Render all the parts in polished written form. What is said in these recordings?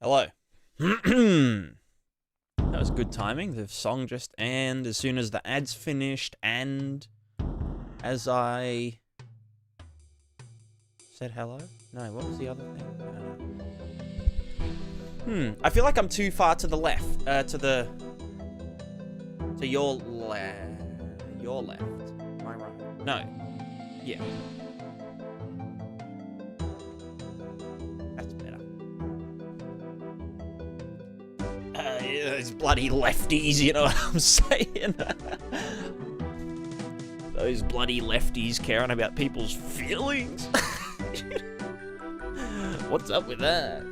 Hello. That was good timing. The song just ended as soon as the ads finished, and as I said hello. No, what was the other thing? I feel like I'm too far to the left. To your left. Your left. Am I right? No. Yeah. That's better. Those bloody lefties, you know what I'm saying? Those bloody lefties caring about people's feelings. What's up with that?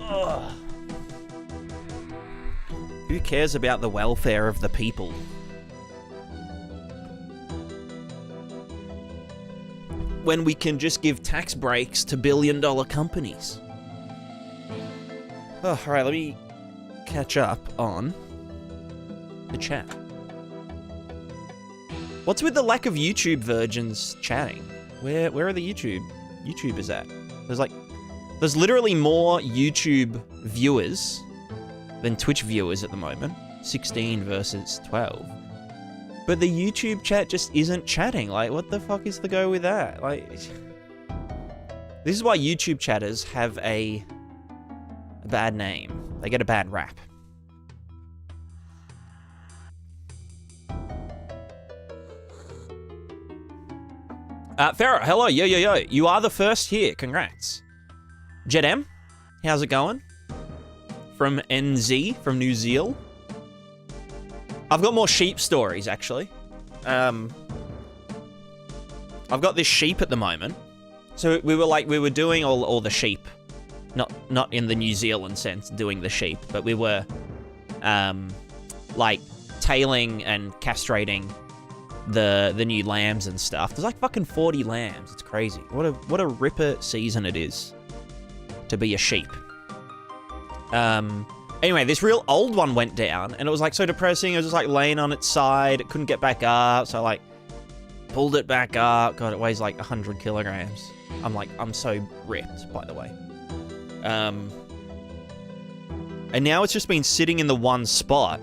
Ugh. Who cares about the welfare of the people? When we can just give tax breaks to billion-dollar companies. Oh, all right, let me catch up on the chat. What's with the lack of YouTube virgins chatting? Where are the YouTubers at? There's literally more YouTube viewers than Twitch viewers at the moment. 16 versus 12. But the YouTube chat just isn't chatting. Like, what the fuck is the go with that? Like, this is why YouTube chatters have a bad name. They get a bad rap. Farrah, hello, yo. You are the first here, congrats. Jed M, how's it going? From NZ, from New Zealand. I've got more sheep stories, actually. I've got this sheep at the moment. So we were doing all the sheep. Not in the New Zealand sense, doing the sheep, but we were, tailing and castrating the new lambs and stuff. There's like fucking 40 lambs. It's crazy. What a ripper season it is to be a sheep. Anyway, this real old one went down, and it was like so depressing. It was just like laying on its side. It couldn't get back up, so I like pulled it back up. God, it weighs like 100 kilograms. I'm so ripped, by the way. And now it's just been sitting in the one spot.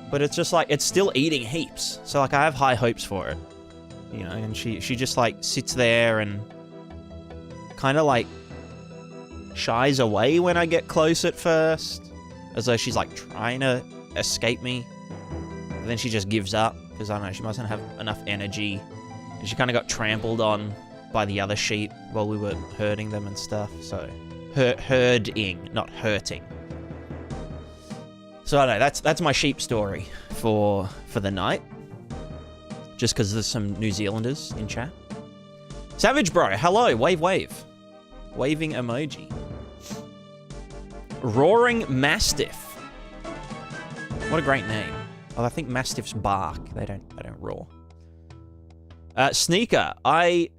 But it's just like, it's still eating heaps. So like, I have high hopes for it. You know, and she just like sits there and kind of like shies away when I get close at first. As though she's like trying to escape me. And then she just gives up. Because I don't know, she mustn't have enough energy. And she kind of got trampled on by the other sheep while we were herding them and stuff. So, herding, not hurting. So I don't know, that's my sheep story for the night. Just because there's some New Zealanders in chat. Savage bro, hello, wave. Waving emoji. Roaring Mastiff. What a great name. Oh, I think Mastiffs bark. They don't roar. Sneaker, I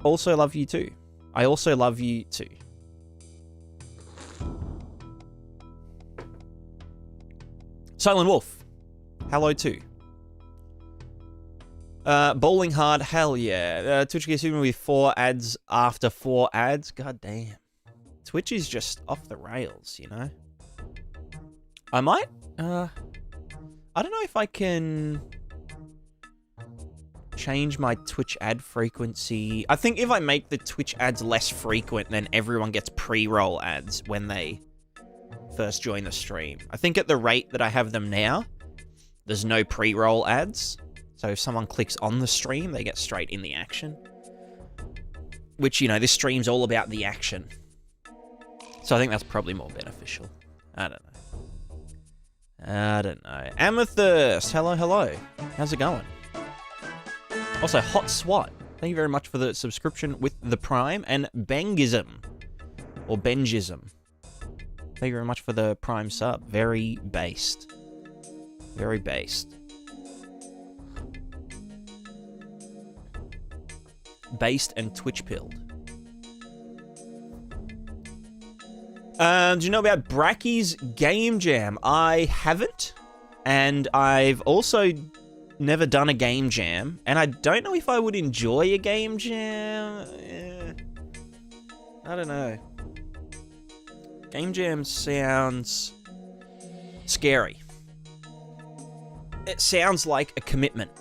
also love you too. Silent Wolf, hello too. Bowling Hard, hell yeah. Twitch gets even with 4 ads after 4 ads. God damn. Twitch is just off the rails, you know? I might, I don't know if I can change my Twitch ad frequency. I think if I make the Twitch ads less frequent, then everyone gets pre-roll ads when they first join the stream. I think at the rate that I have them now, there's no pre-roll ads. So if someone clicks on the stream, they get straight in the action. Which, you know, this stream's all about the action. So I think that's probably more beneficial. I don't know. Amethyst, hello. How's it going? Also, Hot Swat, thank you very much for the subscription with the Prime. And Bengism, or Benjism. Thank you very much for the Prime sub. Very based. Very based. Based and Twitch-pilled. Do you know about Bracky's Game Jam? I haven't. And I've also never done a game jam. And I don't know if I would enjoy a game jam. I don't know. Game Jam sounds scary. It sounds like a commitment.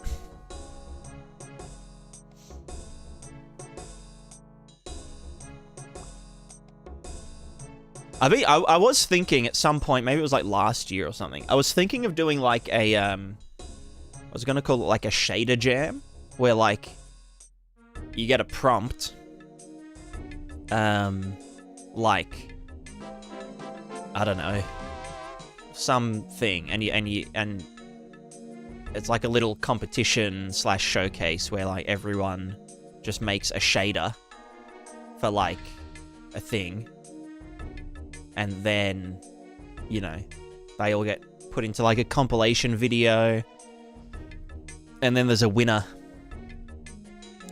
I was thinking at some point, maybe it was like last year or something, I was thinking of doing like a, I was going to call it like a shader jam, where like, you get a prompt, like, I don't know, something, and it's like a little competition / showcase where like everyone just makes a shader for like a thing. And then, you know, they all get put into like a compilation video. And then there's a winner.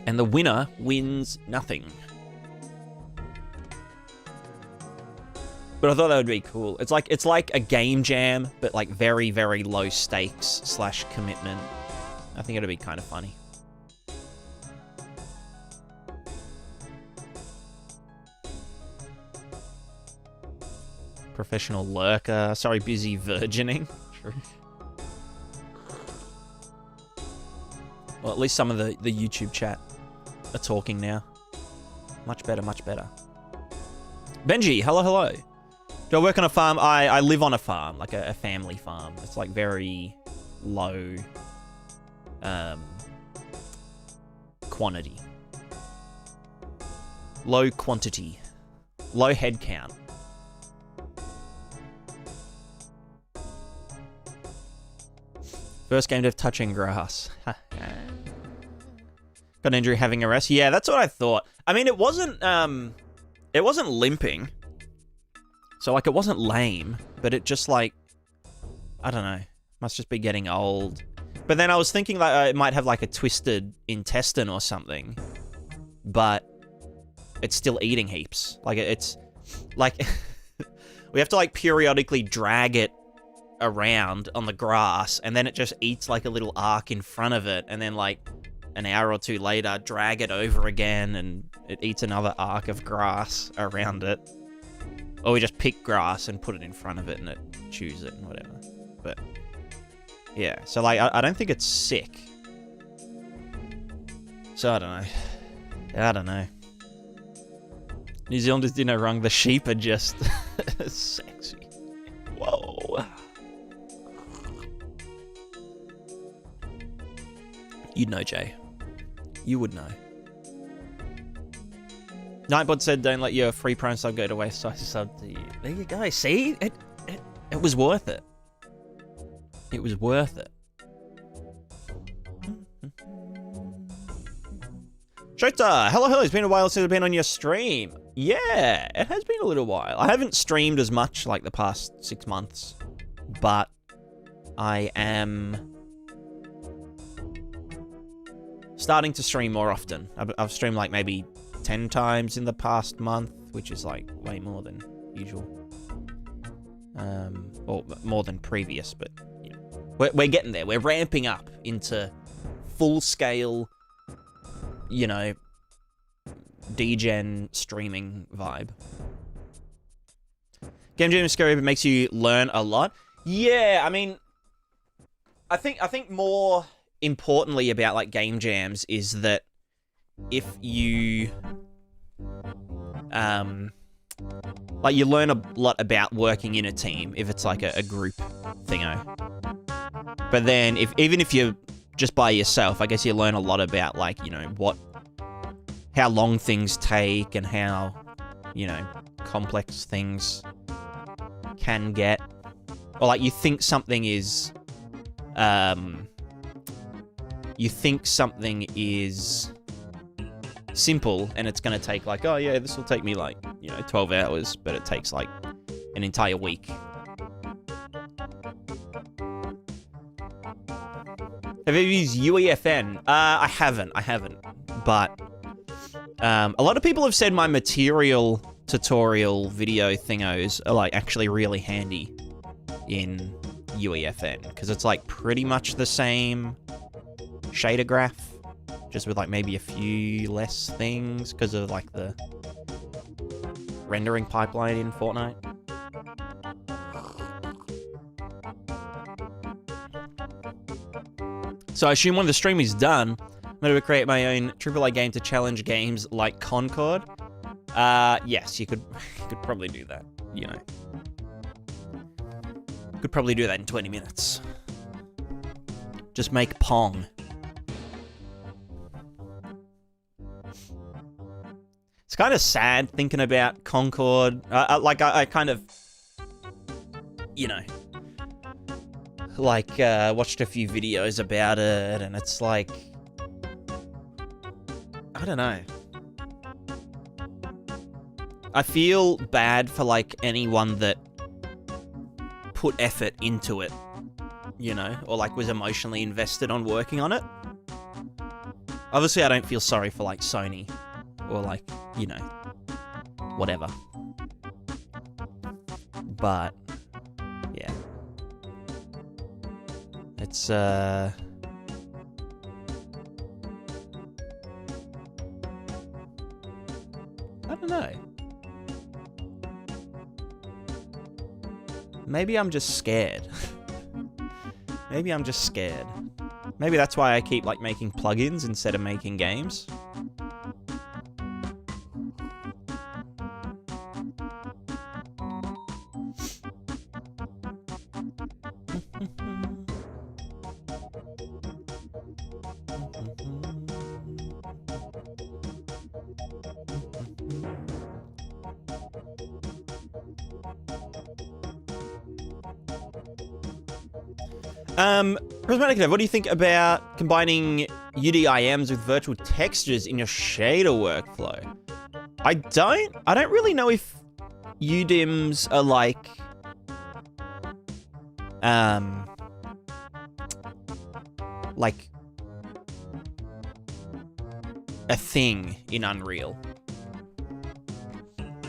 And the winner wins nothing. But I thought that would be cool. It's like a game jam, but like very, very low stakes / commitment. I think it'd be kind of funny. Professional lurker. Sorry, busy virgining. True. Well, at least some of the YouTube chat are talking now. Much better, much better. Benji, hello, hello. Do I work on a farm? I live on a farm, like a family farm. It's like very low quantity. Low quantity. Low head count. First game dev touching grass. Got an injury having a rest. Yeah, that's what I thought. I mean, it wasn't limping. So like it wasn't lame, but it just like, I don't know, must just be getting old. But then I was thinking like it might have like a twisted intestine or something, but it's still eating heaps. Like it's like we have to like periodically drag it around on the grass, and then it just eats like a little arc in front of it, and then like an hour or two later drag it over again and it eats another arc of grass around it. Or we just pick grass and put it in front of it and it chews it and whatever. But yeah, so like I don't think it's sick. So I don't know. New Zealanders do no wrong. The sheep are just sexy. Whoa. You'd know, Jay. You would know. Nightbot said, "Don't let your free Prime sub go to waste. So I sub to you." There you go. See, it was worth it. It was worth it. Shota, hello, hello. It's been a while since I've been on your stream. Yeah, it has been a little while. I haven't streamed as much like the past 6 months, but I am starting to stream more often. I've streamed like maybe 10 times in the past month, which is like way more than usual. Or more than previous, but you know, we're getting there. We're ramping up into full-scale, you know, degen streaming vibe. Game Jam is scary, but makes you learn a lot. Yeah, I mean, I think more importantly about like game jams is that if you like you learn a lot about working in a team if it's like a group thingo. But then even if you're just by yourself, I guess you learn a lot about like, you know, how long things take and how, you know, complex things can get. Or like you think something is simple and it's going to take like, oh yeah, this will take me like, you know, 12 hours, but it takes like an entire week. Have you used UEFN? I haven't, but a lot of people have said my material tutorial video thingos are like actually really handy in UEFN because it's like pretty much the same shader graph, just with like maybe a few less things because of like the rendering pipeline in Fortnite. So I assume when the stream is done, I'm going to create my own AAA game to challenge games like Concord. Yes, you could probably do that, you know. Could probably do that in 20 minutes. Just make Pong. It's kind of sad thinking about Concord. I kind of, you know, like, watched a few videos about it, and it's like, I don't know. I feel bad for, like, anyone that put effort into it, you know, or, like, was emotionally invested on working on it. Obviously, I don't feel sorry for, like, Sony, or, like, you know, whatever. But, yeah. It's, I don't know. Maybe I'm just scared. Maybe I'm just scared. Maybe that's why I keep, like, making plugins instead of making games. PrismaticaDev, what do you think about combining UDIMs with virtual textures in your shader workflow? I don't really know if UDIMs are like, a thing in Unreal.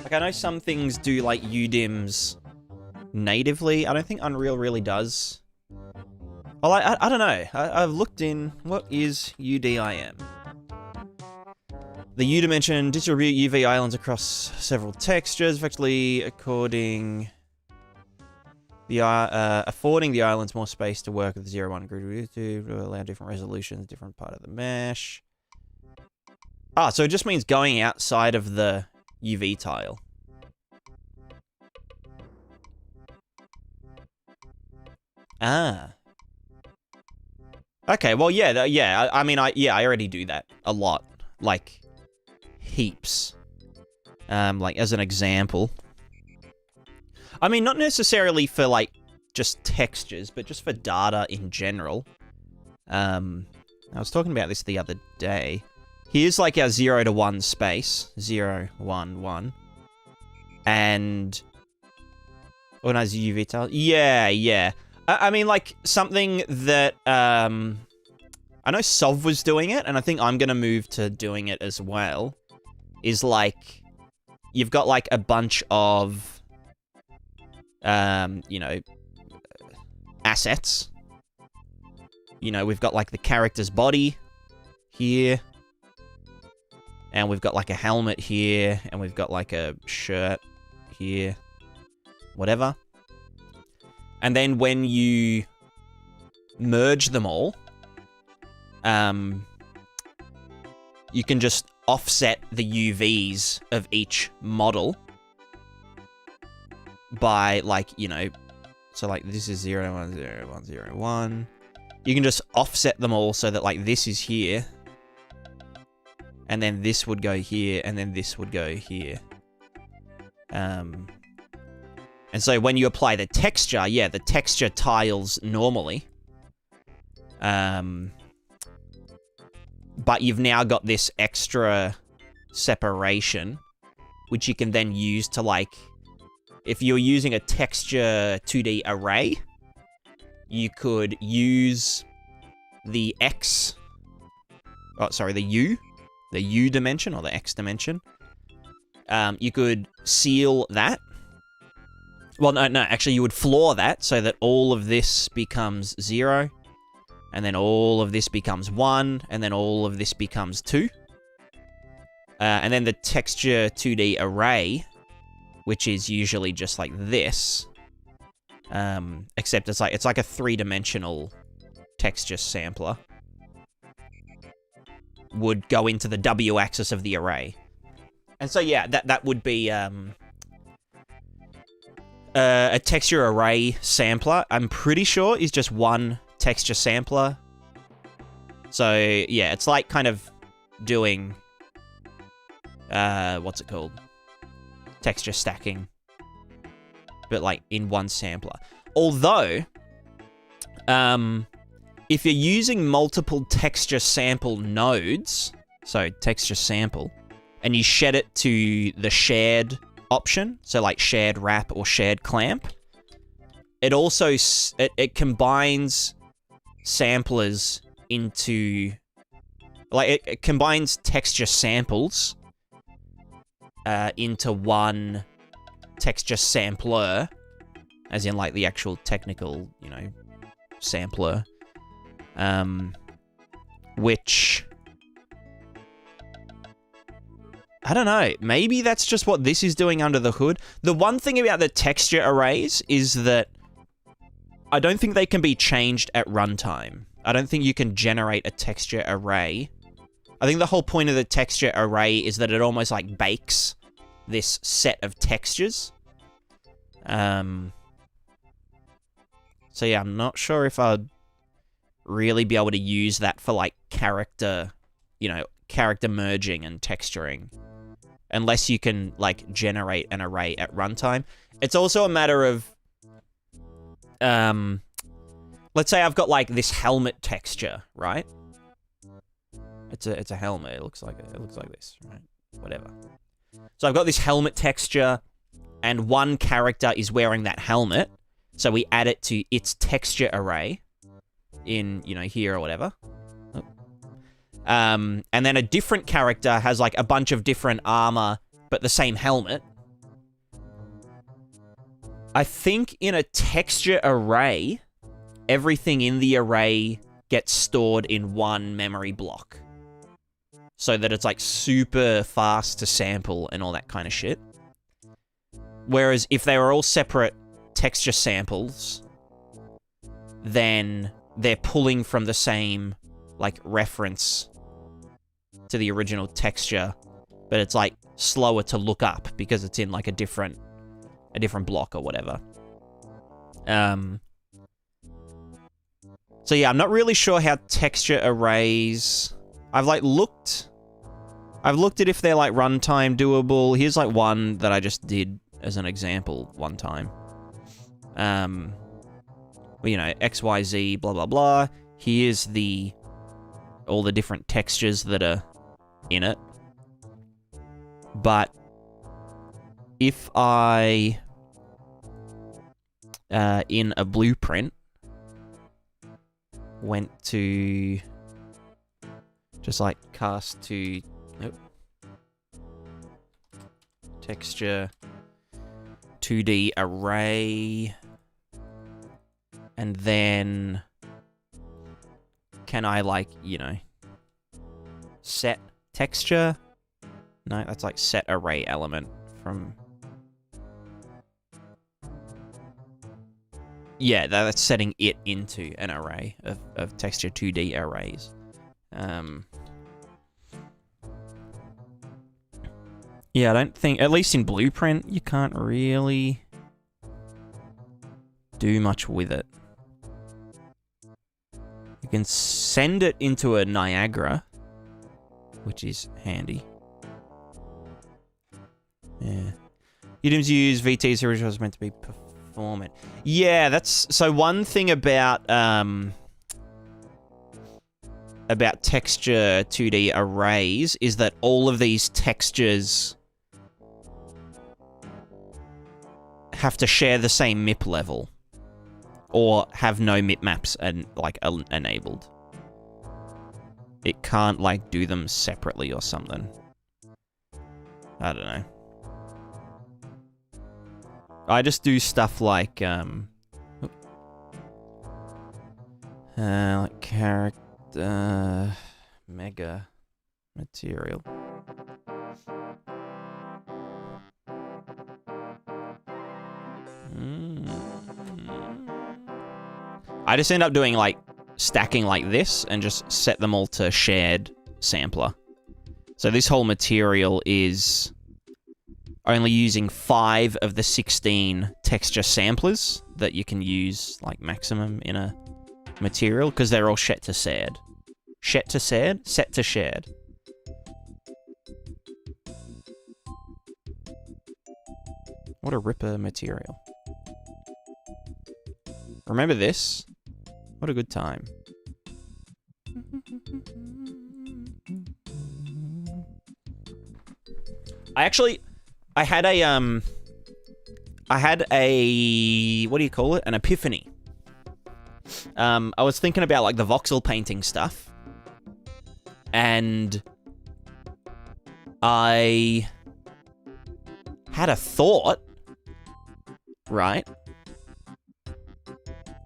Like, I know some things do, like, UDIMs natively. I don't think Unreal really does. Well, I don't know. I've looked in. What is UDIM? The U dimension distribute UV islands across several textures, effectively affording the islands more space to work with the 0-1 grid to allow different resolutions, different part of the mesh. Ah, so it just means going outside of the UV tile. Ah. Okay, well, yeah, yeah. I mean, I already do that a lot, like heaps. Like as an example. I mean, not necessarily for like just textures, but just for data in general. I was talking about this the other day. Here's like our 0 to 1 space, 0, 1, 1, and organize the UV tile. Yeah, yeah. I mean, like, something that, I know Sov was doing it, and I think I'm gonna move to doing it as well, is, like, you've got, like, a bunch of, you know, assets. You know, we've got, like, the character's body here, and we've got, like, a helmet here, and we've got, like, a shirt here, whatever. And then when you merge them all, you can just offset the UVs of each model by, like, you know, so, like, this is 0, 1, 0, 1, 0, 1. You can just offset them all so that, like, this is here, and then this would go here, and then this would go here. And so when you apply the texture, yeah, the texture tiles normally. But you've now got this extra separation, which you can then use to, like, if you're using a texture 2D array, you could use the the U dimension or the X dimension. You could seal that. Well, no, actually, you would floor that so that all of this becomes 0, and then all of this becomes 1, and then all of this becomes 2. And then the texture 2D array which is usually just like this, except it's like a three-dimensional texture sampler, would go into the W axis of the array. And so yeah, that would be a texture array sampler. I'm pretty sure is just one texture sampler. So yeah, it's like kind of doing what's it called? Texture stacking, but like in one sampler. Although, if you're using multiple texture sample nodes, so texture sample, and you shed it to the shared option, so like shared wrap or shared clamp, it also it combines samplers into, like, it combines texture samples into one texture sampler, as in like the actual technical, you know, sampler, which, I don't know, maybe that's just what this is doing under the hood. The one thing about the texture arrays is that I don't think they can be changed at runtime. I don't think you can generate a texture array. I think the whole point of the texture array is that it almost like bakes this set of textures. So yeah, I'm not sure if I'd really be able to use that for like character, you know, character merging and texturing, unless you can like generate an array at runtime. It's also a matter of, let's say I've got like this helmet texture, right? It's a helmet. It looks like this, right? Whatever. So I've got this helmet texture, and one character is wearing that helmet. So we add it to its texture array in, you know, here or whatever. And then a different character has like a bunch of different armor, but the same helmet. I think in a texture array, everything in the array gets stored in one memory block, so that it's like super fast to sample and all that kind of shit. Whereas if they were all separate texture samples, then they're pulling from the same like reference to the original texture, but it's like slower to look up because it's in like a different block or whatever. So yeah, I'm not really sure how texture arrays. I've looked at if they're like runtime doable. Here's like one that I just did as an example one time. You know, XYZ, blah blah blah. Here's all the different textures that are in it. But if I in a blueprint went to just like cast to texture 2D array, and then can I like, you know, set texture? No, that's like set array element from. Yeah, that's setting it into an array of texture 2D arrays. Yeah, I don't think, at least in Blueprint, you can't really do much with it. You can send it into a Niagara, which is handy. Yeah. Udem's use VT's original was meant to be performant. Yeah, that's, so one thing about texture 2D arrays is that all of these textures have to share the same MIP level, or have no MIP maps and like enabled. It can't like do them separately or something. I don't know. I just do stuff like character mega material. I just end up doing like stacking like this and just set them all to shared sampler. So this whole material is only using 5 of the 16 texture samplers that you can use like maximum in a material because they're all set to shared. Set to shared? Set to shared. What a ripper material. Remember this? What a good time. I had a, what do you call it? An epiphany. I was thinking about like the voxel painting stuff. And I had a thought, right?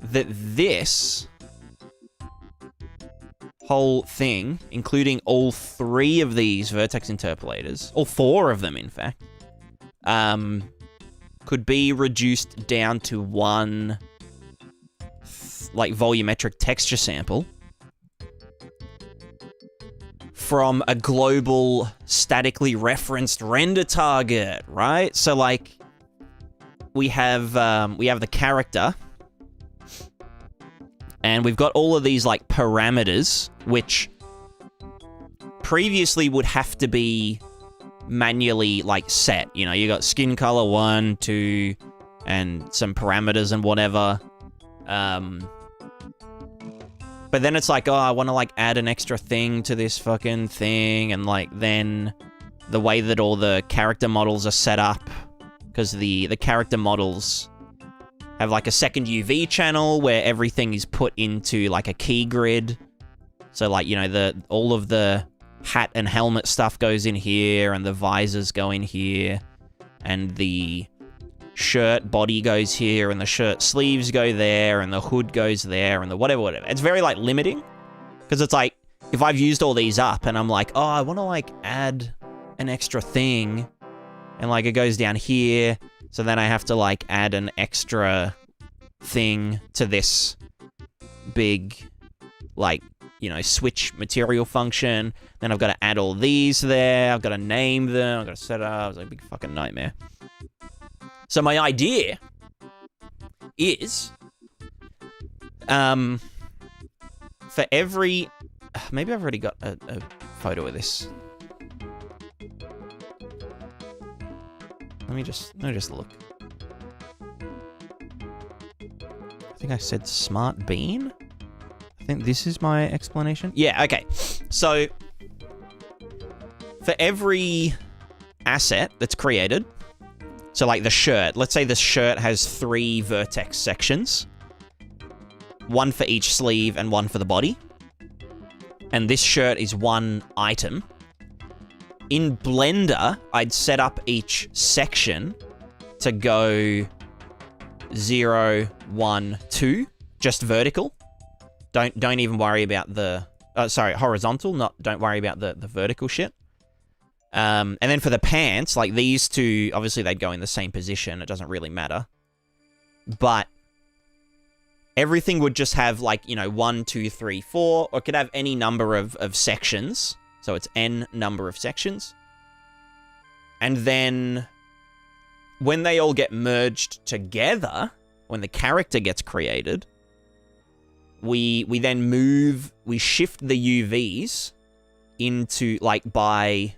That this whole thing, including all 3 of these vertex interpolators, all 4 of them, in fact, could be reduced down to one, like, volumetric texture sample from a global statically referenced render target, right? So, like, we have the character, and we've got all of these, like, parameters, which previously would have to be manually, like, set. You know, you got skin color 1, 2, and some parameters and whatever. But then it's like, oh, I want to, like, add an extra thing to this fucking thing, and, like, then the way that all the character models are set up, because the character models have, like, a second UV channel where everything is put into, like, a key grid. So, like, you know, all of the hat and helmet stuff goes in here, and the visors go in here, and the shirt body goes here, and the shirt sleeves go there, and the hood goes there, and the whatever. It's very, like, limiting, because it's like, if I've used all these up, and I'm like, oh, I want to, like, add an extra thing, and, like, it goes down here, so then I have to, like, add an extra thing to this big, like, you know, switch material function. Then I've got to add all these there. I've got to name them. I've got to set up. It's like a big fucking nightmare. So my idea is, for every, maybe I've already got a photo of this. Let me just look. I think I said smart bean. I think this is my explanation. Yeah, okay. So, for every asset that's created, so like the shirt, let's say the shirt has 3 vertex sections, 1 for each sleeve and 1 for the body, and this shirt is 1 item. In Blender, I'd set up each section to go 0, 1, 2, just vertical. Don't even worry about the, horizontal, don't worry about the vertical shit. And then for the pants, like these two, obviously they'd go in the same position. It doesn't really matter. But everything would just have, like, you know, 1, 2, 3, 4, or it could have any number of sections. So it's n number of sections. And then when they all get merged together, when the character gets created, we then shift the UVs into, like, by,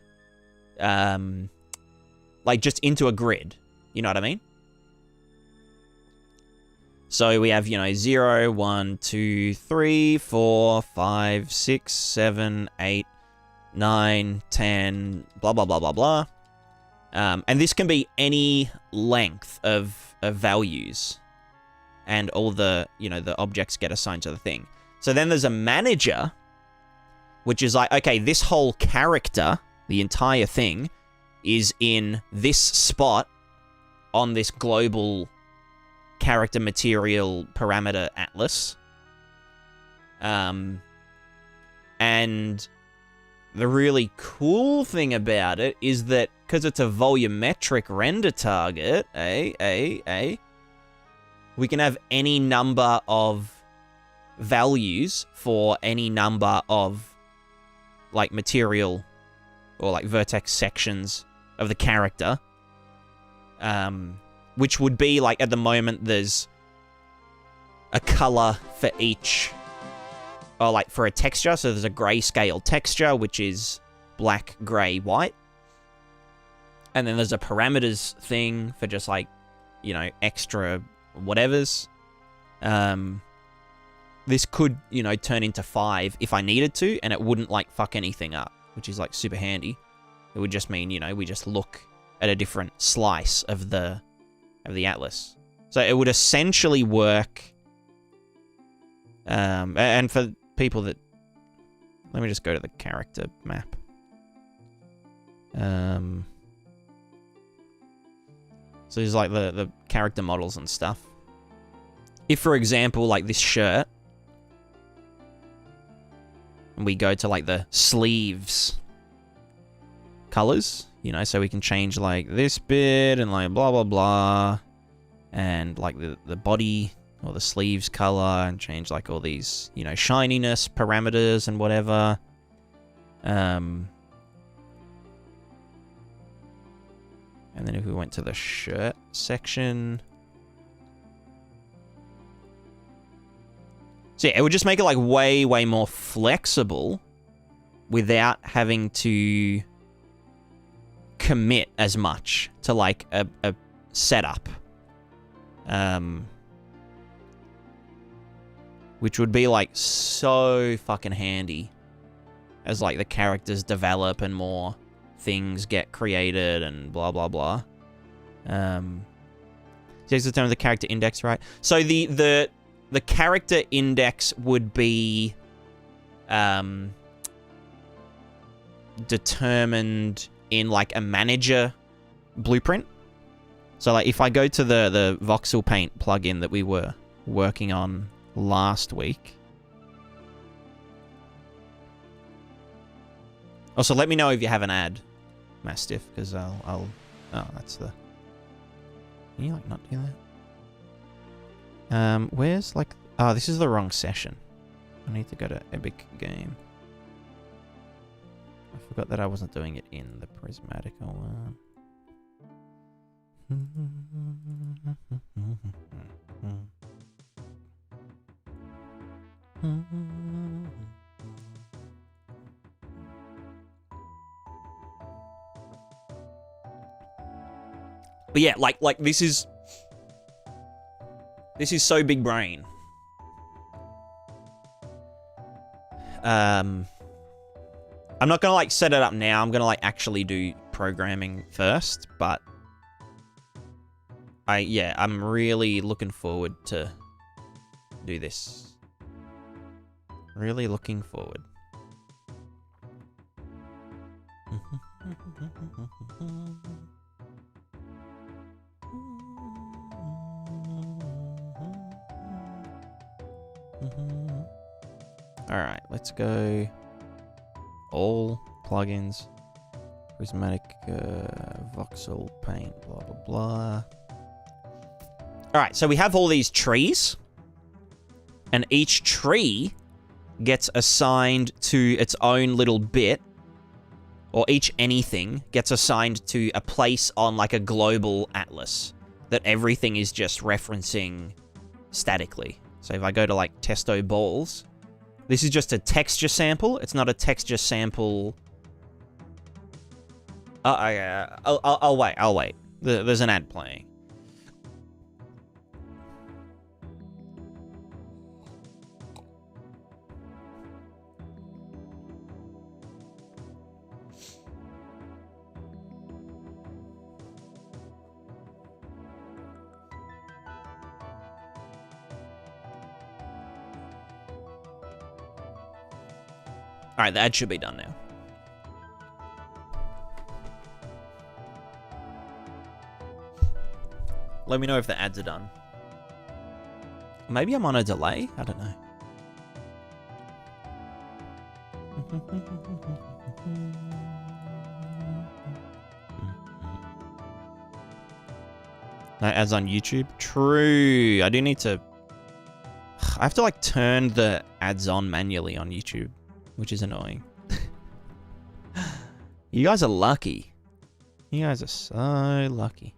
like, just into a grid. You know what I mean? So we have, you know, 0, 1, 2, 3, 4, 5, 6, 7, 8, 9, 10, blah, blah, blah, blah, blah. And this can be any length of values. And all the, you know, the objects get assigned to the thing. So then there's a manager, which is like, okay, this whole character, the entire thing, is in this spot on this global character material parameter atlas. And the really cool thing about it is that, because it's a volumetric render target, we can have any number of values for any number of like material or like vertex sections of the character, which would be like at the moment there's a color for each, or like for a texture. So there's a grayscale texture, which is black, gray, white. And then there's a parameters thing for just like, you know, extra whatevers. This could, you know, turn into 5 if I needed to, and it wouldn't like fuck anything up, which is like super handy. It would just mean, you know, we just look at a different slice of the atlas. So it would essentially work. And for people that, let me just go to the character map. So there's like the character models and stuff. If, for example, like this shirt, and we go to like the sleeves colors, you know, so we can change like this bit and like blah, blah, blah. And like the body or the sleeves color, and change like all these, you know, shininess parameters and whatever. And then if we went to the shirt section. So yeah, it would just make it like way, way more flexible without having to commit as much to like a setup. Which would be like so fucking handy as like the characters develop and more things get created and blah, blah, blah. Takes the term of the character index, right? So the character index would be determined in like a manager blueprint. So like if I go to the voxel paint plugin that we were working on last week. Also, let me know if you have an ad, Mastiff, because I'll oh, that's the, can you like not do that? Where's like, oh, this is the wrong session. I need to go to Epic Game. I forgot that I wasn't doing it in the Prismatica one. But yeah, like this is so big brain. I'm not gonna like set it up now. I'm gonna like actually do programming first, but I'm really looking forward to do this. Really looking forward. All right, let's go. All plugins, Prismatic, voxel paint, blah blah blah. All right, so we have all these trees, and each tree gets assigned to its own little bit, or each anything gets assigned to a place on like a global atlas that everything is just referencing statically. So if I go to like testo balls, this is just a texture sample. It's not a texture sample. I'll wait. There's an ad playing. All right, the ad should be done now. Let me know if the ads are done. Maybe I'm on a delay? I don't know. Ads on YouTube. True. I do need to... I have to, like, turn the ads on manually on YouTube, which is annoying. You guys are lucky. You guys are so lucky.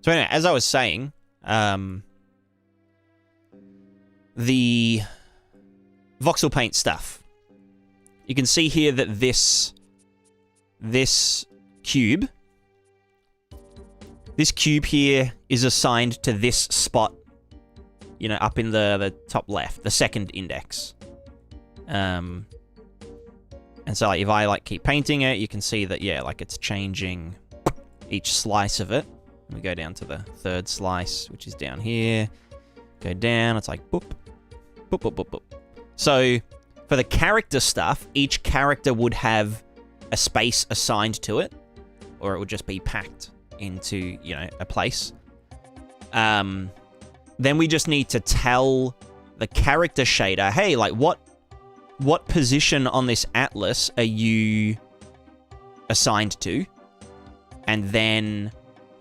So anyway, as I was saying, the voxel paint stuff. You can see here that this cube here is assigned to this spot, you know, up in the top left, the second index. And so like, if I like keep painting it, you can see that, yeah, like it's changing each slice of it. We go down to the third slice, which is down here. Go down, it's like boop, boop, boop, boop, boop. So for the character stuff, each character would have a space assigned to it, or it would just be packed into, you know, a place. Then we just need to tell the character shader, hey, like what position on this atlas are you assigned to? And then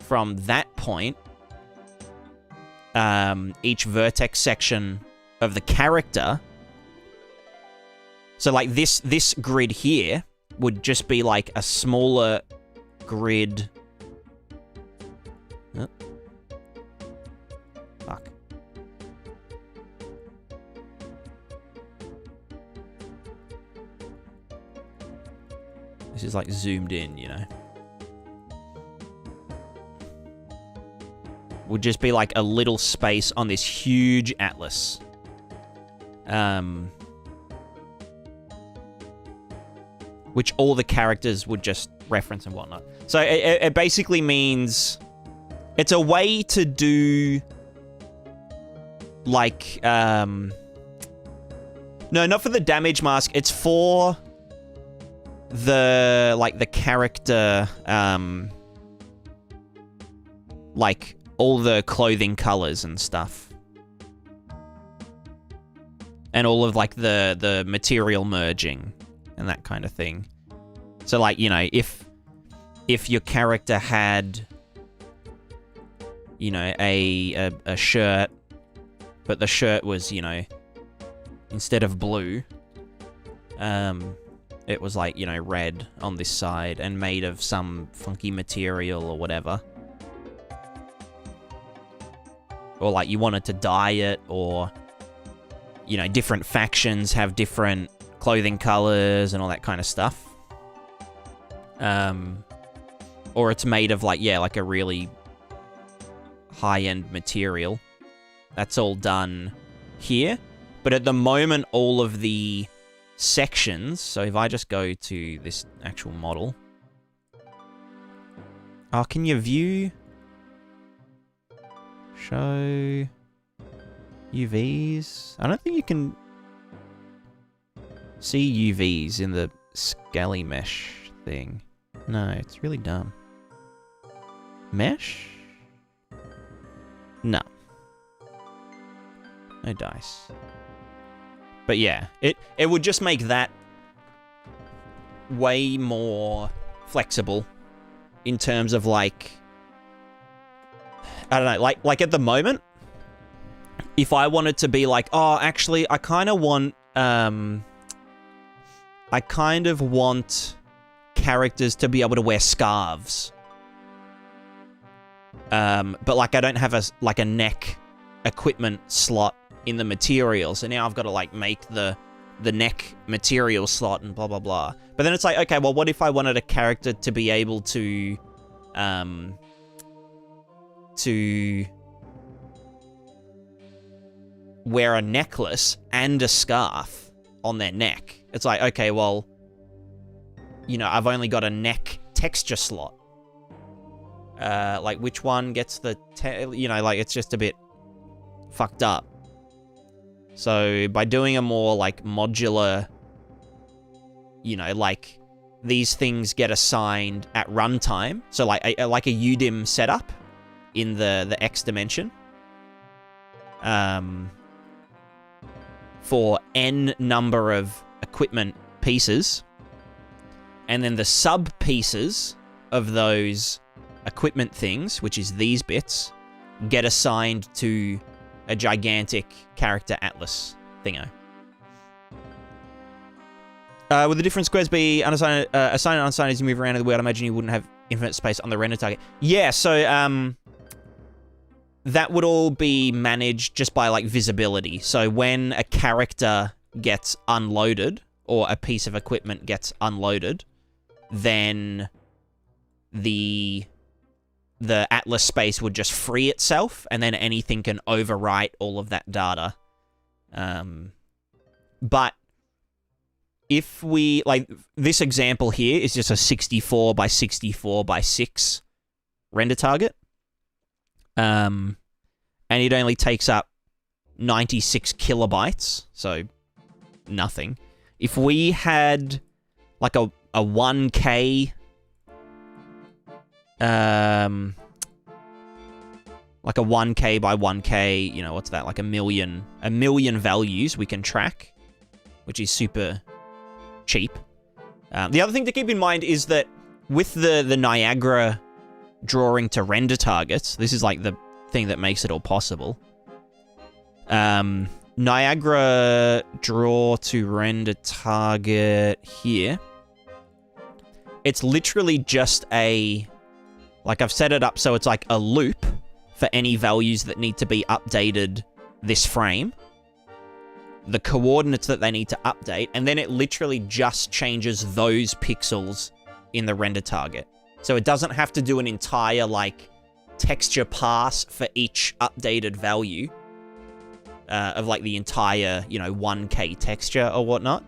from that point, each vertex section of the character. So like this grid here would just be like a smaller grid. Oh. Fuck. This is like zoomed in, you know. Would just be like a little space on this huge atlas. Which all the characters would just reference and whatnot. So it basically means it's a way to do like no, not for the damage mask. It's for the like the character like all the clothing colors and stuff. And all of like the material merging and that kind of thing. So like, you know, if your character had, you know, a shirt, but the shirt was, you know, instead of blue, it was like, you know, red on this side and made of some funky material or whatever. Or like you wanted to dye it, or, you know, different factions have different clothing colors and all that kind of stuff. Or it's made of like, yeah, like a really high-end material. That's all done here. But at the moment, all of the sections, so if I just go to this actual model. Oh, can you view? Show UVs? I don't think you can see UVs in the scaly mesh thing. No, it's really dumb. Mesh? No. No dice. But yeah, it would just make that way more flexible in terms of like, I don't know, like at the moment, if I wanted to be like, oh, actually, I kind of want characters to be able to wear scarves. But like I don't have a neck equipment slot in the material, so now I've got to like make the neck material slot and blah blah blah. But then it's like, okay, well, what if I wanted a character to be able to wear a necklace and a scarf on their neck? It's like, okay, well, you know, I've only got a neck texture slot. Like, which one gets the... you know, like, it's just a bit fucked up. So, by doing a more, like, modular... You know, like, these things get assigned at runtime. So, like a UDIM setup in the X dimension. for n number of equipment pieces, and then the sub-pieces of those equipment things, which is these bits, get assigned to a gigantic character atlas thingo. Would the different squares be unassigned, assigned and unassigned as you move around in the world? I imagine you wouldn't have infinite space on the render target. Yeah, so that would all be managed just by like visibility. So when a character gets unloaded or a piece of equipment gets unloaded, then the atlas space would just free itself, and then anything can overwrite all of that data. But if we, like, this example here is just a 64 by 64 by 6 render target. And it only takes up 96 kilobytes, so nothing. If we had, like, a 1K... like a 1K by 1K, you know, what's that? Like a million values we can track, which is super cheap. The other thing to keep in mind is that with the Niagara drawing to render targets, this is like the thing that makes it all possible. Niagara draw to render target here. It's literally just like I've set it up so it's like a loop for any values that need to be updated this frame, the coordinates that they need to update, and then it literally just changes those pixels in the render target. So it doesn't have to do an entire, like, texture pass for each updated value of, like, the entire, you know, 1K texture or whatnot.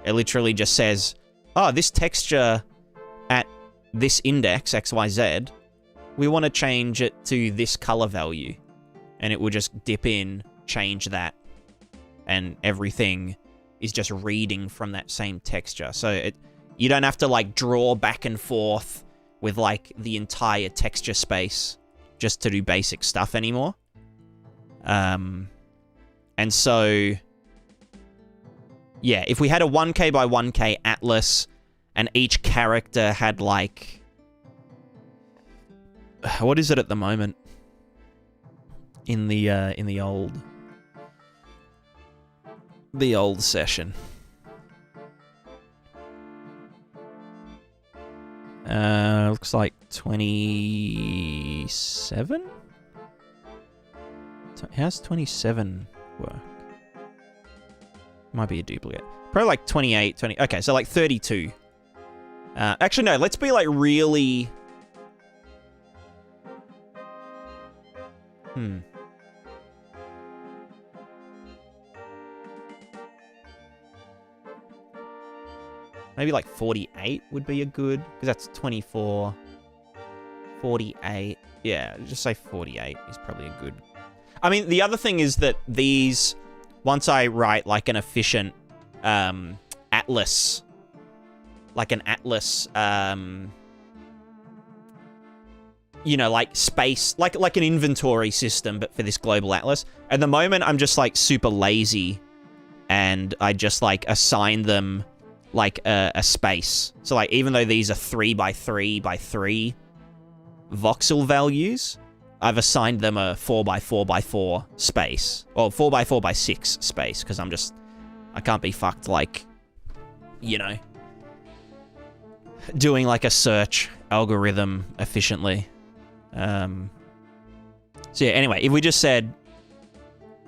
It literally just says, oh, this texture at this index, XYZ, we want to change it to this color value. And it will just dip in, change that, and everything is just reading from that same texture. So you don't have to, like, draw back and forth with, like, the entire texture space just to do basic stuff anymore. And so, yeah, if we had a 1K by 1K atlas and each character had, like... What is it at the moment? In the old session. Looks like 27? How's 27 work? Might be a duplicate. Probably like 28, 20... Okay, so like 32. Actually, no, let's be like really... Maybe like 48 would be a good, because that's 24, 48. Yeah, just say 48 is probably a good. I mean, the other thing is that these, once I write like an efficient atlas, like an atlas, you know, like space, like an inventory system, but for this global atlas. At the moment, I'm just like super lazy, and I just like assign them like a space. So like, even though these are 3 by 3 by 3 voxel values, I've assigned them a 4 by 4 by 4 space, or 4 by 4 by 6 space, because I can't be fucked, like, you know, doing like a search algorithm efficiently. So yeah, anyway, if we just said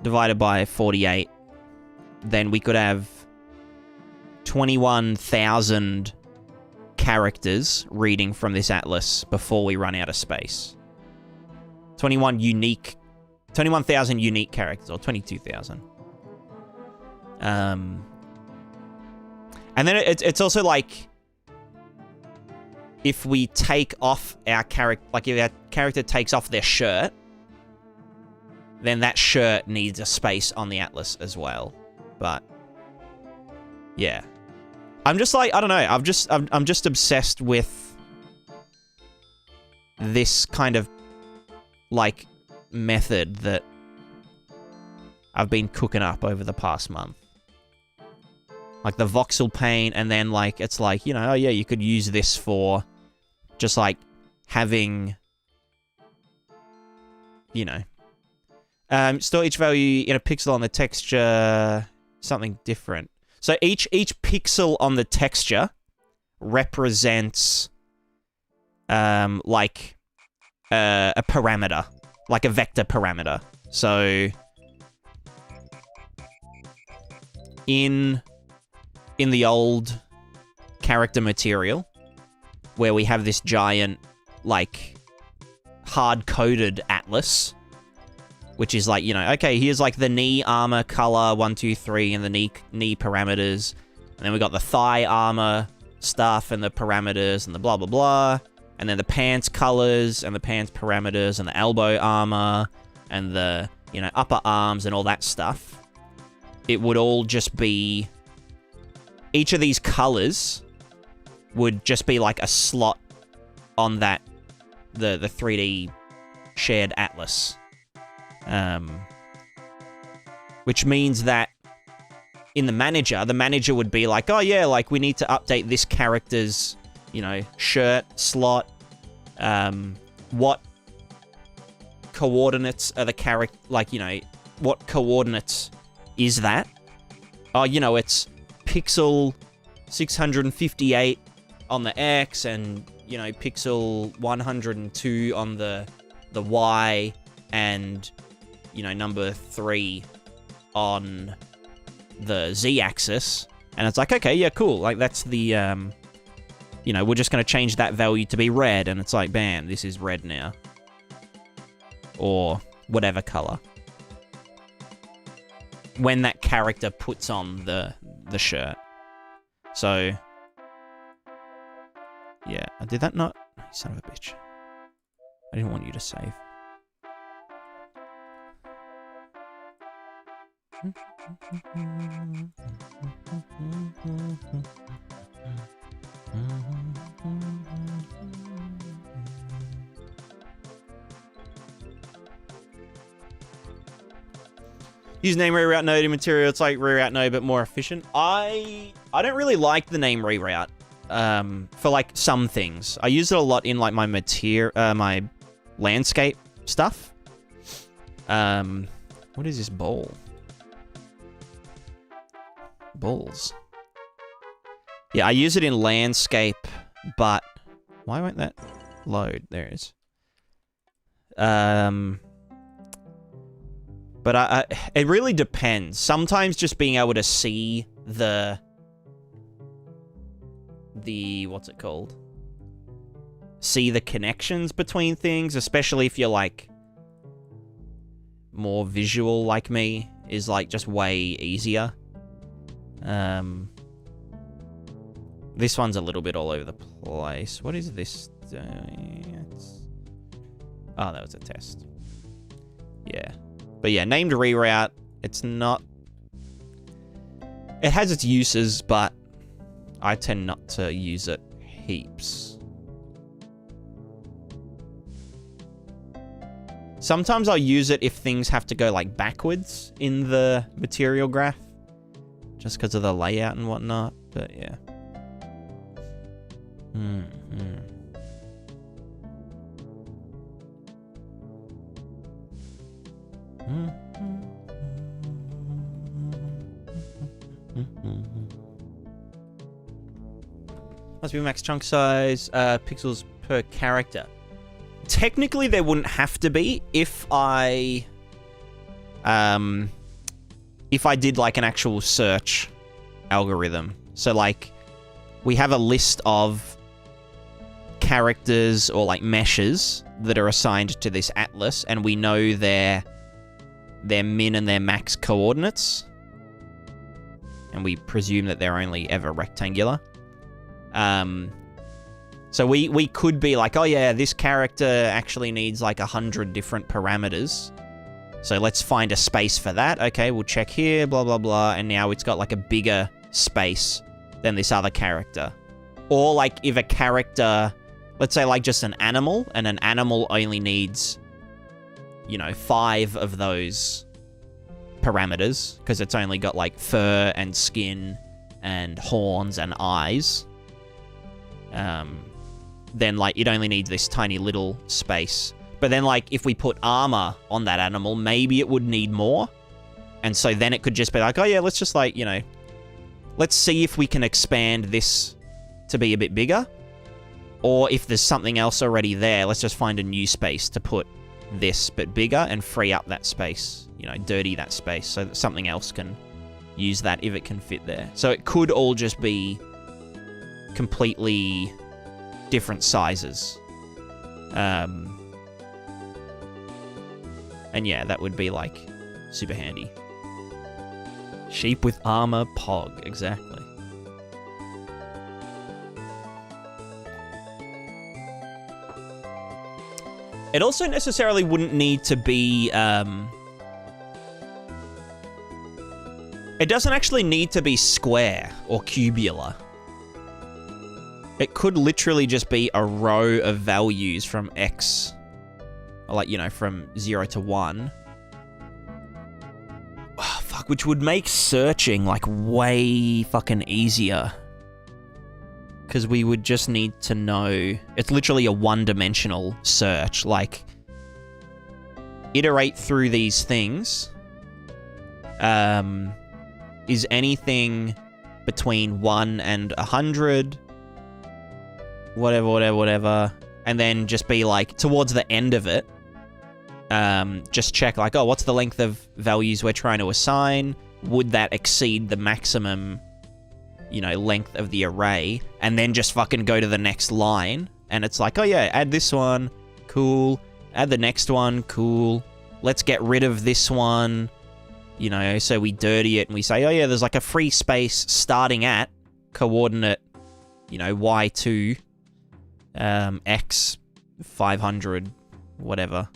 divided by 48, then we could have 21,000 characters reading from this atlas before we run out of space. 21,000 unique characters, or 22,000. And then it's also like, if we take off our character, like if our character takes off their shirt, then that shirt needs a space on the atlas as well. But yeah, I'm just like, I don't know. I'm just obsessed with this kind of like method that I've been cooking up over the past month. like the voxel paint, and then like it's like, you know, oh yeah, you could use this for just like having, you know, store each value in a pixel on the texture, something different. So each pixel on the texture represents like a parameter, like a vector parameter. So in the old character material, where we have this giant, like, hard-coded atlas, which is like, you know, okay, here's like the knee armor color, 1, 2, 3, and the knee parameters. And then we got the thigh armor stuff and the parameters and the blah, blah, blah. And then the pants colors and the pants parameters and the elbow armor and the, you know, upper arms and all that stuff. It would all just be... Each of these colors would just be like a slot on that, the 3D shared atlas. Which means that in the manager would be like, oh yeah, like we need to update this character's, you know, shirt slot. What coordinates are the character, like, you know, what coordinates is that? Oh, you know, it's pixel 658 on the X and, you know, pixel 102 on the Y and, you know, number 3 on the Z-axis. And it's like, okay, yeah, cool. Like, that's the, you know, we're just going to change that value to be red. And it's like, bam, this is red now. Or whatever color. When that character puts on the shirt. So, yeah. Did that not... You son of a bitch. I didn't want you to save. Use name reroute node in material. It's like reroute node, but more efficient. I don't really like the name reroute for like some things. I use it a lot in like my my landscape stuff. What is this ball? Balls. Yeah, I use it in landscape, but why won't that load? There it is. But it really depends. Sometimes just being able to see the what's it called? See the connections between things, especially if you're like more visual like me, is like just way easier. This one's a little bit all over the place. What is this doing? Oh, that was a test. Yeah. But yeah, named reroute, it's not... It has its uses, but I tend not to use it heaps. Sometimes I'll use it if things have to go like backwards in the material graph. Just because of the layout and whatnot, but yeah. Must be max chunk size, pixels per character. Technically, there wouldn't have to be if I did like an actual search algorithm. So like, we have a list of characters or like meshes that are assigned to this atlas, and we know their min and their max coordinates, and we presume that they're only ever rectangular. So we could be like, oh yeah, this character actually needs like 100 different parameters. So let's find a space for that. Okay, we'll check here, blah, blah, blah. And now it's got like a bigger space than this other character. Or like if a character, let's say like just an animal, and an animal only needs, you know, 5 of those parameters, because it's only got like fur and skin and horns and eyes, then, like, it only needs this tiny little space. But then, like, if we put armor on that animal, maybe it would need more. And so then it could just be like, oh, yeah, let's just, like, you know, let's see if we can expand this to be a bit bigger. Or if there's something else already there, let's just find a new space to put this, but bigger, and free up that space. You know, dirty that space so that something else can use that if it can fit there. So it could all just be completely different sizes. And yeah, that would be, like, super handy. Sheep with armor, pog, exactly. It also necessarily wouldn't need to be, it doesn't actually need to be square or cubular. It could literally just be a row of values from X, or, like, you know, from 0 to 1. Oh, fuck, which would make searching, like, way fucking easier. Because we would just need to know... It's literally a one-dimensional search. Like, iterate through these things. Is anything between 1 and 100? Whatever. And then just be like, towards the end of it, just check, like, oh, what's the length of values we're trying to assign? Would that exceed the maximum, you know, length of the array? And then just fucking go to the next line. And it's like, oh yeah, add this one. Cool. Add the next one. Cool. Let's get rid of this one. You know, so we dirty it and we say, oh yeah, there's like a free space starting at coordinate, you know, y2, x 500, whatever.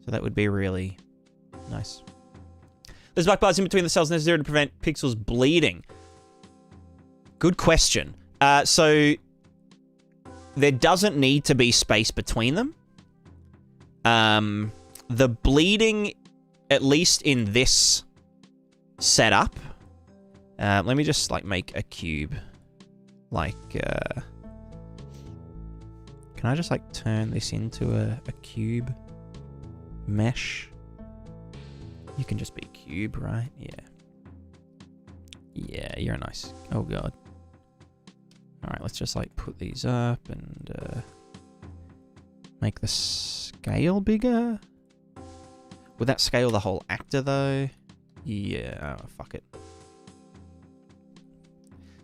So that would be really nice. There's black bars in between the cells necessary to prevent pixels bleeding. Good question. So there doesn't need to be space between them. The bleeding, at least in this setup, let me just, like, make a cube. Like, can I just, like, turn this into a cube mesh? You can just be a cube, right? Yeah. Yeah, you're nice. Oh, God. Alright, let's just, like, put these up and make the scale bigger. Would that scale the whole actor, though? Yeah, oh, fuck it.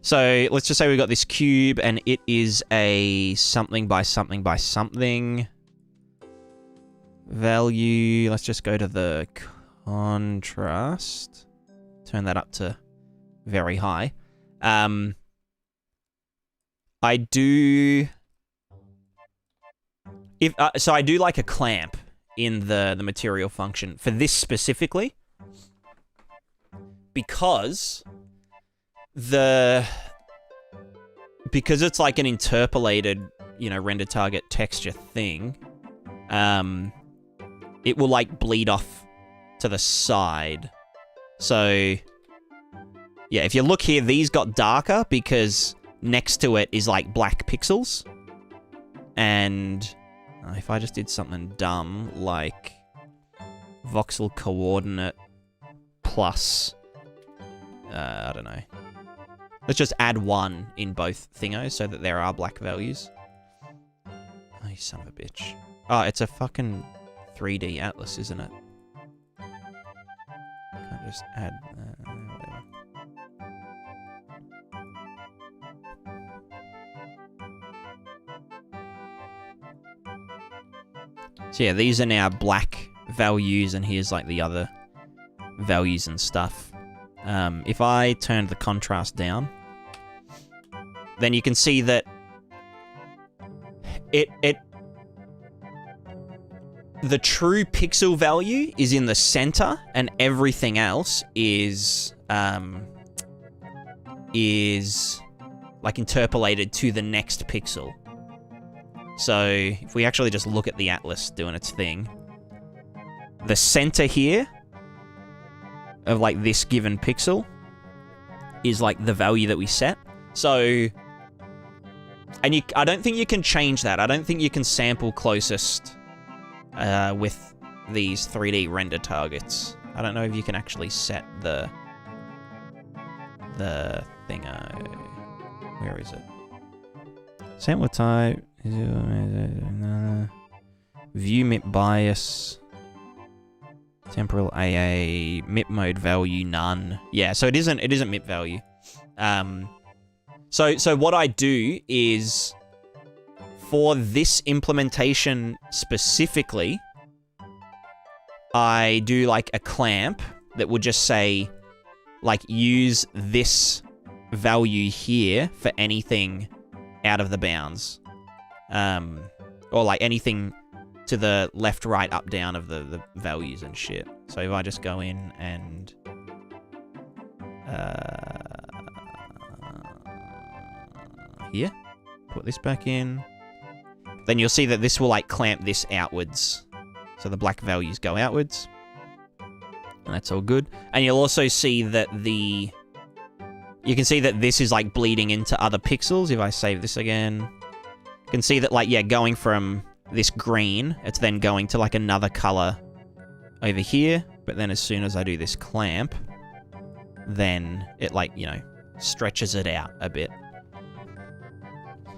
So, let's just say we got this cube, and it is a something by something by something value. Let's just go to the contrast. Turn that up to very high. I do... So I do like a clamp in the material function for this specifically, because it's like an interpolated, you know, render target texture thing. It will, like, bleed off to the side. So yeah, if you look here, these got darker because next to it is, like, black pixels. And if I just did something dumb, like voxel coordinate plus, I don't know. Let's just add 1 in both thingos so that there are black values. Oh, you son of a bitch. Oh, it's a fucking 3D atlas, isn't it? Can't just add, whatever. So yeah, these are now black values, and here's, like, the other values and stuff. If I turned the contrast down, then you can see that the true pixel value is in the center, and everything else is like interpolated to the next pixel. So if we actually just look at the atlas doing its thing, the center here of, like, this given pixel is like the value that we set. So, and I don't think you can change that. I don't think you can sample closest with these 3D render targets. I don't know if you can actually set the thing. Where is it? Sample type. View MIP bias. Temporal AA. MIP mode value none. Yeah, so it isn't MIP value. So what I do is, for this implementation specifically, I do like a clamp that would just say, like, use this value here for anything out of the bounds. Or like anything to the left, right, up, down of the values and shit. So if I just go in and here, put this back in, then you'll see that this will like clamp this outwards. So the black values go outwards. And that's all good. And you'll also see that you can see that this is like bleeding into other pixels. If I save this again, you can see that, like, yeah, going from this green, it's then going to like another color over here. But then as soon as I do this clamp, then it, like, you know, stretches it out a bit.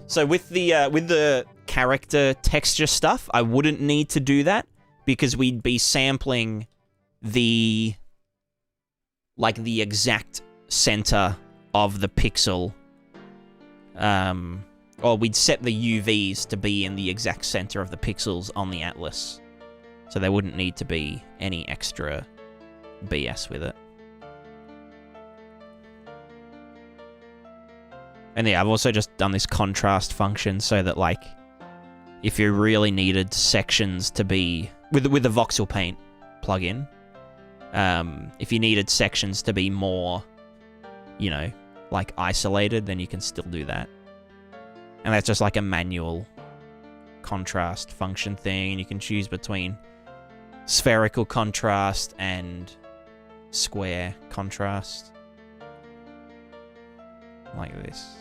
So with the character texture stuff, I wouldn't need to do that, because we'd be sampling the exact center of the pixel, or we'd set the UVs to be in the exact center of the pixels on the atlas, so there wouldn't need to be any extra BS with it. And yeah, I've also just done this contrast function so that, like, if you really needed sections to be with the voxel paint plugin, if you needed sections to be more, you know, like isolated, then you can still do that. And that's just like a manual contrast function thing, and you can choose between spherical contrast and square contrast, like this.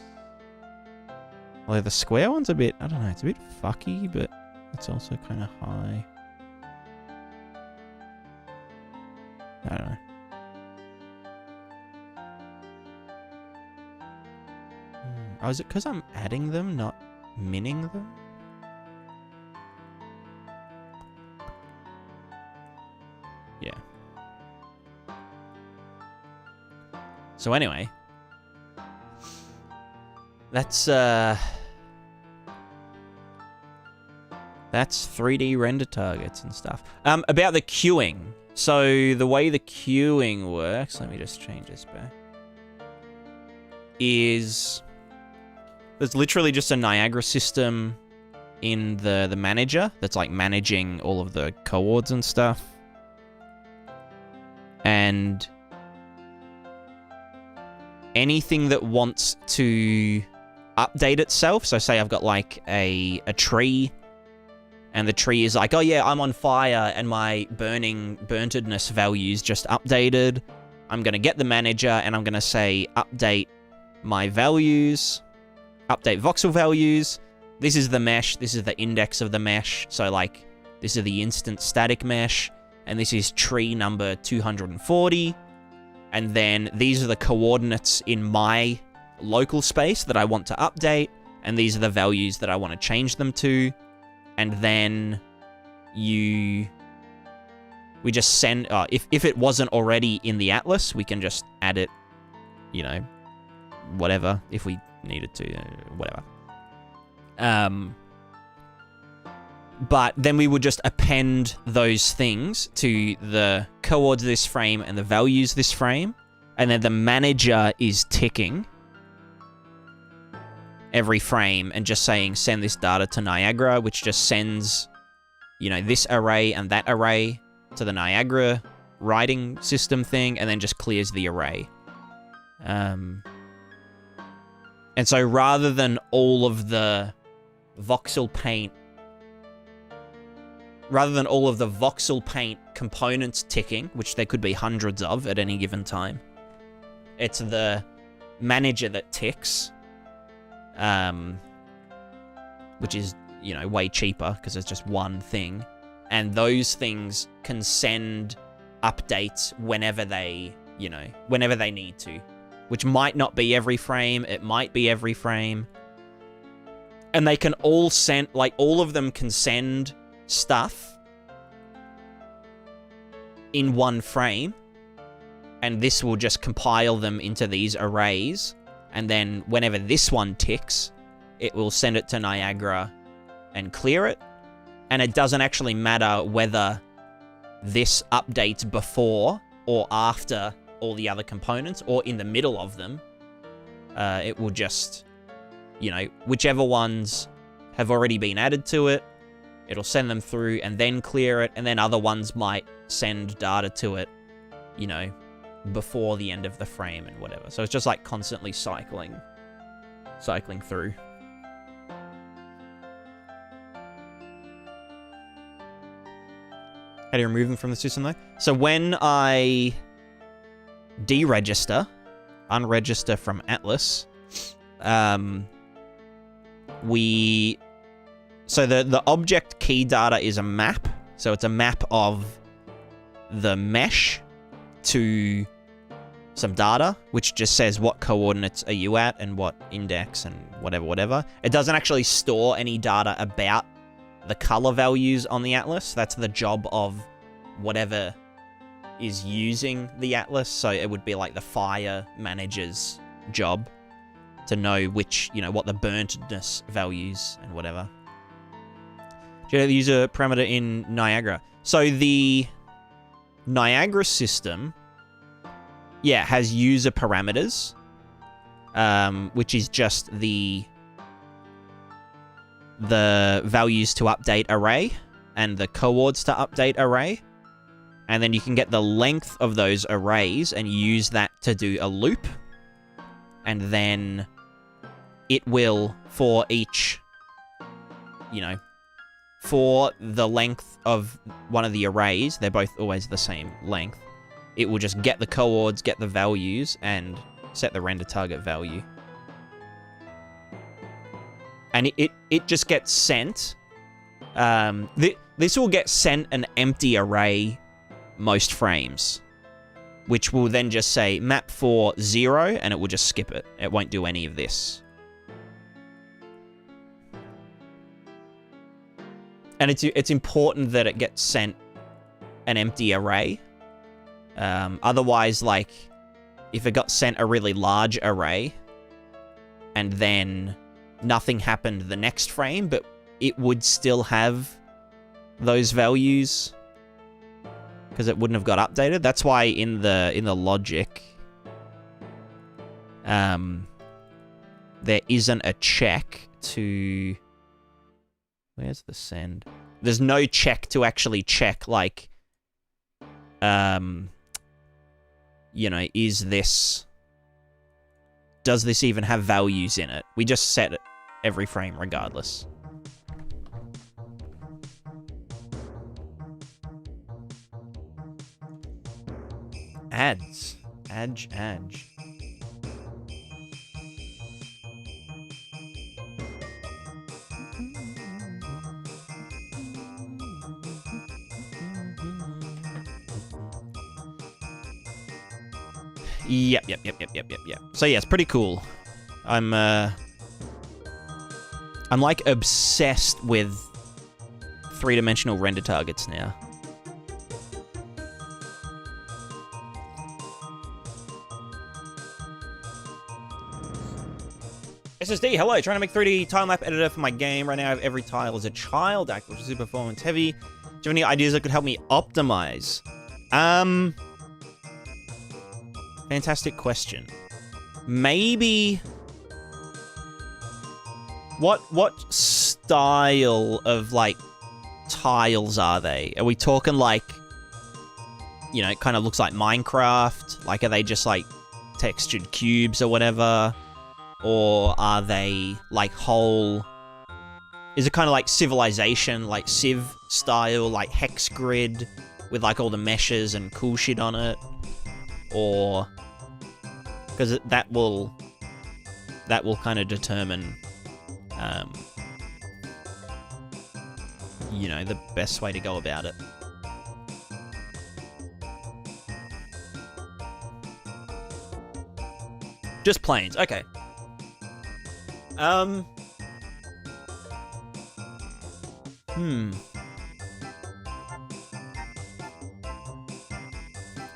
Although the square one's a bit, I don't know, it's a bit fucky, but it's also kind of high. I don't know. Oh, is it because I'm adding them, not minning them? Yeah. So anyway, that's 3D render targets and stuff. About the queuing. So the way the queuing works, let me just change this back, is there's literally just a Niagara system in the manager that's like managing all of the coords and stuff. And anything that wants to update itself, so say I've got like a tree, and the tree is like, oh yeah, I'm on fire and my burntedness values just updated. I'm going to get the manager and I'm going to say update my values, update voxel values. This is the mesh, this is the index of the mesh. So like, this is the instant static mesh, and this is tree number 240. And then these are the coordinates in my local space that I want to update, and these are the values that I want to change them to. And then we just send, if it wasn't already in the atlas, we can just add it, you know, whatever, if we needed to, whatever. But then we would just append those things to the coords this frame and the values this frame, and then the manager is ticking every frame and just saying send this data to Niagara, which just sends, you know, this array and that array to the Niagara writing system thing, and then just clears the array. And so rather than all of the voxel paint components ticking, which there could be hundreds of at any given time, it's the manager that ticks, which is, you know, way cheaper because it's just one thing. And those things can send updates whenever they, you know, whenever they need to, which might not be every frame. It might be every frame. And they can all send, like, all of them can send stuff in one frame. And this will just compile them into these arrays. And then whenever this one ticks, it will send it to Niagara and clear it. And it doesn't actually matter whether this updates before or after all the other components or in the middle of them. It will just, you know, whichever ones have already been added to it, it'll send them through and then clear it. And then other ones might send data to it, you know, before the end of the frame and whatever. So it's just like constantly cycling through. How do you remove them from the system though? So when I deregister, unregister from Atlas, so the object key data is a map. So it's a map of the mesh to some data, which just says what coordinates are you at and what index and whatever. It doesn't actually store any data about the color values on the Atlas. That's the job of whatever is using the Atlas. So it would be like the fire manager's job to know which, you know, what the burntness values and whatever. Do you know the user parameter in Niagara? So the Niagara system, yeah, has user parameters, which is just the values to update array and the coords to update array. And then you can get the length of those arrays and use that to do a loop. And then it will, for each, you know, for the length of one of the arrays, they're both always the same length, it will just get the coords, get the values, and set the render target value. And it just gets sent. This will get sent an empty array most frames, which will then just say map for 0, and it will just skip it. It won't do any of this. And it's important that it gets sent an empty array. Otherwise, like, if it got sent a really large array and then nothing happened the next frame, but it would still have those values because it wouldn't have got updated. That's why in the logic, there isn't a check to... Where's the send? There's no check to actually check, like, you know, does this even have values in it? We just set it every frame regardless. Ads. Adge. Yep. So yeah, it's pretty cool. I'm like obsessed with three-dimensional render targets now. SSD, hello, trying to make 3D tile map editor for my game. Right now I have every tile as a child act, which is super performance heavy. Do you have any ideas that could help me optimize? Fantastic question. Maybe... What style of, like, tiles are they? Are we talking, like, you know, it kind of looks like Minecraft? Like, are they just, like, textured cubes or whatever? Or are they, like, whole... Is it kind of like Civilization, like Civ style, like hex grid with, like, all the meshes and cool shit on it? Or... Because that will that will kind of determine, you know, the best way to go about it. Just planes, okay.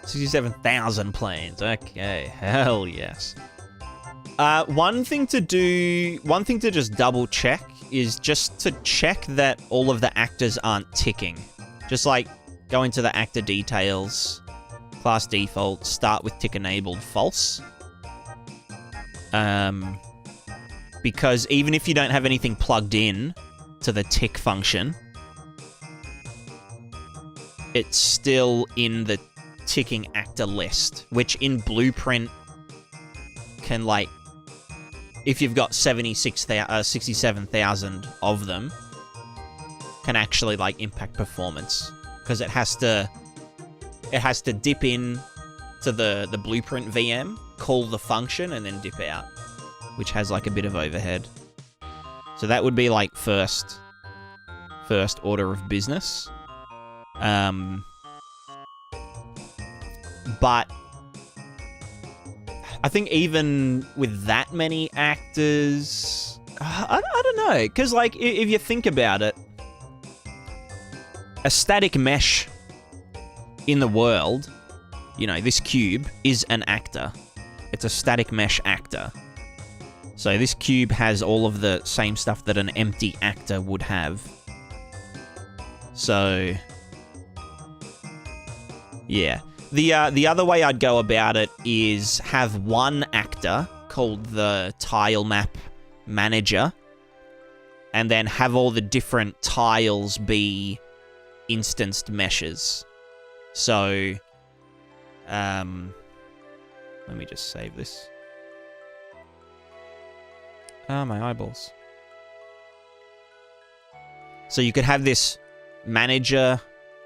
67,000 planes. Okay, hell yes. One thing to just double check is just to check that all of the actors aren't ticking. Just like go into the actor details, class default, start with tick enabled false. Because even if you don't have anything plugged in to the tick function, it's still in the ticking actor list, which in Blueprint can, like, if you've got 67,000 of them, can actually, like, impact performance, because it has to dip in to the Blueprint VM, call the function, and then dip out, which has, like, a bit of overhead. So that would be, like, first order of business. But I think even with that many actors, I don't know, because, like, if you think about it, a static mesh in the world, you know, this cube is an actor. It's a static mesh actor. So this cube has all of the same stuff that an empty actor would have. So, yeah. The other way I'd go about it is have one actor called the tile map manager, and then have all the different tiles be instanced meshes. So, let me just save this. Ah, my eyeballs. So you could have this manager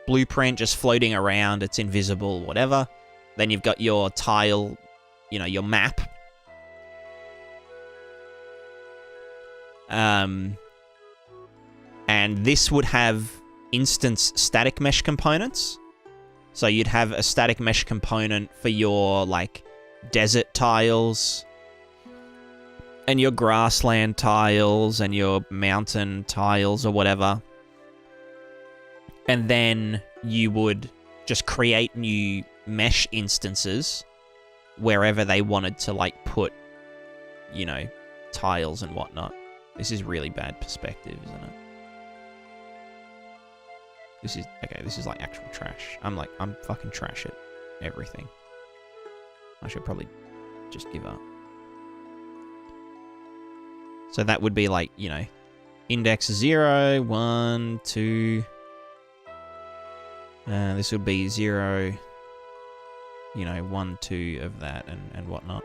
blueprint just floating around, it's invisible, whatever. Then you've got your tile, you know, your map. And this would have instance static mesh components. So you'd have a static mesh component for your, like, desert tiles, and your grassland tiles, and your mountain tiles, or whatever. And then you would just create new mesh instances wherever they wanted to, like, put, you know, tiles and whatnot. This is really bad perspective, isn't it? This is, okay, this is like actual trash. I'm fucking trash at everything. I should probably just give up. So that would be like, you know, index 0, 1, 2. This would be 0, you know, 1, 2 of that and whatnot.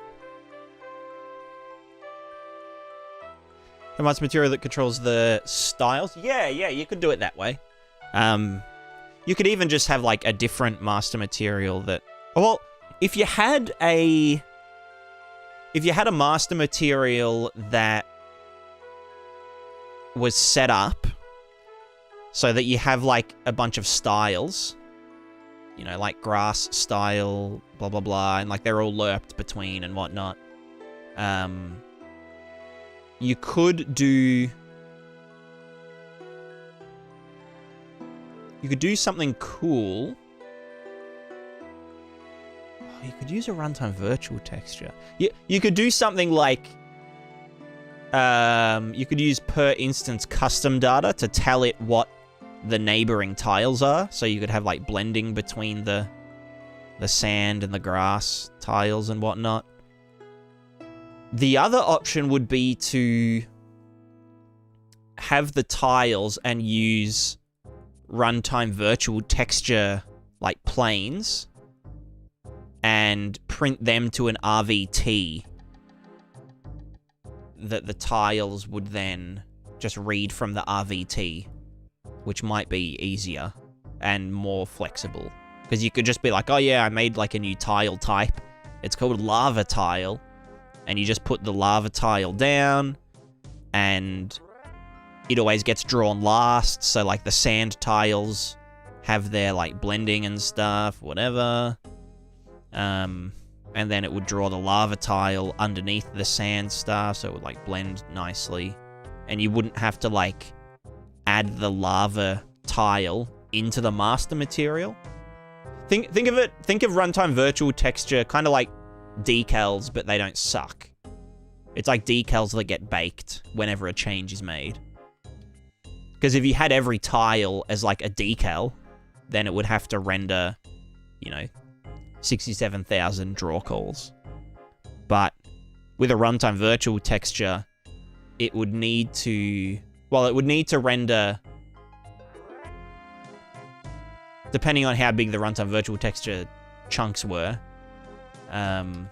A master material that controls the styles? Yeah, you could do it that way. You could even just have, like, a different master material that... Well, if you had a master material that was set up so that you have, like, a bunch of styles, you know, like grass style, blah, blah, blah, and, like, they're all lerped between and whatnot. You could do... You could do something cool. Oh, you could use a runtime virtual texture. You could do something like... you could use per instance custom data to tell it what the neighboring tiles are. So you could have, like, blending between the sand and the grass tiles and whatnot. The other option would be to have the tiles and use runtime virtual texture, like, planes, and print them to an RVT that the tiles would then just read from the RVT, which might be easier and more flexible. Because you could just be like, oh yeah, I made, like, a new tile type. It's called lava tile. and you just put the lava tile down, and it always gets drawn last, so like the sand tiles have their like blending and stuff, whatever. And then it would draw the lava tile underneath the sand stuff, so it would like blend nicely. And you wouldn't have to like add the lava tile into the master material. Think of runtime virtual texture kind of like decals, but they don't suck. It's like decals that get baked whenever a change is made. Because if you had every tile as like a decal, then it would have to render, 67,000 draw calls. But with a runtime virtual texture, it would need to render, depending on how big the runtime virtual texture chunks were, it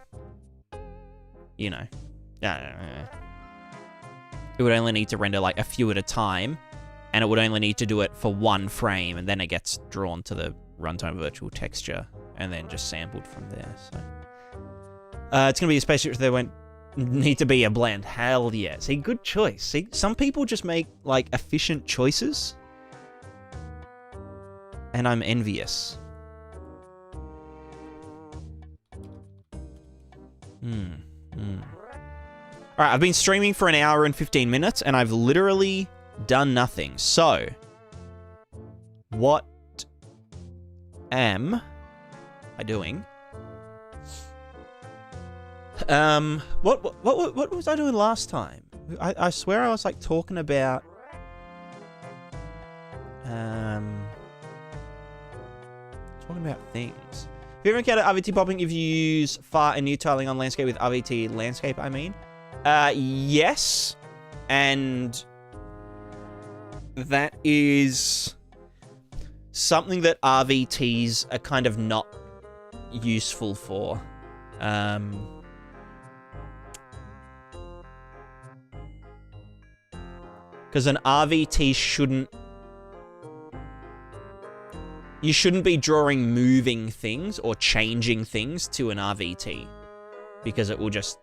would only need to render like a few at a time, and it would only need to do it for one frame, and then it gets drawn to the runtime virtual texture, and then just sampled from there. So it's gonna be a spaceship. There won't need to be a blend. Hell yeah! See, good choice. See, some people just make like efficient choices, and I'm envious. All right, I've been streaming for an hour and 15 minutes, and I've literally done nothing. So, what am I doing? What was I doing last time? I swear I was like talking about things. Have you ever encountered RVT popping if you use far and new tiling on landscape with RVT landscape, I mean? Yes. And that is something that RVTs are kind of not useful for. Because an RVT shouldn't... You shouldn't be drawing moving things or changing things to an RVT. Because it will just,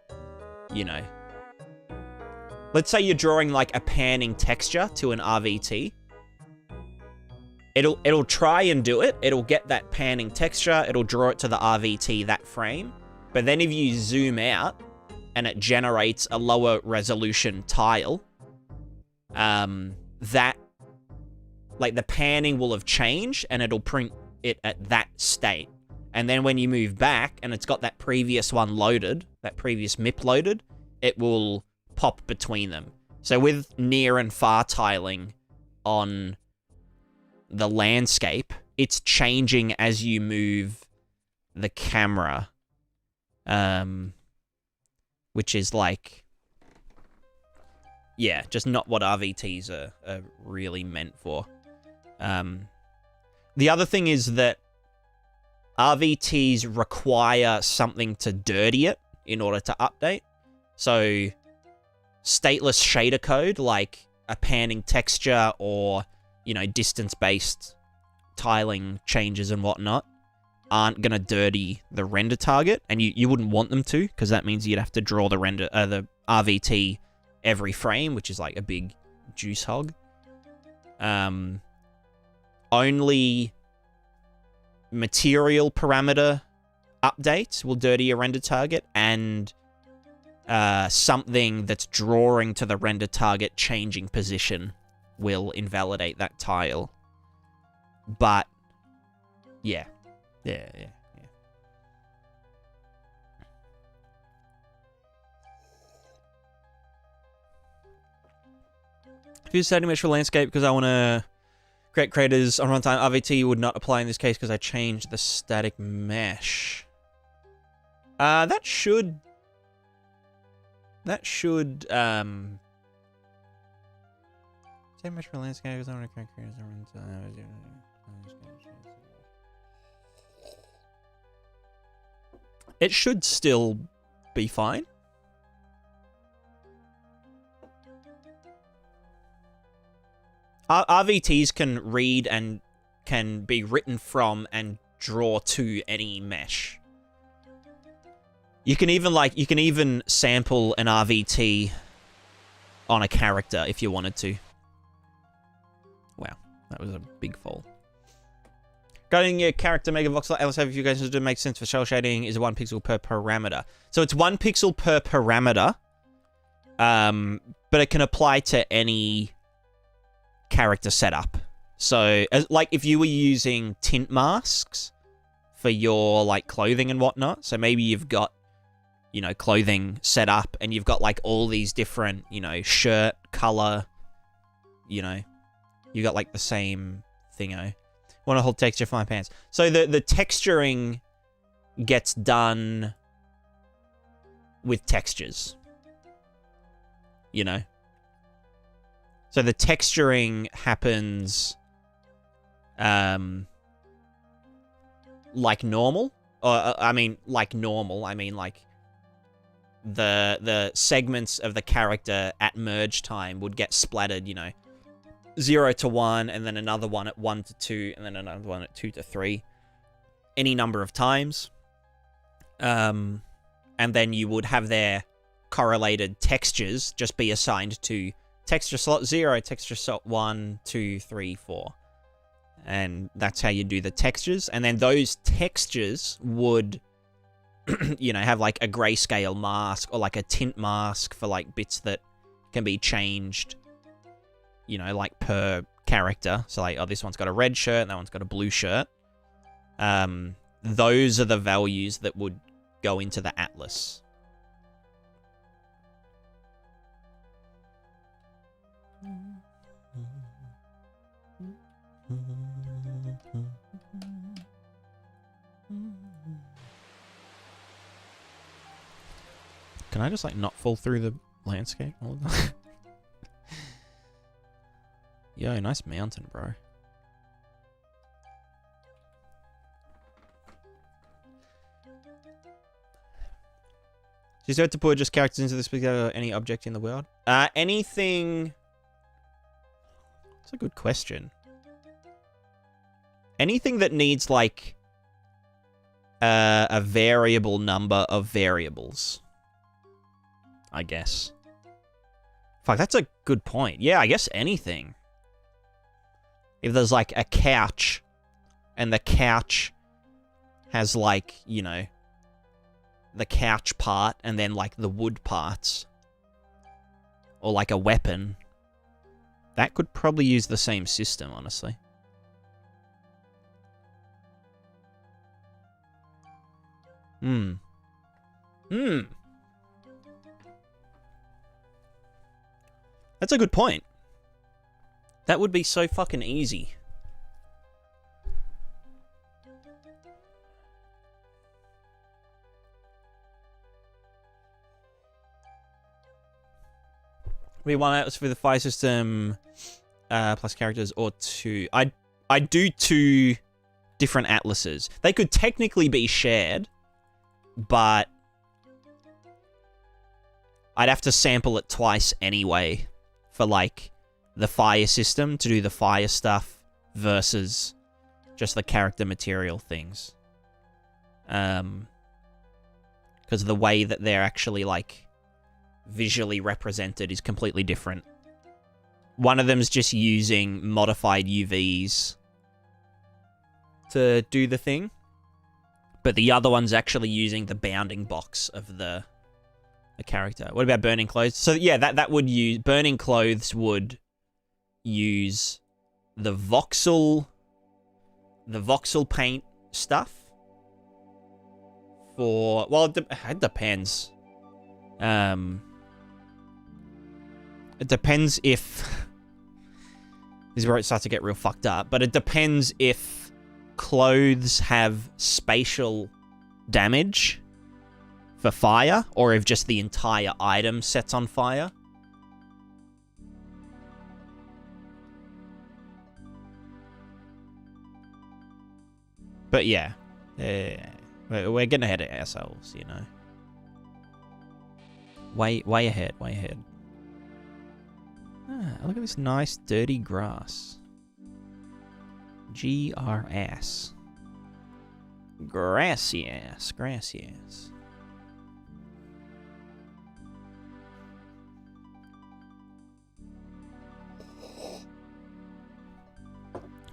Let's say you're drawing like a panning texture to an RVT. It'll try and do it. It'll get that panning texture. It'll draw it to the RVT that frame. But then if you zoom out and it generates a lower resolution tile, that, like, the panning will have changed and it'll print it at that state. And then when you move back and it's got that previous one loaded, that previous MIP loaded, it will pop between them. So with near and far tiling on the landscape, it's changing as you move the camera, which is like, yeah, just not what RVTs are really meant for. The other thing is that RVTs require something to dirty it in order to update. So stateless shader code, like a panning texture or, distance-based tiling changes and whatnot, aren't going to dirty the render target, and you wouldn't want them to, because that means you'd have to draw the RVT every frame, which is like a big juice hog. Only material parameter updates will dirty your render target, and something that's drawing to the render target changing position will invalidate that tile. But, yeah. Yeah. If you static mesh for landscape because I want to create craters on runtime, RVT would not apply in this case because I changed the static mesh. That should static mesh for landscape because I want to create craters on runtime. It should still be fine. RVTs can read and can be written from and draw to any mesh. You can even sample an RVT on a character if you wanted to. Wow, that was a big fall. Going your character mega voxel LSF, if you guys do make sense for shell shading, is 1 pixel per parameter. So it's 1 pixel per parameter, but it can apply to any character setup. So, like, if you were using tint masks for your, like, clothing and whatnot, so maybe you've got, you know, clothing set up, and you've got, like, all these different, you know, shirt, color, you know, you got, like, the same thingo. Want to hold texture for my pants. So the texturing gets done with textures, you know? So the texturing happens like normal. Or, I mean, like normal. I mean, like, the segments of the character at merge time would get splattered, you know, 0 to 1, and then another one at 1 to 2, and then another one at 2 to 3. Any number of times. And then you would have their correlated textures just be assigned to texture slot 0, texture slot 1, 2, 3, 4. And that's how you do the textures. And then those textures would, you know, have like a grayscale mask or like a tint mask for like bits that can be changed, you know, like per character. So like, oh, this one's got a red shirt and that one's got a blue shirt. Those are the values that would go into the atlas. Can I just like not fall through the landscape all the time? Yo, nice mountain, bro. She's had to put just characters into this or any object in the world. Anything. That's a good question. Anything that needs like a variable number of variables, I guess. Fuck, that's a good point. Yeah, I guess anything. If there's like a couch, and the couch has like, you know, the couch part, and then like the wood parts, or like a weapon, that could probably use the same system, honestly. That's a good point. That would be so fucking easy. We one atlas for the fire system, plus characters, or two. I do 2 different atlases. They could technically be shared, but I'd have to sample it twice anyway for like the fire system to do the fire stuff versus just the character material things. Because the way that they're actually like visually represented is completely different. One of them's just using modified UVs to do the thing, but the other one's actually using the bounding box of the character. What about burning clothes? So yeah, that would use burning clothes would use the voxel paint stuff for, well, it depends. It depends if this is where it starts to get real fucked up, but it depends if clothes have spatial damage for fire, or if just the entire item sets on fire. But yeah, we're getting ahead of ourselves, you know. Way ahead, way ahead. Ah, look at this nice dirty grass. GRS. Gracias, gracias.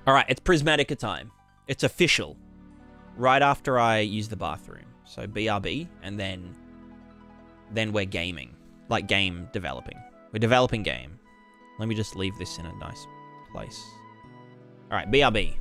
All right, it's Prismatica time. It's official. Right after I use the bathroom. So BRB, and then we're gaming. Like game developing. We're developing game. Let me just leave this in a nice place. All right, BRB.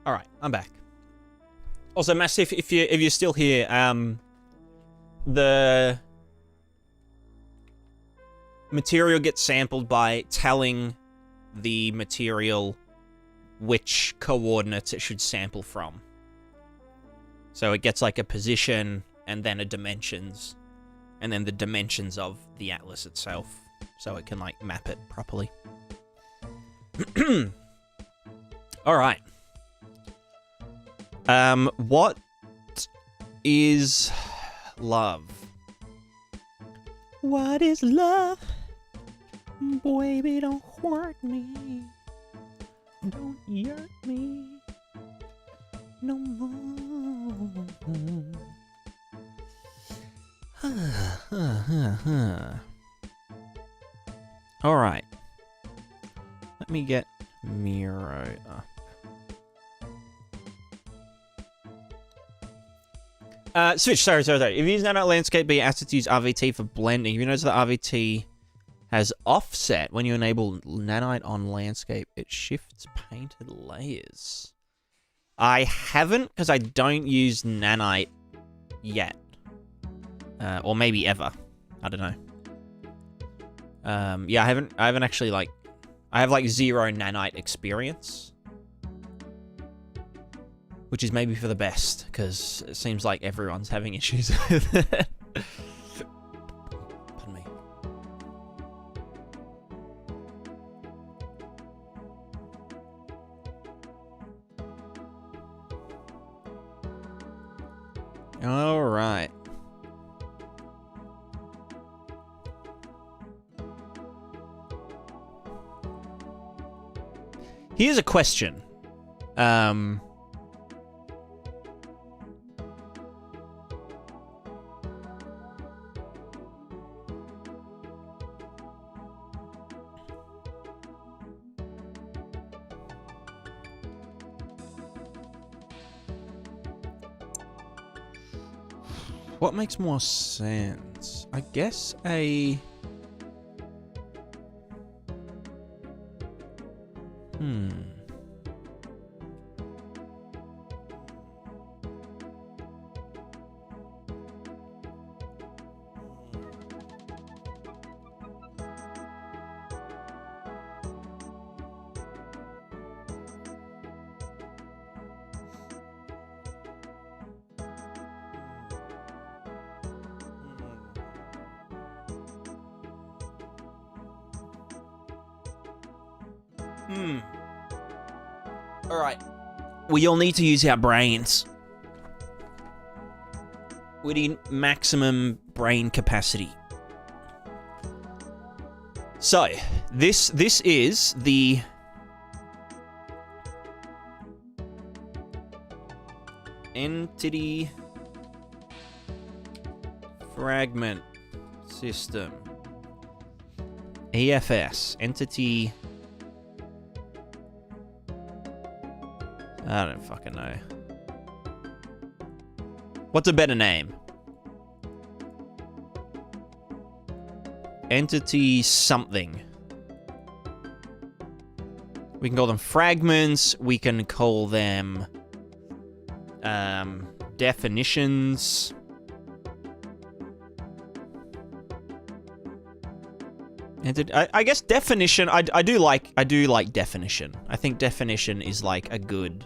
All right, I'm back. Also, Massive, if you're still here, the material gets sampled by telling the material which coordinates it should sample from. So it gets like a position and then a dimensions, and then the dimensions of the atlas itself, so it can like map it properly. All right. What is love? What is love? Baby, don't hurt me. Don't hurt me no more. All right. Let me get Miro up. Switch, sorry. If you use Nanite Landscape, be asked to use RVT for blending. If you notice that RVT has offset when you enable Nanite on Landscape, it shifts painted layers. I haven't, because I don't use Nanite yet. Or maybe ever. I don't know. Yeah, I haven't actually, like... I have, like, 0 Nanite experience. Which is maybe for the best, because it seems like everyone's having issues with it. Pardon me. All right. Here's a question. What makes more sense? I guess a... All right. We all need to use our brains. We need maximum brain capacity. So, this is the entity fragment system. EFS, entity... I don't fucking know. What's a better name? Entity something. We can call them fragments. We can call them definitions. I guess definition. I do like definition. I think definition is like a good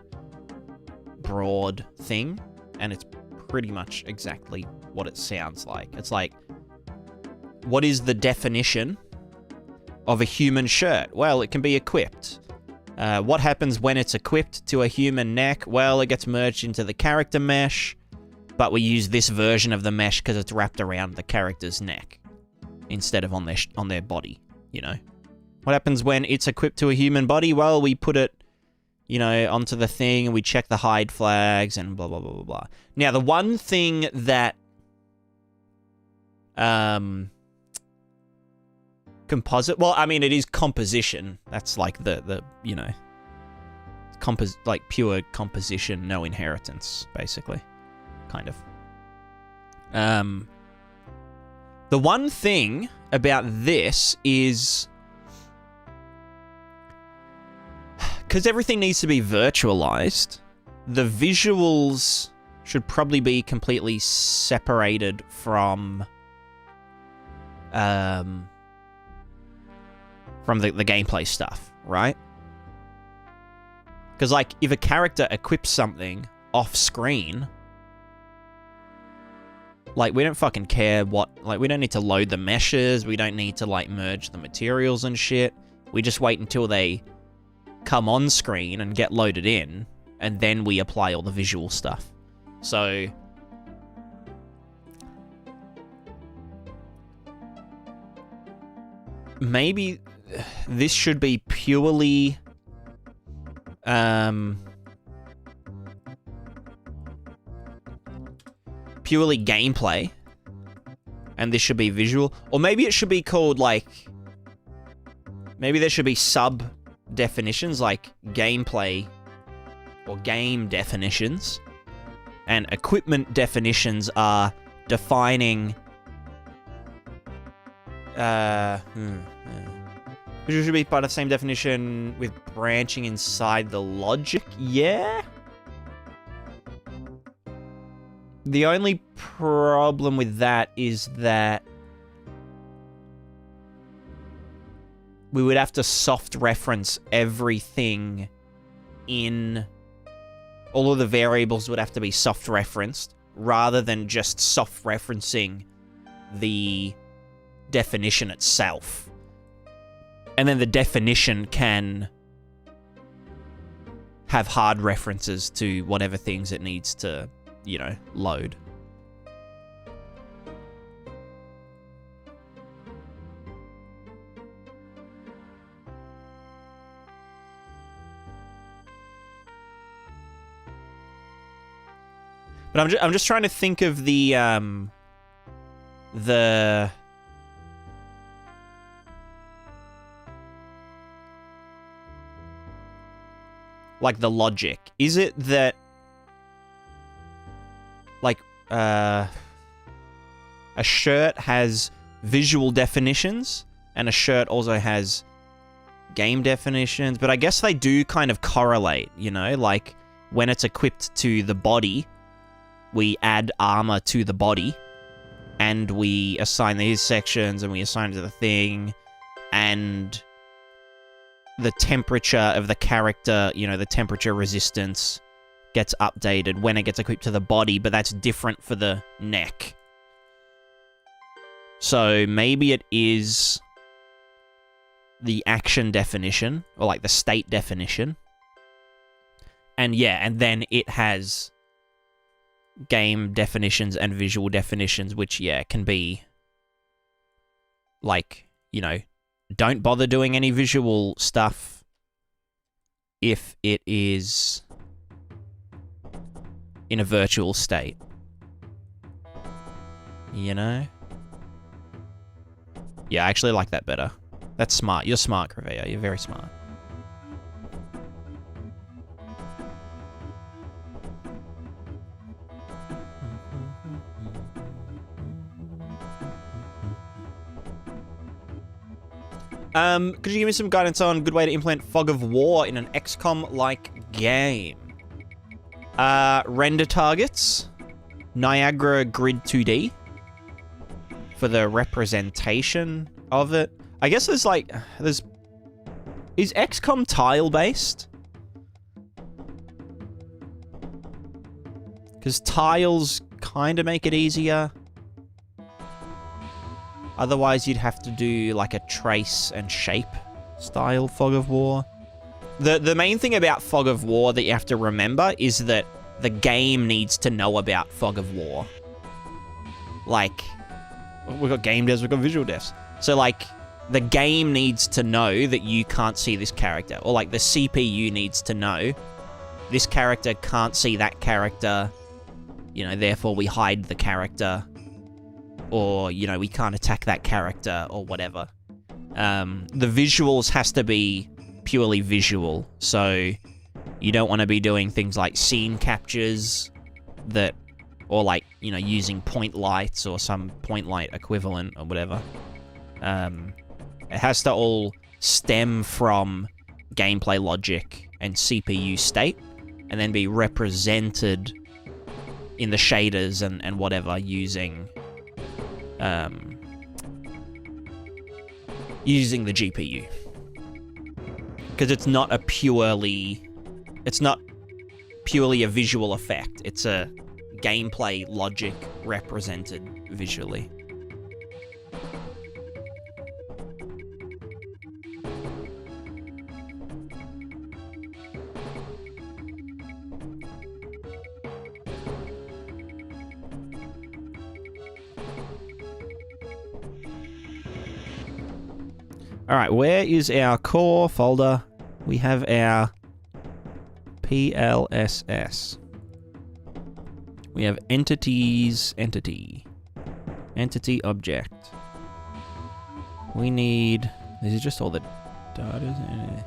broad thing, and it's pretty much exactly what it sounds like. It's like, what is the definition of a human shirt? Well, it can be equipped. What happens when it's equipped to a human neck? Well, it gets merged into the character mesh, but we use this version of the mesh because it's wrapped around the character's neck instead of on their body, you know? What happens when it's equipped to a human body? Well, we put it, you know, onto the thing, and we check the hide flags, and blah, blah, blah, blah, blah. Now, the one thing that, composite, well, I mean, it is composition. That's like the you know, like pure composition, no inheritance, basically. Kind of. The one thing about this is... because everything needs to be virtualized, the visuals should probably be completely separated from the gameplay stuff, right? Because, like, if a character equips something off-screen, like, we don't fucking care what... like, we don't need to load the meshes, we don't need to, like, merge the materials and shit. We just wait until they come on screen and get loaded in, and then we apply all the visual stuff. So... maybe this should be purely... purely gameplay, and this should be visual. Or maybe it should be called, like... maybe there should be sub-definitions, like gameplay or game definitions. And equipment definitions are defining... which should be part of the same definition with branching inside the logic. Yeah? The only problem with that is that we would have to soft reference everything in all of the variables would have to be soft referenced rather than just soft referencing the definition itself. And then the definition can have hard references to whatever things it needs to, you know, load. But I'm just trying to think of the like the logic. Is it that like a shirt has visual definitions and a shirt also has game definitions, but I guess they do kind of correlate, you know, like when it's equipped to the body, we add armor to the body, and we assign these sections, and we assign it to the thing, and the temperature of the character, you know, the temperature resistance gets updated when it gets equipped to the body, but that's different for the neck. So maybe it is the action definition, or like the state definition. And yeah, and then it has game definitions and visual definitions, which, yeah, can be like, you know, don't bother doing any visual stuff if it is in a virtual state. You know? Yeah, I actually like that better. That's smart. You're smart, Crevea. You're very smart. Could you give me some guidance on a good way to implement fog of war in an XCOM-like game? Render targets, Niagara Grid 2D for the representation of it. I guess is XCOM tile-based? Because tiles kind of make it easier. Otherwise, you'd have to do like a trace and shape style fog of war. The main thing about fog of war that you have to remember is that the game needs to know about fog of war. Like, we've got game devs, we've got visual devs. So like, the game needs to know that you can't see this character. Or like, the CPU needs to know this character can't see that character. You know, therefore we hide the character. Or, you know, we can't attack that character, or whatever. The visuals has to be purely visual, so you don't want to be doing things like scene captures that, or like, you know, using point lights or some point light equivalent or whatever. It has to all stem from gameplay logic and CPU state, and then be represented in the shaders and whatever using using the GPU, because it's not purely a visual effect. It's a gameplay logic represented visually. Alright, where is our core folder? We have our PLSS. We have entities, entity object. We need... This is just all the data.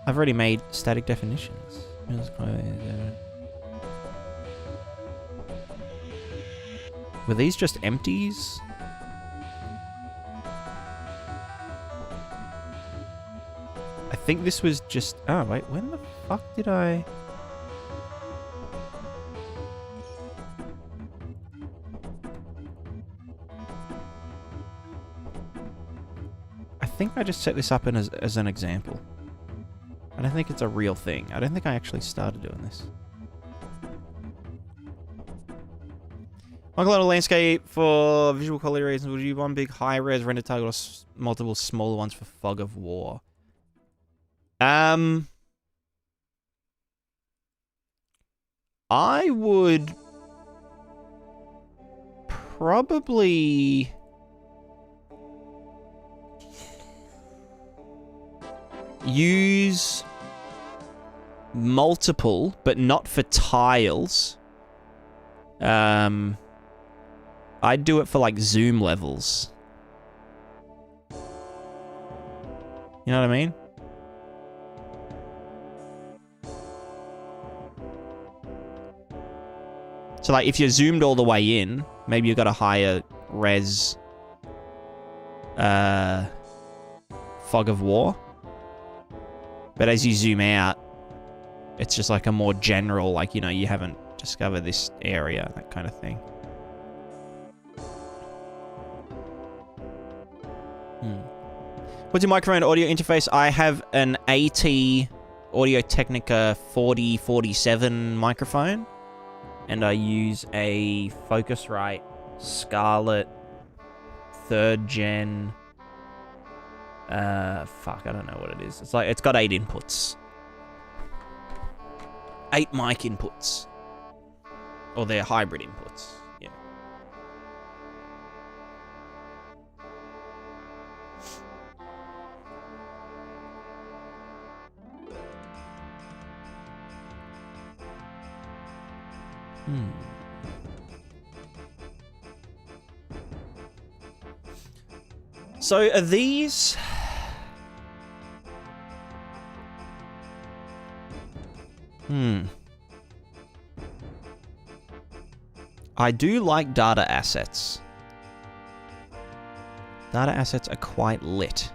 I've already made static definitions. Were these just empties? I think this was just... Oh, wait, when the fuck did I... I think I just set this up as an example. I don't think it's a real thing. I don't think I actually started doing this. Michael, landscape for visual quality reasons. Would you one big high-res render target or multiple smaller ones for fog of war? I would probably use multiple, but not for tiles. I'd do it for like zoom levels. You know what I mean? So like if you're zoomed all the way in, maybe you've got a higher res fog of war. But as you zoom out, it's just like a more general, like, you know, you haven't discovered this area, that kind of thing. What's your microphone audio interface? I have an AT Audio-Technica 4047 microphone. And I use a Focusrite Scarlett 3rd gen. Fuck, I don't know what it is. It's like, it's got 8 inputs. 8 mic inputs. Or they're hybrid inputs. Yeah. So are these... I do like data assets. Data assets are quite lit.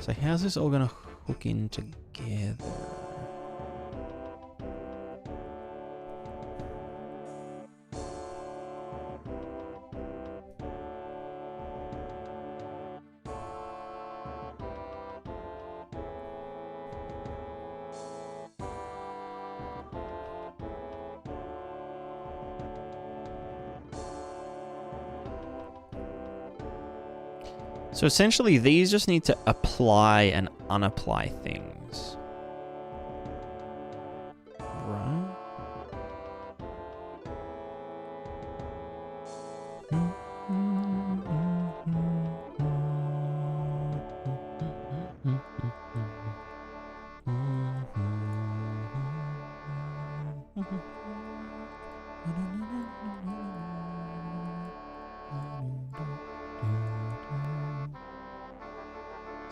So how's this all gonna hook in together? So essentially, these just need to apply and unapply things. Right?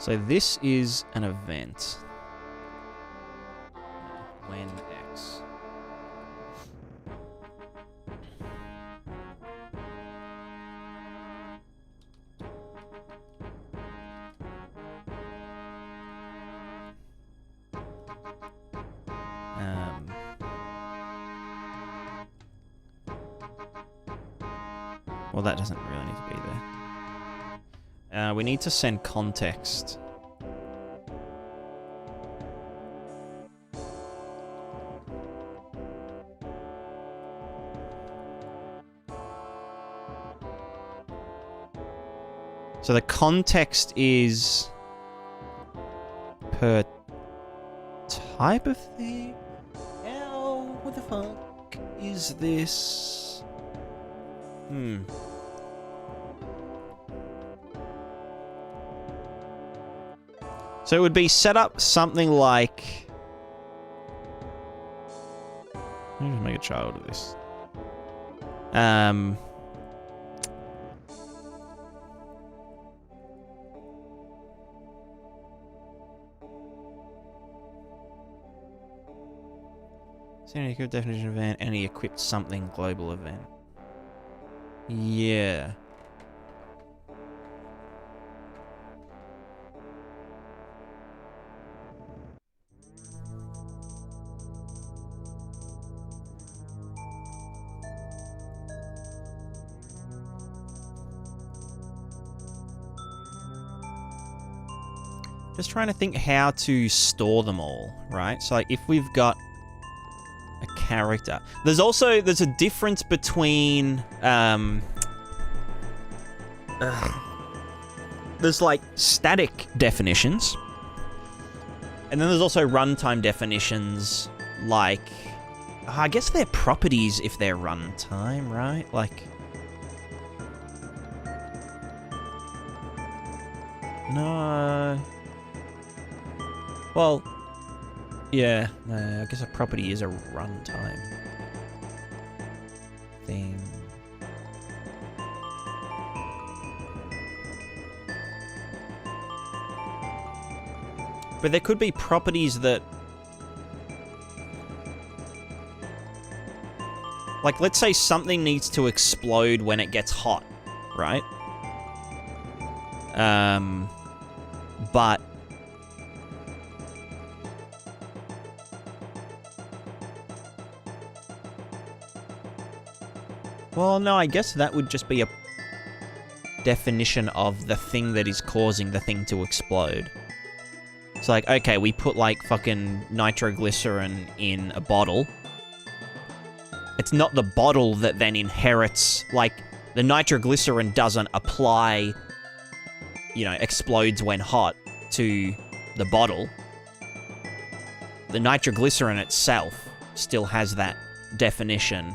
So this is an event. When X. Well, that doesn't really need to be there. We need to send context. So the context is per type of thing. Ow, what the fuck is this? So it would be set up something like... Let me just make a child of this. Any equipped definition event, any equipped something global event. Yeah. Just trying to think how to store them all, right? So, like, if we've got a character... There's a difference between, there's, like, static definitions. And then there's also runtime definitions, like... I guess they're properties if they're runtime, right? Like... No... Well... Yeah, I guess a property is a runtime thing. But there could be properties that... Like, let's say something needs to explode when it gets hot, right? But... Well, no, I guess that would just be a definition of the thing that is causing the thing to explode. It's like, okay, we put, like, fucking nitroglycerin in a bottle. It's not the bottle that then inherits, like, the nitroglycerin doesn't apply, you know, explodes when hot to the bottle. The nitroglycerin itself still has that definition,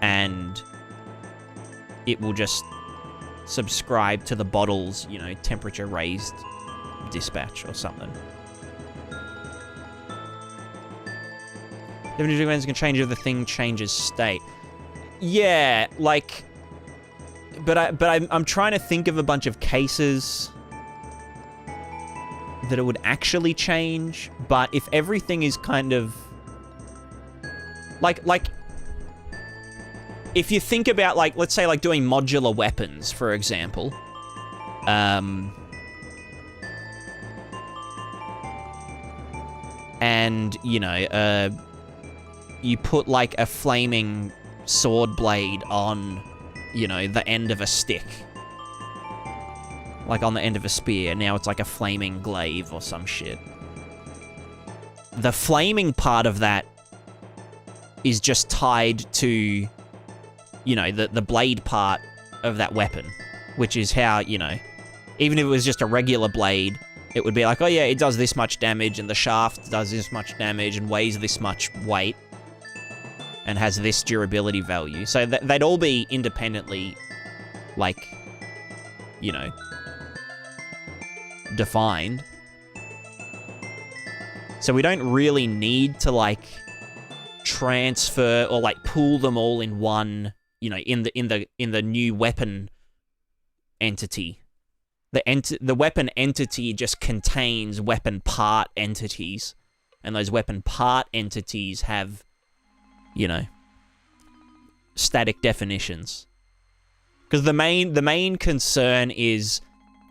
and it will just subscribe to the bottle's, you know, temperature-raised dispatch or something. Definition of events can change if the thing changes state. Yeah, like... But I'm trying to think of a bunch of cases that it would actually change, but if everything is kind of... Like... If you think about, like, let's say, like, doing modular weapons, for example. And, you know, you put, like, a flaming sword blade on, you know, the end of a stick. Like, on the end of a spear. Now it's like a flaming glaive or some shit. The flaming part of that is just tied to... you know, the blade part of that weapon, which is how, you know, even if it was just a regular blade, it would be like, oh yeah, it does this much damage, and the shaft does this much damage, and weighs this much weight, and has this durability value. So they'd all be independently, like, you know, defined. So we don't really need to, like, transfer or, like, pool them all in one... you know, in the new weapon entity. The weapon entity just contains weapon part entities, and those weapon part entities have, you know, static definitions. Because the main concern is,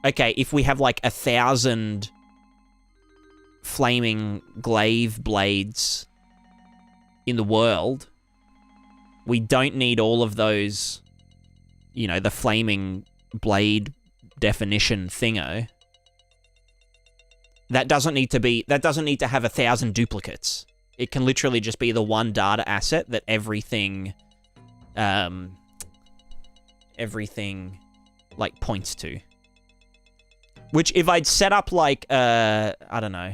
okay, if we have like 1,000 flaming glaive blades in the world, we don't need all of those, you know, the flaming blade definition thingo. That doesn't need to have 1,000 duplicates. It can literally just be the one data asset that everything like points to. Which if I'd set up like I don't know,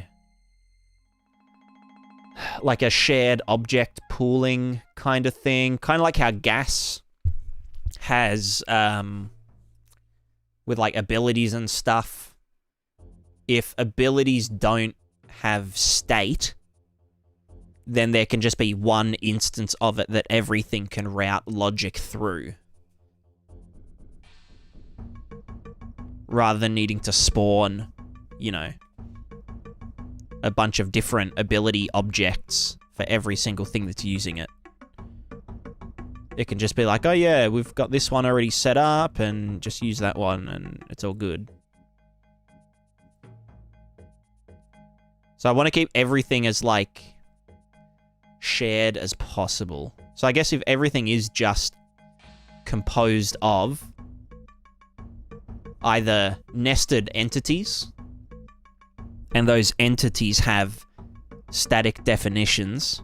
like a shared object pooling kind of thing. Kind of like how gas has, with like abilities and stuff. If abilities don't have state, then there can just be one instance of it that everything can route logic through. Rather than needing to spawn, you know, a bunch of different ability objects for every single thing that's using it. It can just be like, oh yeah, we've got this one already set up, and just use that one, and it's all good. So I want to keep everything as, like, shared as possible. So I guess if everything is just composed of either nested entities, And those entities have static definitions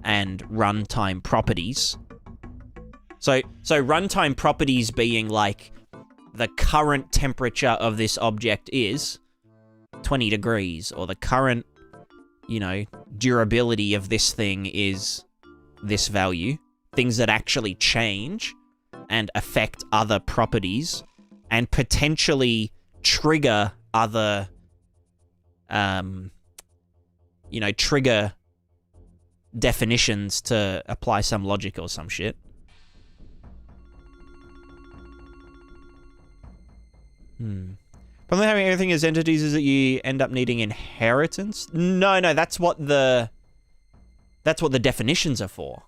and runtime properties. So runtime properties being like the current temperature of this object is 20 degrees, or the current, you know, durability of this thing is this value. Things that actually change and affect other properties and potentially trigger other, you know, trigger definitions to apply some logic or some shit. Problem with having everything as entities is that you end up needing inheritance. No, that's what the definitions are for.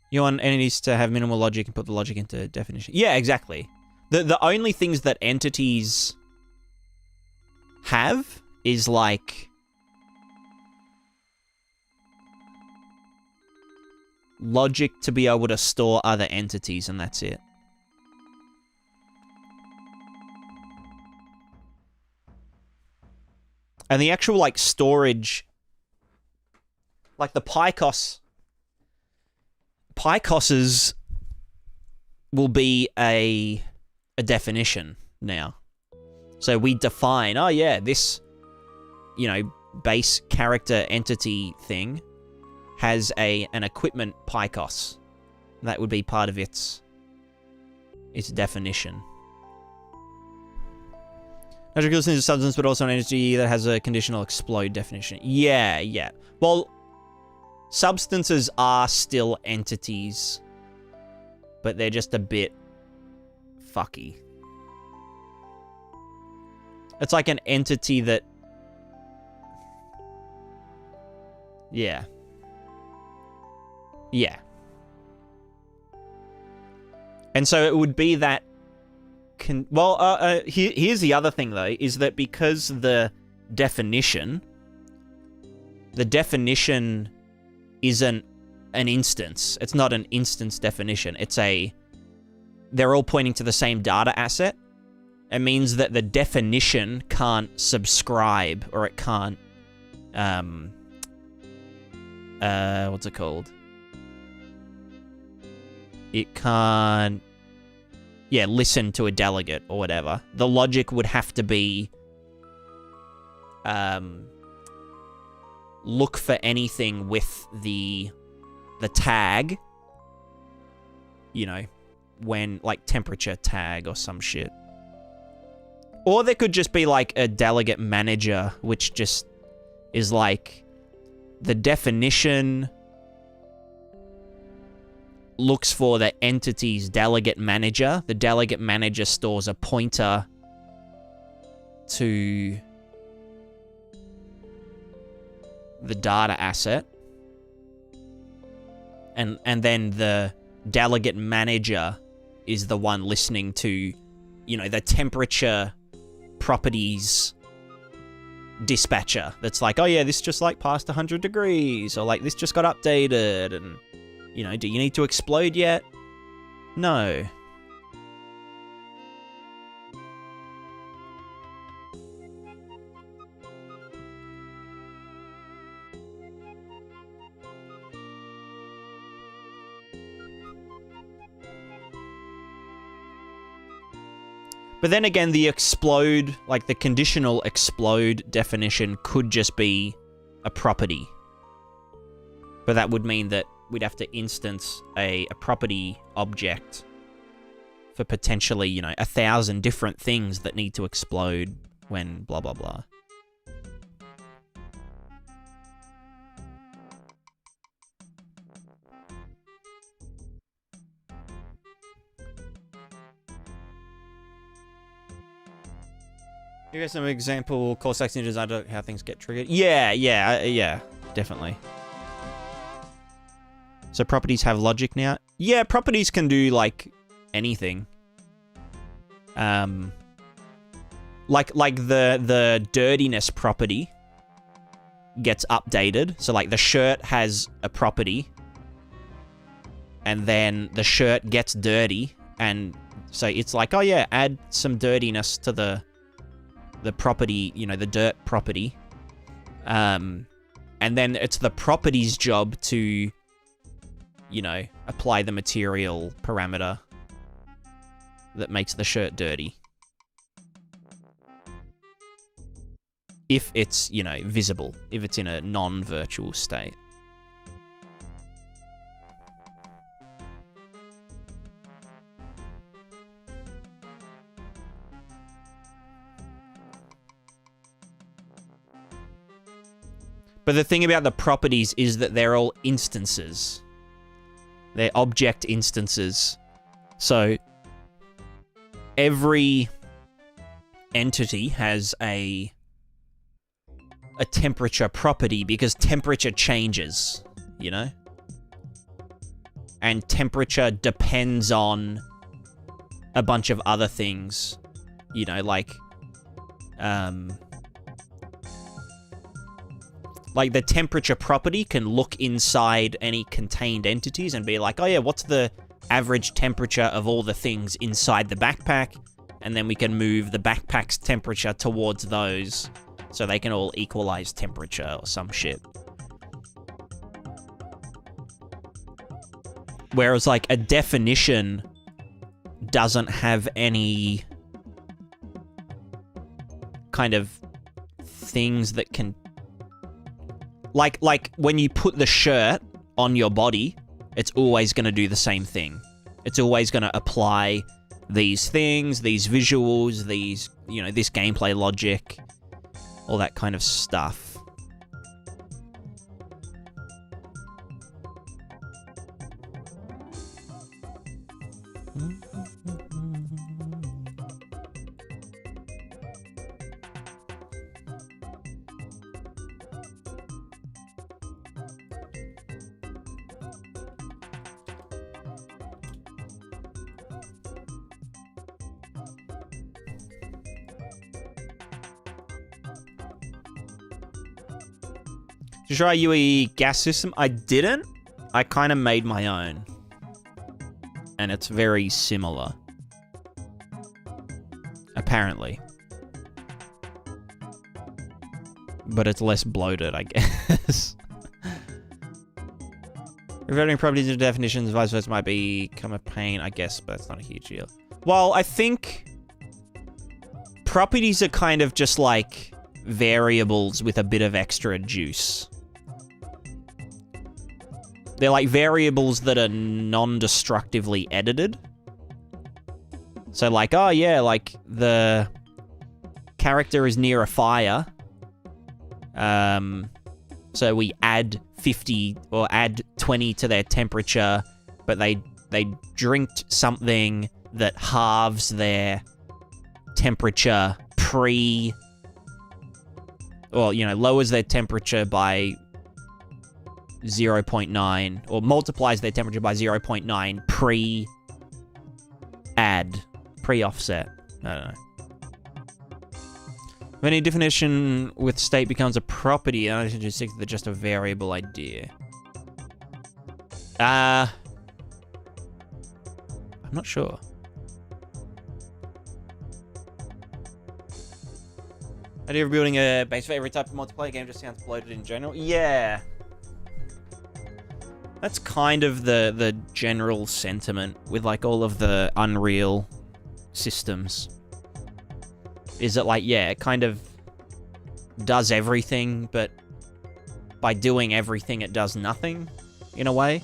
You want entities to have minimal logic and put the logic into definition. Yeah, exactly. The only things that entities have is like logic to be able to store other entities, and that's it. And the actual, like, storage, like the PyCOSs will be a definition now. So we define, oh yeah, this, you know, base character entity thing has an equipment PyCOS. That would be part of its definition. Magical is a substance, but also an entity that has a conditional explode definition. Yeah. Well, substances are still entities, but they're just a bit fucky. It's like an entity that... Yeah. And so it would be that... here's the other thing, though, is that because the definition isn't an instance. It's not an instance definition. They're all pointing to the same data asset. It means that the definition can't subscribe, or it can't, what's it called? It can't, listen to a delegate or whatever. The logic would have to be, look for anything with the tag, you know, when, like, temperature tag or some shit. Or there could just be, like, a delegate manager, which just is, like, the definition looks for the entity's delegate manager. The delegate manager stores a pointer to the data asset. And then the delegate manager is the one listening to, you know, the temperature properties dispatcher that's like, oh yeah, this just like passed 100 degrees, or like this just got updated, and, you know, do you need to explode yet? No. But then again, the explode, like the conditional explode definition could just be a property. But that would mean that we'd have to instance a property object for potentially, you know, 1,000 different things that need to explode when blah, blah, blah. You guys some example, call sex ninjas, I don't know how things get triggered. Yeah, definitely. So properties have logic now? Yeah, properties can do, like, anything. Like the dirtiness property gets updated. So, like, the shirt has a property, and then the shirt gets dirty, and so it's like, oh yeah, add some dirtiness to the the property, you know, the dirt property. And then it's the property's job to, you know, apply the material parameter that makes the shirt dirty. If it's, you know, visible, if it's in a non-virtual state. But the thing about the properties is that they're all instances. They're object instances. So every entity has a temperature property because temperature changes, you know? And temperature depends on a bunch of other things, you know, like the temperature property can look inside any contained entities and be like, oh yeah, what's the average temperature of all the things inside the backpack? And then we can move the backpack's temperature towards those so they can all equalize temperature or some shit. Whereas, like, a definition doesn't have any kind of things that can... Like when you put the shirt on your body, it's always going to do the same thing. It's always going to apply these things, these visuals, these, you know, this gameplay logic, all that kind of stuff. Did you try UE gas system? I didn't. I kind of made my own. And it's very similar. Apparently. But it's less bloated, I guess. Reverting properties into definitions, vice versa, might become a pain, I guess, but it's not a huge deal. Well, I think properties are kind of just like variables with a bit of extra juice. They're like variables that are non-destructively edited. So like, oh yeah, like the character is near a fire. So we add 50 or add 20 to their temperature, but they drink something that halves their temperature or, you know, lowers their temperature by 0.9 or multiplies their temperature by 0.9 pre-offset. I don't know. When a definition with state becomes a property, I should just stick to just a variable idea. I'm not sure. Idea of building a base for every type of multiplayer game just sounds bloated in general. Yeah. That's kind of the general sentiment with, like, all of the Unreal systems. Is that, like, yeah, it kind of does everything, but by doing everything, it does nothing, in a way.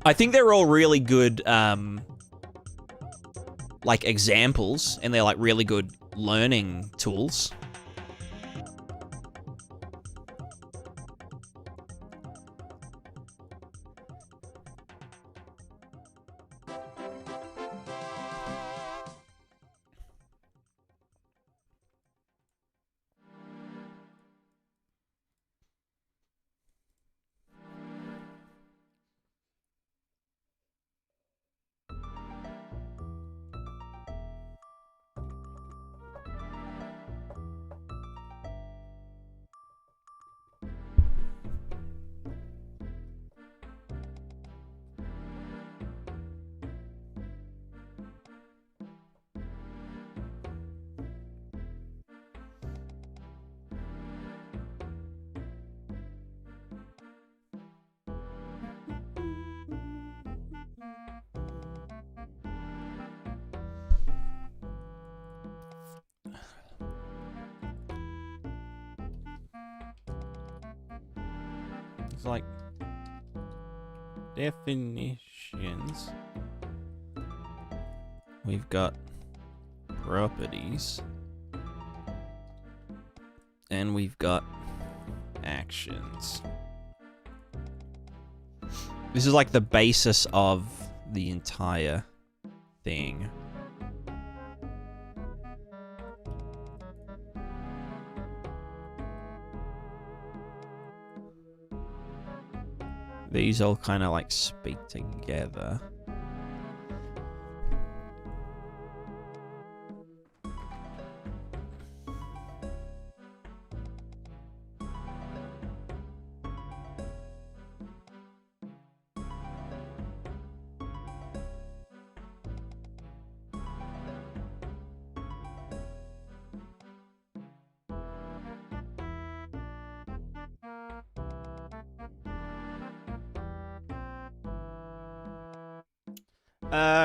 I think they're all really good, like, examples, and they're, like, really good learning tools. It's like definitions. We've got properties. And we've got actions. This is like the basis of the entire thing. These all kind of like speak together.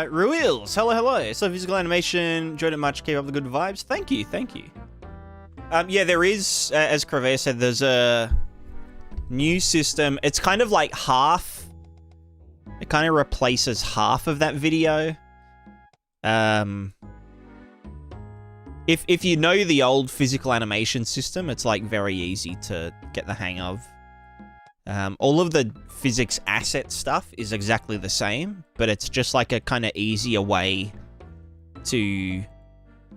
Ruils, hello, hello. So physical animation, enjoyed it much, keep up the good vibes. Thank you, thank you. Yeah, there is, as Crevea said, there's a new system. It's kind of like half. It kind of replaces half of that video. If you know the old physical animation system, it's like very easy to get the hang of. All of the physics asset stuff is exactly the same, but it's just like a kind of easier way to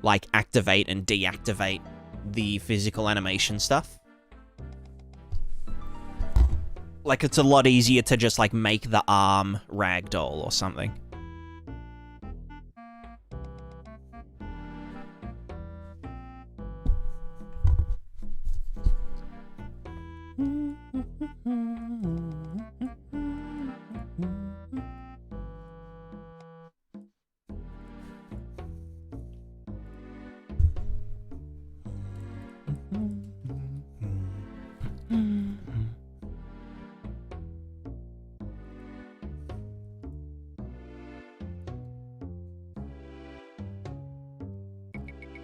like activate and deactivate the physical animation stuff. Like it's a lot easier to just like make the arm ragdoll or something.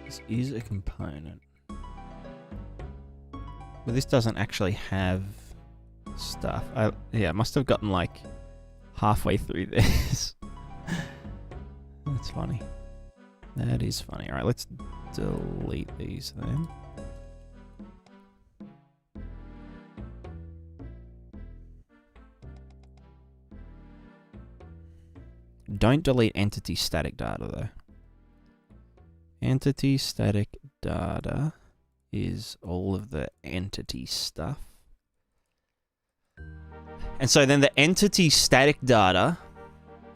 This is a component. But this doesn't actually have stuff. Yeah, I must have gotten like halfway through this. That's funny. That is funny. Alright, let's delete these then. Don't delete entity static data though. Entity static data is all of the entity stuff. And so then the entity static data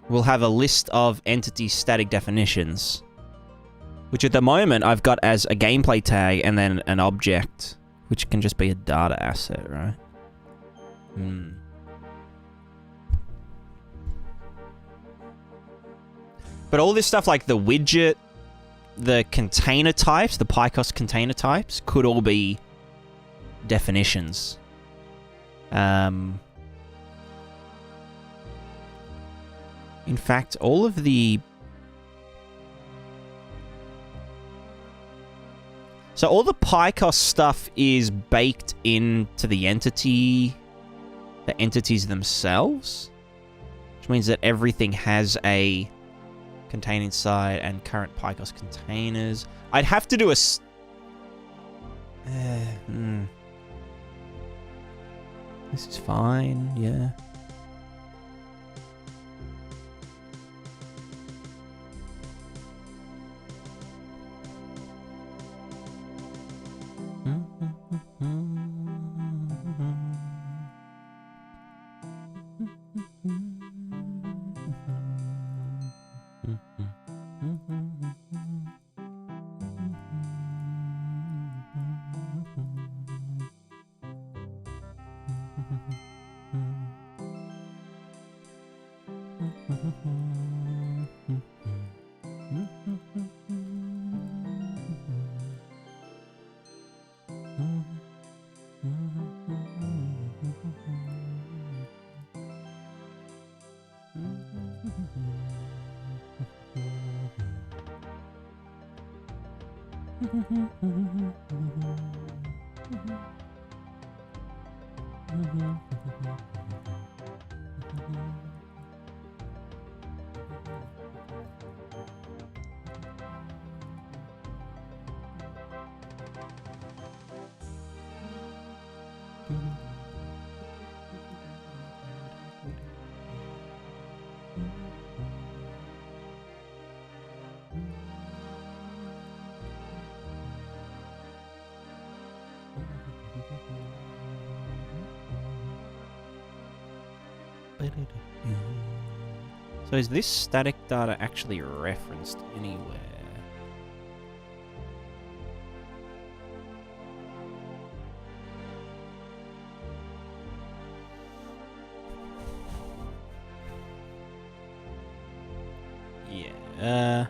will have a list of entity static definitions, which at the moment I've got as a gameplay tag and then an object, which can just be a data asset, right? But all this stuff like the widget, the container types, the PyCost container types, could all be definitions. In fact, all of the... So all the PyCost stuff is baked into the entities themselves, which means that everything has a contain inside and current PyCost containers. I'd have to do a... This is fine, yeah. So is this static data actually referenced anywhere? Yeah.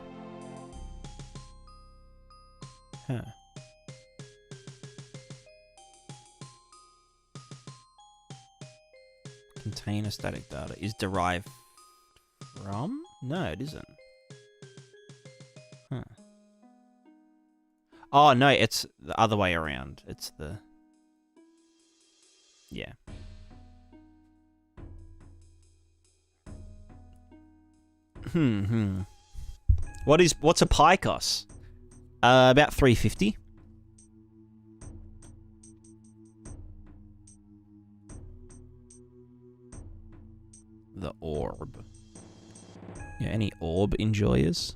Huh. Container static data is derived from? No, it isn't. Huh. Oh, no, it's the other way around. It's the... Yeah. What's a PICOS? About 350. The orb. Yeah, any orb enjoyers?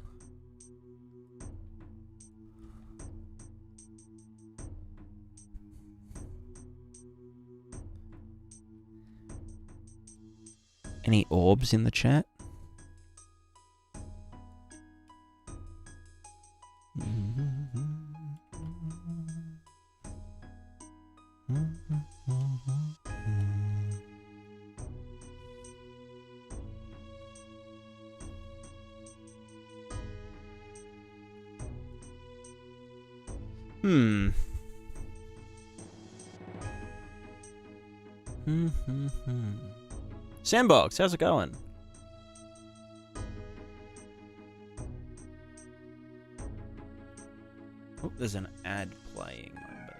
Any orbs in the chat? Sandbox, how's it going? Oh, there's an ad playing. My bad.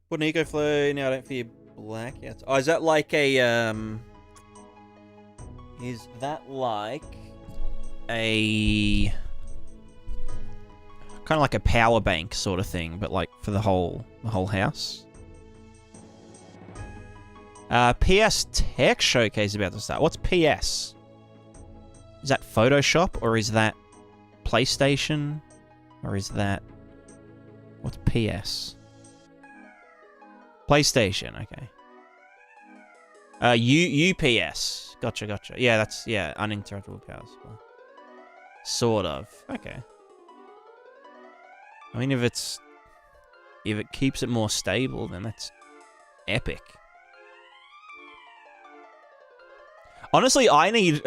What an eco flow, now I don't fear blackouts. Oh, is that like a, is that like a... kind of like a power bank sort of thing, but like for the whole house? PS Tech Showcase about to start. What's PS? Is that Photoshop, or is that PlayStation? Or is that... What's PS? PlayStation, okay. UPS. Gotcha. Yeah, that's, yeah, uninterruptible power supply. Sort of. Okay. I mean, if it keeps it more stable, then that's epic. Honestly, I need...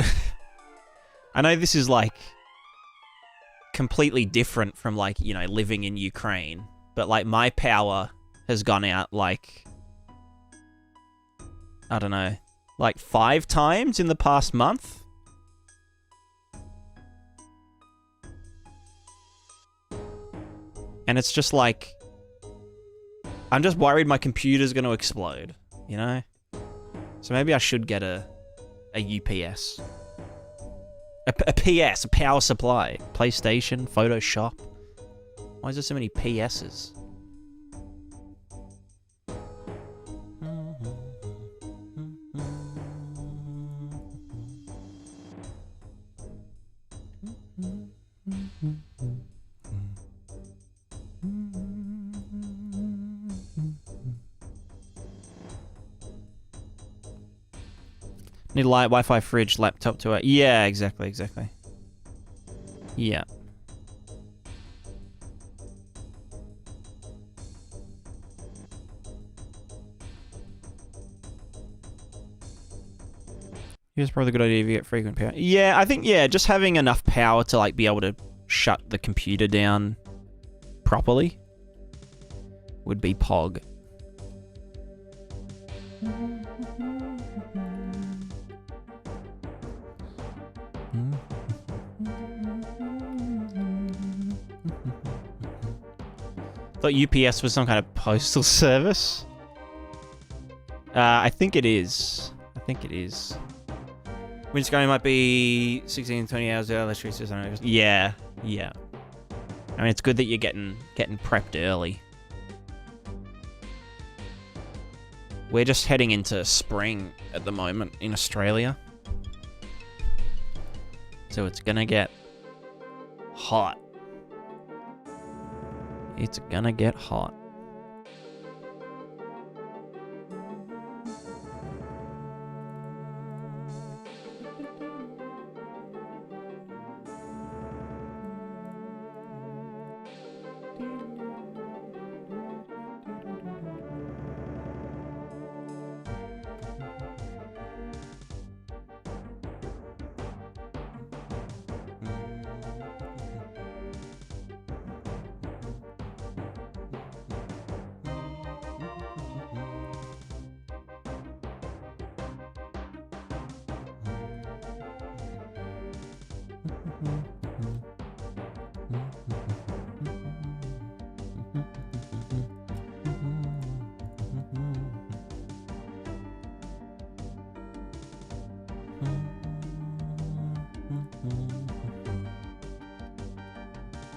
I know this is, like, completely different from, like, you know, living in Ukraine, but, like, my power has gone out, like, I don't know, like 5 times in the past month. And it's just like, I'm just worried my computer's going to explode, you know? So maybe I should get a UPS. A PS, a power supply. PlayStation, Photoshop. Why is there so many PSs? Need a light, Wi-Fi, fridge, laptop to it. Yeah, exactly. Yeah. Here's probably a good idea if you get frequent power. Yeah, I think, yeah, just having enough power to, like, be able to shut the computer down properly would be pog. Thought UPS was some kind of postal service. I think it is. I think it is. Winter Sky might be 16, 20 hours early. Yeah, yeah. I mean, it's good that you're getting prepped early. We're just heading into spring at the moment in Australia. So it's gonna get hot. It's gonna get hot.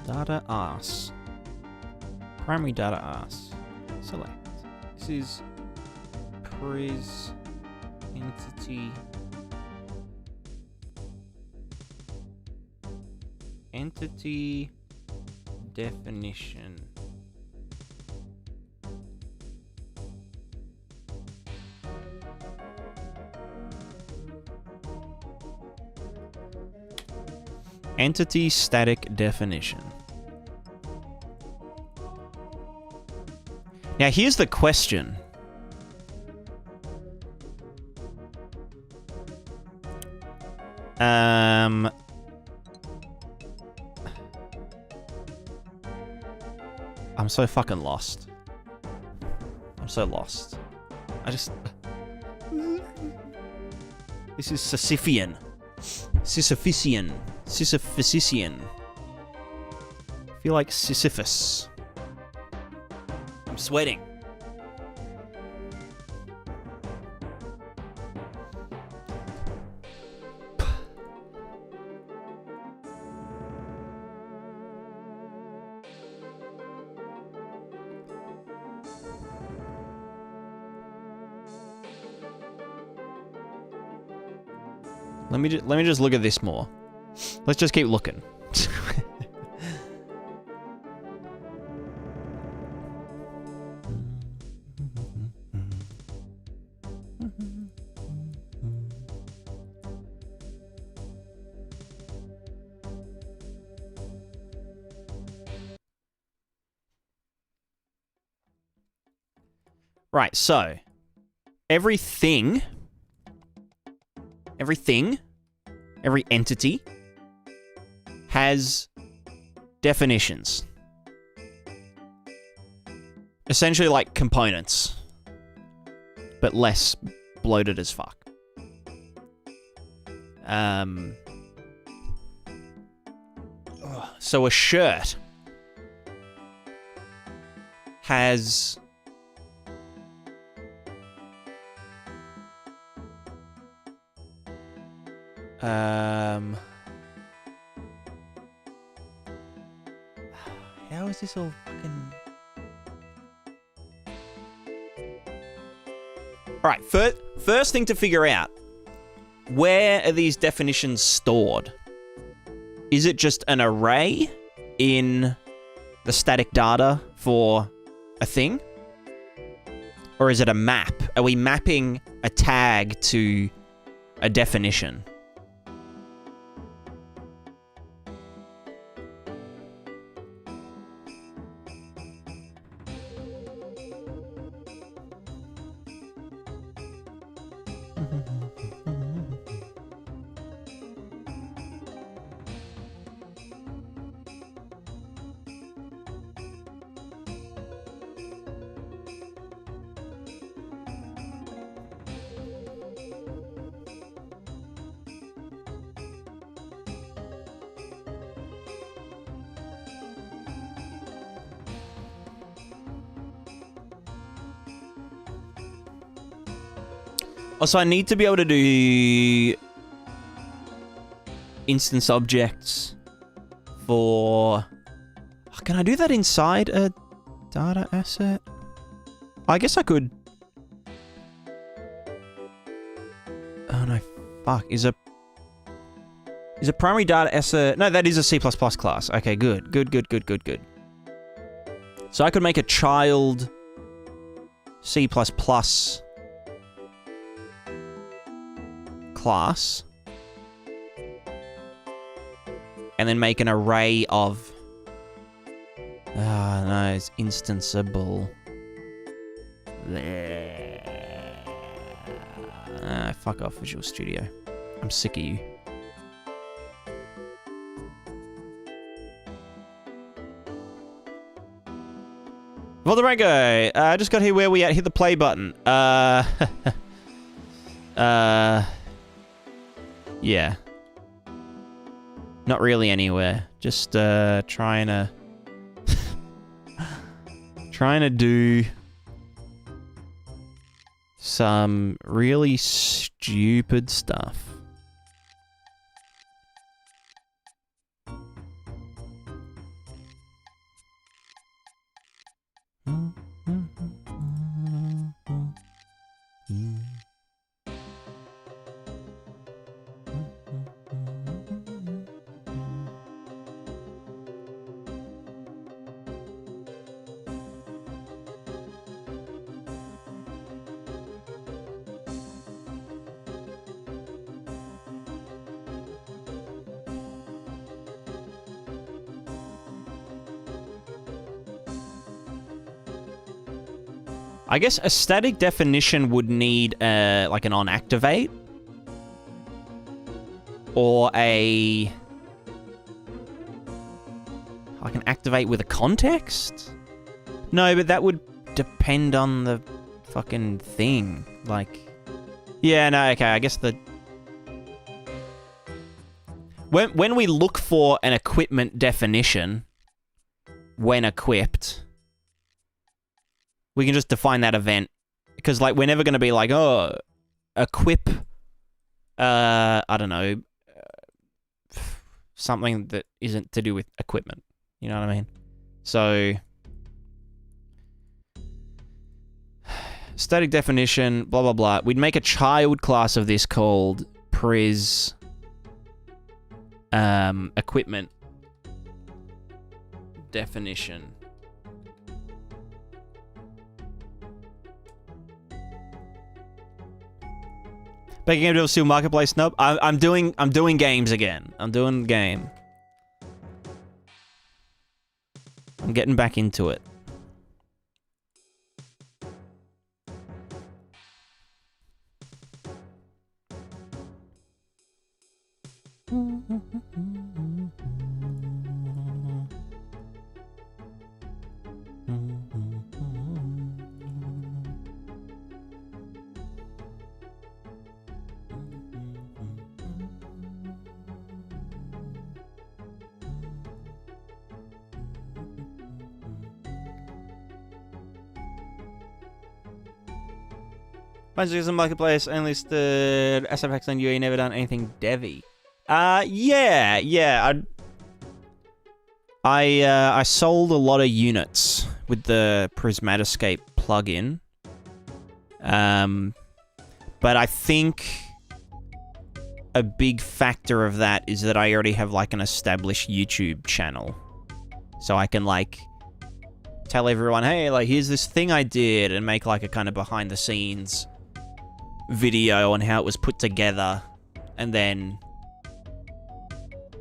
Data ass. Primary data ass. Select. This is Pris entity definition. Entity static definition. Now here's the question. I'm so fucking lost. I'm so lost. This is Sisyphean. Sisyphician. Sisyphician. I feel like Sisyphus. I'm sweating. Let me just look at this more. Let's just keep looking. Right, so everything, every entity has definitions. Essentially like components, but less bloated as fuck. So a shirt has how is this all fucking... Alright, first thing to figure out, where are these definitions stored? Is it just an array in the static data for a thing? Or is it a map? Are we mapping a tag to a definition? Also, I need to be able to do instance objects for... Can I do that inside a data asset? I guess I could. Oh no, fuck. Is a primary data asset... No, that is a C++ class. Okay, good. Good. So I could make a child C++ class. And then make an array of... Ah, no, it's instanceable. Fuck off, Visual Studio. I'm sick of you. Volderango, I just got here. Where we at? Hit the play button. Yeah. Not really anywhere. Just, trying to do some really stupid stuff. I guess a static definition would need like an onActivate or a like an activate with a context. No, but that would depend on the fucking thing. Like, yeah, no, okay. I guess the when we look for an equipment definition, when equipped, we can just define that event, because like we're never going to be like, oh, equip, I don't know, something that isn't to do with equipment. You know what I mean? So, static definition, blah blah blah. We'd make a child class of this called Pris equipment definition. Baking GameDev still marketplace snub. I'm doing games again. I'm doing game. I'm getting back into it. Bunch of marketplace only listed asset packs on UE, never done anything devy. Yeah. I sold a lot of units with the PrismaticaDev plugin. But I think a big factor of that is that I already have like an established YouTube channel. So I can like tell everyone, hey, like here's this thing I did, and make like a kind of behind the scenes video on how it was put together, and then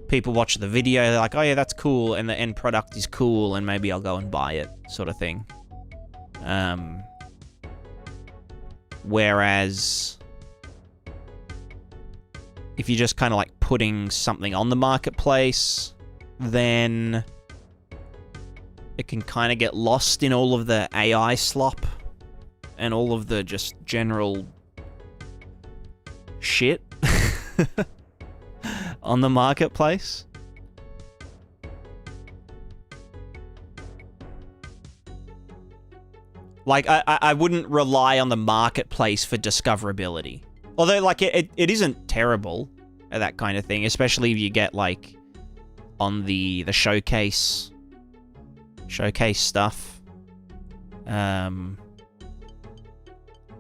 people watch the video, they're like, oh yeah, that's cool, and the end product is cool, and maybe I'll go and buy it, sort of thing. Whereas if you're just kind of like putting something on the marketplace, then it can kind of get lost in all of the AI slop and all of the just general shit on the marketplace. Like, I wouldn't rely on the marketplace for discoverability. Although, like, it isn't terrible at that kind of thing, especially if you get, like, on the showcase stuff.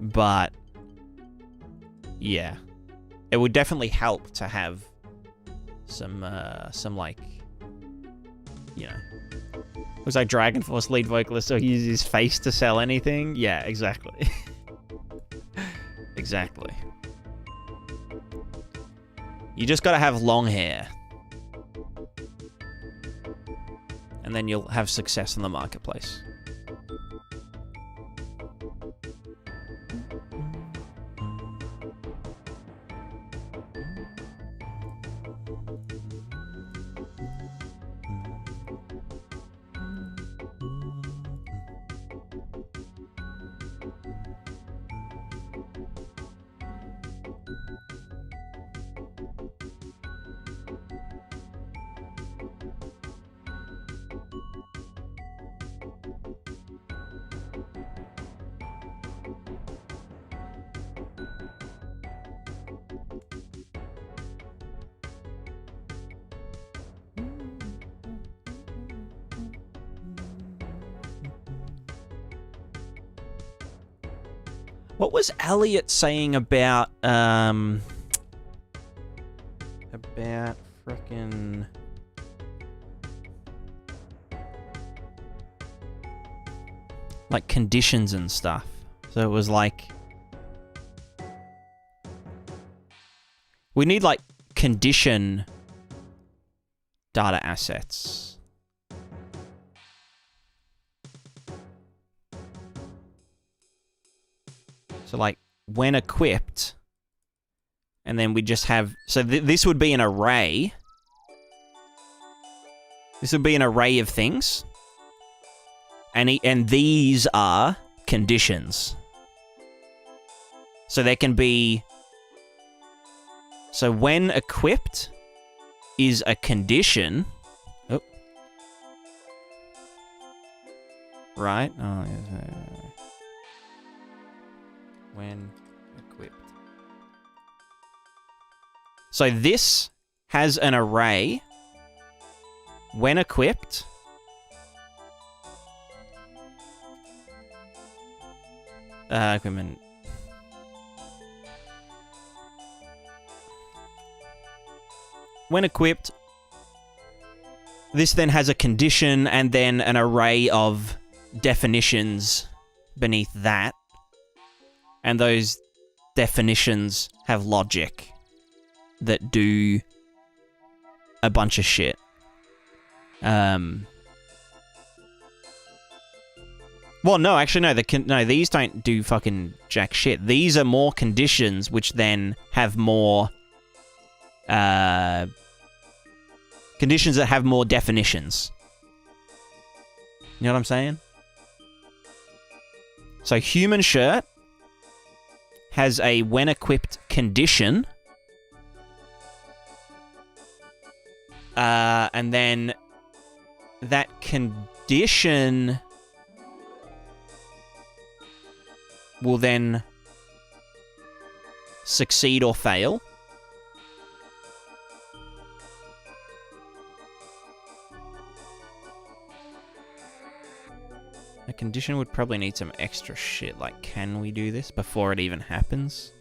But, yeah. It would definitely help to have some like, you know... Looks like Dragon Force lead vocalist, so he uses his face to sell anything? Yeah, exactly. Exactly. You just gotta have long hair. And then you'll have success in the marketplace. What was Elliot saying about frickin' like conditions and stuff? So it was like we need like condition data assets. So, like, when equipped, and then we just have... So, this would be an array. This would be an array of things. And these are conditions. So, there can be... So, when equipped is a condition... Oh. Right? Oh, yeah. When equipped. So this has an array. When equipped. Equipment. When equipped, this then has a condition and then an array of definitions beneath that. And those definitions have logic that do a bunch of shit. Well, no, actually, no. These don't do fucking jack shit. These are more conditions, which then have more conditions that have more definitions. You know what I'm saying? So, human shirt has a when equipped condition. And then that condition will then succeed or fail. A condition would probably need some extra shit, like, can we do this before it even happens?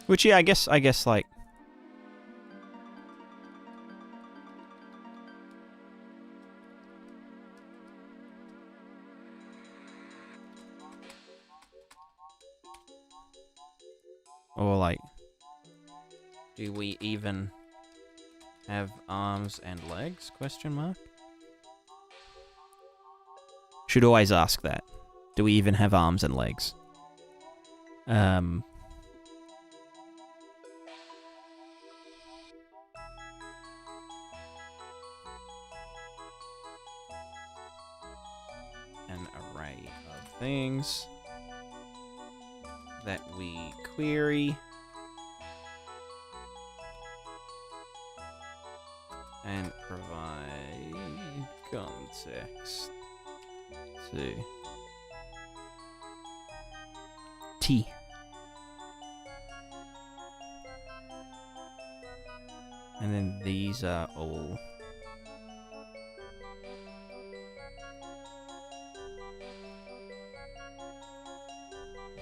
Which, yeah, I guess, like... Or, like... Do we even have arms and legs? Question mark? Should always ask that. Do we even have arms and legs? An array of things that we query and provide context to. T. And then these are all...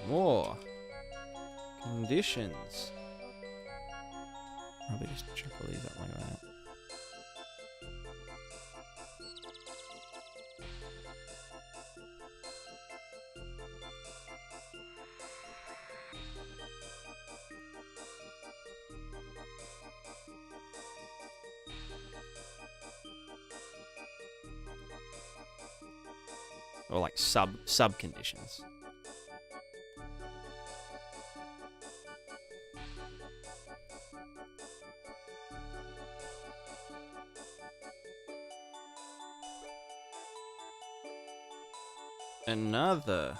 more conditions. Probably just triple these up like that. Or like sub conditions. Another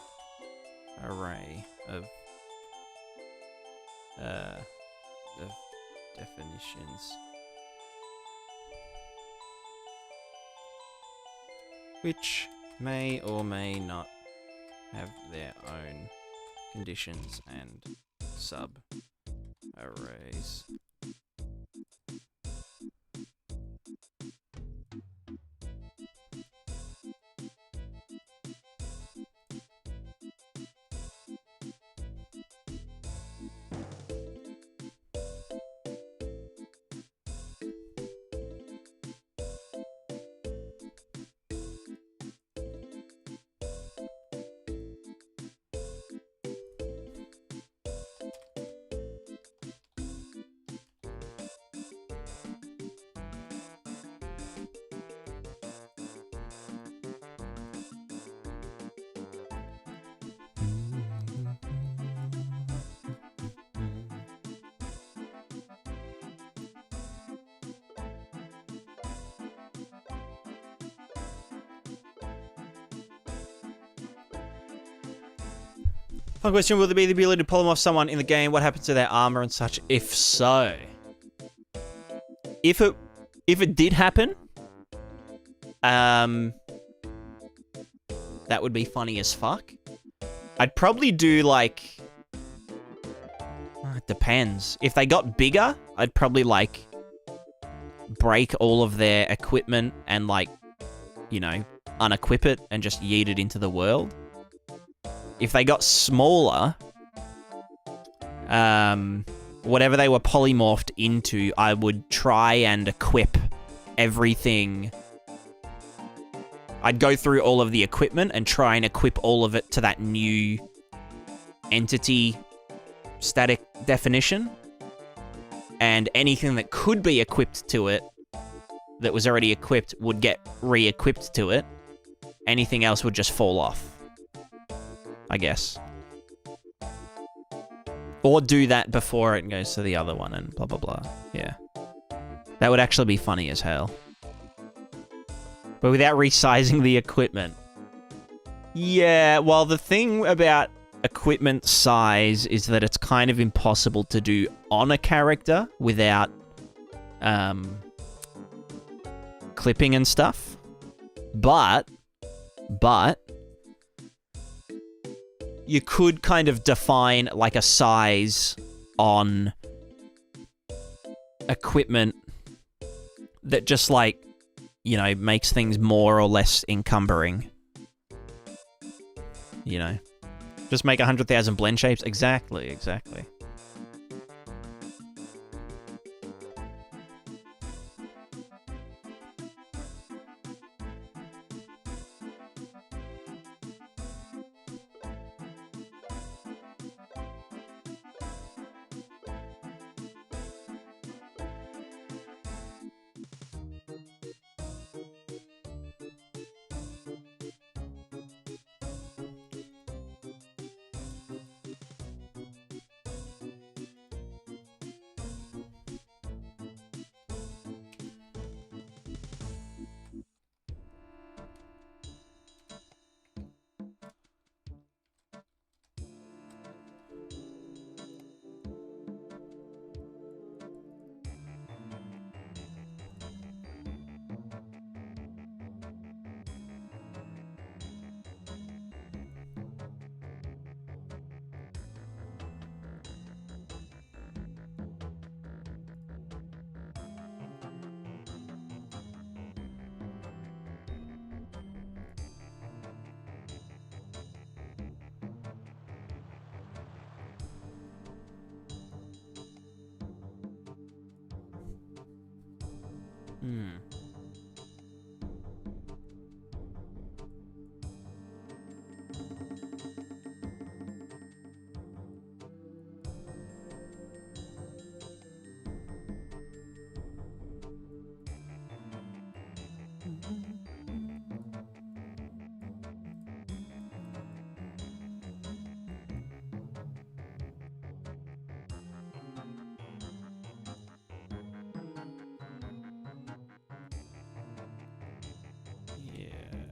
array of definitions, which may or may not have their own conditions and sub arrays. Fun question, will there be the ability to polymorph someone in the game? What happens to their armor and such? If so. If it did happen, that would be funny as fuck. I'd probably do like... it depends. If they got bigger, I'd probably like break all of their equipment and like, you know, unequip it and just yeet it into the world. If they got smaller, whatever they were polymorphed into, I would try and equip everything. I'd go through all of the equipment and try and equip all of it to that new entity static definition. And anything that could be equipped to it, that was already equipped, would get re-equipped to it. Anything else would just fall off, I guess. Or do that before it goes to the other one and blah, blah, blah. Yeah. That would actually be funny as hell. But without resizing the equipment. Yeah, well, the thing about equipment size is that it's kind of impossible to do on a character without clipping and stuff. But you could kind of define like a size on equipment that just like, you know, makes things more or less encumbering. You know, just make 100,000 blend shapes. Exactly, exactly.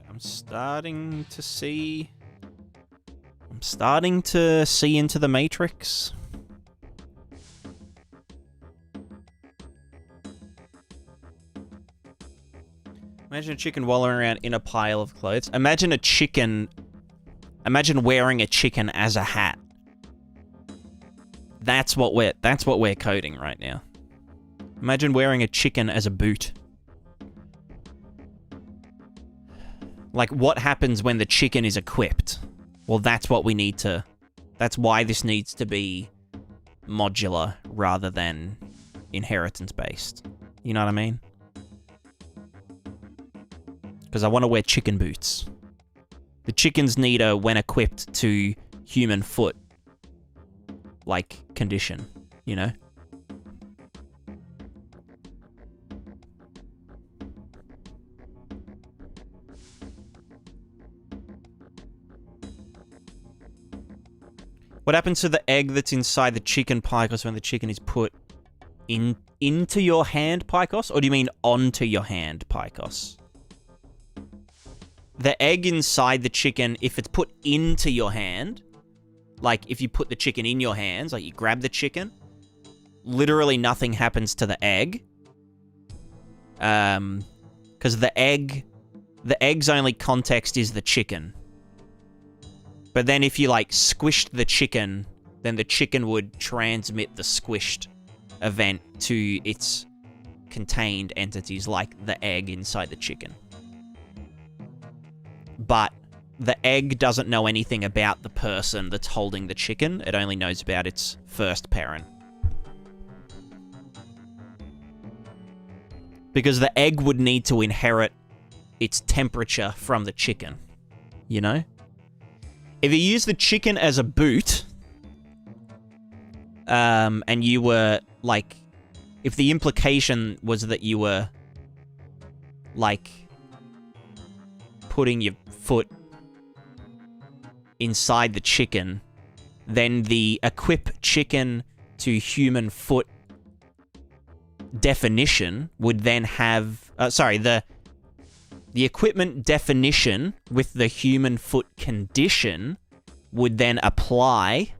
I'm starting to see into the Matrix. Imagine a chicken wallowing around in a pile of clothes. Imagine wearing a chicken as a hat. That's what we're coding right now. Imagine wearing a chicken as a boot. Like, what happens when the chicken is equipped? Well, that's what we need to... That's why this needs to be modular rather than inheritance-based. You know what I mean? Because I want to wear chicken boots. The chickens need a when equipped to human foot, like, condition, you know? What happens to the egg that's inside the chicken, Picos, when the chicken is put into your hand, Picos? Or do you mean onto your hand, Picos? The egg inside the chicken, if it's put into your hand, like if you put the chicken in your hands, like you grab the chicken, literally nothing happens to the egg. Because the egg's only context is the chicken. But then if you, like, squished the chicken, then the chicken would transmit the squished event to its contained entities, like the egg inside the chicken. But the egg doesn't know anything about the person that's holding the chicken. It only knows about its first parent. Because the egg would need to inherit its temperature from the chicken. You know? If you use the chicken as a boot, and you were, like, if the implication was that you were, like, putting your foot inside the chicken, then the equip chicken to human foot definition would then have, the equipment definition with the human foot condition would then apply,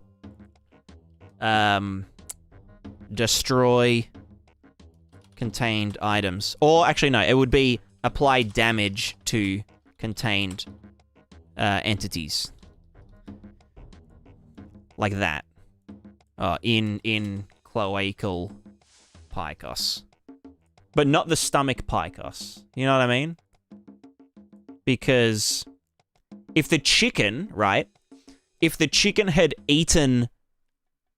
destroy contained items. Or, actually, no, it would be apply damage to contained entities. Like that. In cloacal Picos. But not the stomach Picos. You know what I mean? Because if the chicken, right? If the chicken had eaten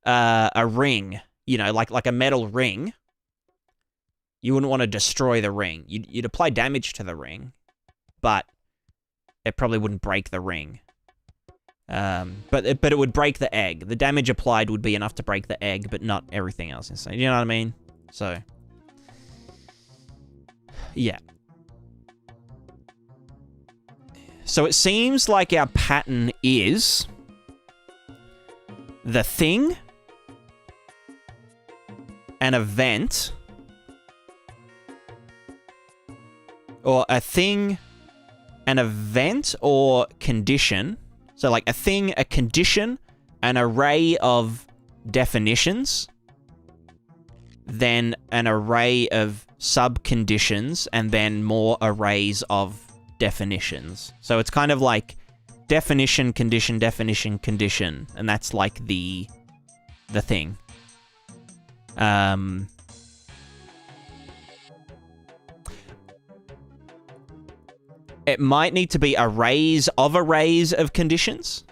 a ring, you know, like a metal ring, you wouldn't want to destroy the ring. You'd apply damage to the ring, but it probably wouldn't break the ring. But it would break the egg. The damage applied would be enough to break the egg, but not everything else inside. You know what I mean? So, yeah. So it seems like our pattern is the thing, an event, or a thing, an event, or condition. So like a thing, a condition, an array of definitions, then an array of subconditions, and then more arrays of definitions. So it's kind of like definition, condition, definition, condition, and that's like the thing. It might need to be arrays of conditions.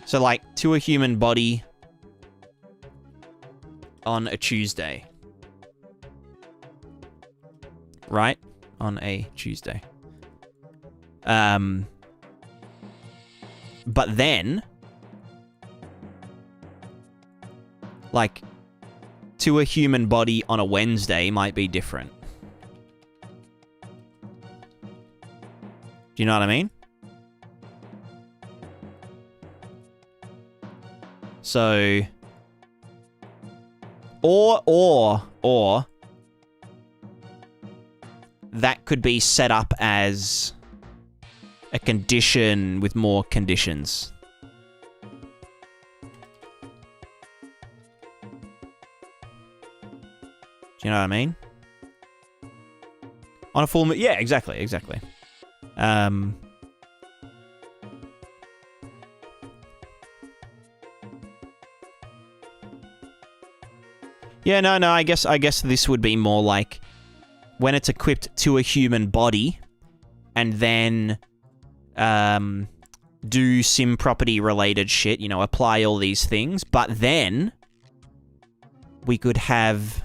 So like to a human body, on a Tuesday. Right? On a Tuesday. But then, like, to a human body on a Wednesday might be different. Do you know what I mean? So, or that could be set up as a condition with more conditions. Do you know what I mean? On a full moon, yeah, exactly. Yeah, no, I guess this would be more like when it's equipped to a human body, and then do sim property related shit, you know, apply all these things, but then we could have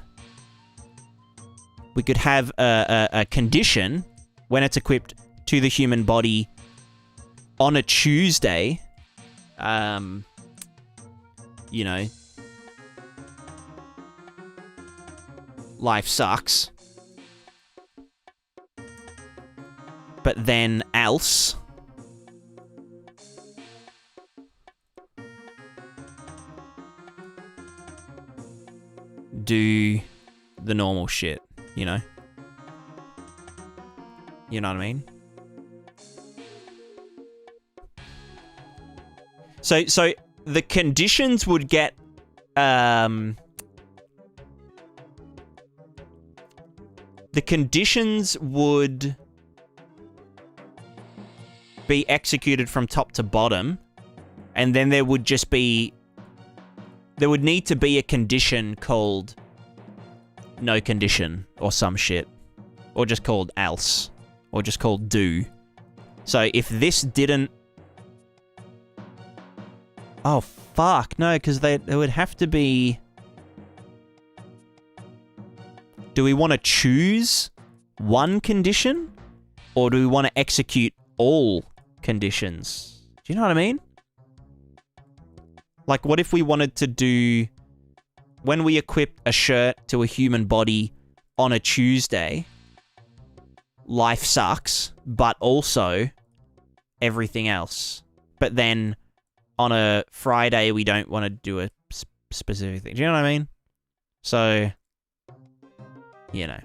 a condition when it's equipped to the human body on a Tuesday, you know, life sucks. But then else do the normal shit, you know? You know what I mean? So the conditions would get the conditions would be executed from top to bottom, and then there would need to be a condition called no condition or some shit, or just called else, or just called do. So if this didn't, oh fuck no, because there would have to be. Do we want to choose one condition, or do we want to execute all conditions? Do you know what I mean? Like, what if we wanted to do, when we equip a shirt to a human body on a Tuesday, life sucks, but also everything else. But then on a Friday, we don't want to do a specific thing. Do you know what I mean? So, you know.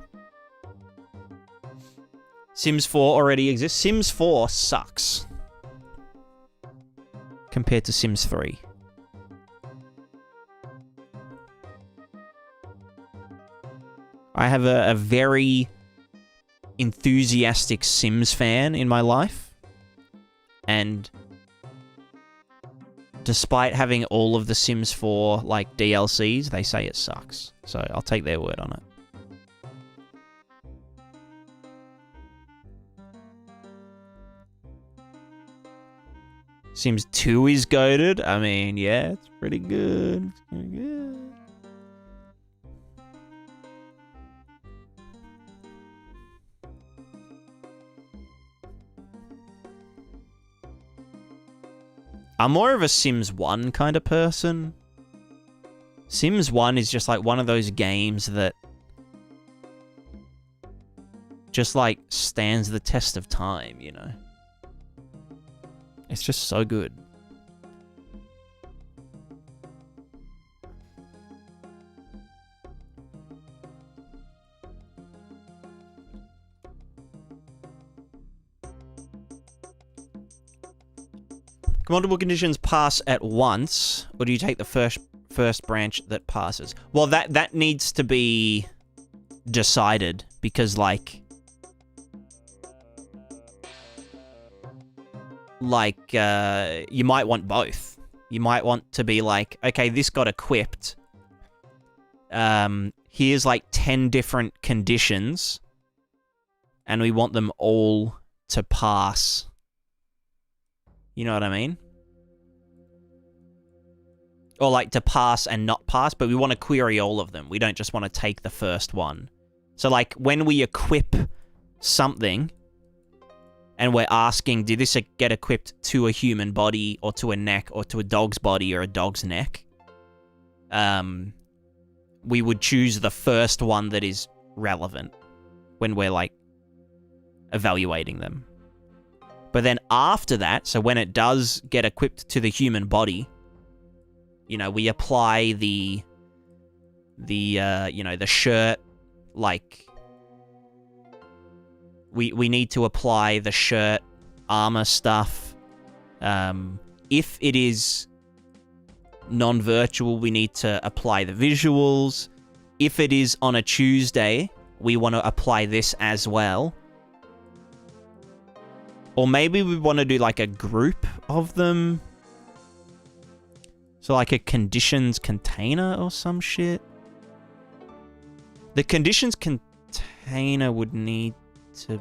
Sims 4 already exists. Sims 4 sucks compared to Sims 3. I have a very enthusiastic Sims fan in my life, and despite having all of the Sims 4 like DLCs, they say it sucks. So I'll take their word on it. Sims 2 is goated. I mean, yeah, it's pretty good. It's pretty good. I'm more of a Sims 1 kind of person. Sims 1 is just like one of those games that just like stands the test of time, you know? It's just so good. Can multiple conditions pass at once, or do you take the first branch that passes? Well, that needs to be decided, because like you might want both. You might want to be like, okay, this got equipped. Here's like 10 different conditions, and we want them all to pass. You know what I mean? Or like to pass and not pass, but we want to query all of them. We don't just want to take the first one. So like when we equip something and we're asking, did this get equipped to a human body or to a neck or to a dog's body or a dog's neck? We would choose the first one that is relevant when we're like evaluating them. But then after that, so when it does get equipped to the human body, you know, we apply the shirt, like, we need to apply the shirt, armor stuff. If it is non-virtual, we need to apply the visuals. If it is on a Tuesday, we want to apply this as well. Or maybe we want to do like a group of them. So like a conditions container or some shit. The conditions container would need to...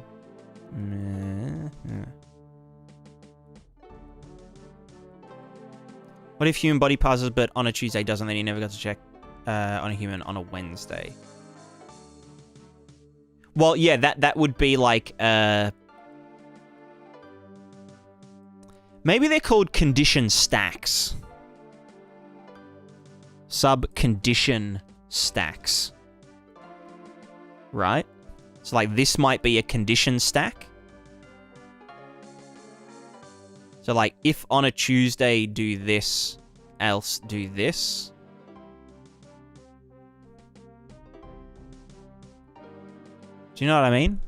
What if human body passes but on a Tuesday doesn't, then you never got to check on a human on a Wednesday? Well, yeah, that would be like... maybe they're called condition stacks. Sub-condition stacks. Right? So, like, this might be a condition stack. So, like, if on a Tuesday do this, else do this. Do you know what I mean?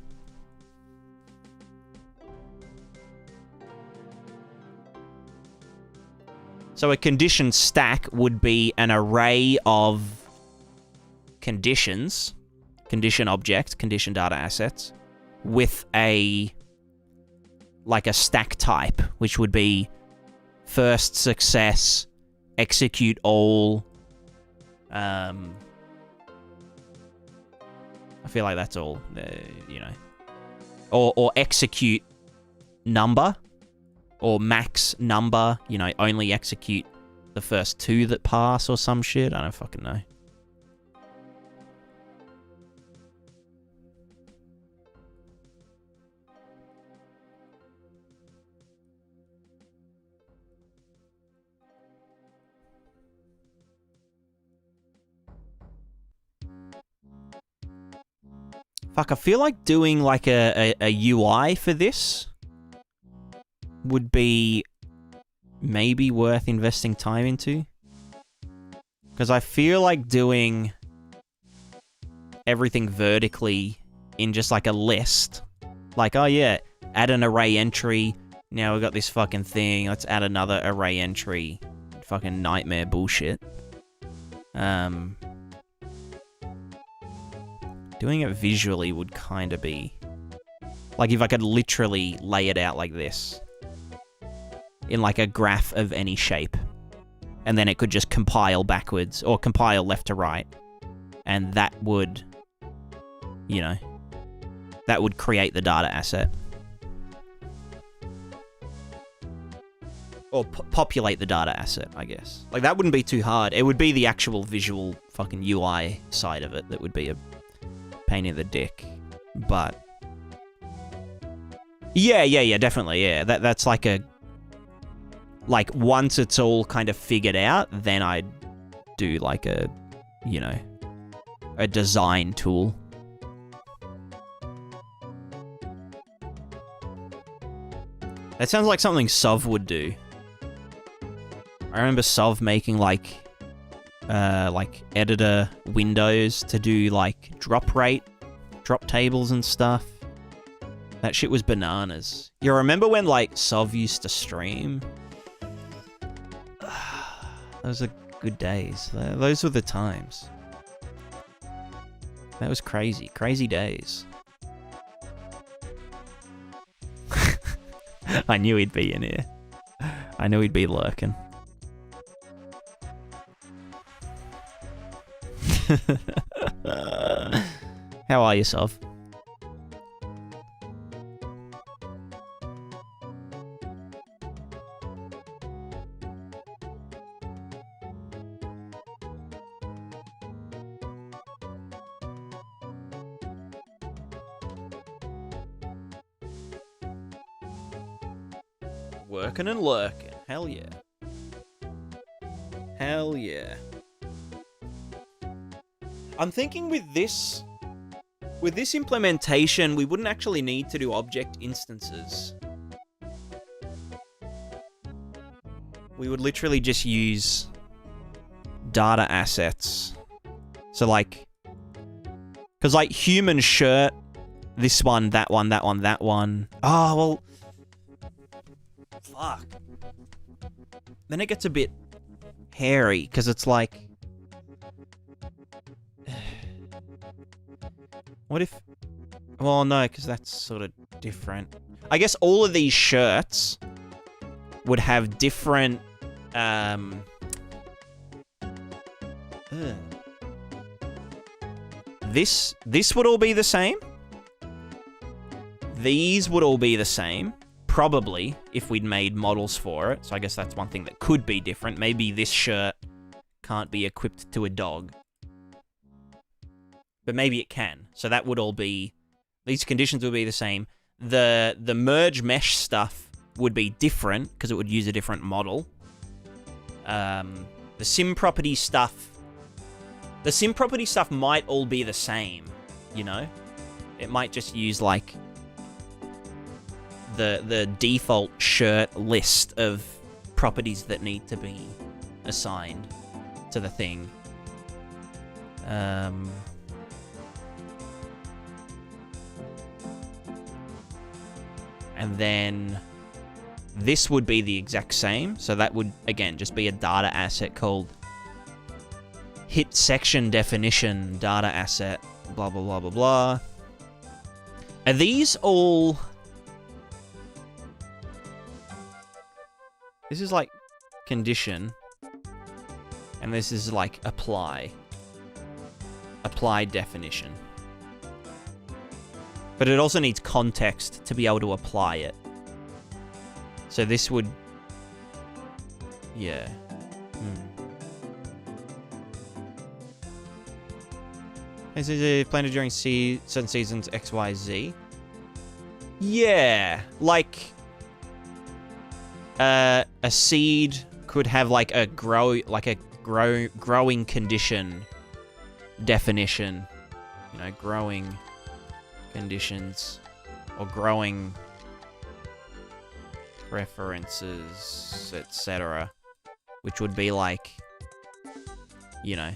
So a condition stack would be an array of conditions, condition objects, condition data assets, with a stack type, which would be first success, execute all. I feel like that's all, you know. Or execute number. Or max number, you know, only execute the first two that pass or some shit. I don't fucking know. Fuck, I feel like doing like a UI for this would be maybe worth investing time into. Because I feel like doing everything vertically in just like a list. Like, oh yeah, add an array entry. Now we've got this fucking thing. Let's add another array entry. Fucking nightmare bullshit. Doing it visually would kind of be... like if I could literally lay it out like this. In like a graph of any shape. And then it could just compile backwards, or compile left to right. And that would, you know, that would create the data asset. Or populate the data asset, I guess. Like, that wouldn't be too hard. It would be the actual visual fucking UI side of it that would be a pain in the dick. But... yeah, definitely, yeah. That's like a... like, once it's all kind of figured out, then I'd do, like, a, you know, a design tool. That sounds like something Sov would do. I remember Sov making, like, editor windows to do, like, drop rate, drop tables and stuff. That shit was bananas. You remember when, like, Sov used to stream? Those are good days. Those were the times. That was crazy. Crazy days. I knew he'd be in here. I knew he'd be lurking. How are you, Sov? Working and lurking. Hell yeah. Hell yeah. I'm thinking with this implementation, we wouldn't actually need to do object instances. We would literally just use data assets. So like, because like human shirt, this one, that one, that one, that one. Oh, well, fuck. Then it gets a bit hairy, because it's like, what if, well, no, because that's sort of different. I guess all of these shirts would have different, This would all be the same. These would all be the same. Probably, if we'd made models for it. So I guess that's one thing that could be different. Maybe this shirt can't be equipped to a dog. But maybe it can. So that would all be... These conditions would be the same. The merge mesh stuff would be different, because it would use a different model. The sim property stuff... The sim property stuff might all be the same, you know? It might just use, like... the default shirt list of properties that need to be assigned to the thing. And then this would be the exact same. So that would, again, just be a data asset called hit section definition data asset, blah, blah, blah, blah, blah. Are these all... This is like condition, and this is like apply. Apply definition. But it also needs context to be able to apply it. So this would... Yeah. This is planted during certain seasons X, Y, Z. Yeah. Like... a seed could have like a growing condition definition, you know, growing conditions or growing preferences, etc., which would be like, you know,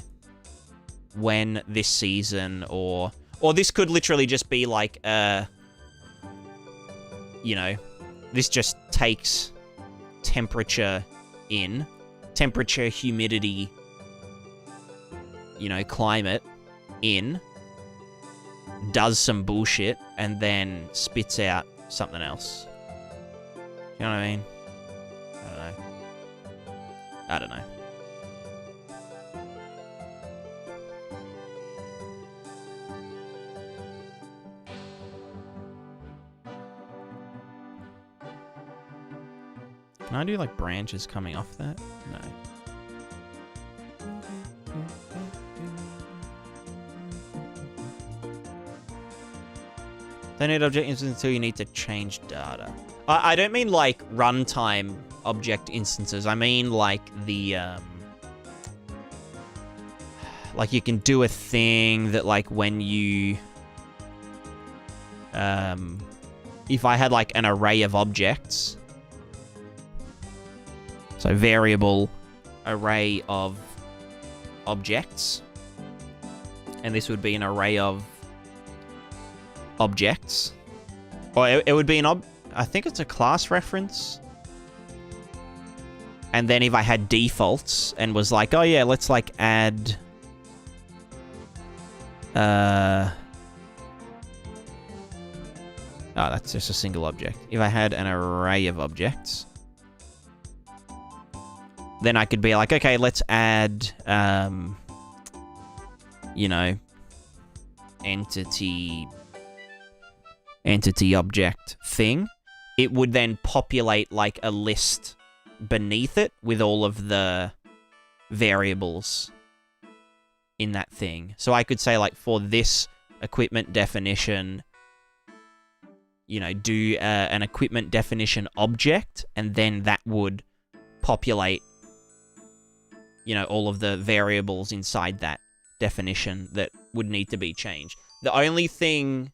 when this season, or this could literally just be like you know, this just takes temperature in, temperature, humidity, you know, climate in, does some bullshit, and then spits out something else. You know what I mean? I don't know. Can I do, like, branches coming off that? No. Don't need object instances until you need to change data. I don't mean, like, runtime object instances. I mean, like, the, like, you can do a thing that, like, when you... if I had, like, an array of objects... So variable array of objects. And this would be an array of objects. Or it would be an I think it's a class reference. And then if I had defaults and was like, oh yeah, let's like add... Oh, that's just a single object. If I had an array of objects... Then I could be like, okay, let's add, you know, entity object thing. It would then populate like a list beneath it with all of the variables in that thing. So I could say like for this equipment definition, you know, do an equipment definition object, and then that would populate, you know, all of the variables inside that definition that would need to be changed. The only thing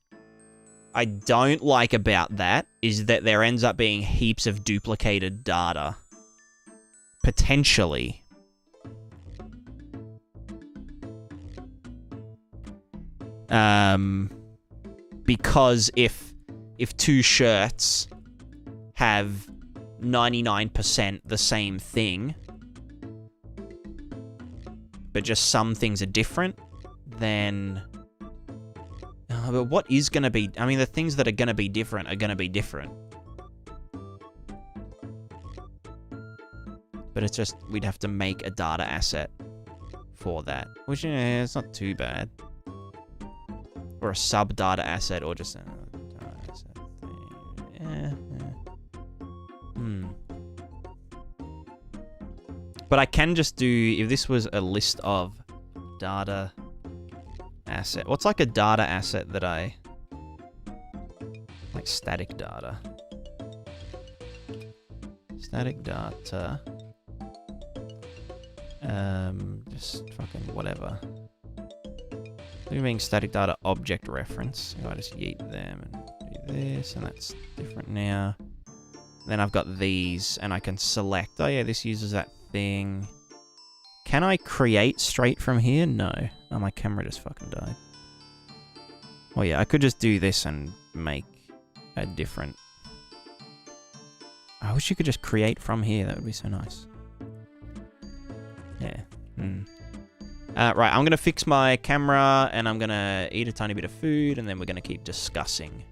I don't like about that is that there ends up being heaps of duplicated data. Potentially. Because if two shirts have 99% the same thing, but just some things are different, then... but what is going to be... I mean, the things that are going to be different are going to be different. But it's just, we'd have to make a data asset for that. Which, yeah, it's not too bad. Or a sub-data asset, or just a data asset thing. But I can just do, if this was a list of data asset. What's like a data asset that I... like static data. Static data. Just fucking whatever. Moving static data object reference. So I just yeet them and do this, and that's different now. Then I've got these, and I can select. Oh yeah, this uses that thing. Can I create straight from here? No. Oh, my camera just fucking died. Oh yeah, I could just do this and make a different... I wish you could just create from here. That would be so nice. Yeah. Right, I'm going to fix my camera, and I'm going to eat a tiny bit of food, and then we're going to keep discussing.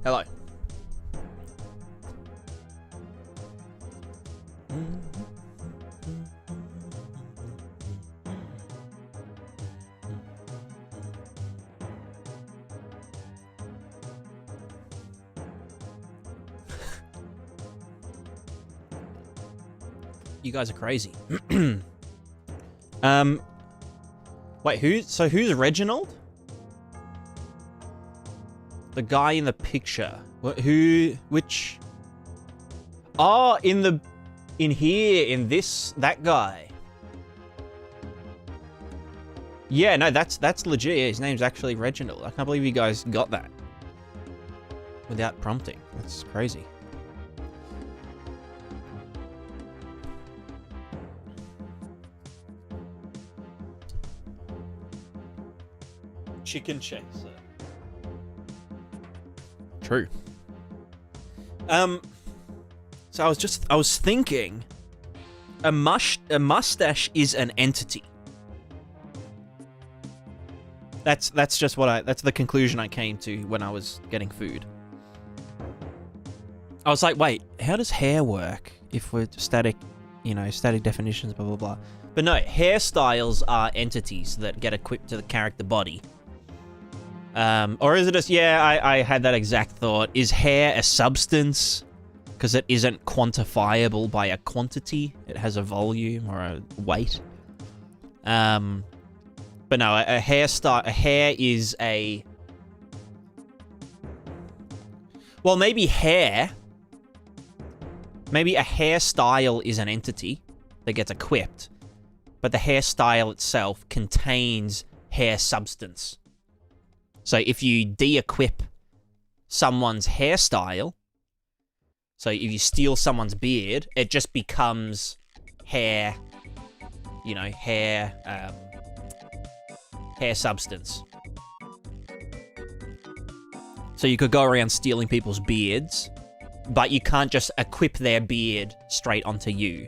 Hello. You guys are crazy. Wait, who's Reginald? The guy in the picture. Which? Oh, in here, that guy. Yeah, no, that's legit. Yeah, his name's actually Reginald. I can't believe you guys got that. Without prompting. That's crazy. Chicken chaser. True. So I was thinking, a mustache is an entity. That's the conclusion I came to when I was getting food. I was like, wait, how does hair work if we're static definitions, blah, blah, blah. But no, hairstyles are entities that get equipped to the character body. Or is it just, yeah, I had that exact thought. Is hair a substance? Because it isn't quantifiable by a quantity. It has a volume or a weight. But no, a hair is a... Well, maybe a hairstyle is an entity that gets equipped. But the hairstyle itself contains hair substance. So if you de-equip someone's hairstyle, so if you steal someone's beard, it just becomes hair, hair substance. So you could go around stealing people's beards, but you can't just equip their beard straight onto you.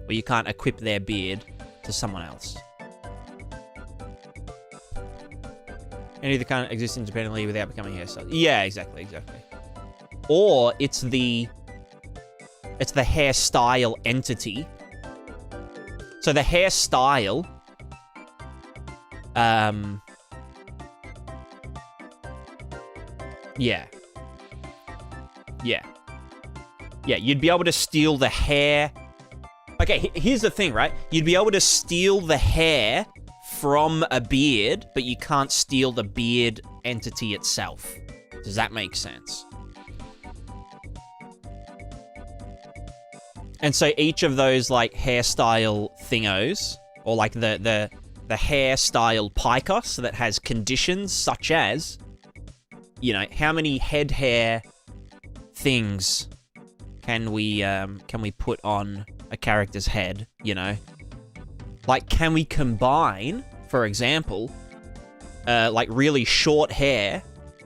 Or you can't equip their beard to someone else. And either can't exist independently without becoming hairstyle. Yeah, exactly. Or it's the hairstyle entity. So the hairstyle, yeah, you'd be able to steal the hair. Okay, here's the thing, right? You'd be able to steal the hair from a beard, but you can't steal the beard entity itself. Does that make sense? And so each of those, like, hairstyle thingos, or like the hairstyle picos that has conditions such as, how many head hair things can we put on a character's head, Like, can we combine, for example, like really short hair,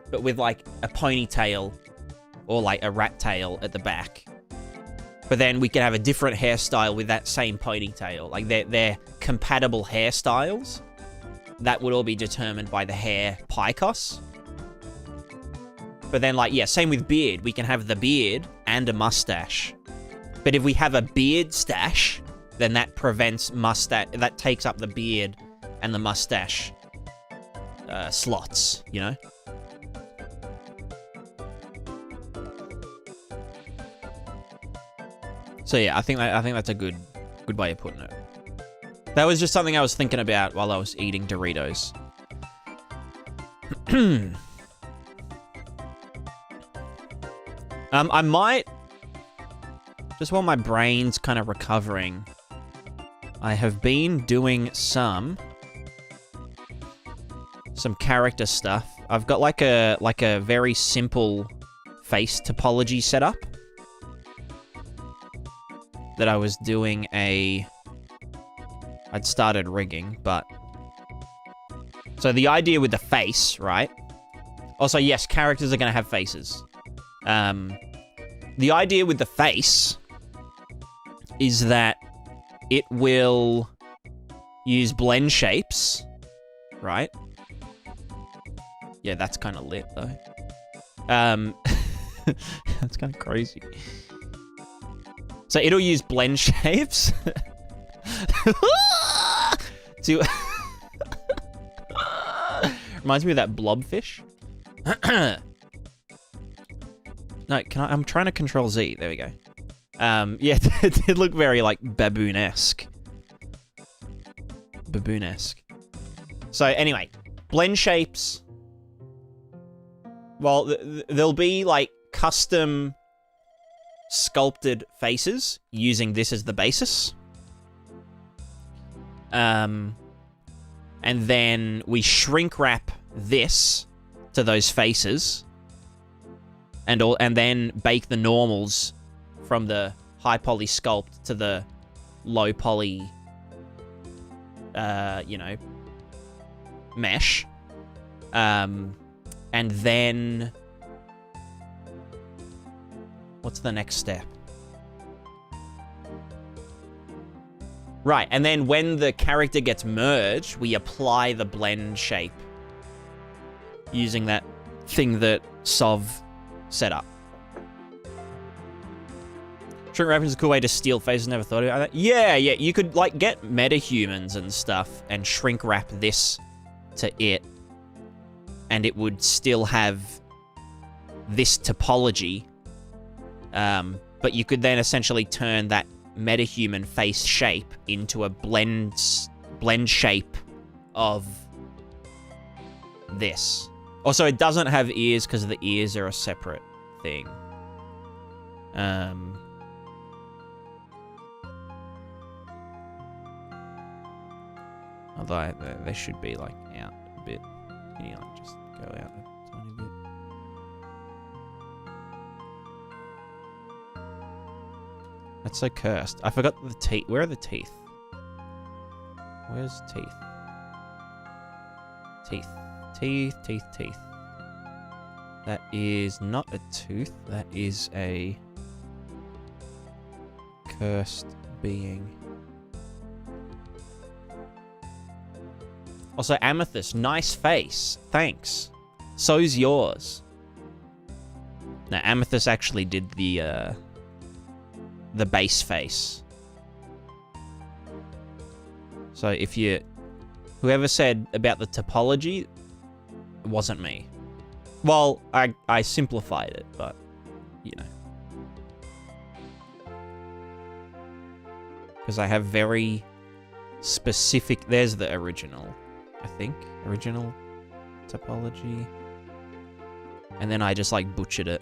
but with like a ponytail or like a rat tail at the back? But then we can have a different hairstyle with that same ponytail. Like they're compatible hairstyles. That would all be determined by the hair picos. But then like, yeah, same with beard. We can have the beard and a mustache. But if we have a beard stash, then that prevents mustache. That takes up the beard and the mustache slots, So yeah, I think that's a good way of putting it. That was just something I was thinking about while I was eating Doritos. I might, just while my brain's kind of recovering, I have been doing some character stuff. I've got like a very simple face topology setup that I was doing I'd started rigging, but... So the idea with the face, right? Also, yes, characters are going to have faces. The idea with the face is that it will use blend shapes, right? Yeah, that's kind of lit, though. That's kind of crazy. So it'll use blend shapes to... Reminds me of that blobfish. No, I'm trying to control Z. There we go. Yeah, it did look very, like, baboon-esque. Baboon-esque. So, anyway. Blend shapes. Well, there'll be, like, custom sculpted faces using this as the basis. And then we shrink wrap this to those faces. And then bake the normals from the high poly sculpt to the low poly, you know, mesh. And then... What's the next step? Right, and then when the character gets merged, we apply the blend shape using that thing that Sov set up. Shrink wrapping is a cool way to steal faces. Never thought about that. Yeah, you could, like, get metahumans and stuff and shrink wrap this to it, and it would still have this topology. But you could then essentially turn that metahuman face shape into a blend shape of this. Also, it doesn't have ears because the ears are a separate thing. Although they should be, like, out a bit. Can you, like, just go out a tiny bit? That's so cursed. I forgot the teeth. Where are the teeth? Where's teeth? Teeth. Teeth. That is not a tooth. That is a cursed being. Also, Amethyst, nice face. Thanks. So's yours. Now, Amethyst actually did the base face. So if you... Whoever said about the topology, it wasn't me. Well, I simplified it, but, you know. Because I have very specific... There's the original, I think. Original topology. And then I just, like, butchered it.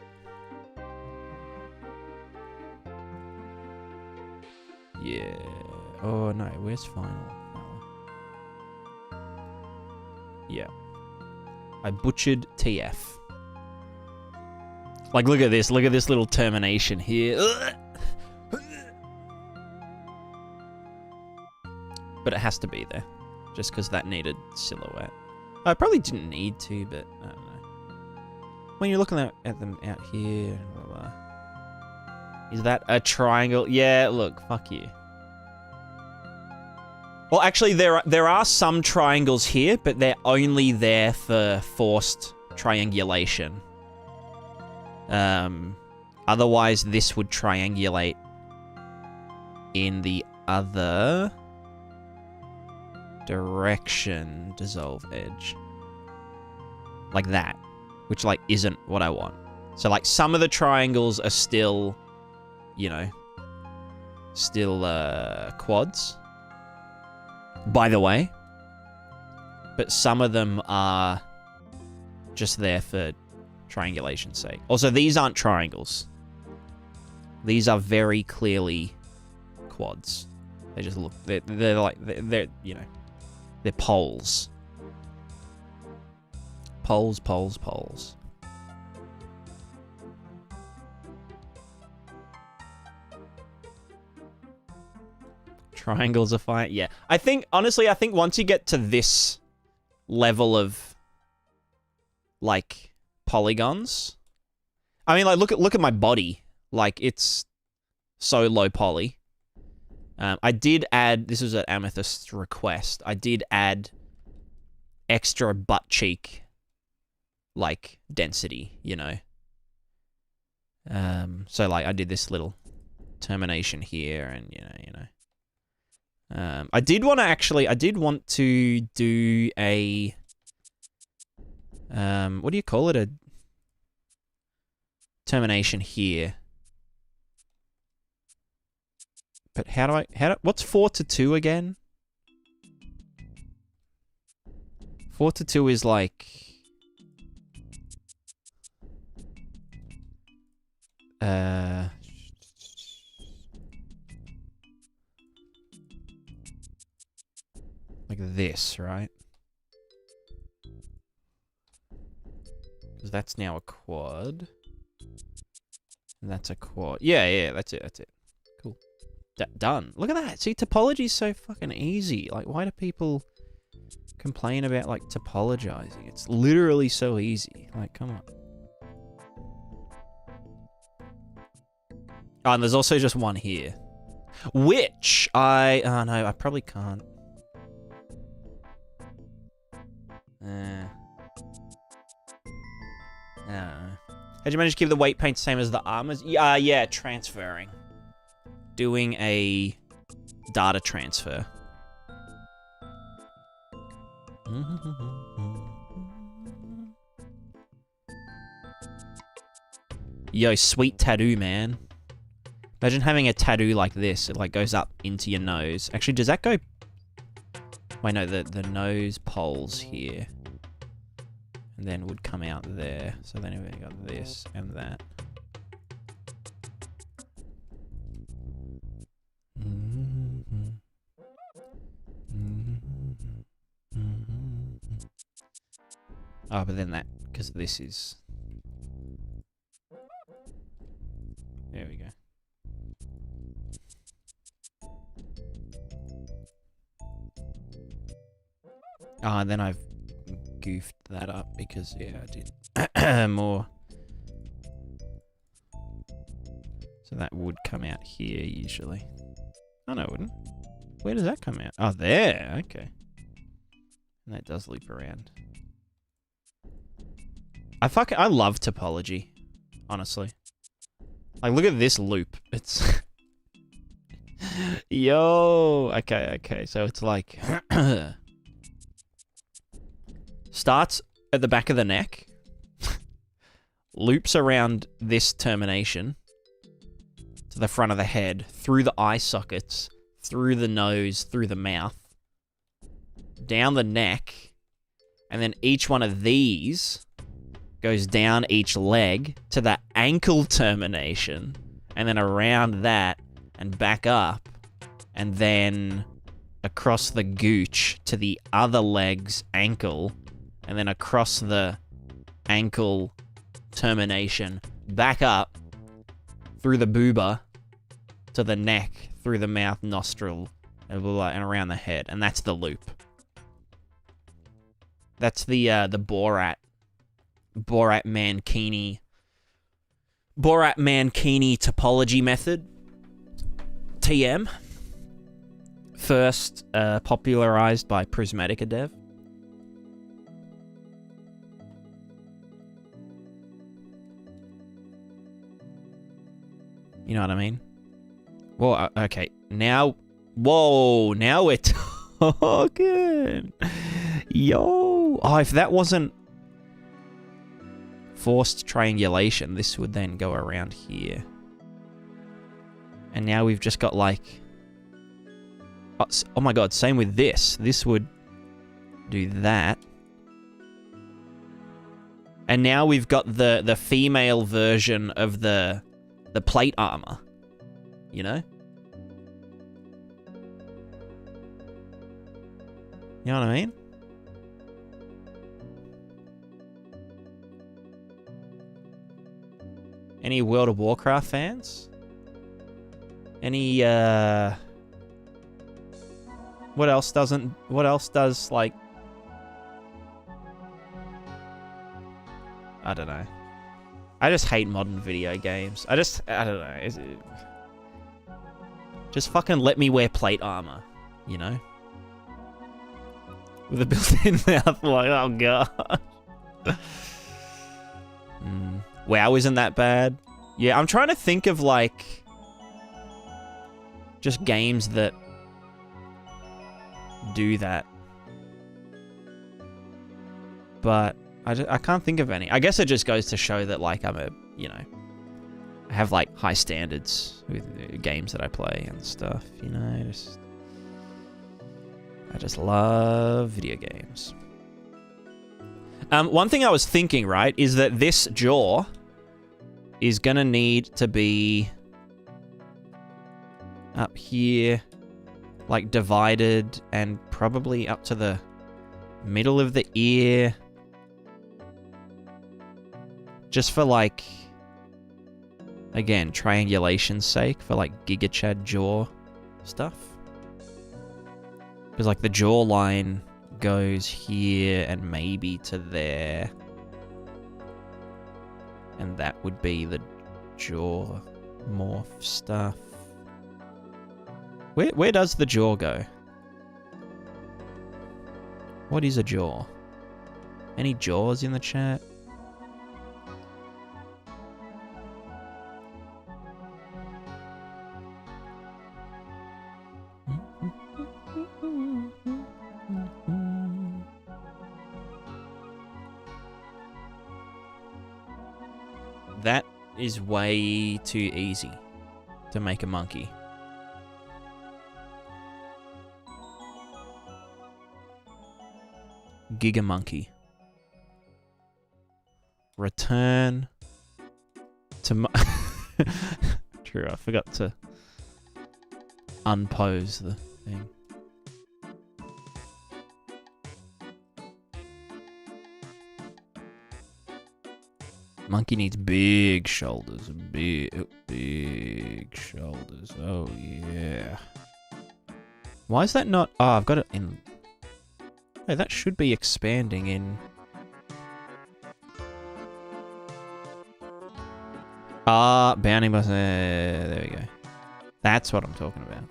Yeah. Oh, no. Where's final? Yeah. I butchered TF. Like, look at this. Look at this little termination here. But it has to be there. Just because that needed silhouette. I probably didn't need to, but I don't know. When you're looking at them out here, blah, blah. Is that a triangle? Yeah, look, fuck you. Well, actually, there are some triangles here, but they're only there for forced triangulation. Otherwise, this would triangulate in the other direction. Dissolve edge. Like that. Which, like, isn't what I want. So, like, some of the triangles are still, you know, still, quads. By the way. But some of them are just there for triangulation's sake. Also, these aren't triangles. These are very clearly quads. They just look... They're like... They're, you know... They're poles. Poles. Triangles are fine. Yeah. Honestly, I think once you get to this level of, like, polygons... I mean, like, look at my body. Like, it's so low poly. I did add... This was at Amethyst's request. I did add extra butt cheek, like, density, you know? So like I did this little termination here, and you know. I did want to do a what do you call it? A termination here. But what's 4 to 2 again? 4 to 2 is like like this, right? Because that's now a quad. And that's a quad. Yeah, that's it. Cool. Done. Look at that. See, topology is so fucking easy. Like, why do people complain about, like, topologizing? It's literally so easy. Like, come on. Oh, and there's also just one here. Which oh no, I probably can't. I don't know. How'd you manage to keep the weight paint the same as the armors? Yeah, transferring. Doing a data transfer. Yo, sweet tattoo, man. Imagine having a tattoo like this. It like goes up into your nose. Actually, does that go... Wait, no, the nose poles here. And then would come out there. So then we got this and that. Oh, but then that, because this is... There we go. Ah, and then I've goofed that up because, yeah, I did more. So that would come out here usually. Oh, no, it wouldn't. Where does that come out? Oh, there. Okay. And that does loop around. I love topology, honestly. Like, look at this loop. It's... Yo! Okay. So it's like... starts at the back of the neck, loops around this termination to the front of the head, through the eye sockets, through the nose, through the mouth, down the neck, and then each one of these goes down each leg to the ankle termination, and then around that and back up, and then across the gooch to the other leg's ankle, and then across the ankle termination, back up through the booba to the neck, through the mouth, nostril, and around the head. And that's the loop. That's the Borat Mankini topology method. TM. First popularized by PrismaticaDev. You know what I mean? Well, okay. Now, whoa, now we're talking. Yo. Oh, if that wasn't forced triangulation, this would then go around here. And now we've just got like... Oh my god, same with this. This would do that. And now we've got the female version of the plate armor, you know? You know what I mean? Any World of Warcraft fans? Any, what else does, like... I don't know. I just hate modern video games. I don't know. Just fucking let me wear plate armor, you know? With a built-in mouth, like, oh god. WoW isn't that bad. Yeah, I'm trying to think of, like, just games that do that. But I can't think of any. I guess it just goes to show that, like, I'm a, you know, I have, like, high standards with the games that I play and stuff, you know, I just love video games. One thing I was thinking, right, is that this jaw is gonna need to be up here, like, divided, and probably up to the middle of the ear. Just for, like, again, triangulation's sake, for, like, Giga Chad jaw stuff. Because, like, the jawline goes here and maybe to there. And that would be the jaw morph stuff. Where does the jaw go? What is a jaw? Any jaws in the chat? That is way too easy to make a monkey. Giga Monkey. Return to True, I forgot to unpose the thing. Monkey needs big shoulders. Big shoulders. Oh, yeah. Why is that not... Oh, I've got it in... Oh, that should be expanding in... Bounding bus... there we go. That's what I'm talking about.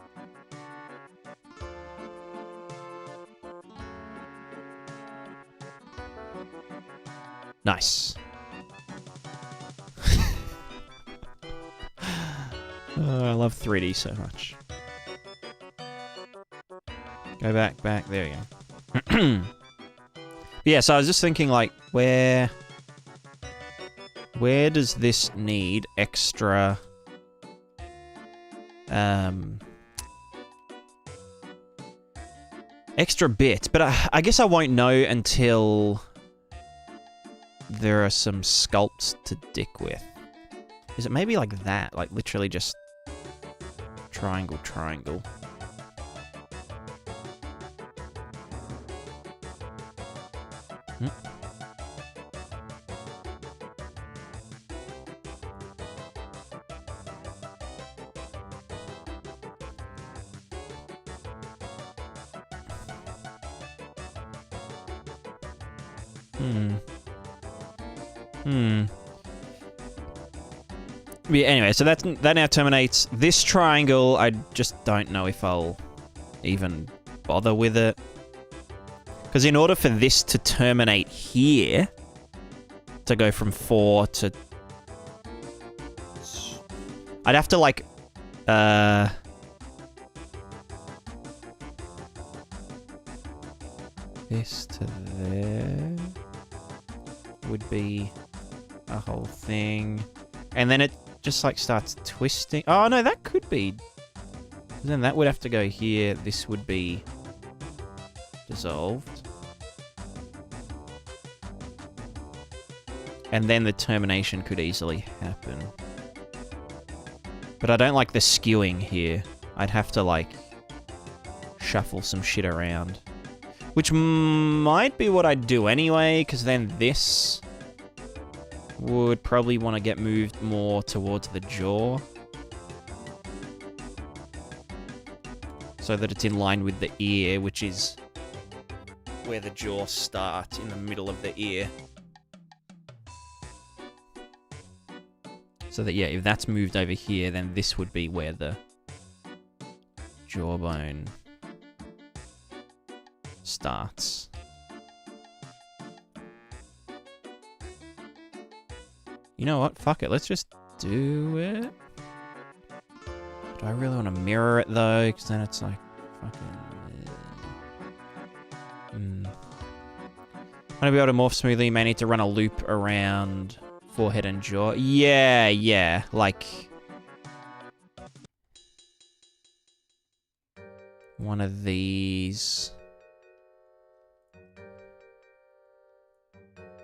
Nice. Oh, I love 3D so much. Go back. There we go. Yeah, so I was just thinking, like, where does this need extra... extra bits? But I guess I won't know until there are some sculpts to dick with. Is it maybe like that? Like, literally just... triangle. Yeah, anyway, so that now terminates this triangle. I just don't know if I'll even bother with it. Because in order for this to terminate here, to go from 4 to... I'd have to, like... this to there... would be a whole thing. And then it just, like, starts twisting. Oh, no, that could be... Then that would have to go here. This would be dissolved. And then the termination could easily happen. But I don't like the skewing here. I'd have to, like, shuffle some shit around. Which might be what I'd do anyway, because then this... would probably want to get moved more towards the jaw. So that it's in line with the ear, which is where the jaw starts, in the middle of the ear. So that, yeah, if that's moved over here, then this would be where the jawbone starts. You know what? Fuck it. Let's just do it. Do I really want to mirror it though? Because then it's like fucking. Want to be able to morph smoothly, you may need to run a loop around forehead and jaw. Yeah, yeah, like one of these.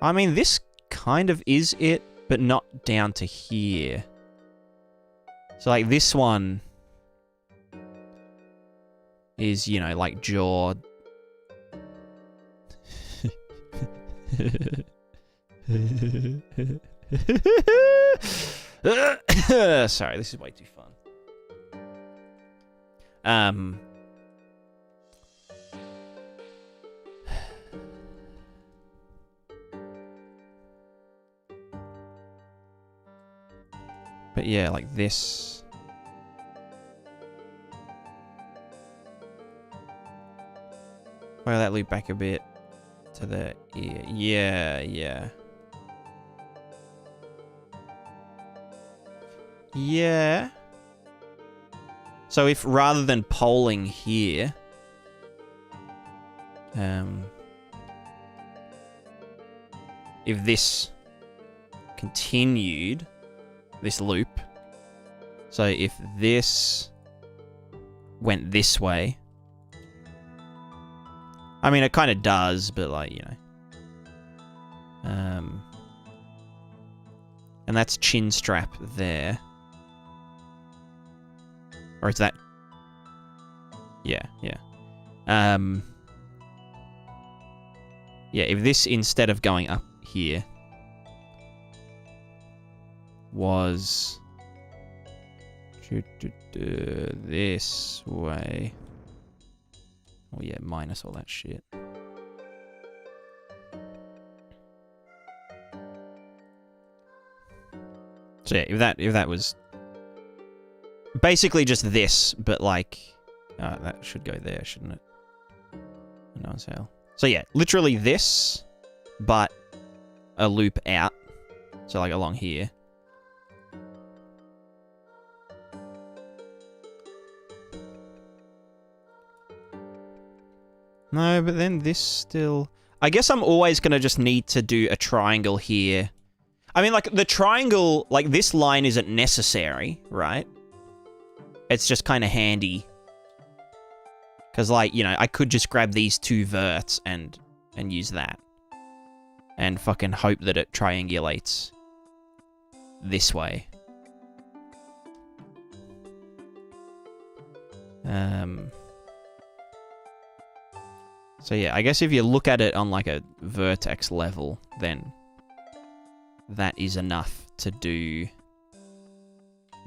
I mean, this kind of is it, but not down to here. So like this one is, you know, like jaw. Sorry, this is way too fun. But yeah, like this. Fire that loop back a bit to the ear. Yeah, yeah. Yeah. So if rather than polling here, if this continued, this loop, so if this went this way, I mean, it kind of does, but like, you know. And that's chin strap there. Or is that... Yeah, yeah. Yeah, if this, instead of going up here, was... this way... Oh yeah, minus all that shit. So yeah, if that was basically just this, but like that should go there, shouldn't it? No hell. So yeah, literally this, but a loop out. So like along here. No, but then this still... I guess I'm always going to just need to do a triangle here. I mean, like, the triangle... Like, this line isn't necessary, right? It's just kind of handy. Because, like, you know, I could just grab these two verts and use that. And fucking hope that it triangulates this way. So yeah, I guess if you look at it on like a vertex level, then that is enough to do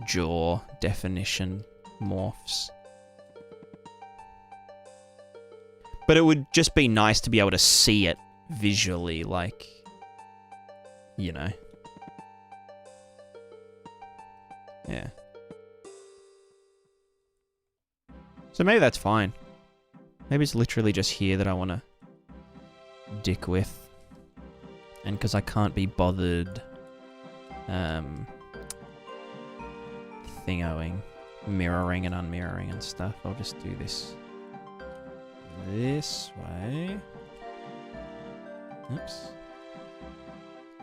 jaw definition morphs. But it would just be nice to be able to see it visually, like, you know. Yeah. So maybe that's fine. Maybe it's literally just here that I want to dick with. And because I can't be bothered thingoing, mirroring and unmirroring and stuff, I'll just do this way. Oops.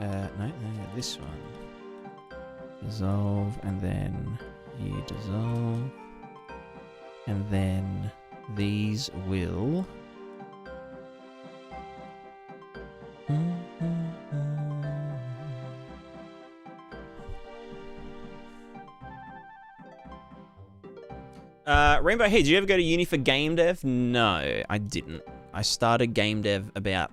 No, this one. Dissolve, and then you dissolve. And then these will... Rainbow, hey, did you ever go to uni for GameDev? No, I didn't. I started GameDev about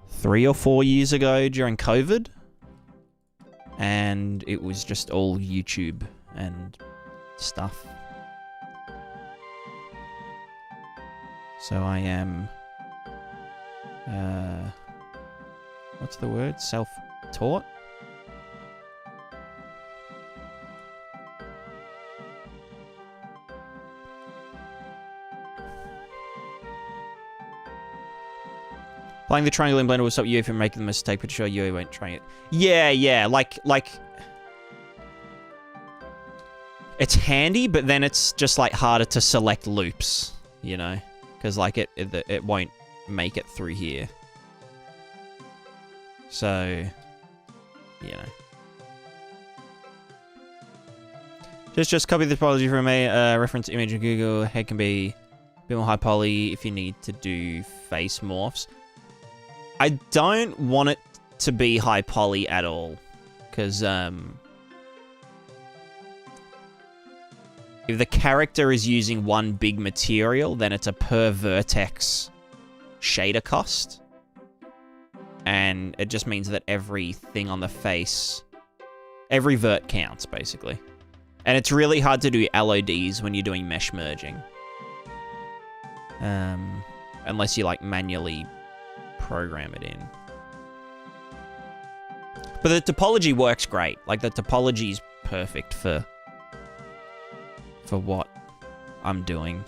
3 or 4 years ago during COVID. And it was just all YouTube and stuff. So I am... what's the word? Self-taught? Playing the triangle in Blender will stop you from making the mistake, but sure you won't try it. Yeah, like, It's handy, but then it's just like harder to select loops, you know, because like it won't make it through here. So, you know. Just copy the topology from a reference image in Google. Head can be a bit more high poly if you need to do face morphs. I don't want it to be high poly at all, because if the character is using one big material, then it's a per vertex shader cost. And it just means that everything on the face, every vert counts, basically. And it's really hard to do LODs when you're doing mesh merging. Unless you, like, manually program it in. But the topology works great. Like, the topology's perfect for what I'm doing.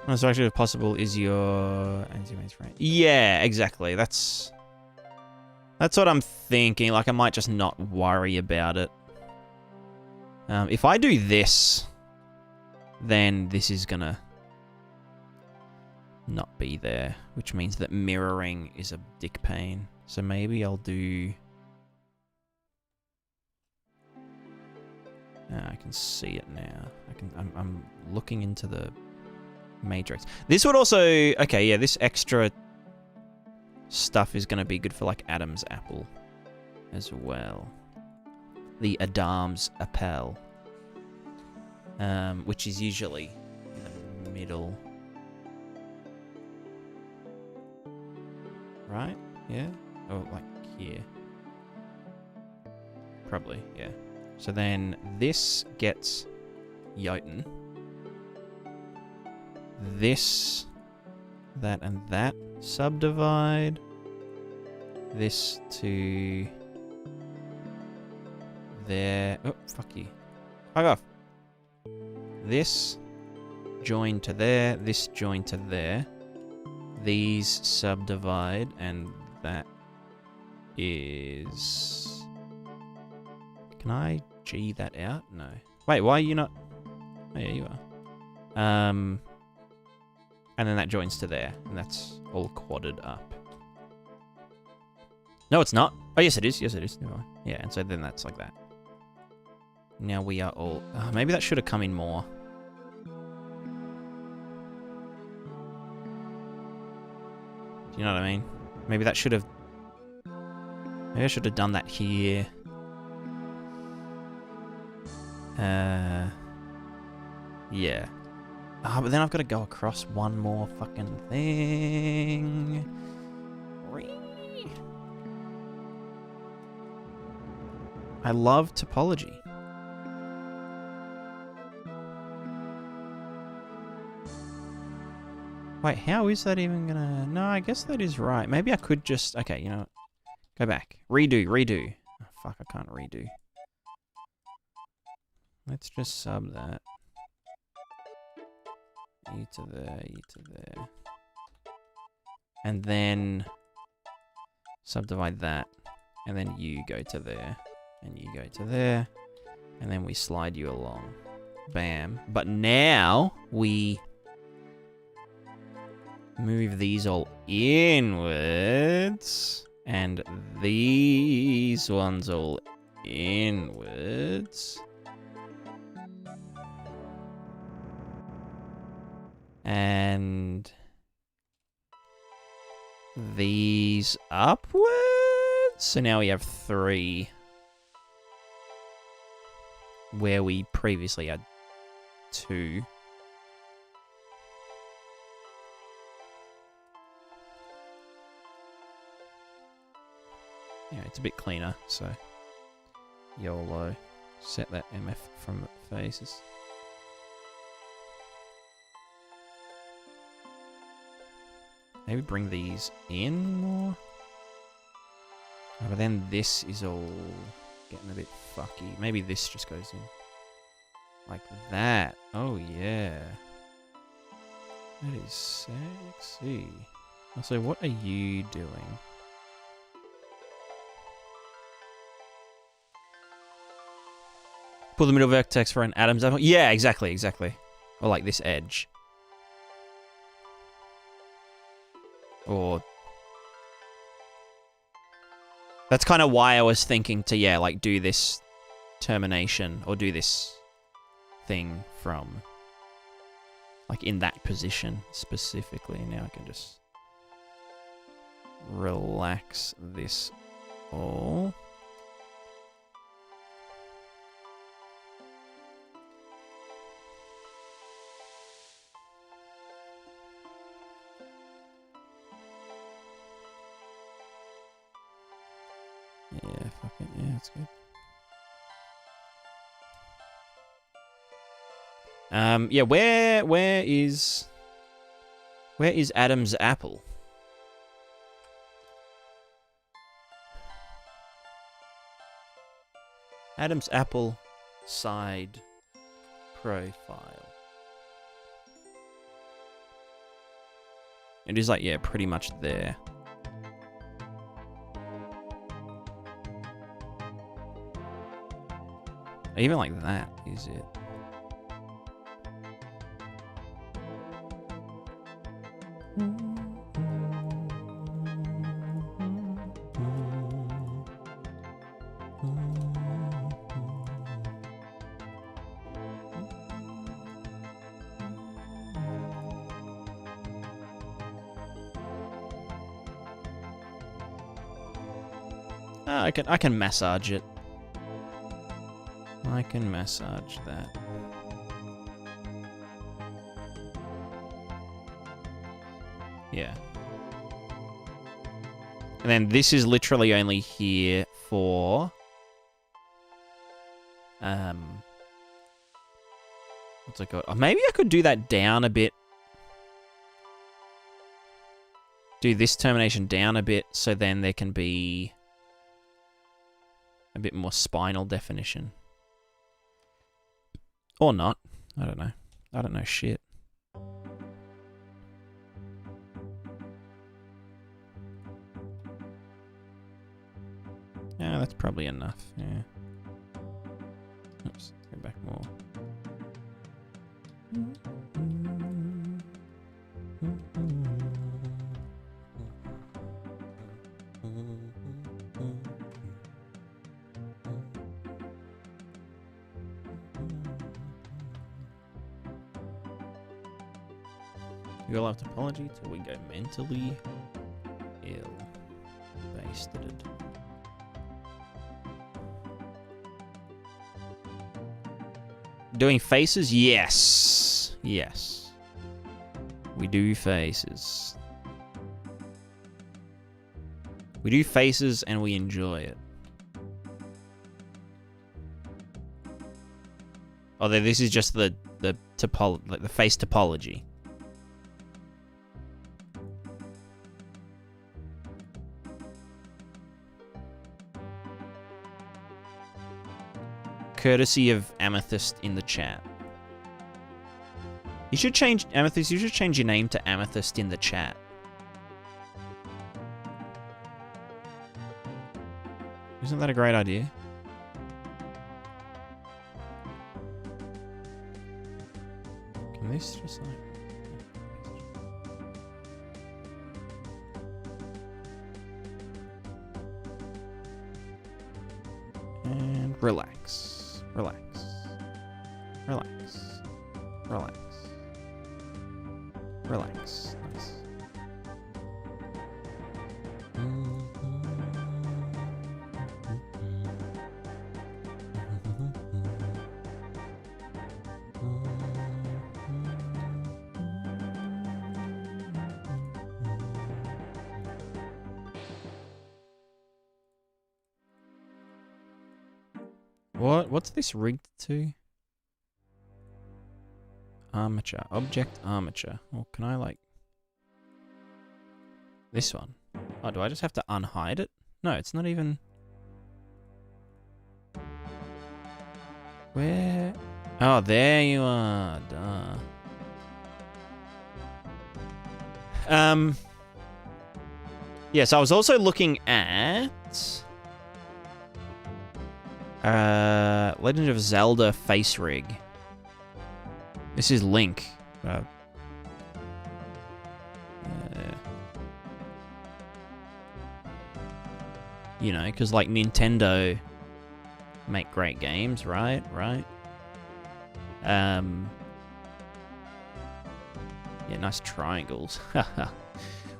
Most actually if possible is your anti-maze right? Yeah, exactly. That's what I'm thinking. Like, I might just not worry about it. If I do this, then this is gonna not be there, which means that mirroring is a dick pain. So maybe I'll do... I can see it now. I'm looking into the matrix. This would also... Okay, yeah, this extra stuff is going to be good for, like, Adam's apple as well. The Adam's apple. Which is usually in the middle. Right? Yeah? Oh, like here. Probably, yeah. So then this gets Jotun. This, that, and that subdivide. This to there. Oh, fuck you. Fuck off. This join to there. This join to there. These subdivide, and that is... Can I G that out? No. Wait, why are you not... Oh, yeah, you are. And then that joins to there, and that's all quadded up. No, it's not. Oh, yes, it is. Yes, it is. Yeah, and so then that's like that. Now we are all... maybe that should have come in more. You know what I mean? Maybe that should have... Maybe I should have done that here. Yeah. But then I've got to go across one more fucking thing. I love topology. Wait, how is that even gonna... No, I guess that is right. Maybe I could just... Okay, you know what? Go back. Redo. Oh, fuck, I can't redo. Let's just sub that. E to there, E to there. And then subdivide that. And then you go to there. And you go to there. And then we slide you along. Bam. But now we... move these all inwards. And these ones all inwards. And these upwards. So now we have 3. Where we previously had 2. Yeah, it's a bit cleaner, so YOLO. Set that MF from faces. Maybe bring these in more. Oh, but then this is all getting a bit fucky. Maybe this just goes in. Like that. Oh, yeah. That is sexy. So what are you doing? Pull the middle vertex for an Adam's apple. Yeah, exactly. Or like this edge. Or... That's kind of why I was thinking to, yeah, like do this termination or do this thing from like in that position specifically. Now I can just relax this all. Yeah, fuck it. Yeah, it's good. Yeah, where is Adam's apple? Adam's apple side profile. It is like, yeah, pretty much there. Even like that is it. I can massage it. I can massage that. Yeah. And then this is literally only here for... What's it called? Oh, maybe I could do that down a bit. Do this termination down a bit so then there can be a bit more spinal definition. Or not. I don't know. I don't know shit. Yeah, that's probably enough. Yeah. Oops. Go back more. We all have topology till we go mentally ill. Basted it. Doing faces? Yes. Yes. We do faces. We do faces and we enjoy it. Although this is just the like the face topology. Courtesy of Amethyst in the chat. You should change, Amethyst, you should change your name to Amethyst in the chat. Isn't that a great idea? Can this just like... And relax. Relax. Relax. Relax. Relax. Nice. What's this rigged to? Armature. Object armature. Well, can I like... This one? Oh, do I just have to unhide it? No, it's not even... Where? Oh, there you are. Duh. Yes, I was also looking at Legend of Zelda face rig. This is Link. You know, because like Nintendo make great games, right? Yeah, nice triangles.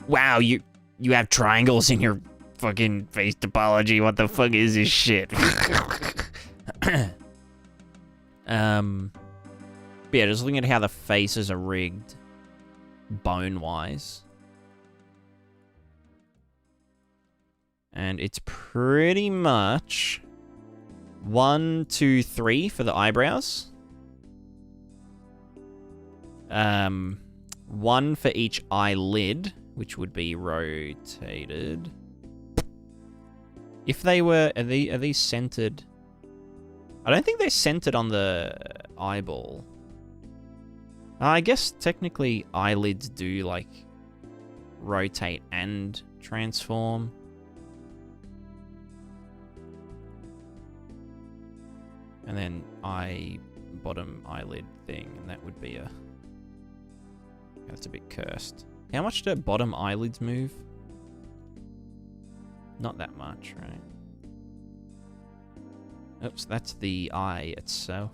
Wow, you have triangles in your fucking face topology. What the fuck is this shit? But yeah, just looking at how the faces are rigged bone-wise. And it's pretty much 1, 2, 3 for the eyebrows. 1 for each eyelid, which would be rotated. If they were, are these centered? I don't think they're centered on the eyeball. I guess technically eyelids do like rotate and transform. And then bottom eyelid thing, and that would be that's a bit cursed. How much do bottom eyelids move? Not that much, right? Oops, that's the eye itself.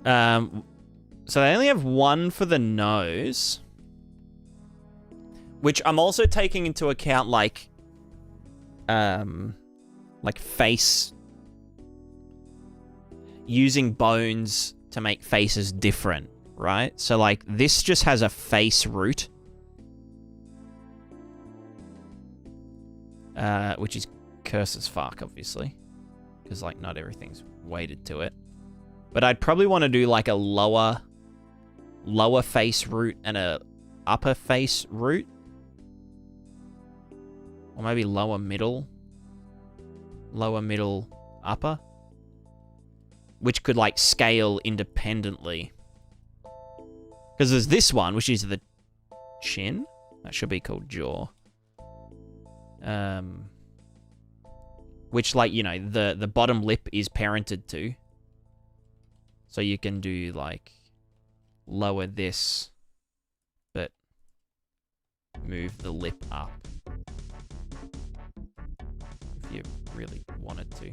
So they only have 1 for the nose, which I'm also taking into account like face, using bones to make faces different, right? So like this just has a face root, which is cursed as fuck, obviously, because like not everything's weighted to it. But I'd probably want to do like a lower face root and a upper face root. Or maybe lower middle, upper. Which could like scale independently. Because there's this one, which is the chin. That should be called jaw. Which like, you know, the bottom lip is parented to. So you can do like lower this, but move the lip up. If you really wanted to.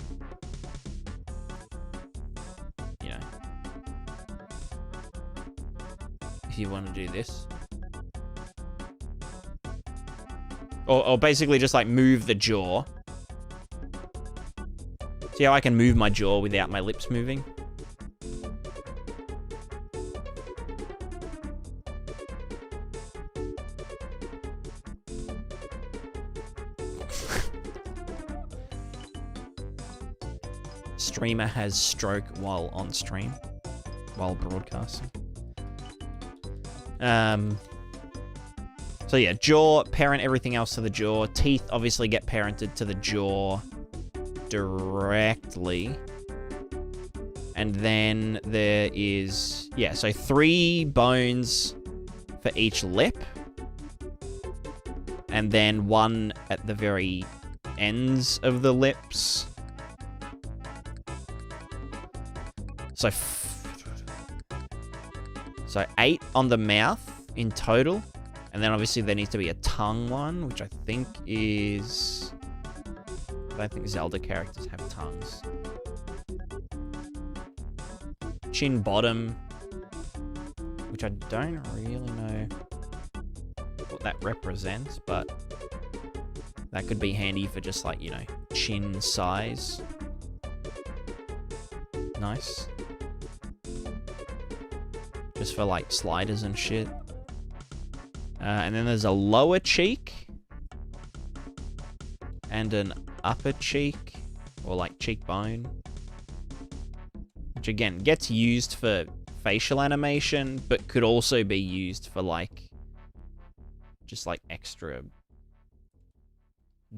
You know. If you want to do this. Or basically just like move the jaw. See how I can move my jaw without my lips moving? Streamer has stroke while on stream, while broadcasting. So yeah, jaw, parent everything else to the jaw. Teeth obviously get parented to the jaw directly. And then there is, yeah, so 3 bones for each lip. And then 1 at the very ends of the lips. So 8 on the mouth in total. And then obviously there needs to be a tongue one, which I think is... I don't think Zelda characters have tongues. Chin bottom, which I don't really know what that represents, but that could be handy for just like, you know, chin size. Nice. Just for like sliders and shit. And then there's a lower cheek. And an upper cheek. Or like cheekbone. Which again, gets used for facial animation, but could also be used for like... just like extra...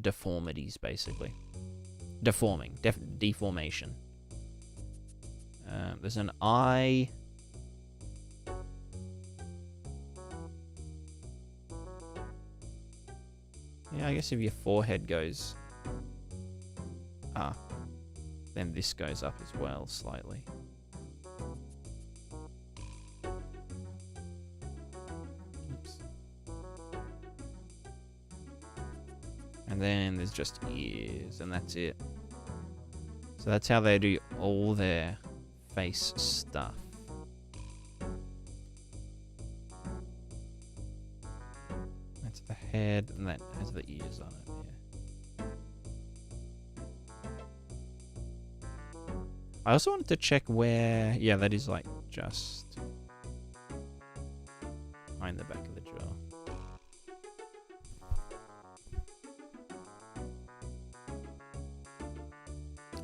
deformities, basically. Deformation. There's an eye Yeah, I guess if your forehead goes up, then this goes up as well, slightly. Oops. And then there's just ears, and that's it. So that's how they do all their face stuff. That's the head, and that has the ears on it, yeah. I also wanted to check where... Yeah, that is like just behind the back of the jaw.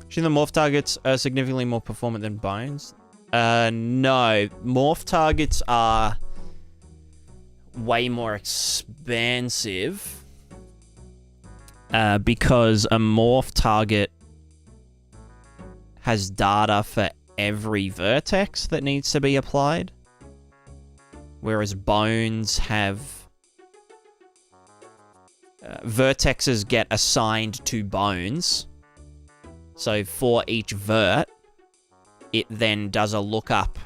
Should the morph targets are significantly more performant than bones? No. Morph targets are way more expansive because a morph target has data for every vertex that needs to be applied, whereas bones have vertexes get assigned to bones. So for each vert, it then does a lookup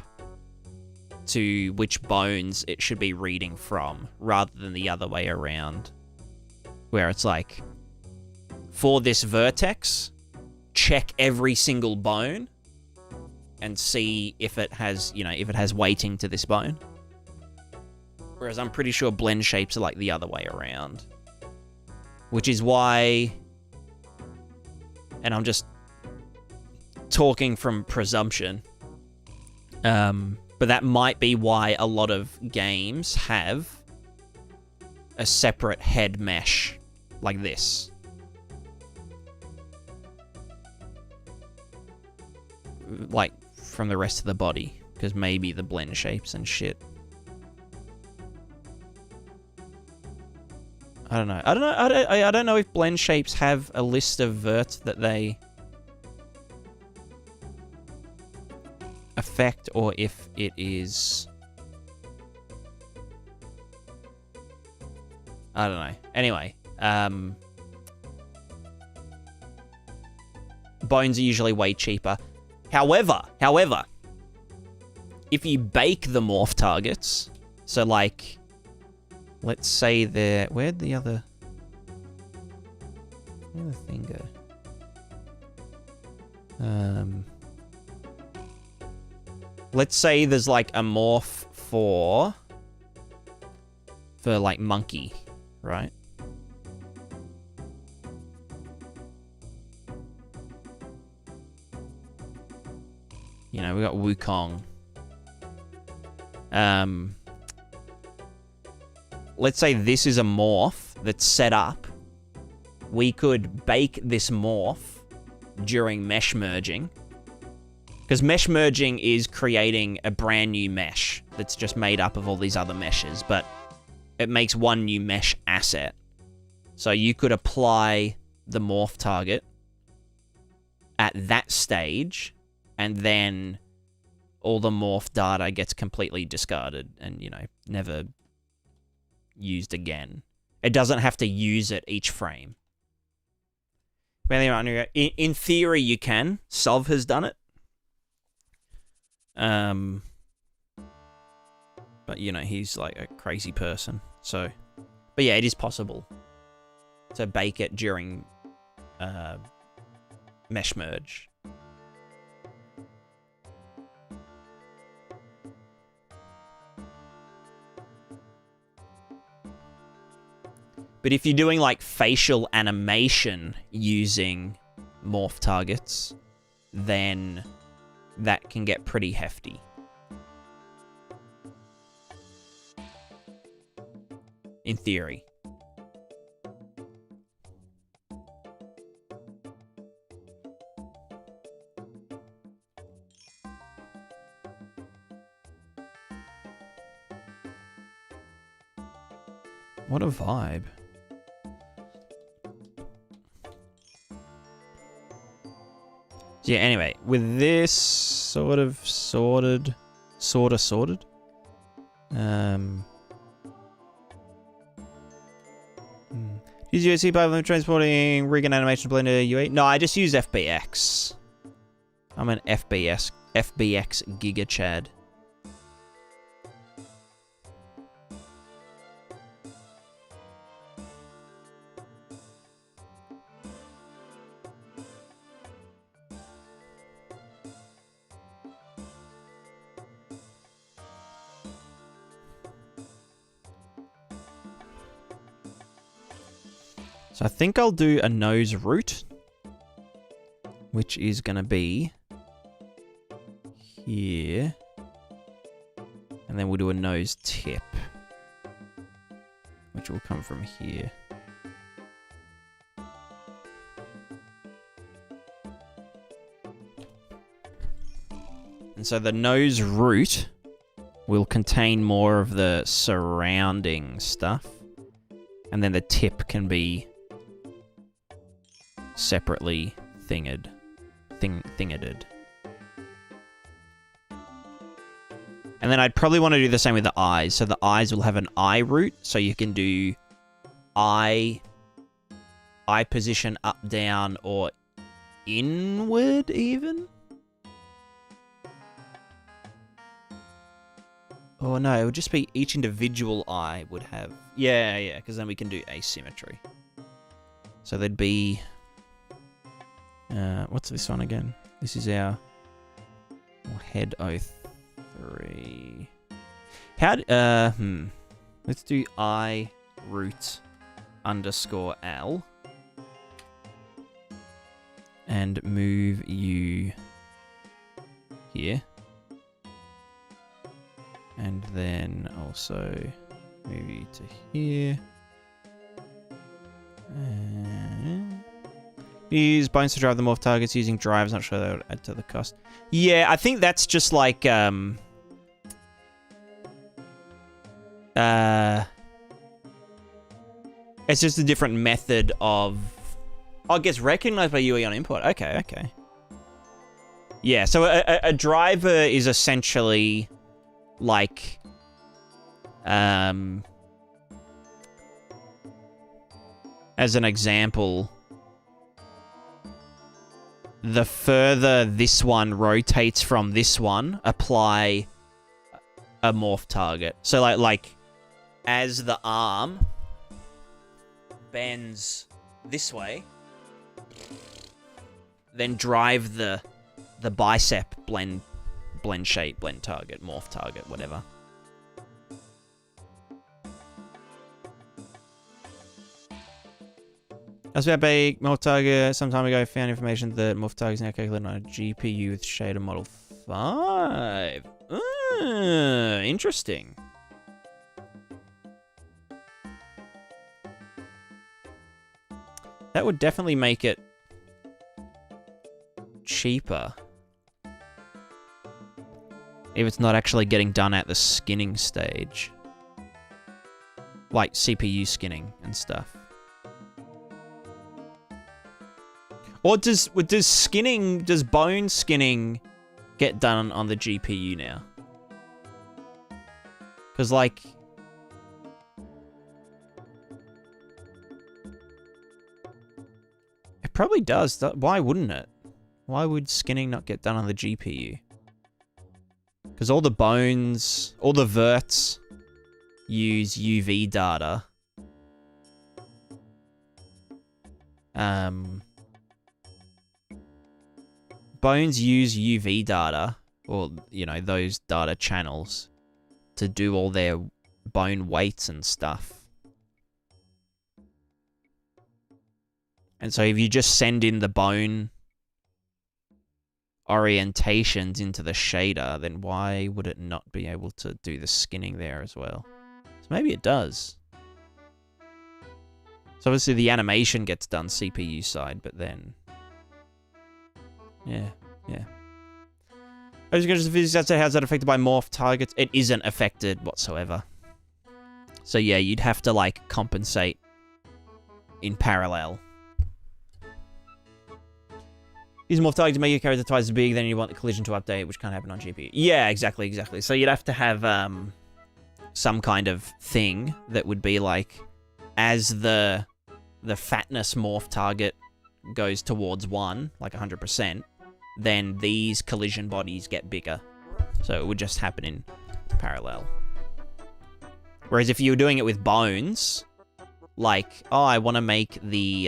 to which bones it should be reading from, rather than the other way around, where it's like, for this vertex, check every single bone and see if it has, you know, if it has weighting to this bone. Whereas I'm pretty sure blend shapes are like the other way around, which is why, and I'm just talking from presumption, but that might be why a lot of games have a separate head mesh like this. Like from the rest of the body, because maybe the blend shapes and shit. I don't know. I don't know if blend shapes have a list of verts that they affect, or if it is, I don't know. Anyway, bones are usually way cheaper. However, if you bake the morph targets, so like, let's say where'd the thing go? Let's say there's like a morph for like monkey, right? You know, we got Wukong. Let's say this is a morph that's set up. We could bake this morph during mesh merging. Because mesh merging is creating a brand new mesh that's just made up of all these other meshes, but it makes one new mesh asset. So you could apply the morph target at that stage, and then all the morph data gets completely discarded and, you know, never used again. It doesn't have to use it each frame. In theory, you can. Sov has done it. But, you know, he's like a crazy person. So, but yeah, it is possible to bake it during mesh merge. But if you're doing like facial animation using morph targets, then that can get pretty hefty. In theory. What a vibe. So yeah, anyway, with this sorted. Use UAC pipeline transporting rig and animation blender UE. No, I just use FBX. I'm an FBX Giga Chad. So I think I'll do a nose root, which is going to be here. And then we'll do a nose tip, which will come from here. And so the nose root will contain more of the surrounding stuff. And then the tip can be separately thingited. And then I'd probably want to do the same with the eyes. So the eyes will have an eye root. So you can do eye position up, down, or inward even. Oh no, it would just be each individual eye would have... Yeah, because then we can do asymmetry. So there'd be... what's this one again? This is our head O3. Let's do I root underscore L. And move you here. And then also move you to here. Use bones to drive the morph targets using drives. Not sure that would add to the cost. Yeah, I think that's just like it's just a different method of... Oh, it gets recognized by UE on import. Okay. Yeah, so a driver is essentially like as an example, the further this one rotates from this one, apply a morph target. So like as the arm bends this way, then drive the bicep blend shape, blend target, morph target, whatever. I was about a morph target some time ago. Found information that morph target is now calculated on a GPU with shader model 5. Interesting. That would definitely make it cheaper. If it's not actually getting done at the skinning stage. Like CPU skinning and stuff. Or does bone skinning get done on the GPU now? Because like... It probably does. Why wouldn't it? Why would skinning not get done on the GPU? Because all the bones, all the verts use UV data. Bones use UV data, or, you know, those data channels, to do all their bone weights and stuff. And so if you just send in the bone orientations into the shader, then why would it not be able to do the skinning there as well? So maybe it does. So obviously the animation gets done CPU side, but then... Yeah. I was going to visit that. How's that affected by morph targets? It isn't affected whatsoever. So yeah, you'd have to like compensate in parallel. Use morph target to make your character twice as big, then you want the collision to update, which can't happen on GPU. Yeah, exactly. So you'd have to have some kind of thing that would be like, as the the fatness morph target goes towards 1, like 100%, then these collision bodies get bigger. So it would just happen in parallel. Whereas if you were doing it with bones, like, oh, I want to make the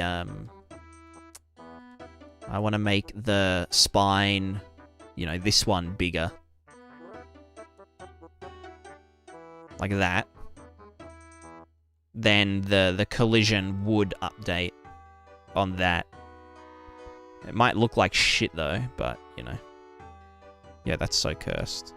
spine, you know, this one bigger. Like that. Then the collision would update on that. It might look like shit though, but, you know. Yeah, that's so cursed.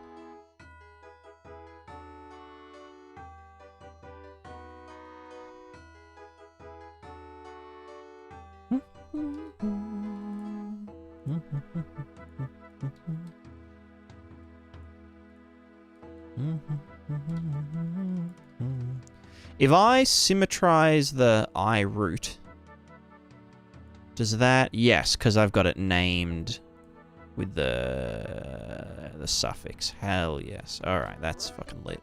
If I symmetrize the I root, does that... Yes, because I've got it named with the suffix. Hell yes. Alright, that's fucking lit.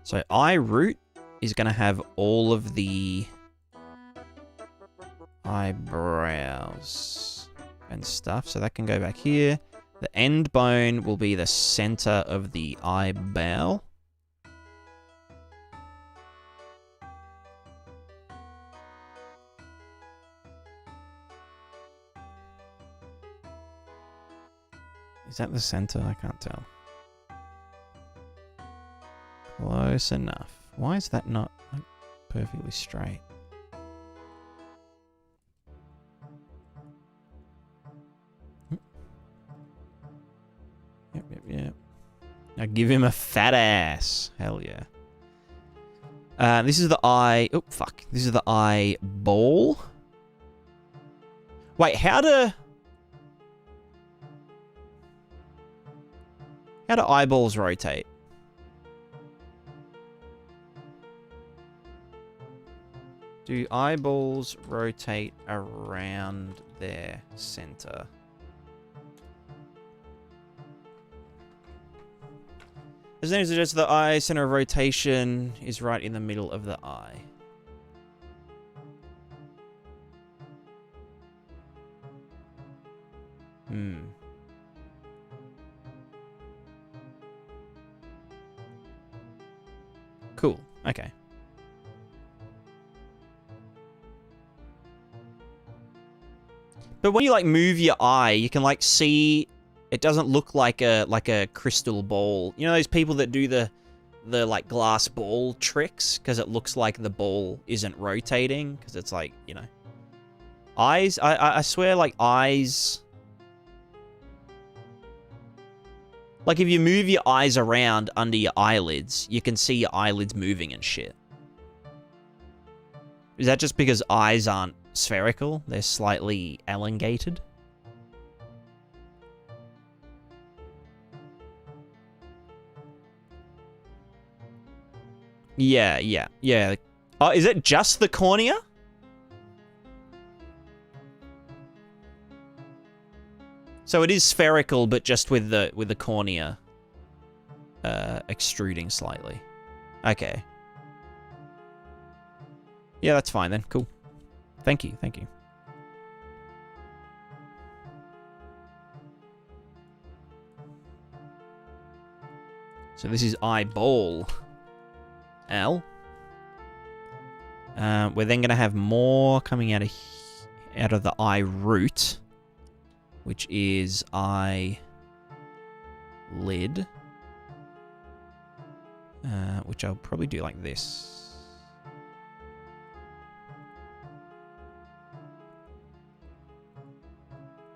So I root is going to have all of the eyebrows and stuff. So that can go back here. The end bone will be the center of the eyebrow. Is that the center? I can't tell. Close enough. Why is that not like, perfectly straight? Yep. Now give him a fat ass. Hell yeah. This is the eye... Oh, fuck. This is the eyeball. Wait, how do eyeballs rotate? Do eyeballs rotate around their center? As soon as it is the eye, center of rotation is right in the middle of the eye. Cool. Okay. But when you like move your eye, you can like see it doesn't look like a crystal ball. You know those people that do the like glass ball tricks because it looks like the ball isn't rotating because it's like, you know, eyes. I swear, like eyes. Like if you move your eyes around under your eyelids, you can see your eyelids moving and shit. Is that just because eyes aren't spherical? They're slightly elongated? Yeah. Oh, is it just the cornea? So it is spherical, but just with the cornea extruding slightly. Okay. Yeah, that's fine then. Cool. Thank you. So this is eyeball. L. We're then going to have more coming out of the eye root, which is eye lid, which I'll probably do like this.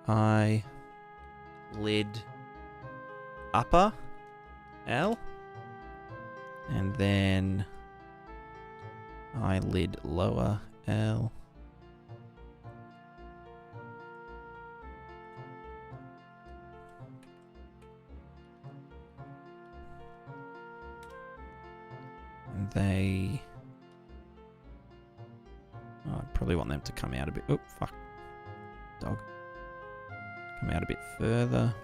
Eye lid upper L. And then eyelid lower L. And they... Oh, I probably want them to come out a bit... Oh, fuck. Dog. Come out a bit further.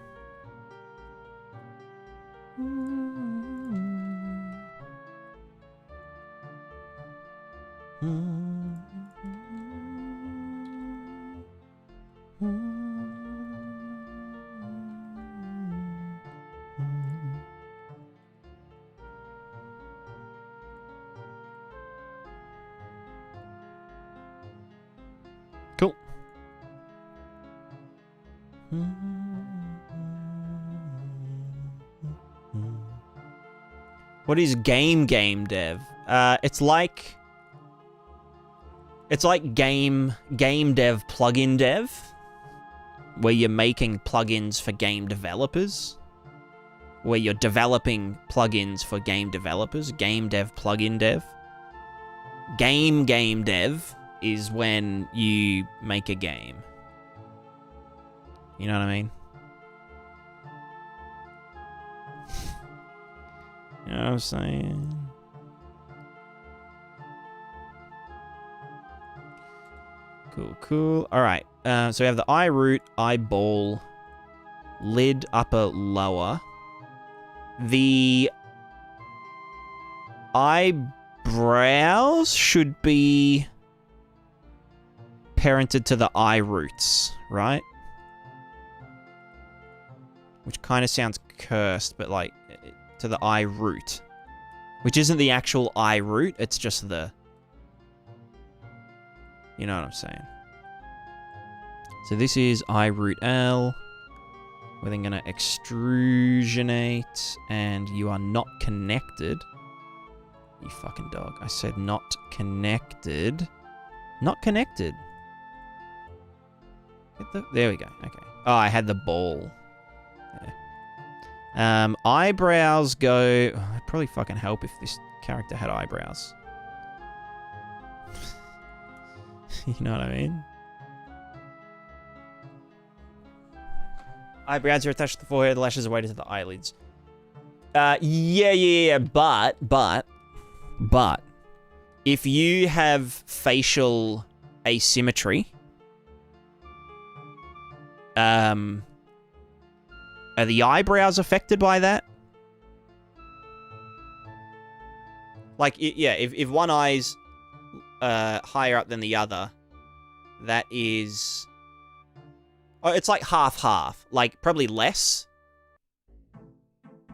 What is game dev? It's like GameDev plugin dev, where you're making plugins for game developers, where you're developing plugins for game developers. GameDev plugin dev. Game dev is when you make a game. You know what I mean? You know what I'm saying? Cool. All right. So we have the eye root, eyeball, lid, upper, lower. The eyebrows should be parented to the eye roots, right? Which kind of sounds cursed, but like to the eye root, which isn't the actual eye root. It's just the, you know what I'm saying? So this is eye root L. We're then going to extrusionate, and you are not connected. You fucking dog. I said not connected. Not connected. There we go. Okay. Oh, I had the ball. Yeah. Eyebrows go... Oh, it'd probably fucking help if this character had eyebrows. You know what I mean? Eyebrows are attached to the forehead, the lashes are weighted to the eyelids. Yeah, but if you have facial asymmetry, are the eyebrows affected by that? Like, yeah, if one eye's higher up than the other, that is... Oh, it's like half-half. Like, probably less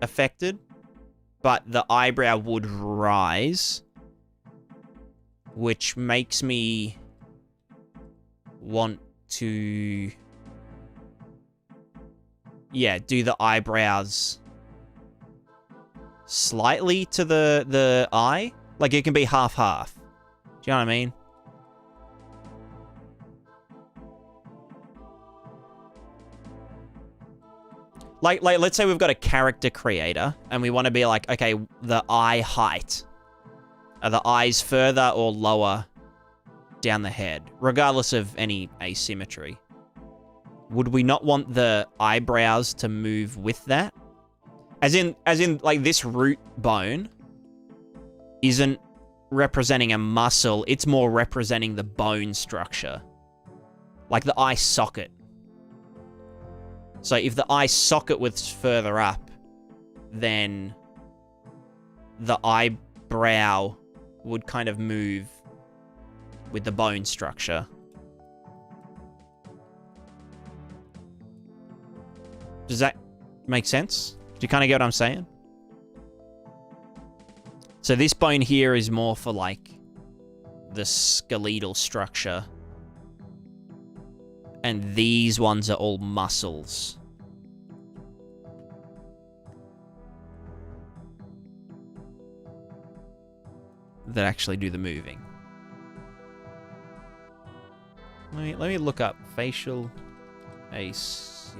affected, but the eyebrow would rise, which makes me want to... Yeah, do the eyebrows slightly to the eye. Like, it can be half-half. Do you know what I mean? Like, let's say we've got a character creator, and we want to be like, okay, the eye height. Are the eyes further or lower down the head? Regardless of any asymmetry. Would we not want the eyebrows to move with that? As in, like, this root bone isn't representing a muscle, it's more representing the bone structure. Like the eye socket. So if the eye socket was further up, then the eyebrow would kind of move with the bone structure. Does that make sense? Do you kind of get what I'm saying? So this bone here is more for, like, the skeletal structure. And these ones are all muscles. That actually do the moving. Let me look up facial asymmetry.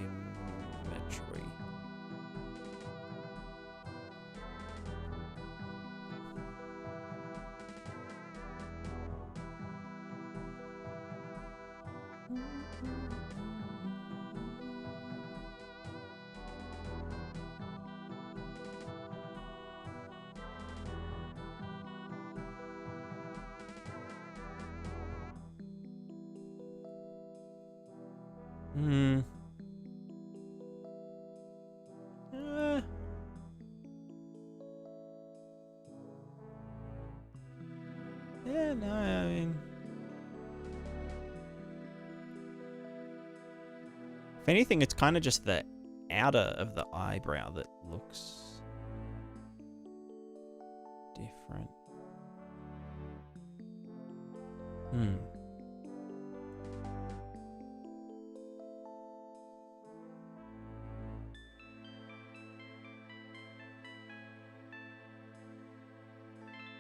Yeah, no, I mean... If anything, it's kind of just the outer of the eyebrow that looks different.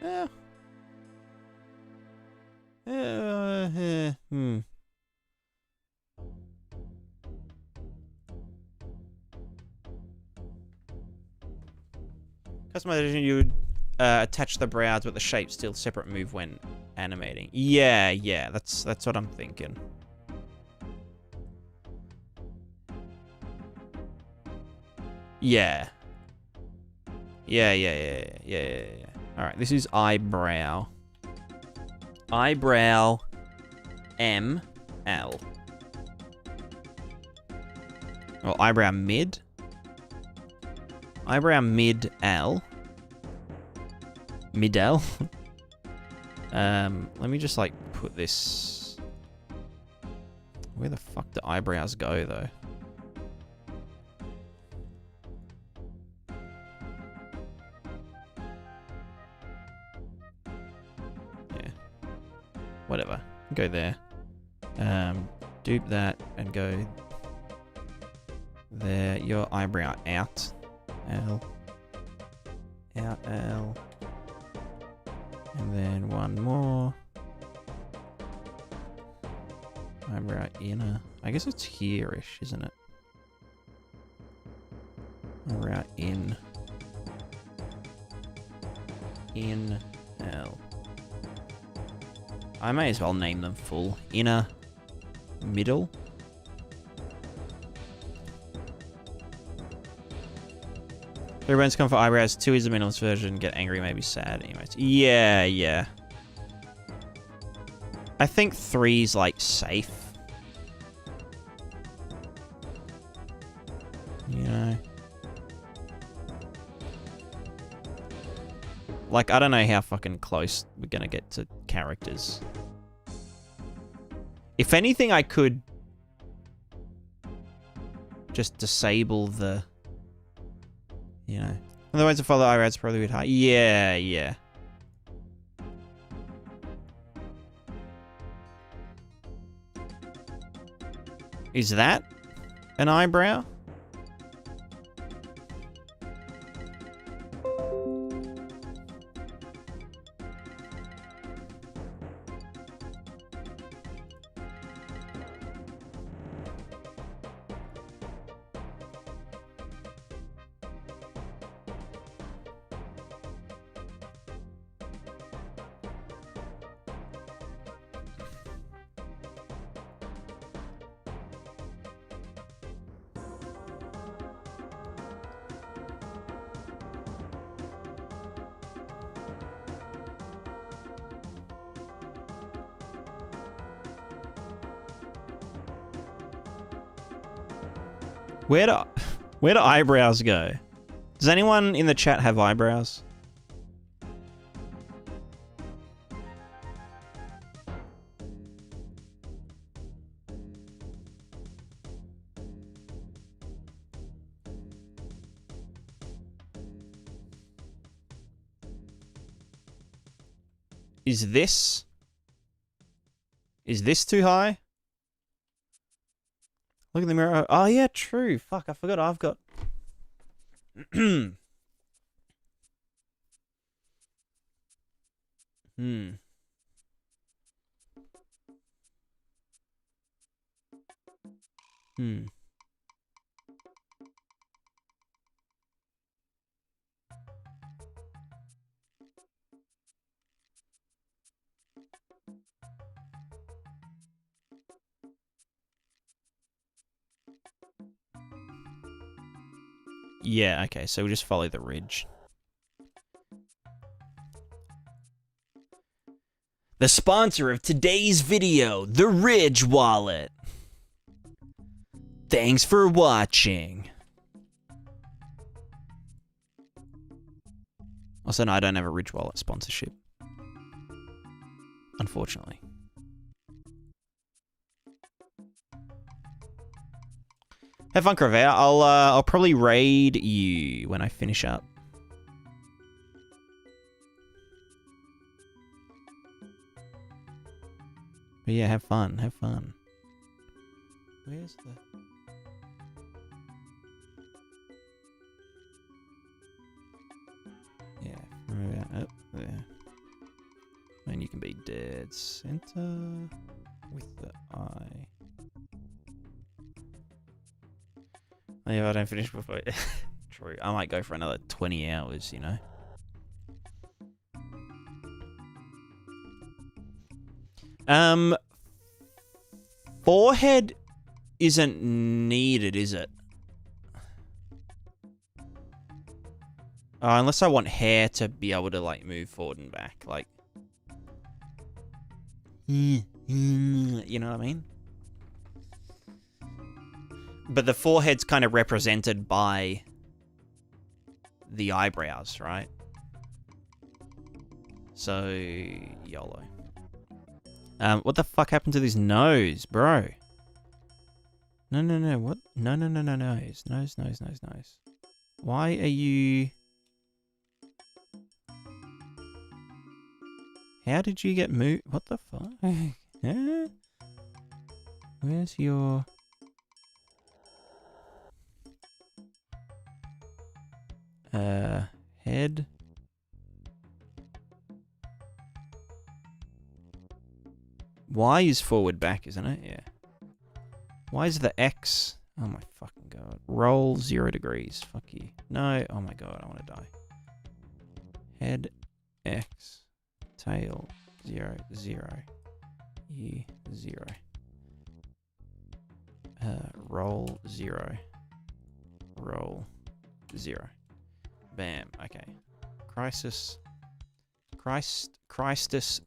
Yeah. Customization, you would attach the brows, but the shape's still separate move when animating. Yeah, that's what I'm thinking. Yeah. Yeah. All right, this is eyebrow. Eyebrow ML. Well, eyebrow mid. Eyebrow mid L. Mid L. Let me just like put this. Where the fuck do eyebrows go though? Yeah. Whatever. Go there. Dupe that and go there. Your eyebrow out. L. Out L. And then one more. Eyebrow inner. I guess it's here-ish, isn't it? Eyebrow in. In L. I may as well name them full. Inner. Middle. Everyone's come for eyebrows. 2 is the minimalist version. Get angry, maybe sad. Anyways. Yeah. I think 3's like safe. You know. Like, I don't know how fucking close we're gonna get to characters. If anything, I could just disable the... You know. Otherwise, the follow eyebrows probably a bit high. Yeah. Is that an eyebrow? Where do eyebrows go? Does anyone in the chat have eyebrows? Is this too high? Look in the mirror. Oh, yeah, true. Fuck, I forgot I've got... Yeah, okay, so we just follow the ridge. The sponsor of today's video, the Ridge Wallet. Thanks for watching. Also, no, I don't have a Ridge Wallet sponsorship. Unfortunately. Have fun, Crevaire. I'll probably raid you when I finish up. But yeah, have fun. Have fun. Where's the... Yeah, from about up there. dead center with the eye. Oh, yeah, I don't finish before. True. I might go for another 20 hours, you know. Forehead isn't needed, is it? Unless I want hair to be able to, like, move forward and back, like... You know what I mean? But the forehead's kind of represented by the eyebrows, right? So, YOLO. What the fuck happened to this nose, bro? No, what? No, nose. Nose. Why are you... How did you get moved? What the fuck? Yeah? Where's your... Head? Y is forward back, isn't it? Yeah. Why is the X? Oh my fucking god. Roll 0 degrees. Fuck you. No. Oh my god, I want to die. Head X. Tail 0, 0. E 0. Roll 0. Roll 0. Bam. Okay. Christus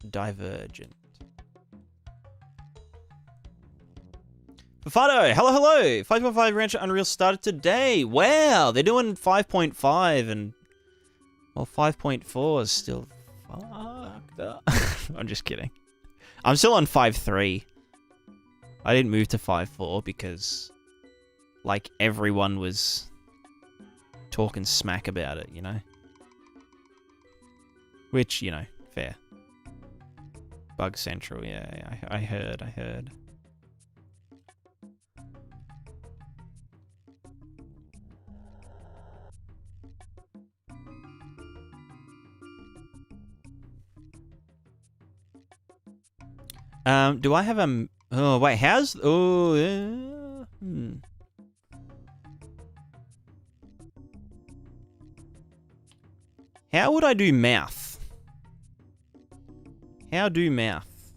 divergent. Fafado, hello. 5.5 Rancher Unreal started today. Wow, they're doing 5.5 and... Well, 5.4 is still fucked up. I'm just kidding. I'm still on 5.3. I didn't move to 5.4 because... Like, everyone was... talking smack about it, you know? Which, you know, fair. Bug Central, yeah, I heard. Do I have a... Oh, wait, how's... Oh, yeah. How would I do mouth? How do mouth?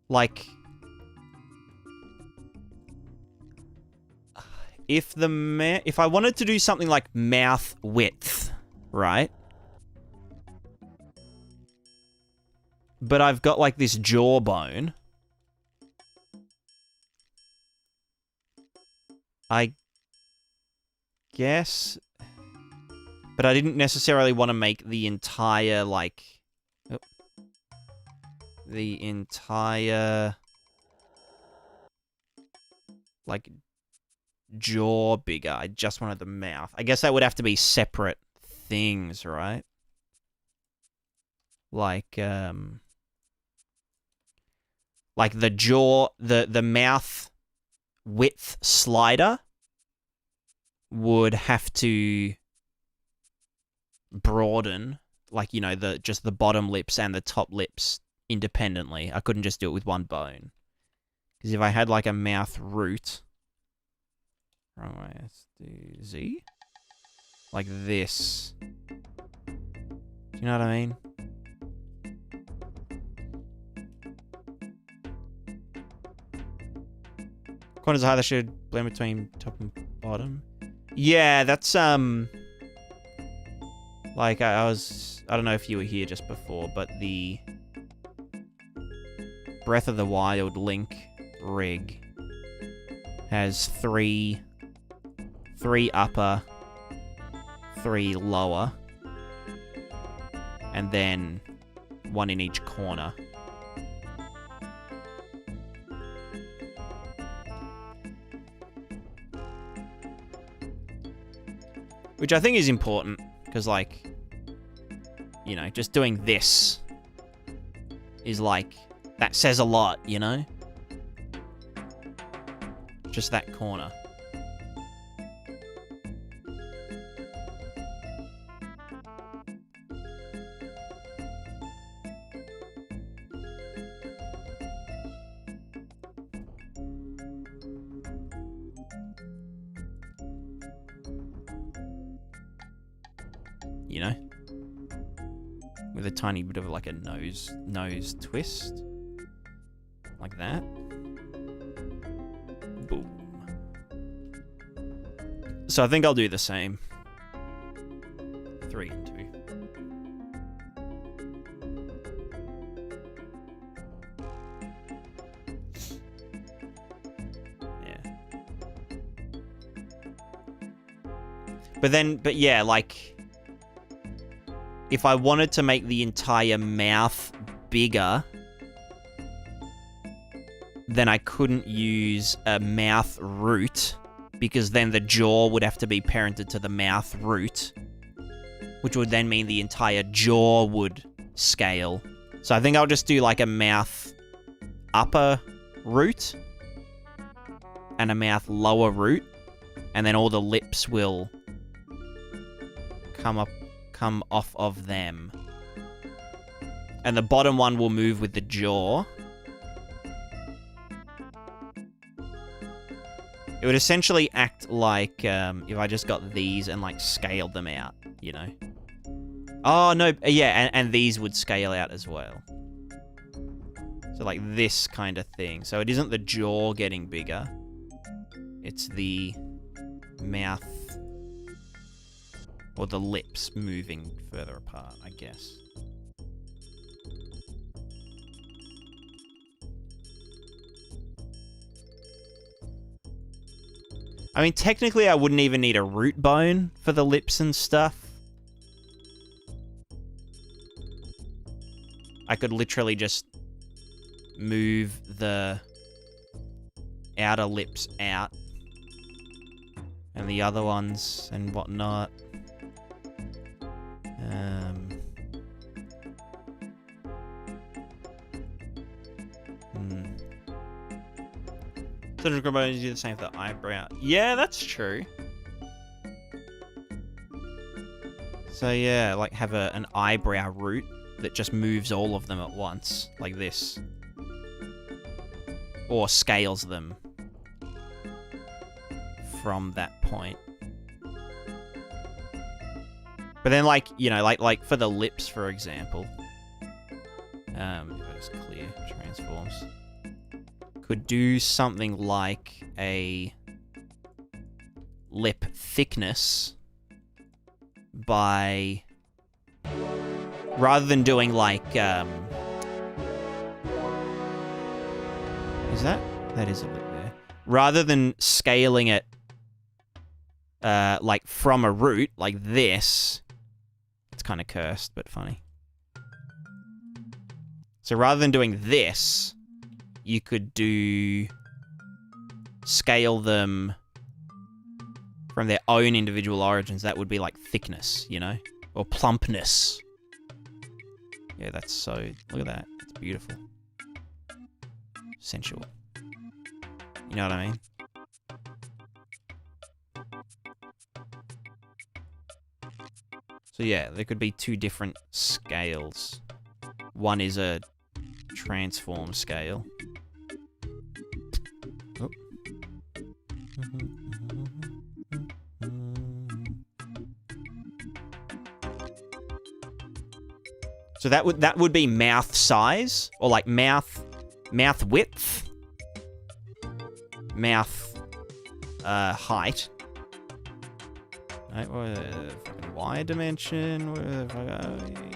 Like... If I wanted to do something like mouth width, right? But I've got like this jawbone. I guess... But I didn't necessarily want to make the entire, like... Oh, the entire... Like, jaw bigger. I just wanted the mouth. I guess that would have to be separate things, right? Like, like the jaw, the mouth width slider would have to broaden, like, you know, just the bottom lips and the top lips independently. I couldn't just do it with one bone. Because if I had like a mouth root, wrong way, let's do Z, like this. Do you know what I mean? Corners are high, they should blend between top and bottom. Yeah, that's, like, I don't know if you were here just before, but the Breath of the Wild Link rig has three upper, 3 lower, and then 1 in each corner. Which I think is important, because, like, you know, just doing this is, like, that says a lot, you know? Just that corner. you know? With a tiny bit of like a nose twist. Like that. Boom. So I think I'll do the same. 3 and 2. Yeah. But yeah, like, if I wanted to make the entire mouth bigger, then I couldn't use a mouth root, because then the jaw would have to be parented to the mouth root, which would then mean the entire jaw would scale. So I think I'll just do like a mouth upper root and a mouth lower root, and then all the lips will come off of them. And the bottom one will move with the jaw. It would essentially act like if I just got these and like scaled them out, you know? Oh, no, yeah, and these would scale out as well. So like this kind of thing. So it isn't the jaw getting bigger. It's the mouth or the lips moving further apart, I guess. I mean, technically, I wouldn't even need a root bone for the lips and stuff. I could literally just move the outer lips out and the other ones and whatnot. Surgical bones do the same for the eyebrow. Yeah, that's true. So yeah, like have an eyebrow root that just moves all of them at once, like this. Or scales them from that point. But then, like, you know, like for the lips, for example. If I just clear transforms. Could do something like a lip thickness by, rather than doing like, is that is a lip there. Rather than scaling it, like from a root, like this, it's kind of cursed, but funny. So rather than doing this, you could scale them from their own individual origins. That would be like thickness, you know? Or plumpness. Yeah, that's so... Look at that. It's beautiful. Sensual. You know what I mean? So yeah, there could be 2 different scales. One is a transform scale. Oh. So that would be mouth size, or like mouth width, mouth height. Right, fucking Y dimension.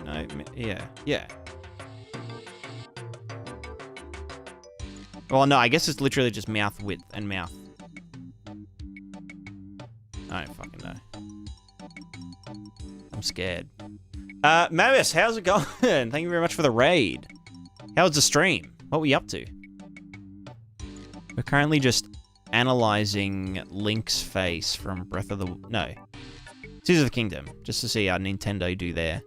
No, yeah. Well, no, I guess it's literally just mouth width and mouth. I don't fucking know. I'm scared. Mavis, how's it going? Thank you very much for the raid. How was the stream? What were you up to? We're currently just analyzing Link's face from Breath of the... No. Tears of the Kingdom. Just to see how Nintendo do their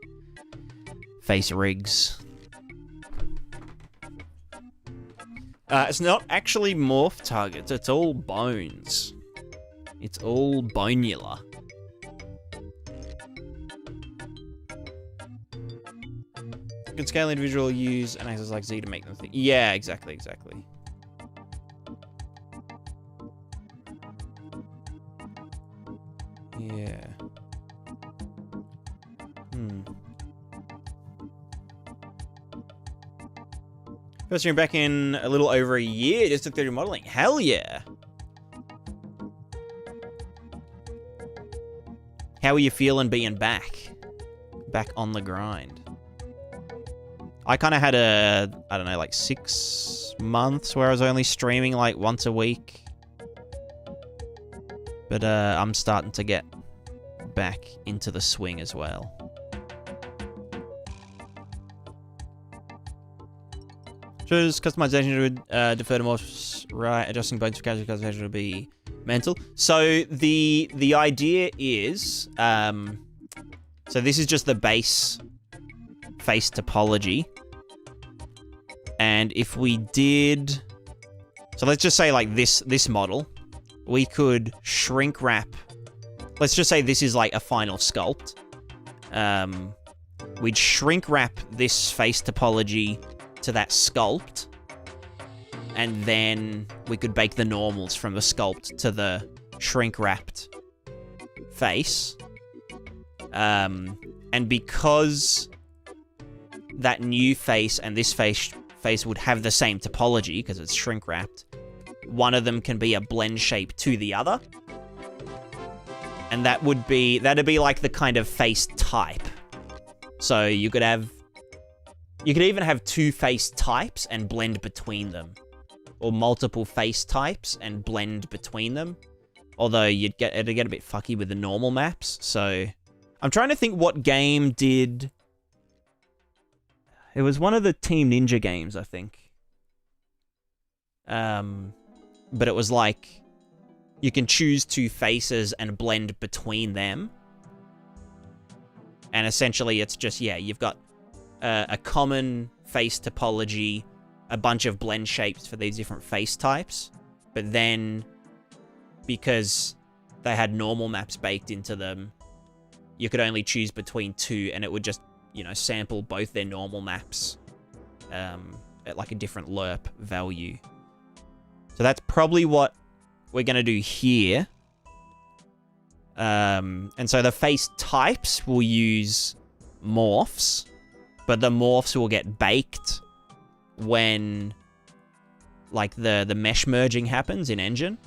face rigs. It's not actually morph targets. It's all bones. It's all bonular. You can scale individual, use an axis like Z to make them think. Yeah, exactly. Yeah. First stream back in a little over a year, just took 30 modeling. Hell yeah. How are you feeling being back? Back on the grind. I kind of had a, I don't know, like 6 months where I was only streaming like once a week. But I'm starting to get back into the swing as well. Just customization would defer to morphs, right? Adjusting bones for customization would be mental. So the idea is, so this is just the base face topology. And if we did, so let's just say like this model, we could shrink wrap. Let's just say this is like a final sculpt. We'd shrink wrap this face topology to that sculpt, and then we could bake the normals from the sculpt to the shrink wrapped face. And because that new face and this face would have the same topology because it's shrink wrapped, one of them can be a blend shape to the other, and that'd be like the kind of face type. So you could even have 2 face types and blend between them, or multiple face types and blend between them. Although it'd get a bit fucky with the normal maps. So I'm trying to think what game did. It was one of the Team Ninja games, I think. But it was like you can choose 2 faces and blend between them. And essentially it's just, yeah, you've got a common face topology, a bunch of blend shapes for these different face types, but then because they had normal maps baked into them, you could only choose between 2, and it would just, you know, sample both their normal maps at like a different lerp value. So that's probably what we're going to do here. And so the face types will use morphs, but the morphs will get baked when like the mesh merging happens in engine.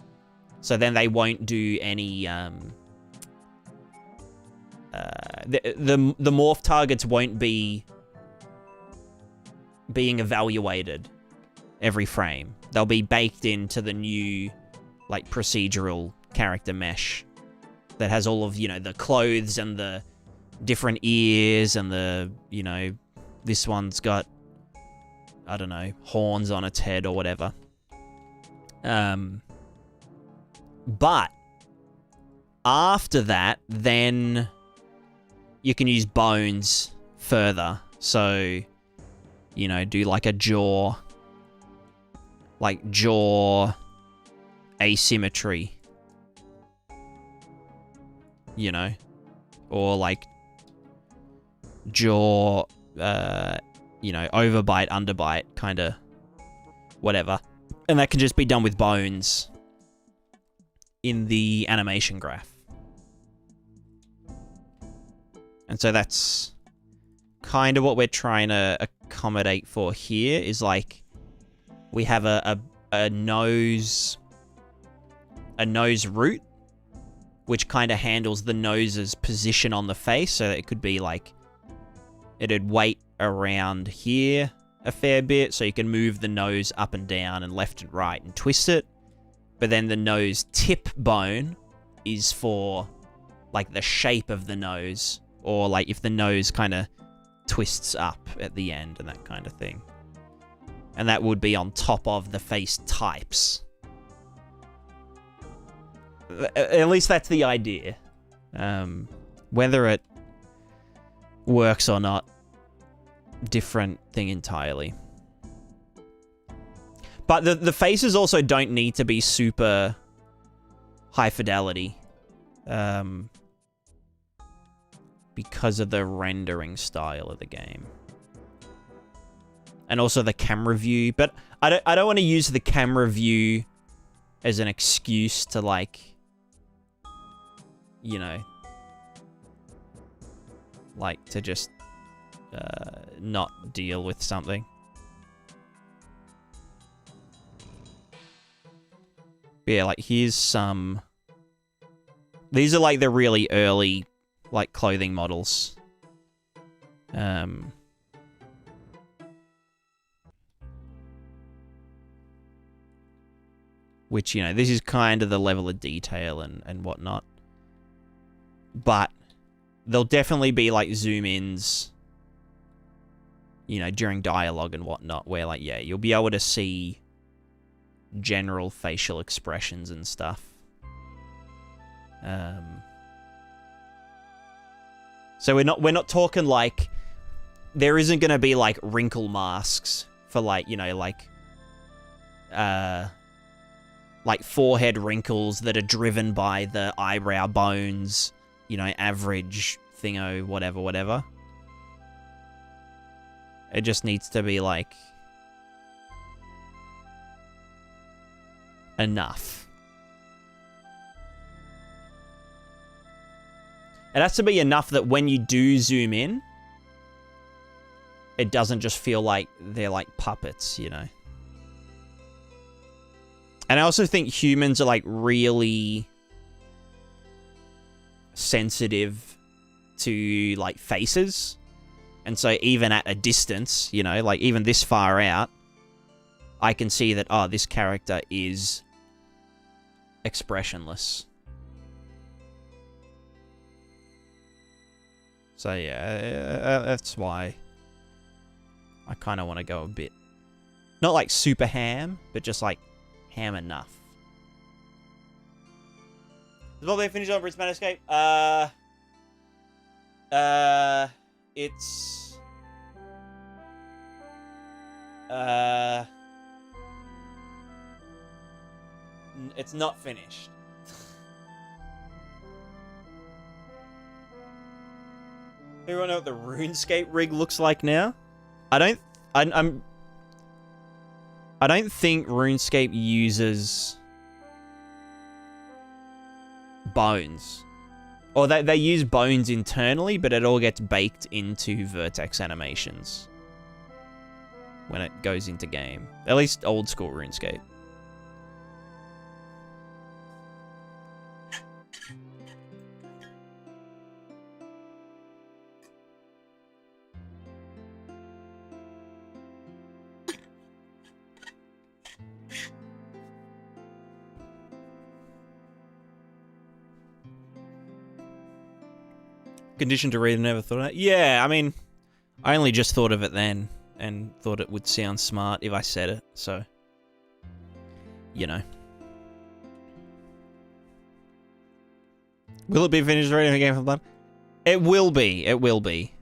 So then they won't do any the morph targets won't be being evaluated every frame. They'll be baked into the new like procedural character mesh that has all of, you know, the clothes and the different ears and the, you know, this one's got, I don't know, horns on its head or whatever. But after that, then you can use bones further. So, you know, do like a jaw asymmetry, you know, or like jaw, you know, overbite, underbite, kind of whatever. And that can just be done with bones in the animation graph. And so that's kind of what we're trying to accommodate for here, is like we have a nose root, which kind of handles the nose's position on the face. So it could be like, it'd weight around here a fair bit, so you can move the nose up and down and left and right and twist it. But then the nose tip bone is for like the shape of the nose, or like if the nose kind of twists up at the end and that kind of thing. And that would be on top of the face types. At least that's the idea. Whether it works or not, different thing entirely. But the faces also don't need to be super high fidelity. Because of the rendering style of the game. And also the camera view. But I don't want to use the camera view as an excuse to, like, you know, like to just not deal with something. But yeah, like here's some. These are like the really early like clothing models. Which, you know, this is kind of the level of detail and whatnot. But there'll definitely be, like, zoom-ins, you know, during dialogue and whatnot, where, like, yeah, you'll be able to see general facial expressions and stuff. So we're not talking, like, there isn't going to be, like, wrinkle masks for, like, you know, like forehead wrinkles that are driven by the eyebrow bones, you know, average thingo, whatever. It just needs to be, like, enough. It has to be enough that when you do zoom in, it doesn't just feel like they're like puppets, you know? And I also think humans are, like, really sensitive to, like, faces. And so even at a distance, you know, like, even this far out, I can see that, oh, this character is expressionless. So, yeah, that's why I kind of want to go a bit... Not, like, super ham, but just, like, ham enough. Does Bob finish on PrismaticaDev? It's not finished. Everyone know what the RuneScape rig looks like now? I don't think RuneScape uses bones. Or they use bones internally, but it all gets baked into vertex animations when it goes into game. At least old school RuneScape. Conditioned to read and never thought of it. Yeah, I mean, I only just thought of it then and thought it would sound smart if I said it, so, you know. Will it be finished reading the game from blood? It will be. It will be.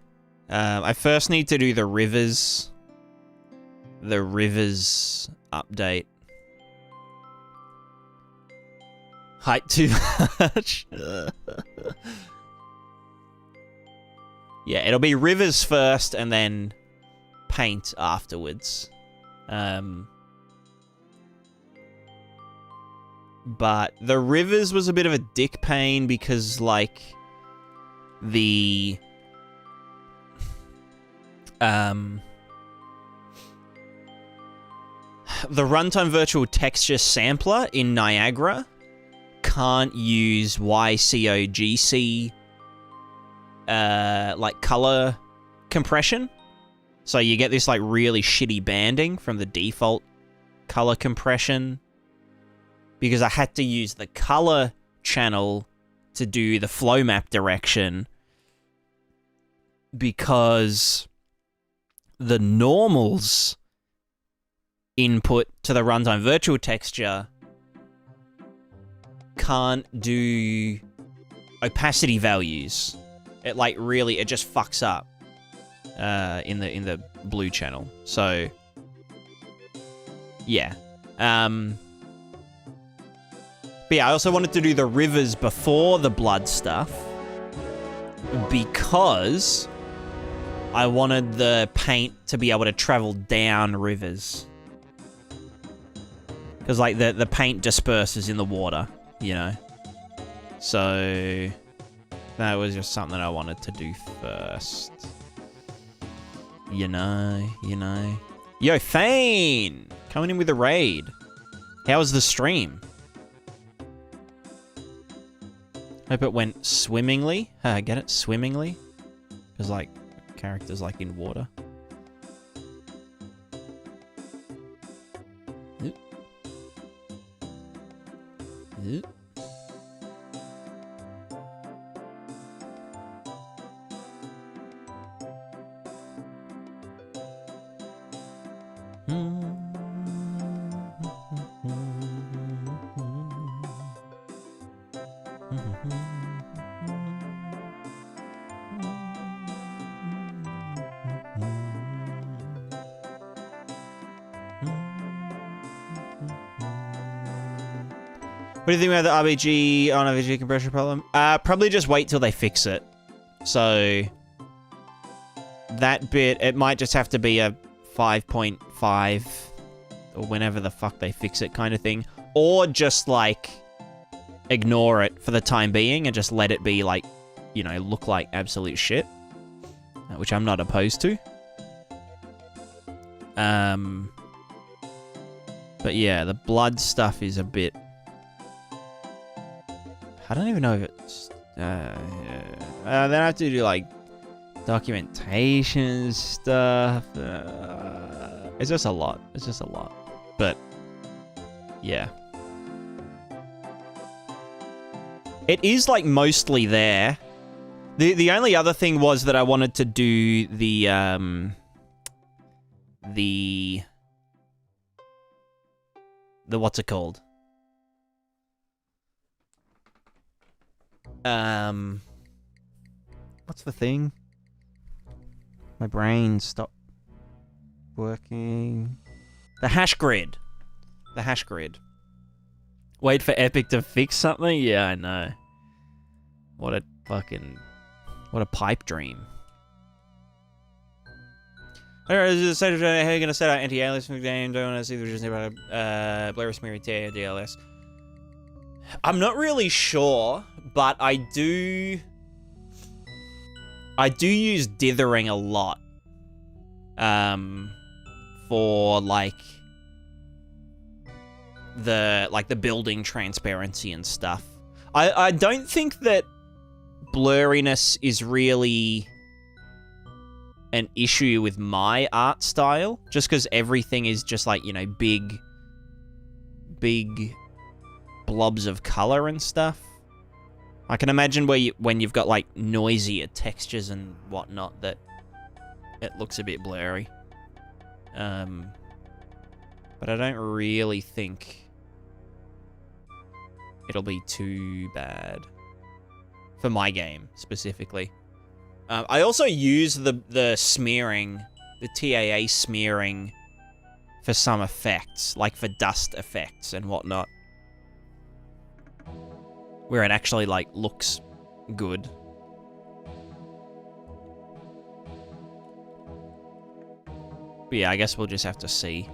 I first need to do the rivers update. Height too much. Yeah, it'll be rivers first and then paint afterwards. But the rivers was a bit of a dick pain because, like, the runtime virtual texture sampler in Niagara can't use YCOGC like color compression. So you get this like really shitty banding from the default color compression because I had to use the color channel to do the flow map direction because the normals input to the runtime virtual texture can't do opacity values. It like really, it just fucks up in the blue channel. So yeah. But yeah, I also wanted to do the rivers before the blood stuff because I wanted the paint to be able to travel down rivers. Because like the paint disperses in the water, you know. So That was just something I wanted to do first. You know. Yo, Thane! Coming in with a raid. How was the stream? Hope it went swimmingly. Get it? Swimmingly? Because, like, characters, like, in water. Oop. Oop. What do you think about the RBG on a VG compression problem? Probably just wait till they fix it. So that bit, it might just have to be a 5.5 or whenever the fuck they fix it kind of thing. Or just like ignore it for the time being and just let it be like, you know, look like absolute shit. Which I'm not opposed to. But yeah, the blood stuff is a bit... I don't even know if it's... then I have to do, like, documentation stuff. It's just a lot. It's just a lot. But, yeah. It is, like, mostly there. The only other thing was that I wanted to do the what's it called? What's the thing? My brain stopped working. The hash grid. The hash grid. Wait for Epic to fix something? Yeah, I know. What a pipe dream. Alright, how are you gonna set out anti-alias from the game? Don't want to see the just about Blurry Smeary DLS. I'm not really sure, but I do use dithering a lot. For like the building transparency and stuff. I don't think that blurriness is really an issue with my art style, just because everything is just like, you know, big blobs of color and stuff. I can imagine when you've got like noisier textures and whatnot that it looks a bit blurry. But I don't really think it'll be too bad for my game specifically. I also use the smearing, the TAA smearing for some effects, like for dust effects and whatnot, where it actually like looks good. But yeah, I guess we'll just have to see.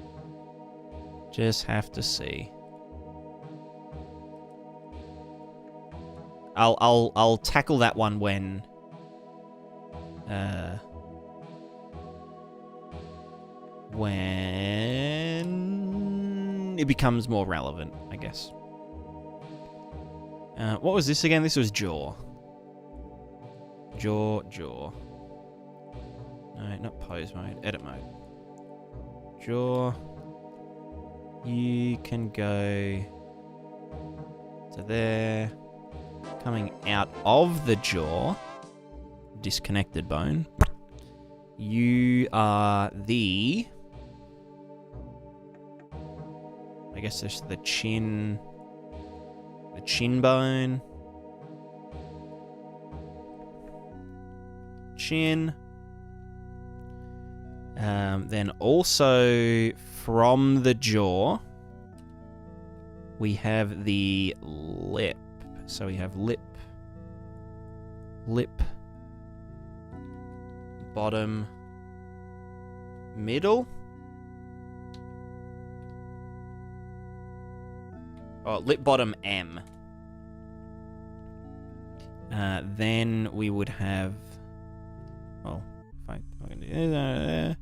Just have to see. I'll tackle that one when it becomes more relevant, I guess. What was this again? This was Jaw. Jaw. No, not pose mode. Edit mode. Jaw. You can go to there. Coming out of the jaw. Disconnected bone. You are the... I guess there's the chin... The chin bone. Chin. Then also from the jaw, we have the lip. So we have lip, bottom, middle. Oh, lip bottom M. Then we would have... Well, if I can do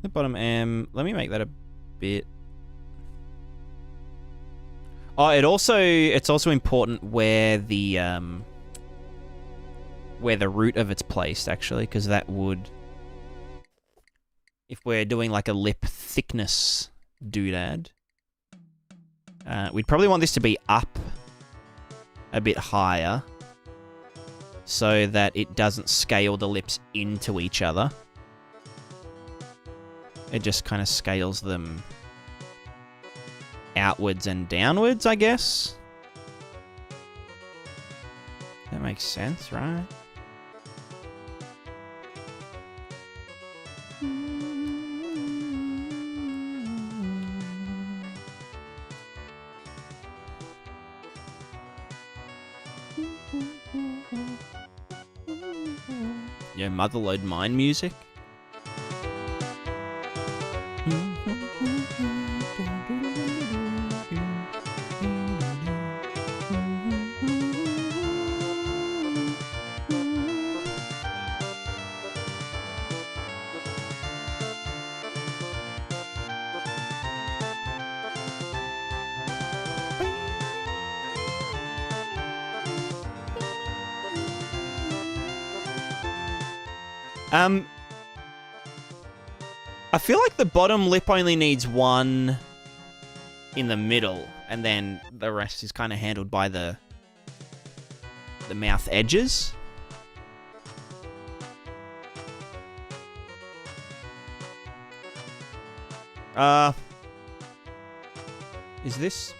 the bottom M. Let me make that a bit... Oh, it's also important where the root of it's placed, actually, because that would... If we're doing like a lip thickness doodad, we'd probably want this to be up a bit higher so that it doesn't scale the lips into each other. It just kind of scales them outwards and downwards, I guess. That makes sense, right? Yeah, Motherlode Mine music. I feel like the bottom lip only needs one in the middle, and then the rest is kind of handled by the mouth edges. Is this...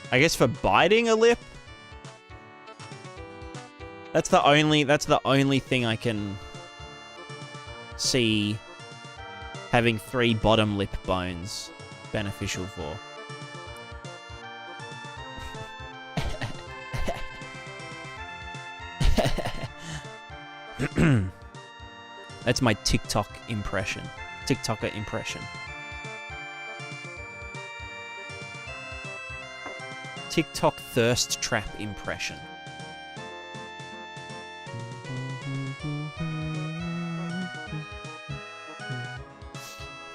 I guess for biting a lip. That's the only thing I can see having 3 bottom lip bones beneficial for. That's my TikToker impression. TikTok thirst trap impression.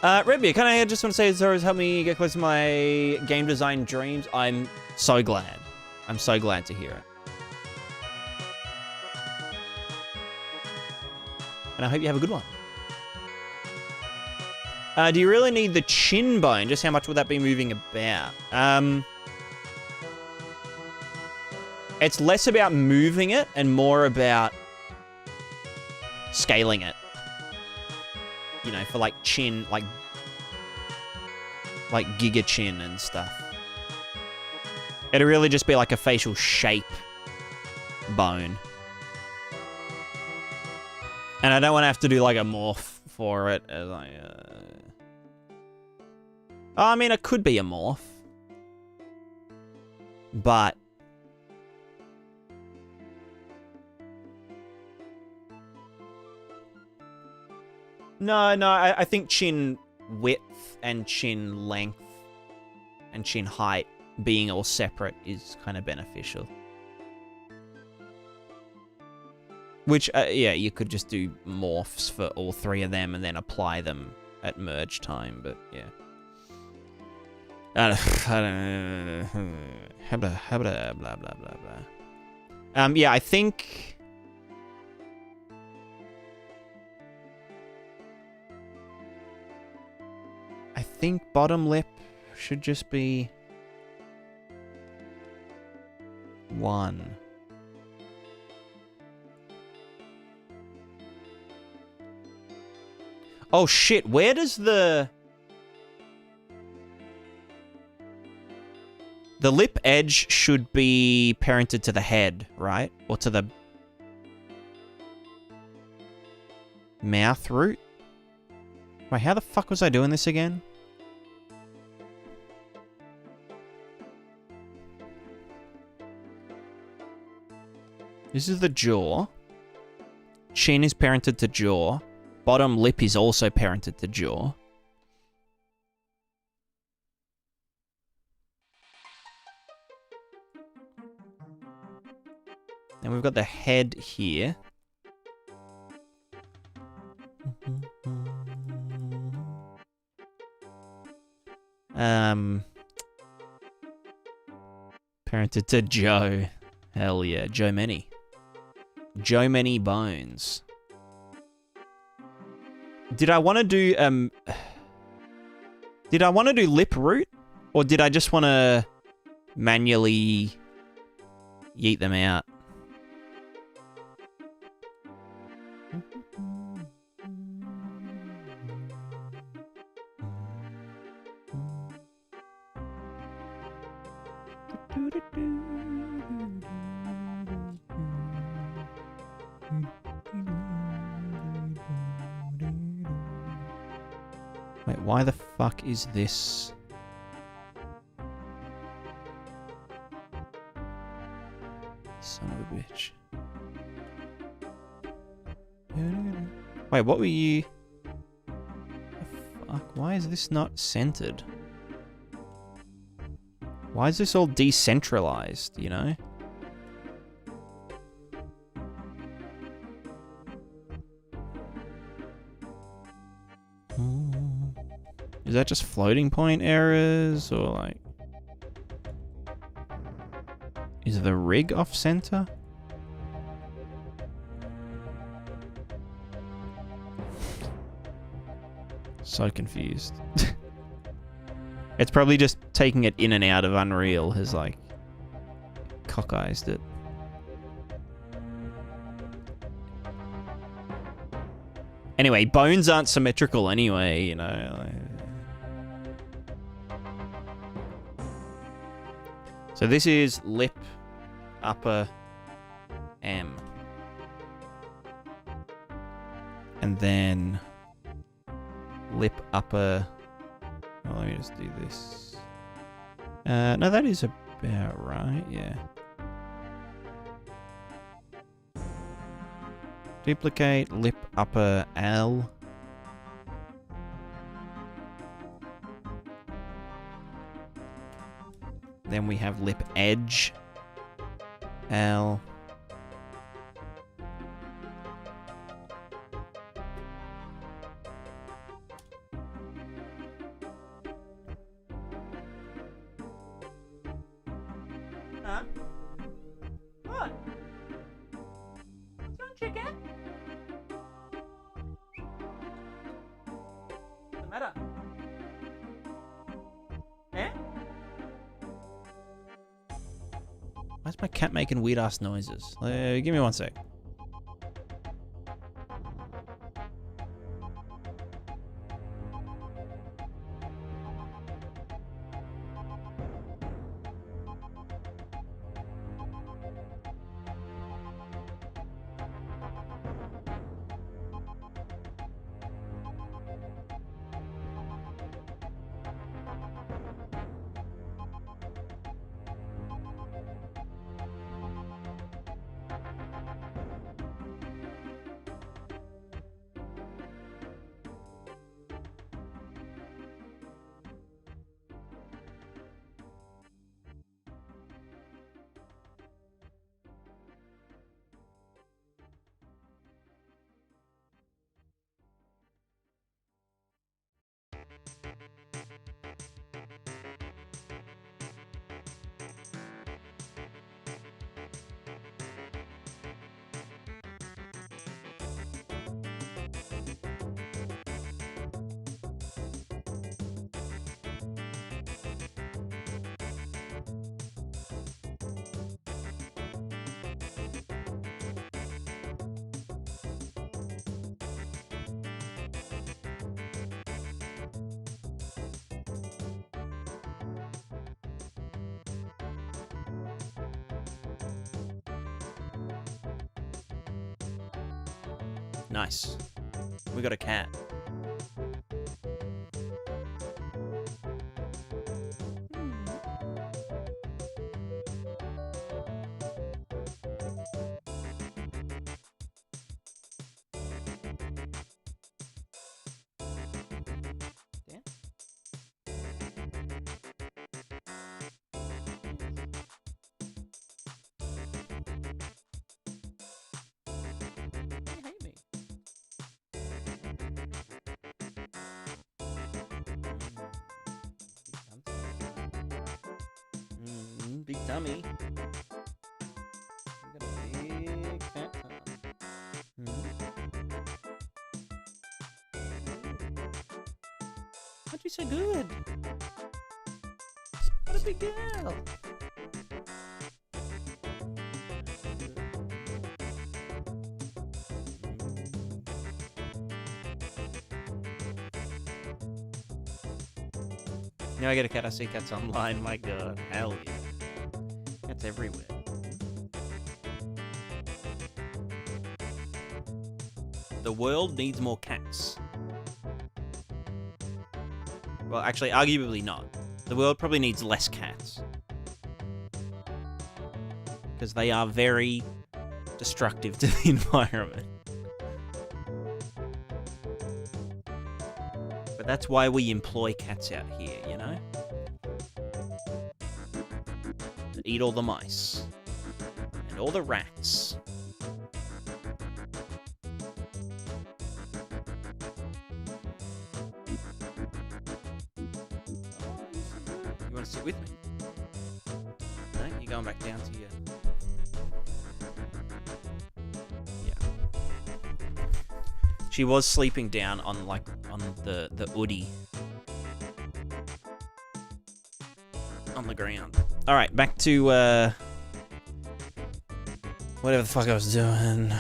Redbeard, I just want to say it's always helped me get close to my game design dreams. I'm so glad. I'm so glad to hear it. And I hope you have a good one. Do you really need the chin bone? Just how much would that be moving about? It's less about moving it and more about scaling it. You know, for like chin, like giga chin and stuff. It'd really just be like a facial shape bone. And I don't want to have to do like a morph for it. As I mean, it could be a morph. But no, I think chin width and chin length and chin height being all separate is kind of beneficial. Which, yeah, you could just do morphs for all 3 of them and then apply them at merge time, but yeah. I don't know. Blah, blah, blah, blah. Yeah, I think... bottom lip should just be 1. Oh shit, where does the lip edge should be parented to the head, right? Or to the mouth root? Wait, how the fuck was I doing this again? This is the jaw. Chin is parented to jaw. Bottom lip is also parented to jaw. And we've got the head here. Parented to Joe. Hell yeah, Joe Many. Joe Many Bones. Did I want to do lip root? Or did I just want to manually yeet them out? Wait, why the fuck is this? Son of a bitch. Wait, what were you... The fuck? Why is this not centered? Why is this all decentralized, you know? Is that just floating point errors, or like... Is the rig off center? So confused. It's probably just taking it in and out of Unreal has like cockeyed it. Anyway, bones aren't symmetrical anyway, you know. So this is lip upper M. And then lip upper... Oh, let me just do this. No, that is about right, yeah. Duplicate lip upper L. Then we have lip edge L. Huh? What? Don't you get? What's the matter? Eh? Why's my cat making weird ass noises? Give me 1 sec. Nice. We got a cat. Big tummy. You got a big fat tummy. How'd you so good? What a big girl. Now I get a cat, I see cats online. My god, hell yeah. Cats everywhere. The world needs more cats. Well, actually, arguably not. The world probably needs less cats. Because they are very destructive to the environment. But that's why we employ cats out here, you know? To eat all the mice. And all the rats. You want to sit with me? No? You're going back down to your... She was sleeping down on, like, on the woody. On the ground. Alright, back to, whatever the fuck I was doing.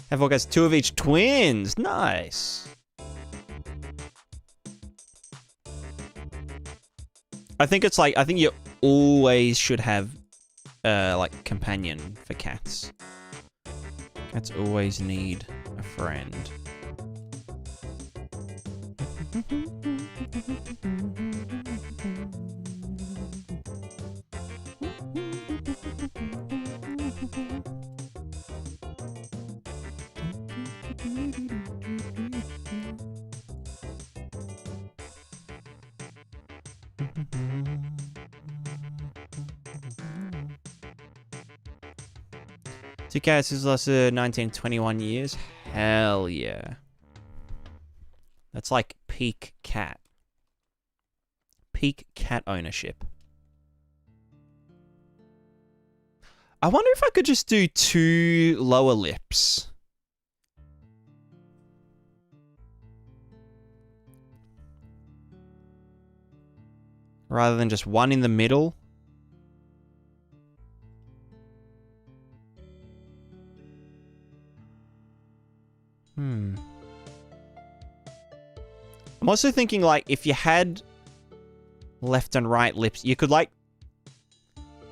Have all guys 2 of each twins. Nice. I think it's like, I think you always should have like companion for cats. Cats always need a friend. Two cats is less than 19, 21 years. Hell yeah. That's like peak cat. Peak cat ownership. I wonder if I could just do 2 lower lips. Rather than just 1 in the middle. I'm also thinking, like, if you had left and right lips, you could, like,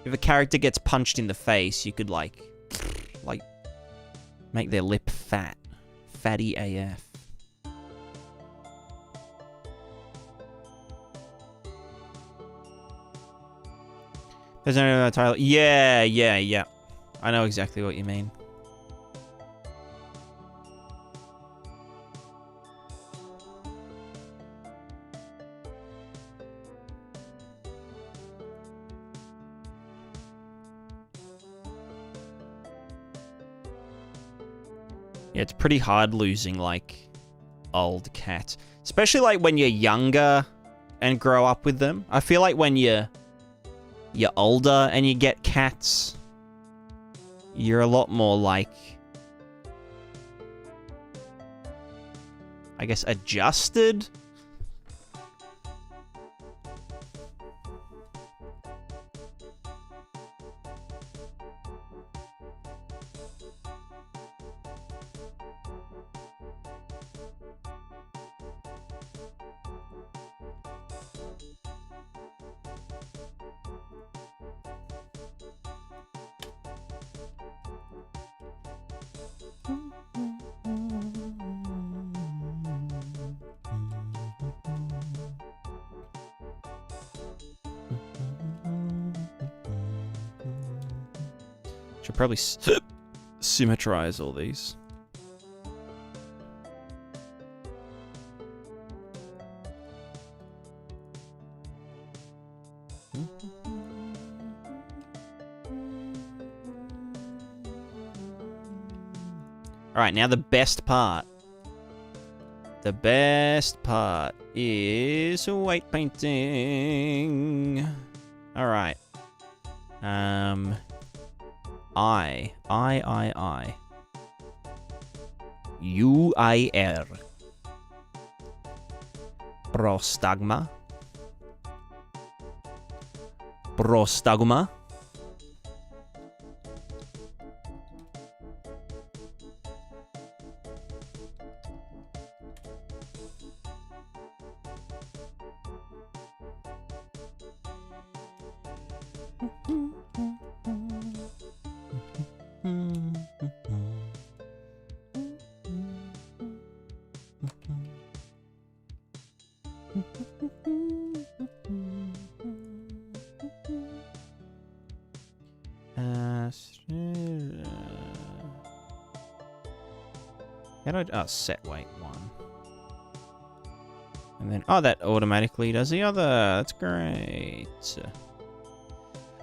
if a character gets punched in the face, you could, like, make their lip fat. Fatty AF. There's no title. Yeah. I know exactly what you mean. Yeah, it's pretty hard losing, like, old cats. Especially, like, when you're younger and grow up with them. I feel like when you're older and you get cats, you're a lot more, like, I guess, adjusted. Should probably symmetrize all these. Alright, now the best part. The best part is white painting. Alright. I. UIR. Prostagma. Prostagma. How do I... Oh, set weight 1. And then... Oh, that automatically does the other. That's great.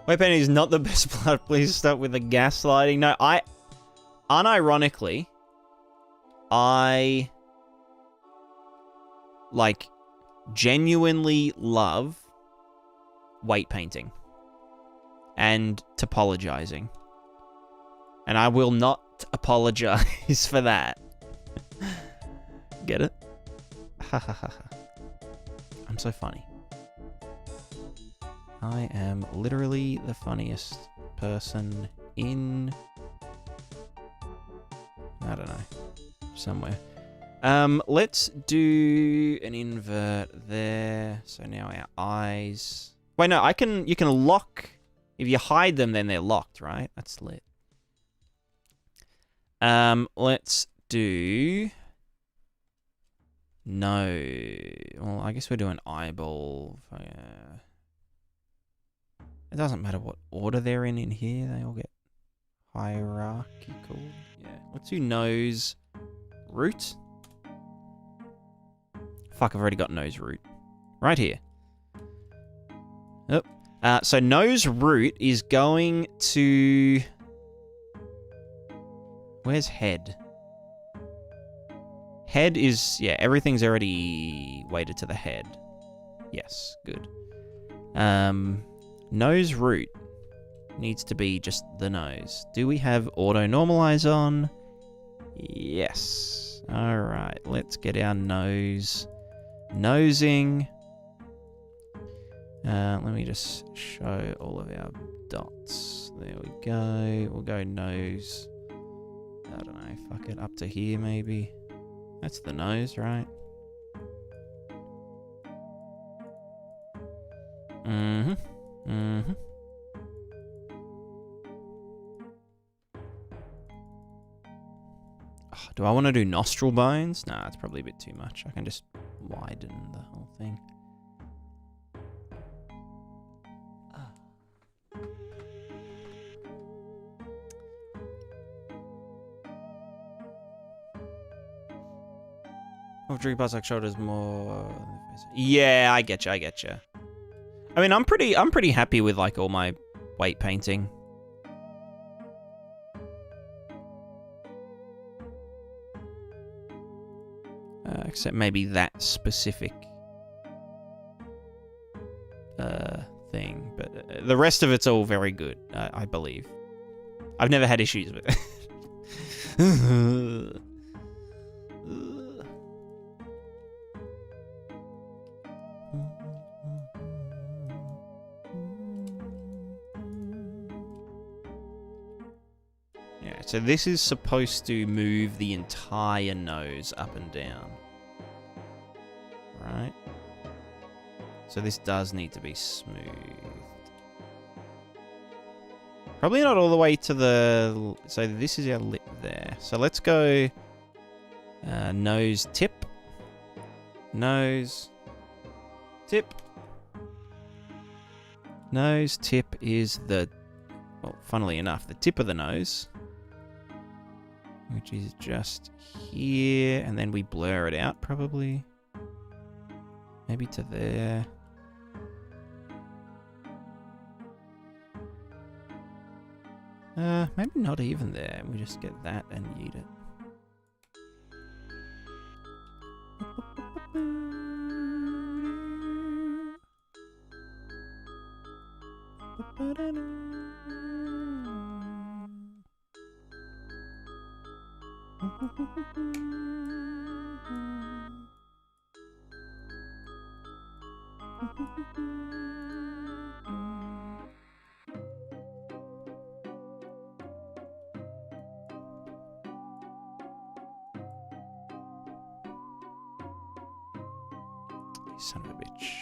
Weight painting is not the best part. Please stop with the gaslighting. No, unironically, I... like, genuinely love weight painting. And topologizing. And I will not apologize for that. Get it? Ha ha ha ha. I'm so funny. I am literally the funniest person in... I don't know. Somewhere. Let's do an invert there. So now our eyes... Wait, no, you can lock... If you hide them, then they're locked, right? That's lit. Let's do... No. Well, I guess we're doing eyeball. It doesn't matter what order they're in here. They all get hierarchical. Yeah. Let's do nose root. Fuck, I've already got nose root. Right here. Yep. So nose root is going to... Where's head? Head is... Yeah, everything's already weighted to the head. Yes, good. Nose root needs to be just the nose. Do we have auto normalize on? Yes. Alright, let's get our nose nosing. Let me just show all of our dots. There we go. We'll go nose. I don't know, fuck it, up to here maybe. That's the nose, right? Mm-hmm. Mm-hmm. Oh, do I want to do nostril bones? Nah, it's probably a bit too much. I can just widen the whole thing. Of Drew Buzz like shoulders more. Yeah, I get you. I mean, I'm pretty happy with like all my weight painting. Except maybe that specific thing, but the rest of it's all very good. I believe. I've never had issues with it. So this is supposed to move the entire nose up and down. Right? So this does need to be smoothed. Probably not all the way to the... So this is our lip there. So let's go... nose tip. Nose tip. Nose tip is the... Well, funnily enough, the tip of the nose. Which is just here, and then we blur it out, probably. Maybe to there. Maybe not even there. We just get that and yeet it. Son of a bitch.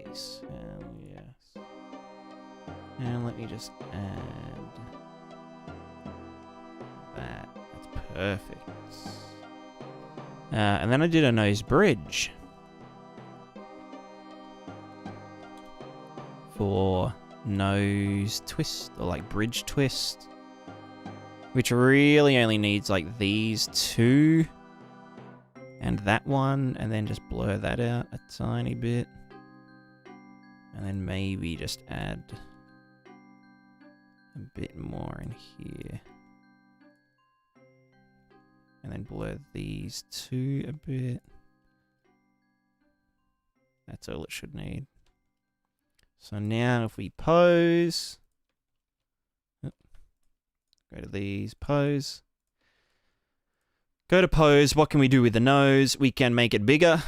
Nice. Hell yes. And let me just add that. That's perfect. And then I did a nose bridge for nose twist, or like bridge twist, which really only needs like these two and that one, and then just blur that out a tiny bit, and then maybe just add a bit more in here. And then blur these two a bit. That's all it should need. So now if we pose, go to these, pose. Go to pose, what can we do with the nose? We can make it bigger.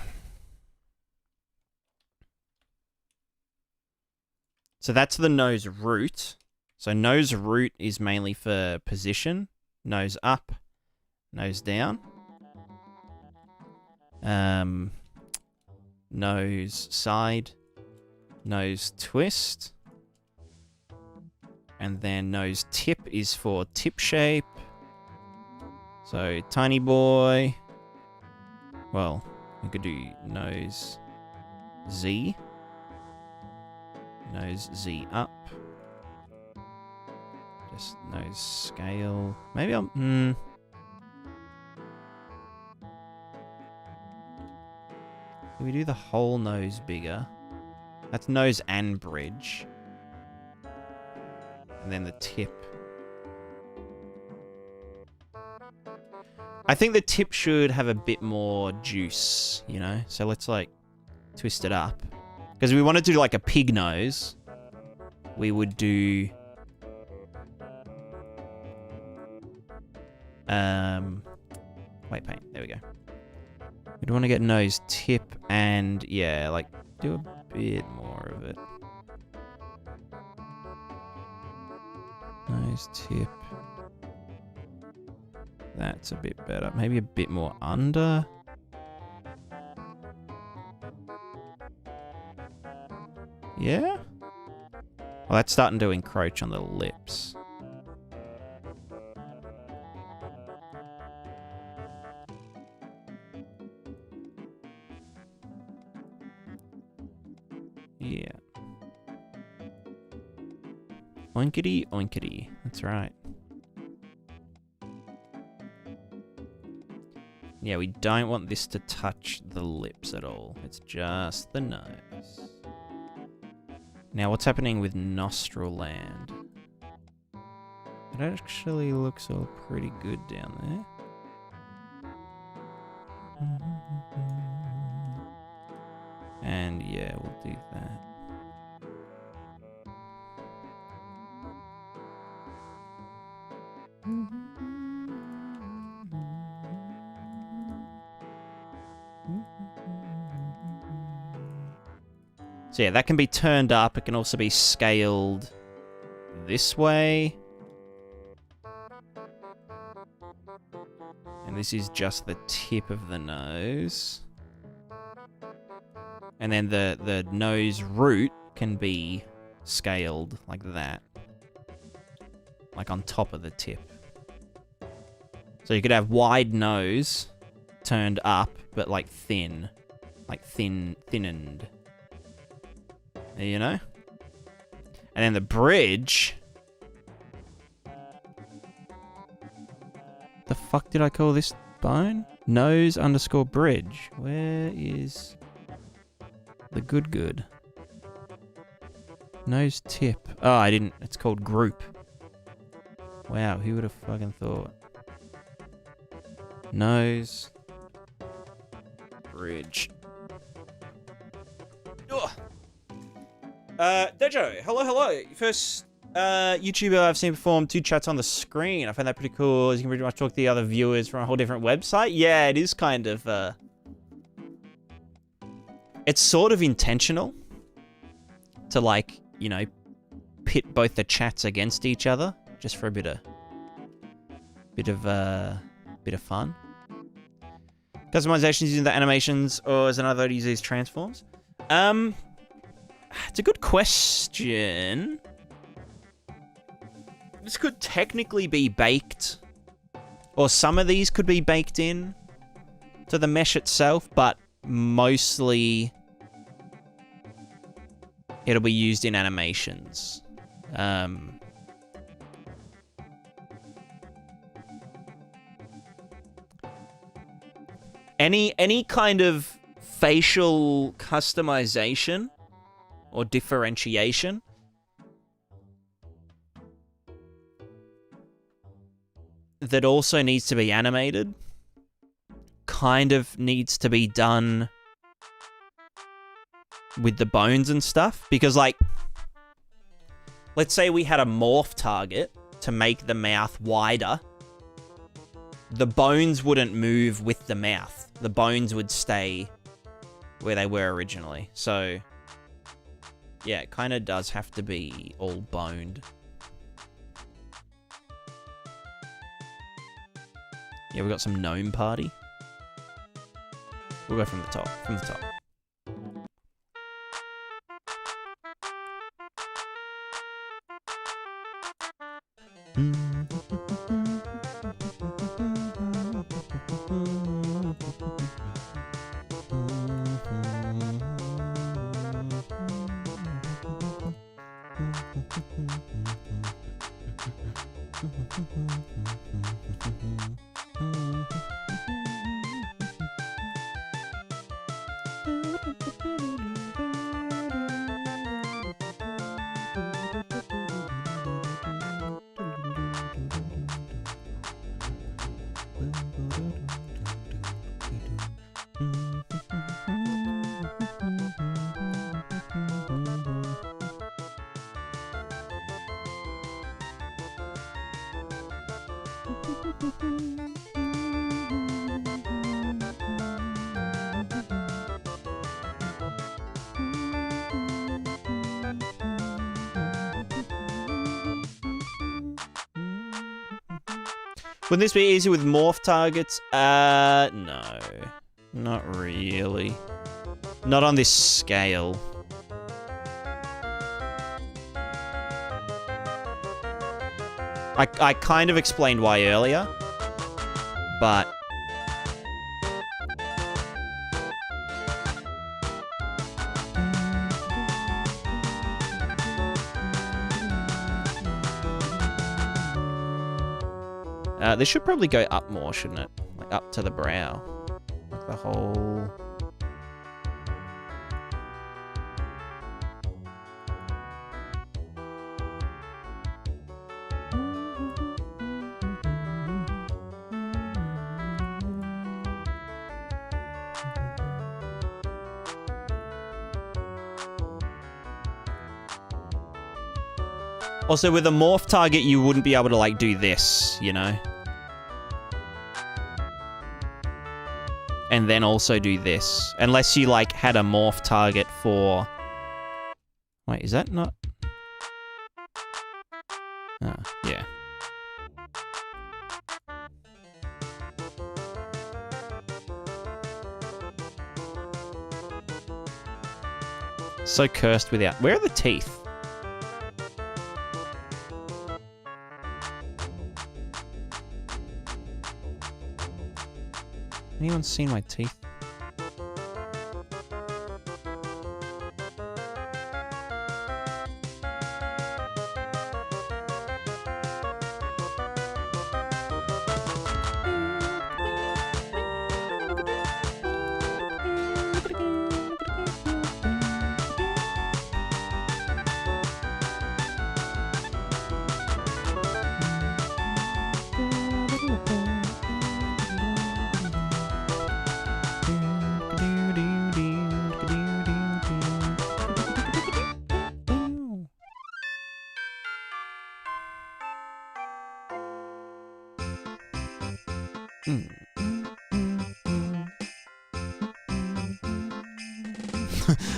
So that's the nose root. So nose root is mainly for position. Nose up. Nose down. Nose side. Nose twist. And then nose tip is for tip shape. So tiny boy. Well, we could do nose Z. Nose Z up. Just nose scale. Maybe I'll... Can we do the whole nose bigger? That's nose and bridge. And then the tip. I think the tip should have a bit more juice, you know? So let's, like, twist it up. Because if we wanted to do, like, a pig nose, we would do... White paint. There we go. We'd want to get nose tip and, yeah, like, do a bit more of it. Nose tip. That's a bit better. Maybe a bit more under. Yeah? Well, that's starting to encroach on the lips. Yeah. Oinkity, oinkity. That's right. Yeah, we don't want this to touch the lips at all. It's just the nose. Now, what's happening with nostril land? It actually looks all pretty good down there. And yeah, we'll do that. So yeah, that can be turned up. It can also be scaled this way. And this is just the tip of the nose. And then the nose root can be scaled like that. Like on top of the tip. So you could have wide nose turned up, but like thin. Like thinned. You know? And then the bridge... The fuck did I call this bone? Nose underscore bridge. Where is the good? Nose tip. Oh, I didn't. It's called group. Wow, who would have fucking thought? Nose bridge. Ugh. Dejo, hello. First YouTuber I've seen perform 2 chats on the screen. I find that pretty cool, as you can pretty much talk to the other viewers from a whole different website. Yeah, it is kind of, it's sort of intentional to, like, you know, pit both the chats against each other, just for a bit of fun. Customizations using the animations, or is another way to use these transforms? It's a good question. This could technically be baked, or some of these could be baked in to the mesh itself, but mostly it'll be used in animations. Any kind of facial customization or differentiation that also needs to be animated kind of needs to be done with the bones and stuff, because, like, let's say we had a morph target to make the mouth wider. The bones wouldn't move with the mouth. The bones would stay where they were originally. So, yeah, it kind of does have to be all boned. Yeah, we got some gnome party. We'll go from the top. Would this be easy with morph targets? No. Not really. Not on this scale. I kind of explained why earlier, but... this should probably go up more, shouldn't it? Like up to the brow. Like the whole... Also, with a morph target, you wouldn't be able to, like, do this, you know? And then also do this. Unless you, like, had a morph target for... Wait, is that not... Oh, yeah. So cursed without... Where are the teeth? Anyone seen my teeth?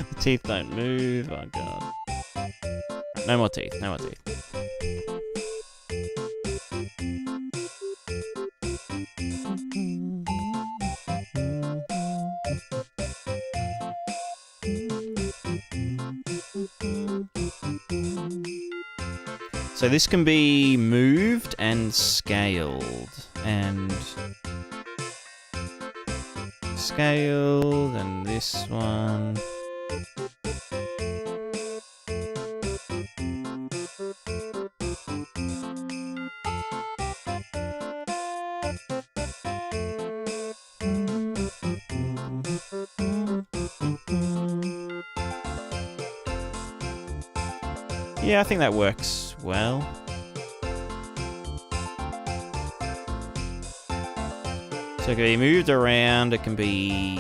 The teeth don't move. Oh god. No more teeth. No more teeth. So this can be moved and scaled. And scaled, and this one. Yeah, I think that works well. So it can be moved around, it can be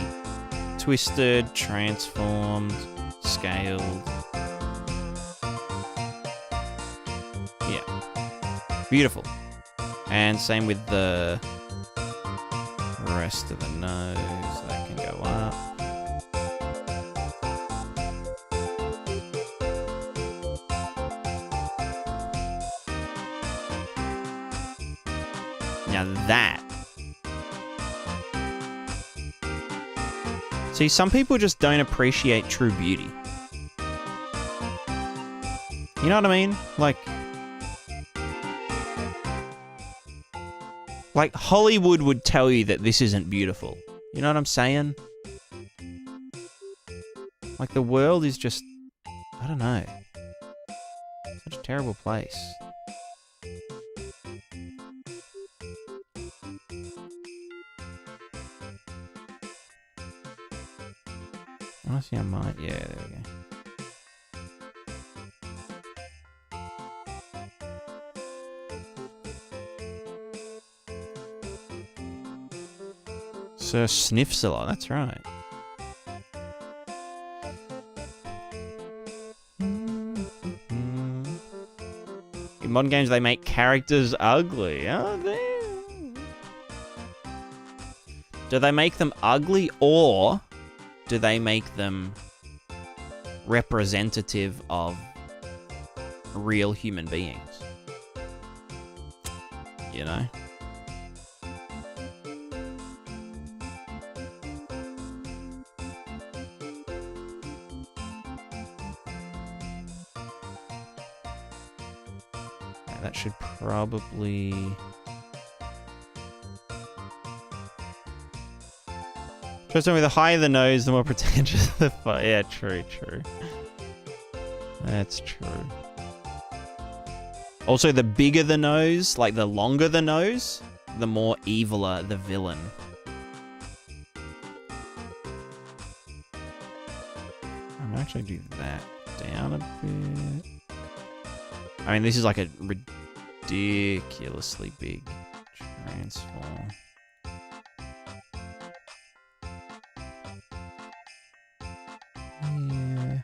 twisted, transformed, scaled. Yeah. Beautiful. And same with the rest of the nose. That can go up. Now that. See, some people just don't appreciate true beauty. You know what I mean? Like Hollywood would tell you that this isn't beautiful. You know what I'm saying? Like the world is just, I don't know, such a terrible place. Honestly, I might. Yeah, there we go. Sir sniffs a lot, that's right. In modern games, they make characters ugly. Oh, do they make them ugly, or do they make them representative of real human beings? You know? That should probably... Trust me, the higher the nose, the more pretentious the fight. Yeah, true. That's true. Also, the bigger the nose, like the longer the nose, the more eviler the villain. I'm gonna actually do that down a bit. I mean, this is like a ridiculously big transform. Yeah.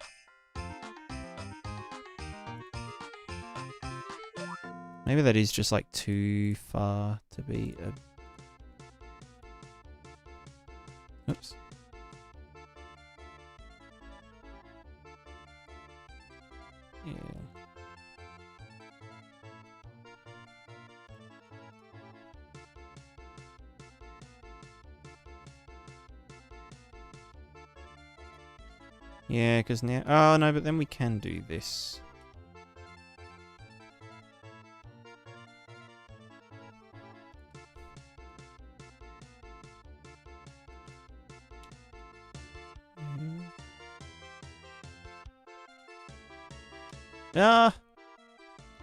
Maybe that is just like too far to be a... Oops. Yeah. Yeah, because now... Oh, no, but then we can do this.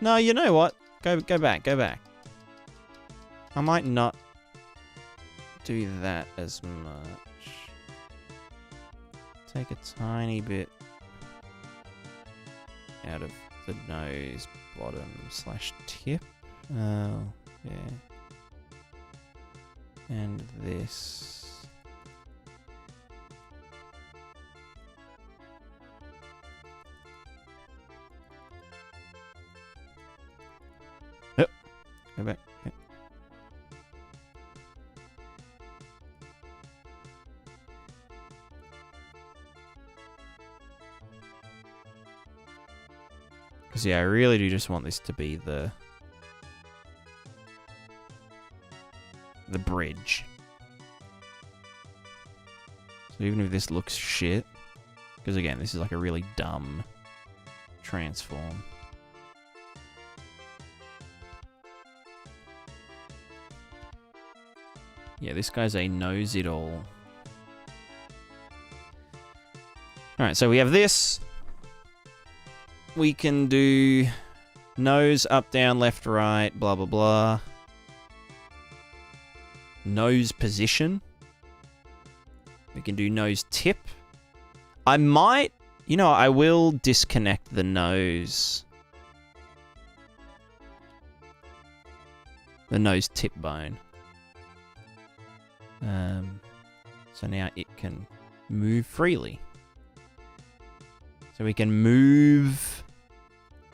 No, you know what? Go back. I might not do that as much. Take a tiny bit out of the nose bottom / tip. Oh, yeah. And this. Yep. Go back. Yep. Because, yeah, I really do just want this to be the bridge. So even if this looks shit, because, again, this is like a really dumb transform. Yeah, this guy's a knows-it-all. Alright, so we have this. We can do nose, up, down, left, right, blah, blah, blah. Nose position. We can do nose tip. I might... You know, I will disconnect the nose. The nose tip bone. So now it can move freely. So we can move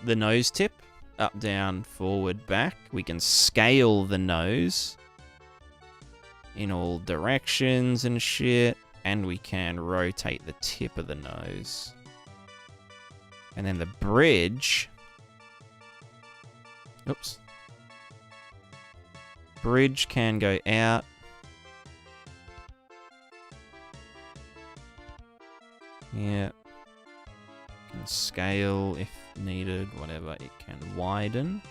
the nose tip up, down, forward, back. We can scale the nose in all directions and shit. And we can rotate the tip of the nose. And then the bridge. Oops. Bridge can go out. Yeah. Can scale if needed, whatever. It can widen.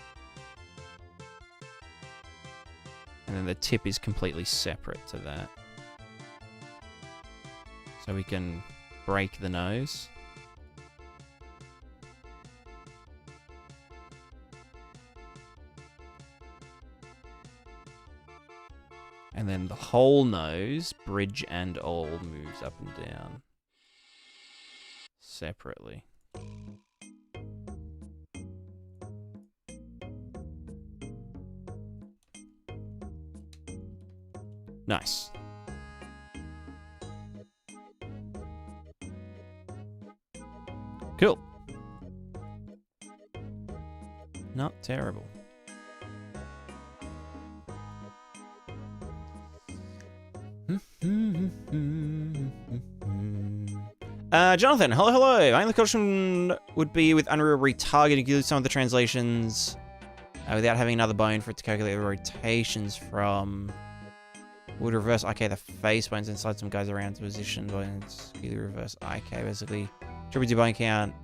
And then the tip is completely separate to that. So we can break the nose. And then the whole nose, bridge and all, moves up and down. Separately. Nice. Cool. Not terrible. Jonathan, hello. My only question would be with Unreal retargeting, you do some of the translations without having another bone for it to calculate the rotations from. Would reverse IK the face bones and slide some guys around to position bones. Either reverse IK, basically. Triple bone count.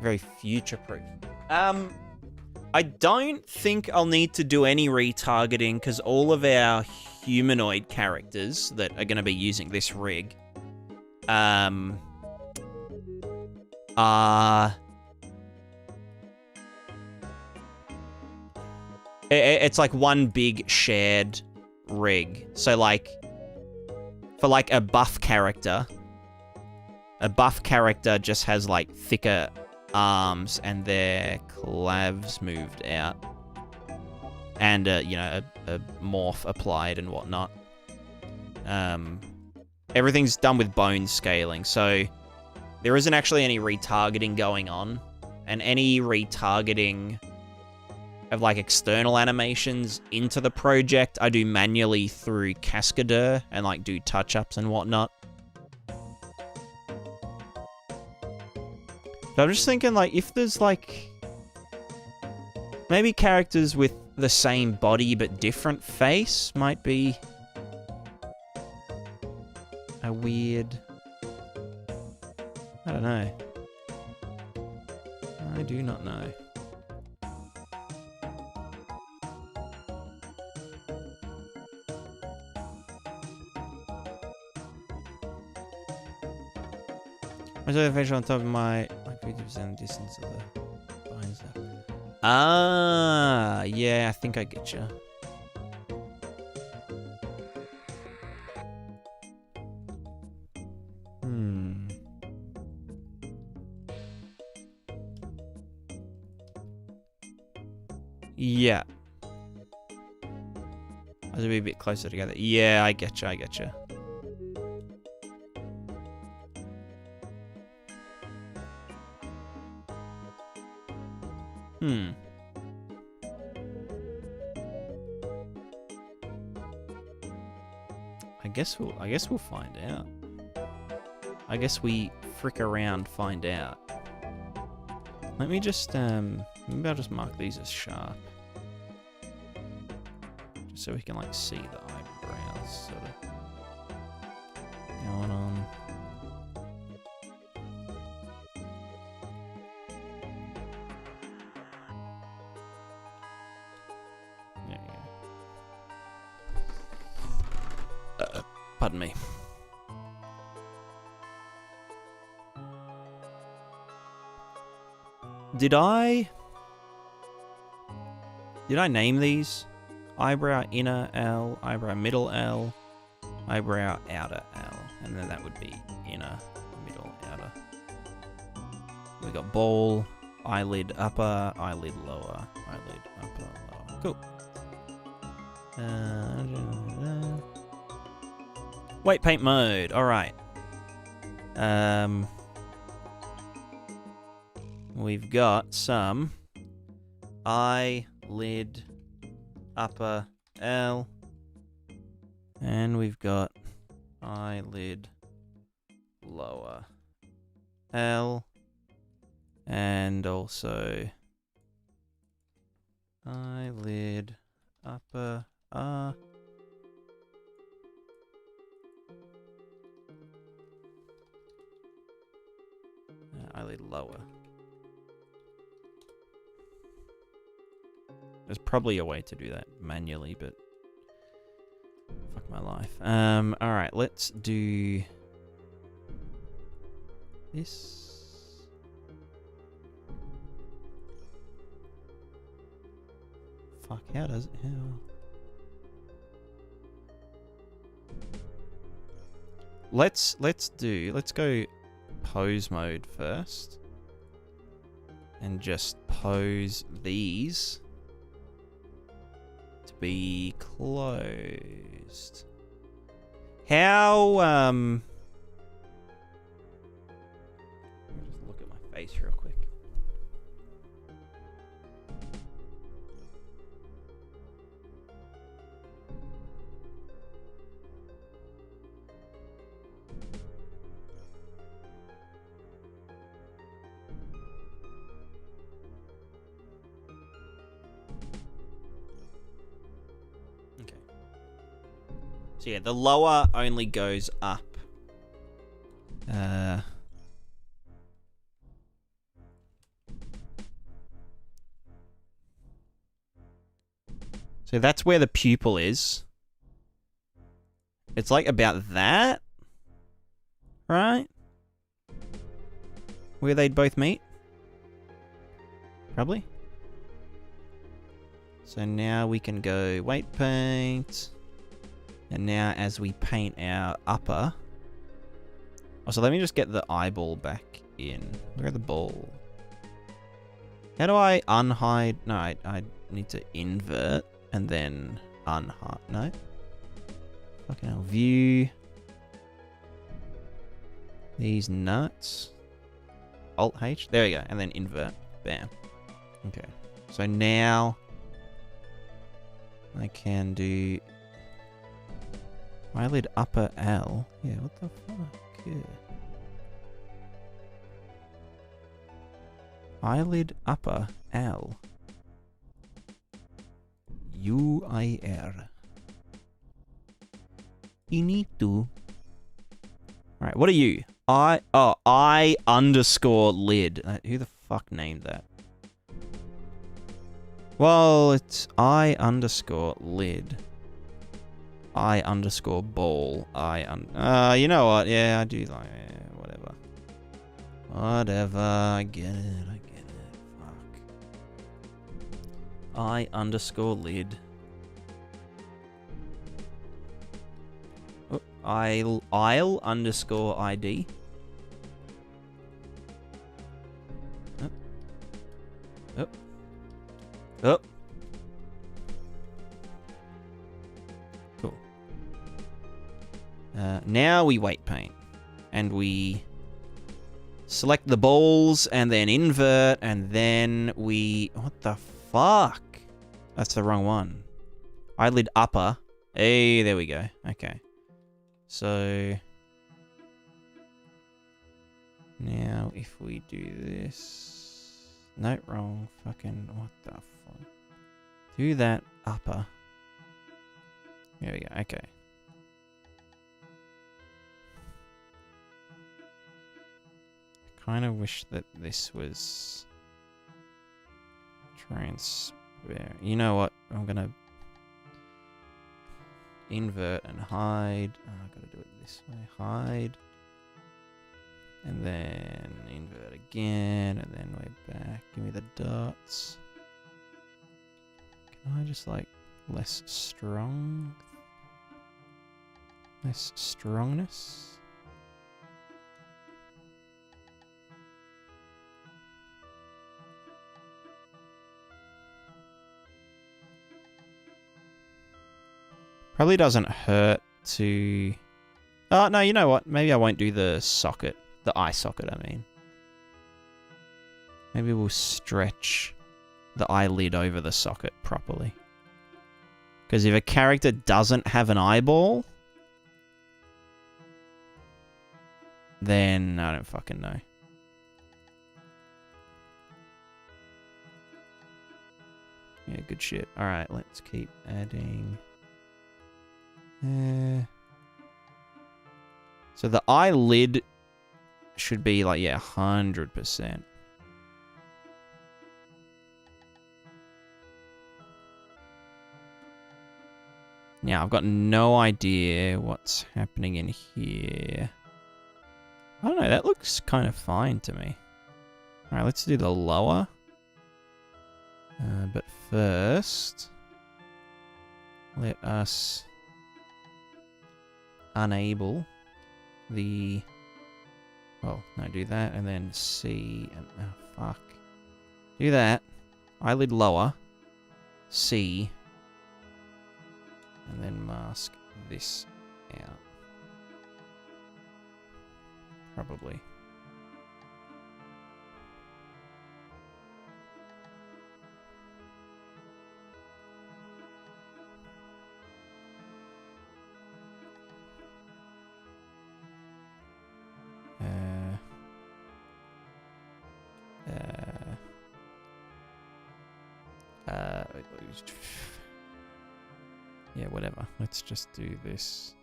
Very future-proof. I don't think I'll need to do any retargeting because all of our humanoid characters that are going to be using this rig it's like one big shared rig. So like for like a buff character just has like thicker arms and their clavs moved out and you know, a morph applied and whatnot. Everything's done with bone scaling, so there isn't actually any retargeting going on, and any retargeting of like external animations into the project I do manually through Cascadeur and like do touch-ups and whatnot. But I'm just thinking, like, if there's like maybe characters with the same body but different face might be a weird I don't know. I do not know. I saw the facial on top of my 50% distance of the behind stuff. Ah, yeah, I think I get you. Yeah. I was a bit closer together. Yeah, I get you. I get you. I guess we'll find out. I guess we frick around, find out. Let me just maybe I'll just mark these as sharp. Just so we can like see the eyebrows sort of going on. Pardon me. Did I name these? Eyebrow inner L, eyebrow middle L, eyebrow outer L, and then that would be inner, middle, outer. We got ball, eyelid upper, eyelid lower, eyelid upper, lower. Cool. White paint mode. All right. We've got some eyelid upper L, and we've got eyelid lower L, and also eyelid upper R. Eyelid lower. There's probably a way to do that manually, but fuck my life. Alright, let's do this. Fuck, how does it? Let's go pose mode first. And just pose these to be closed. How, let me just look at my face real quick. So yeah, the lower only goes up. So that's where the pupil is. It's like about that, right? Where they'd both meet? Probably. So now we can go white paint. And now as we paint our upper... Oh, so let me just get the eyeball back in. Where are the ball? How do I unhide? No, I need to invert and then unhide. No. Fucking hell. View. These nuts. Alt H. There we go. And then invert. Bam. Okay. So now I can do... Eyelid upper L. Yeah, what the fuck? Yeah. Eyelid upper L. U-I-R. Inito. Alright, what are you? I underscore lid. Who the fuck named that? Well, it's I underscore lid. I underscore ball. You know what? Yeah, I do like, yeah, whatever. Whatever, I get it, fuck. I underscore lid. Oh, I'll underscore ID. Oh. Oh. Cool. Now we weight paint. And we select the balls, and then invert, and then we... What the fuck? That's the wrong one. Eyelid upper. Hey, there we go. Okay. So... Now, if we do this... No, wrong. Fucking... What the fuck? Do that upper. There we go. Okay. Kind of wish that this was transparent. You know what? I'm gonna invert and hide. Oh, I gotta do it this way. Hide. And then invert again. And then way back. Give me the dots. Can I just like less strong? Less strongness? Probably doesn't hurt to... Oh, no, you know what? Maybe I won't do the socket. The eye socket, I mean. Maybe we'll stretch the eyelid over the socket properly. Because if a character doesn't have an eyeball, then I don't fucking know. Yeah, good shit. Alright, let's keep adding... So the eyelid should be like, yeah, 100%. Now, I've got no idea what's happening in here. I don't know, that looks kind of fine to me. Alright, let's do the lower. But first, let us enable the... Well, no, do that, and then C, and... Oh, fuck. Do that. Eyelid lower. C. And then mask this out. Probably. Yeah, whatever. Let's just do this.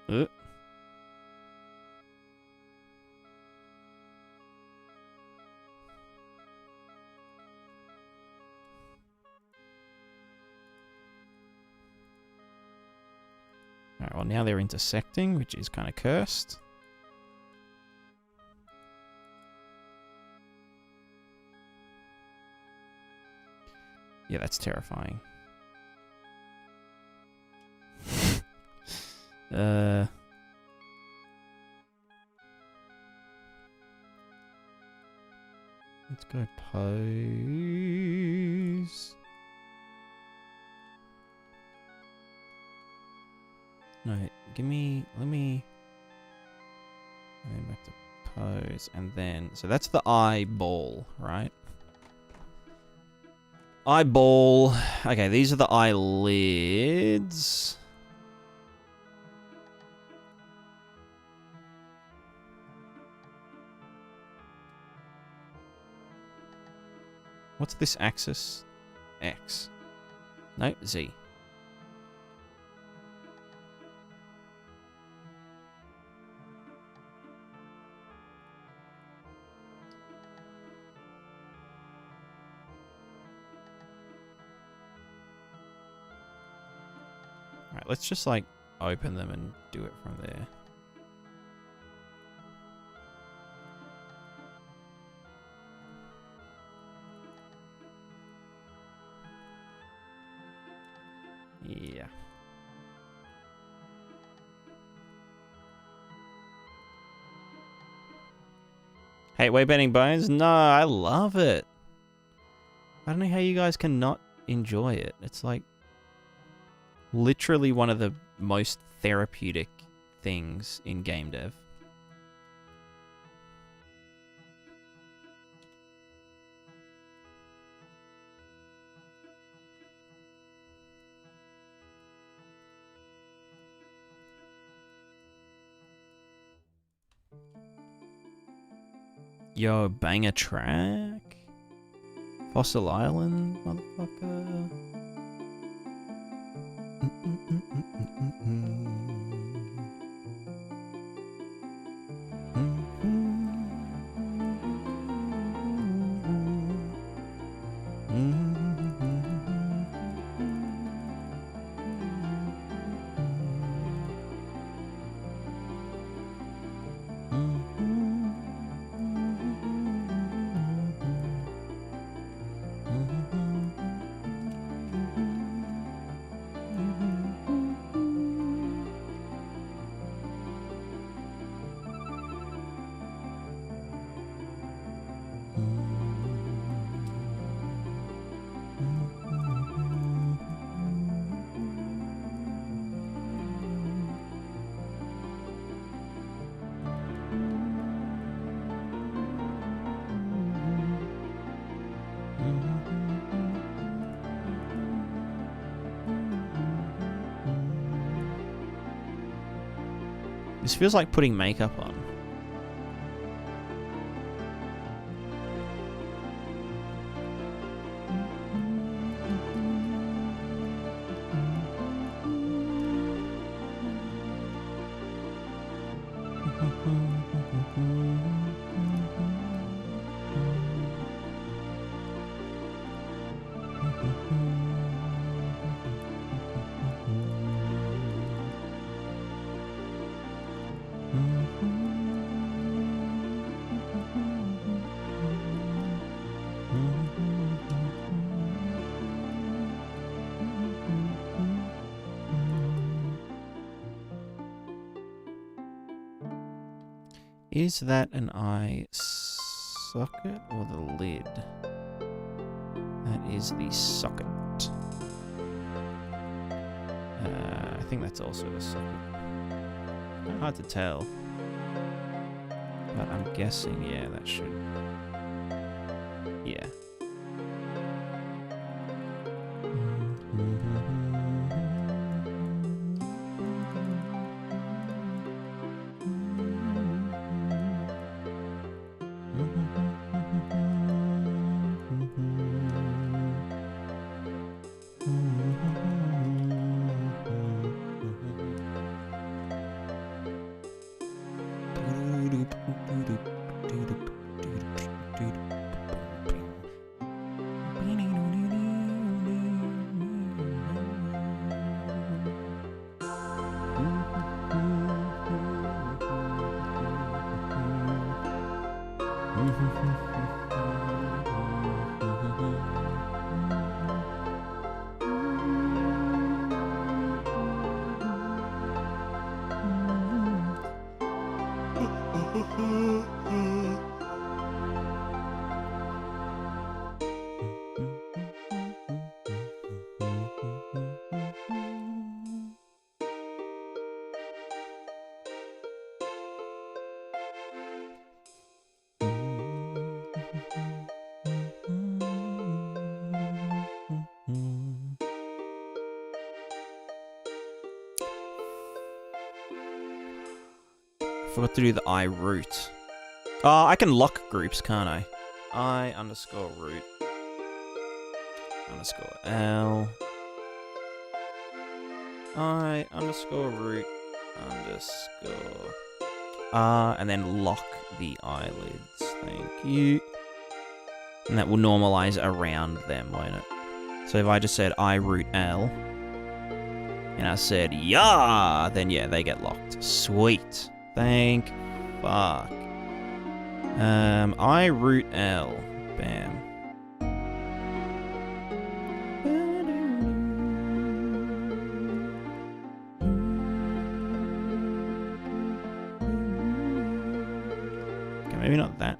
Alright, well now they're intersecting, which is kind of cursed. Yeah, that's terrifying. Let's go pose. No, let me back to pose, and then, so that's the eyeball, right? Eyeball. Okay, these are the eyelids. What's this axis? X. No, Z. let's just like open them and do it from there. Yeah. Hey, way bending bones? No, I love it. I don't know how you guys can not enjoy it. It's like literally one of the most therapeutic things in game dev. Yo, bang a track? Fossil Island, motherfucker. This feels like putting makeup on. Is that an eye socket or the lid? That is the socket. I think that's also a socket. Hard to tell. But I'm guessing, yeah, that should... Yeah. Forgot to do the I root. Oh, I can lock groups, can't I? I underscore root underscore L. I underscore root underscore R, and then lock the eyelids. Thank you. And that will normalize around them, won't it? So if I just said I root L, and I said, yeah, then yeah, they get locked. Sweet. Thank fuck. I root L. Bam. Okay, maybe not that.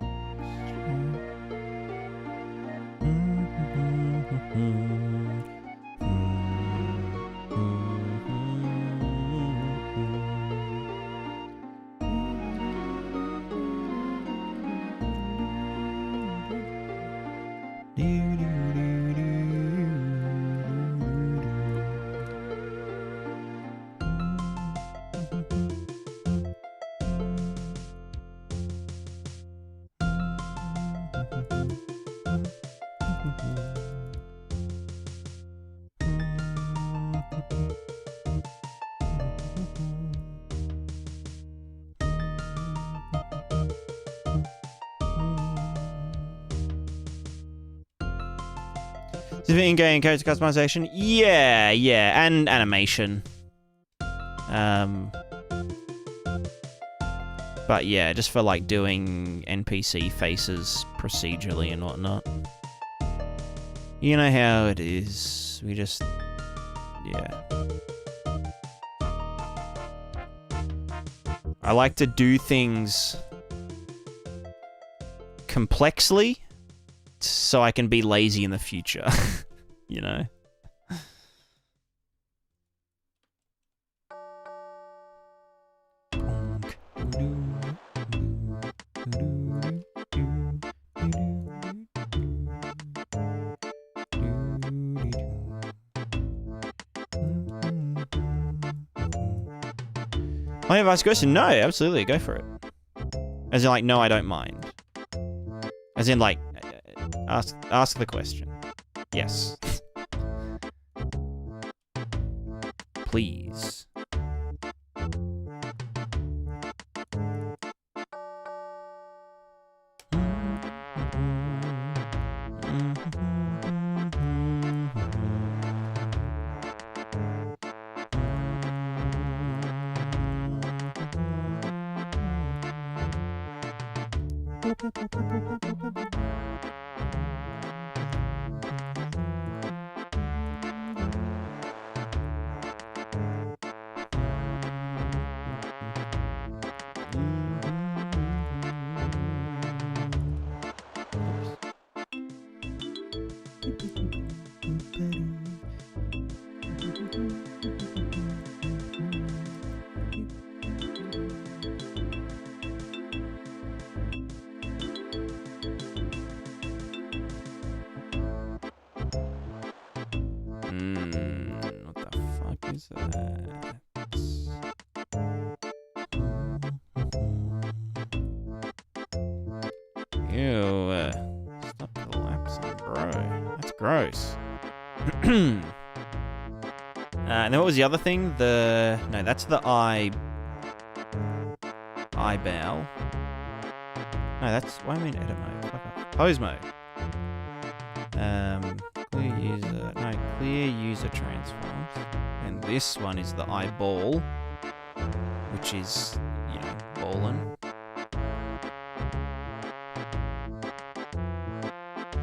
In-game character customization? Yeah, and animation. But yeah, just for like doing NPC faces procedurally and whatnot. You know how it is. We just... yeah. I like to do things complexly so I can be lazy in the future. You know? I have asked a question. No, absolutely, go for it. As in, like, no, I don't mind. As in, like, ask the question. Yes. Please. What the fuck is that? Ew, stop collapsing, bro. That's gross. And then what was the other thing? No, that's the eyeball. No, that's, why am I in edit mode? Pose mode. Clear user transforms. And this one is the eyeball, which is, you know, ballin'.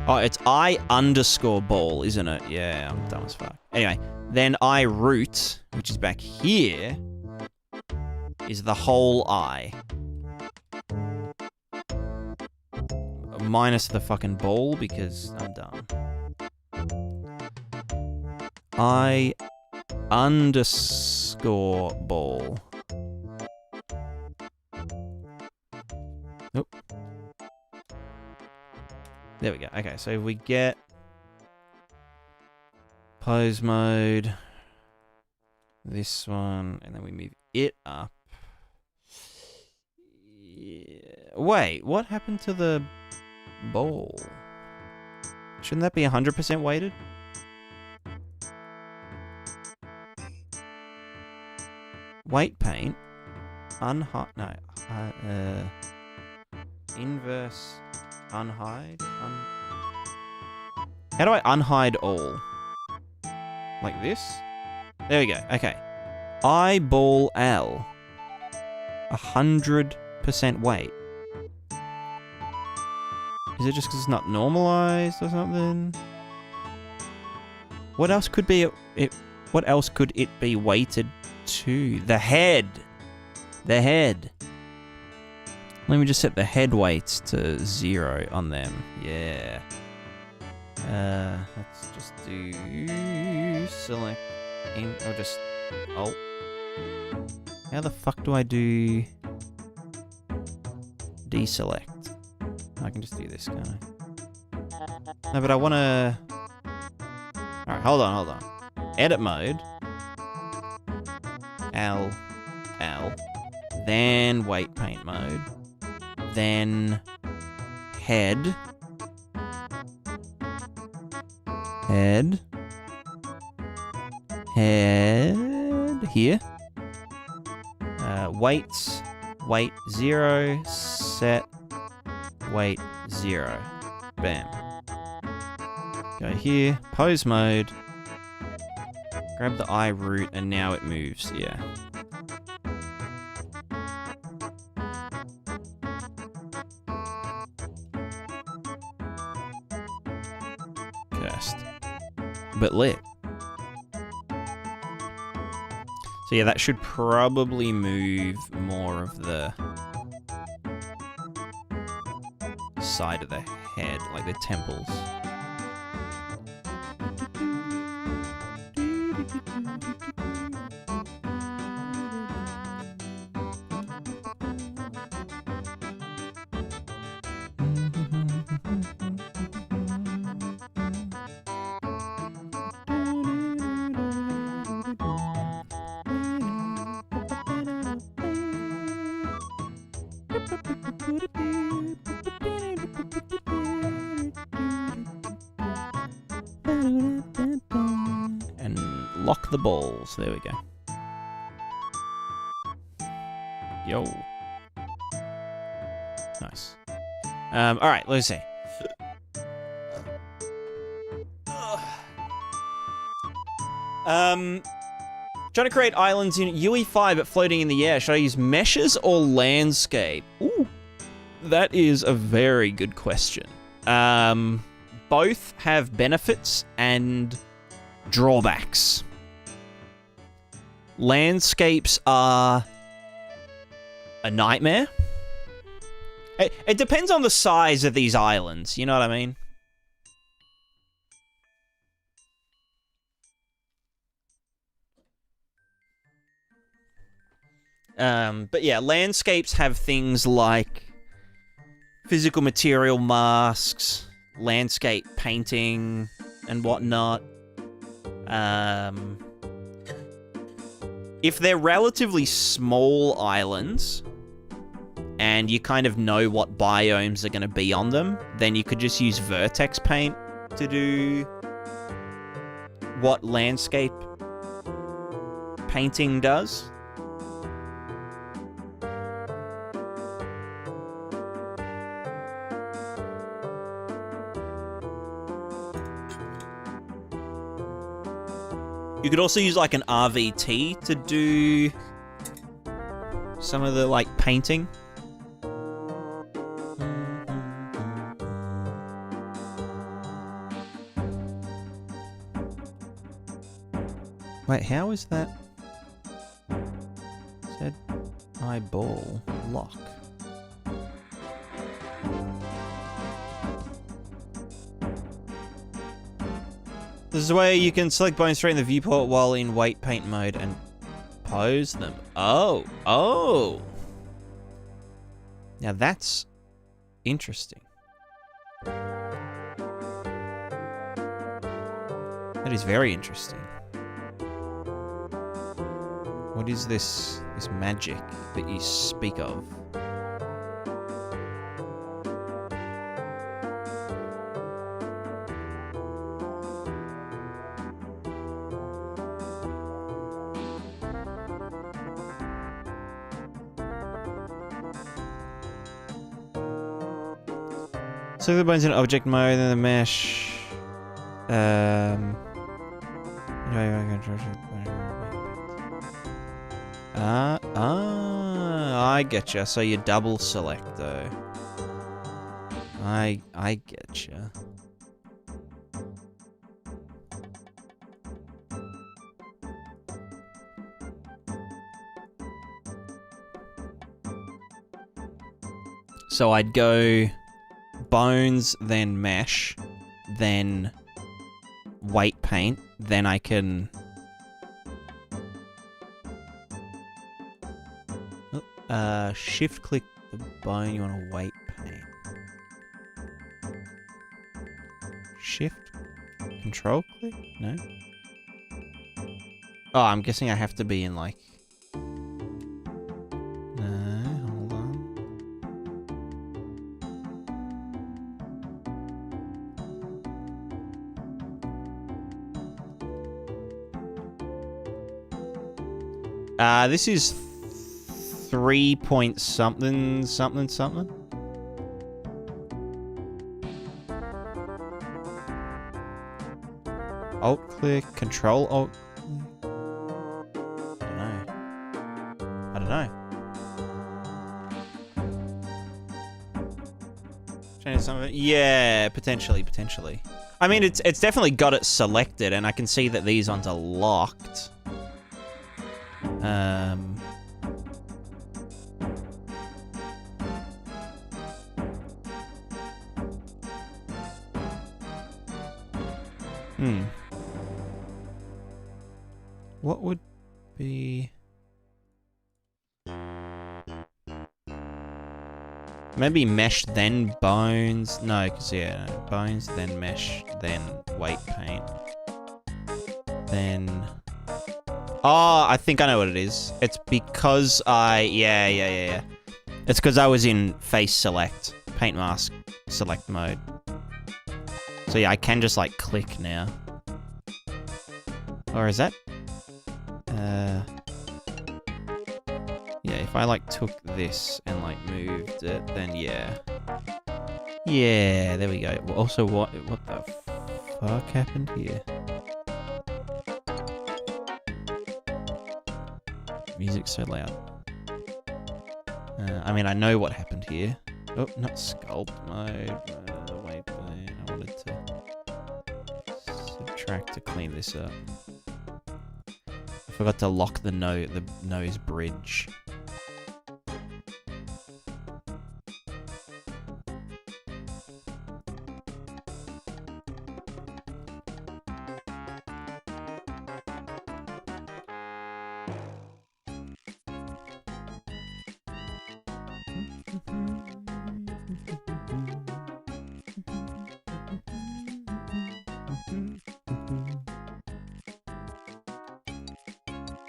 Oh, it's I_ball, isn't it? Yeah, I'm dumb as fuck. Anyway, then I root, which is back here, is the whole eye. Minus the fucking ball, because I'm dumb. I_ball. Nope. There we go. Okay, so we get pose mode, this one, and then we move it up. Yeah. Wait, what happened to the ball? Shouldn't that be 100% weighted? Weight paint, unhide, no, inverse, unhide, how do I unhide all? Like this? There we go. Okay. Eyeball L. 100% weight. Is it just because it's not normalized or something? What else could be it? What else could it be weighted to? The head. The head. Let me just set the head weights to 0 on them. Yeah. Let's just do select in or just alt. How the fuck do I do deselect? I can just do this, can't I? No, but I want to... Alright, hold on. Edit mode. L. Then weight paint mode. Then head. Head here. Weights. Weight 0. Set. Weight 0. Bam. Go here. Pose mode. Grab the eye root and now it moves. Yeah. Cursed. But lit. So yeah, that should probably move more of the side of the head, like the temples. And lock the balls. There we go. Yo. Nice. Alright, let's see. Trying to create islands in UE5 but floating in the air. Should I use meshes or landscape? Ooh, that is a very good question. Both have benefits and drawbacks. Landscapes are a nightmare. It depends on the size of these islands, you know what I mean? But yeah, landscapes have things like physical material masks, landscape painting, and whatnot. If they're relatively small islands, and you kind of know what biomes are going to be on them, then you could just use vertex paint to do what landscape painting does. You could also use like an RVT to do some of the like painting. Wait, how is that? Said eyeball lock. This is where you can select bones straight in the viewport while in weight paint mode and pose them. Oh. Now that's interesting. That is very interesting. What is this magic that you speak of? So the bones in object mode, then the mesh. I getcha. So you double select though. I getcha. So I'd go bones, then mesh, then weight paint, then I can shift click the bone you want to weight paint. Shift control click? No. Oh, I'm guessing I have to be in like hold on. This is 3 point something. Alt click, control alt. I don't know. Change some of it. Yeah, potentially. I mean, it's definitely got it selected, and I can see that these ones are locked. What would be... Maybe mesh, then bones. No, because, yeah, bones, then mesh, then weight paint. Then... Oh, I think I know what it is. It's because I... Yeah. It's because I was in face select, paint mask select mode. So yeah, I can just like click now. Or is that? Yeah, if I like took this and like moved it, then yeah. Yeah, there we go. Also, what the fuck happened here? Music's so loud. I mean, I know what happened here. Oh, not sculpt mode. Wait, I wanted to subtract to clean this up. I forgot to lock the nose bridge.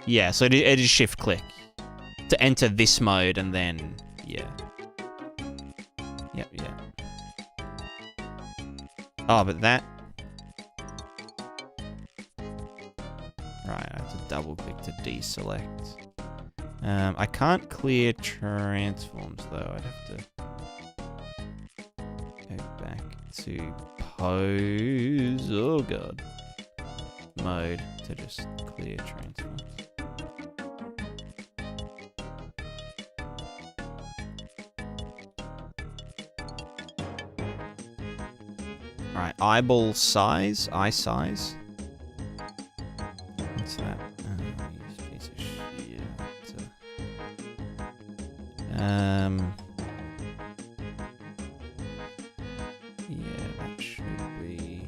Yeah, so it is shift click to enter this mode, and then yeah. Yep. Oh, but that. Right, I have to double click to deselect. I can't clear transforms though. I'd have to go back to pose. Oh god. Mode to just clear transforms. Alright, eyeball size, eye size. What's that? Piece of shit. Yeah, that should be.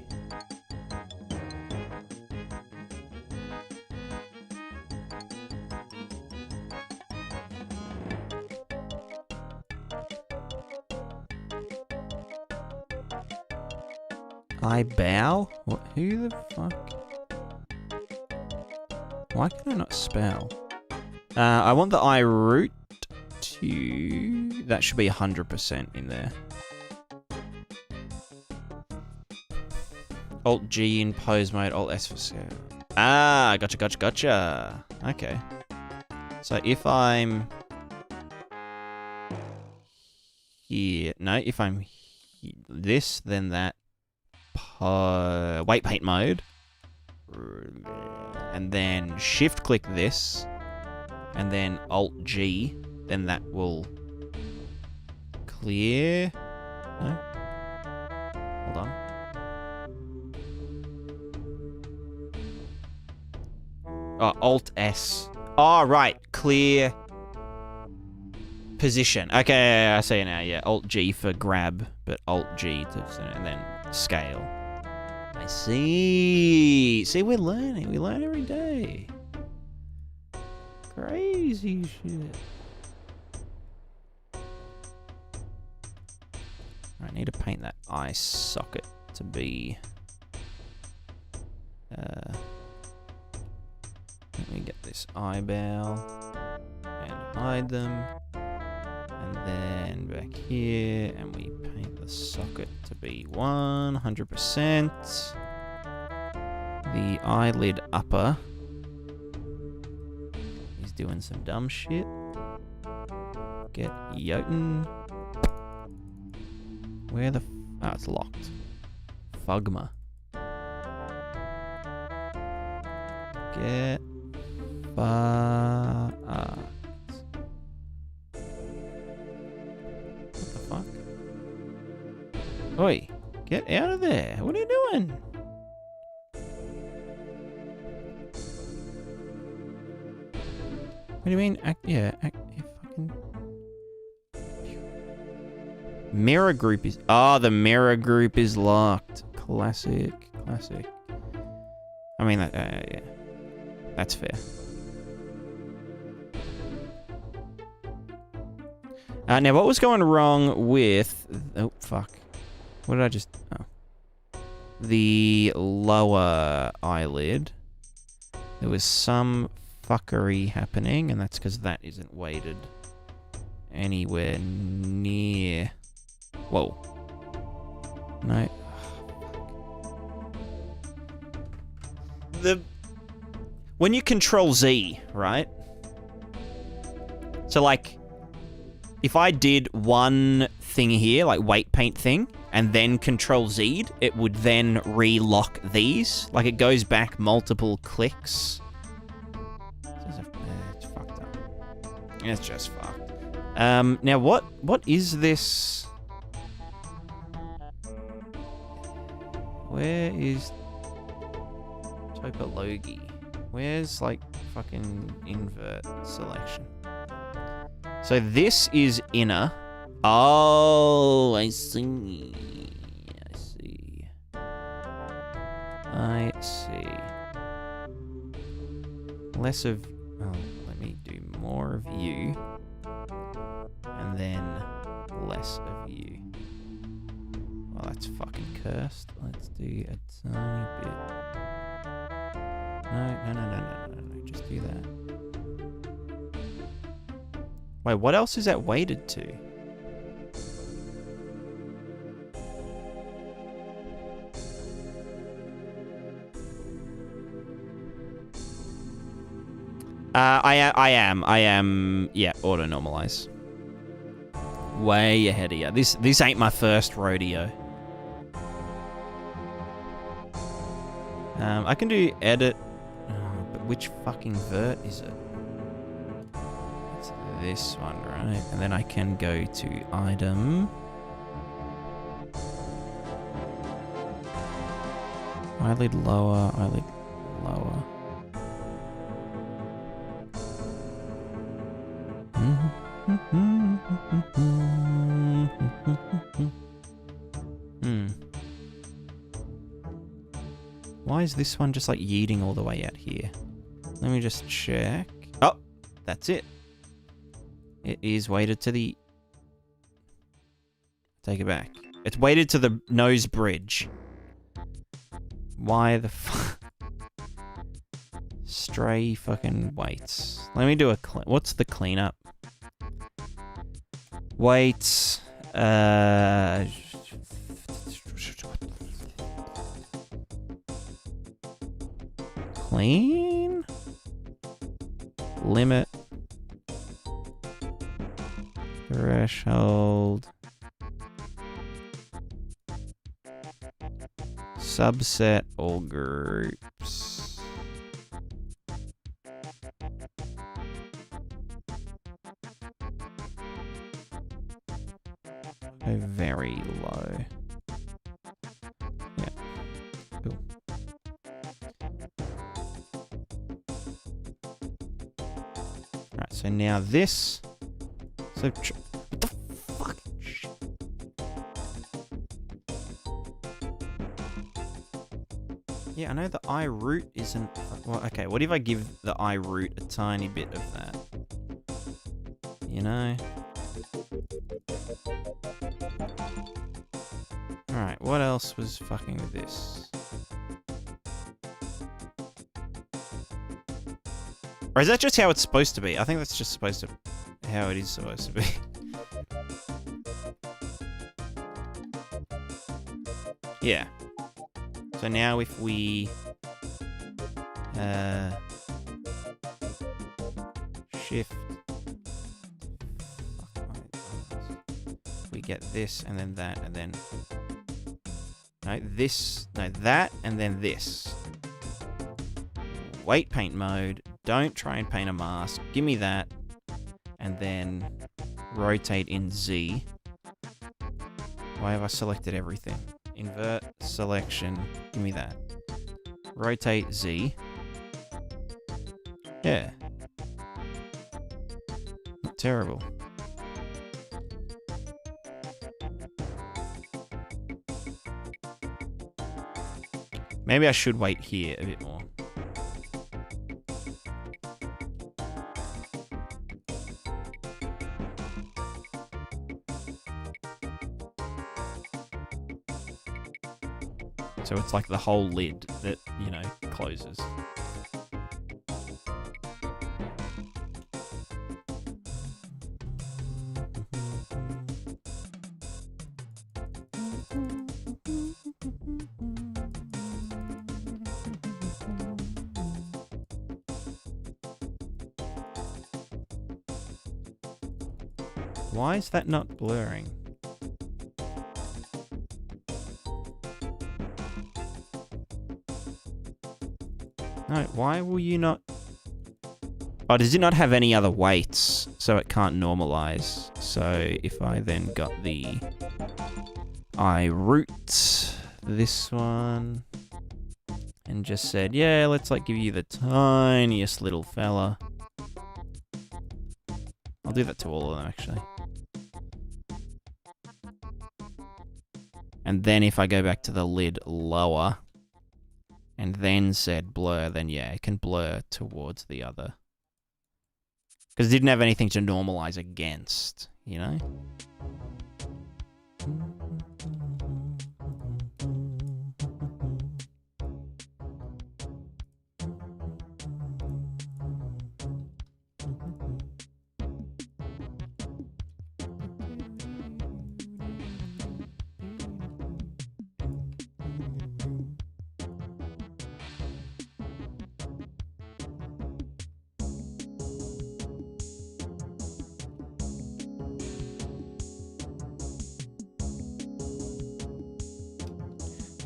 I bow? What? Who the fuck? Why can I not spell? I want the eye root to... That should be 100% in there. Alt G in pose mode, Alt S for scale. Ah, gotcha. Okay. So if I'm... here... No, if I'm this, then that... weight paint mode, and then shift click this, and then Alt G, then that will clear. No? Hold on. Oh, Alt S. Oh, right. Clear position. Okay, I see now. Yeah, Alt G for grab, but Alt G to, and then scale. I see. See, we're learning. We learn every day. Crazy shit. I need to paint that eye socket to be. Let me get this eyebrow and hide them. And then back here, and we paint the socket to be 100%. The eyelid upper is doing some dumb shit. Get Jotun. Where the... Oh, it's locked. Fugma. Get... What the fuck? Oi, get out of there. What are you doing? What do you mean? Yeah, fucking... Mirror group is... Oh, the mirror group is locked. Classic. I mean, yeah. That's fair. Now, what was going wrong with... Oh, fuck. What did I just... Oh. The lower eyelid. There was some fuckery happening, and that's because that isn't weighted anywhere near... Whoa. No. When you Control Z, right? So, like... If I did one thing here, like weight paint thing, and then Control Z'd, it would then re-lock these. Like, it goes back multiple clicks. It's fucked up. It's just fucked. Now, what is this? Where is Topology? Where's, like, fucking invert selection? So this is inner. Oh, I see. I see. Less of... Oh, let me do more of you. And then less of you. Well, that's fucking cursed. Let's do a tiny bit. No. Just do that. Wait, what else is that weighted to? I am, yeah, auto normalize. Way ahead of you. This ain't my first rodeo. I can do edit, but which fucking vert is it? This one, right? And then I can go to item. Eyelid lower, eyelid lower. Why is this one just like yeeting all the way out here? Let me just check. Oh, that's it. It is weighted to the... Take it back. It's weighted to the nose bridge. Why the fuck? Stray fucking weights. Let me do a clean... What's the cleanup? Weights. Clean? Limit. Threshold. Subset all groups. So now this. So what the fuck? Yeah, I know the eye root isn't. Well, okay. What if I give the eye root a tiny bit of that? You know. All right. What else was fucking with this? Or is that just how it's supposed to be? I think that's just supposed to... how it is supposed to be. Yeah. So now if we... shift... we get this, and then that, and then... no, this... no, that, and then this. Weight paint mode. Don't try and paint a mask. Give me that. And then rotate in Z. Why have I selected everything? Invert selection. Give me that. Rotate Z. Yeah. Not terrible. Maybe I should wait here a bit more. So it's like the whole lid that, you know, closes. Why is that not blurring? No, why will you not... oh, does it not have any other weights? So it can't normalize. So if I then got the eye root, this one, and just said, yeah, let's like give you the tiniest little fella. I'll do that to all of them, actually. And then if I go back to the lid lower, and then said blur, then yeah, it can blur towards the other. Because it didn't have anything to normalize against, you know?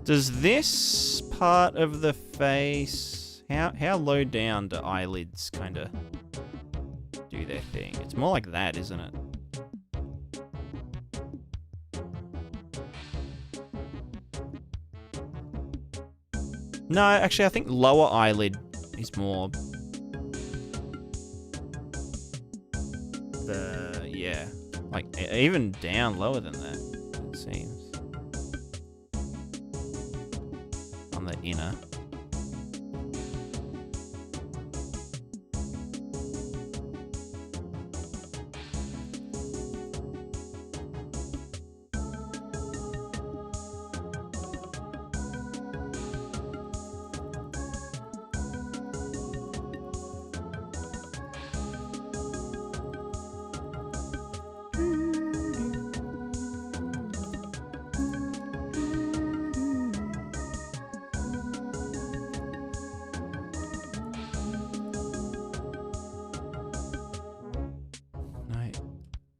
Does this part of the face... how low down do eyelids kind of do their thing? It's more like that, isn't it? No, actually, I think lower eyelid is more... yeah. Like, even down lower than that, it seems. On the inner.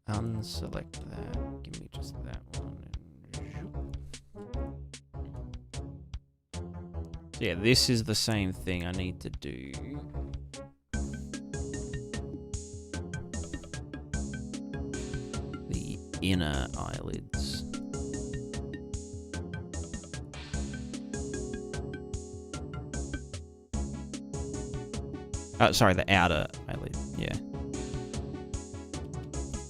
Unselect that. Give me just that one. So yeah, this is the same thing I need to do. The inner eyelids. Oh, sorry, the outer eyelid. Yeah.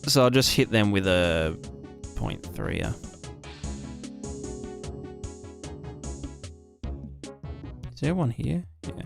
So I'll just hit them with a 0.3er. Is there one here? Yeah.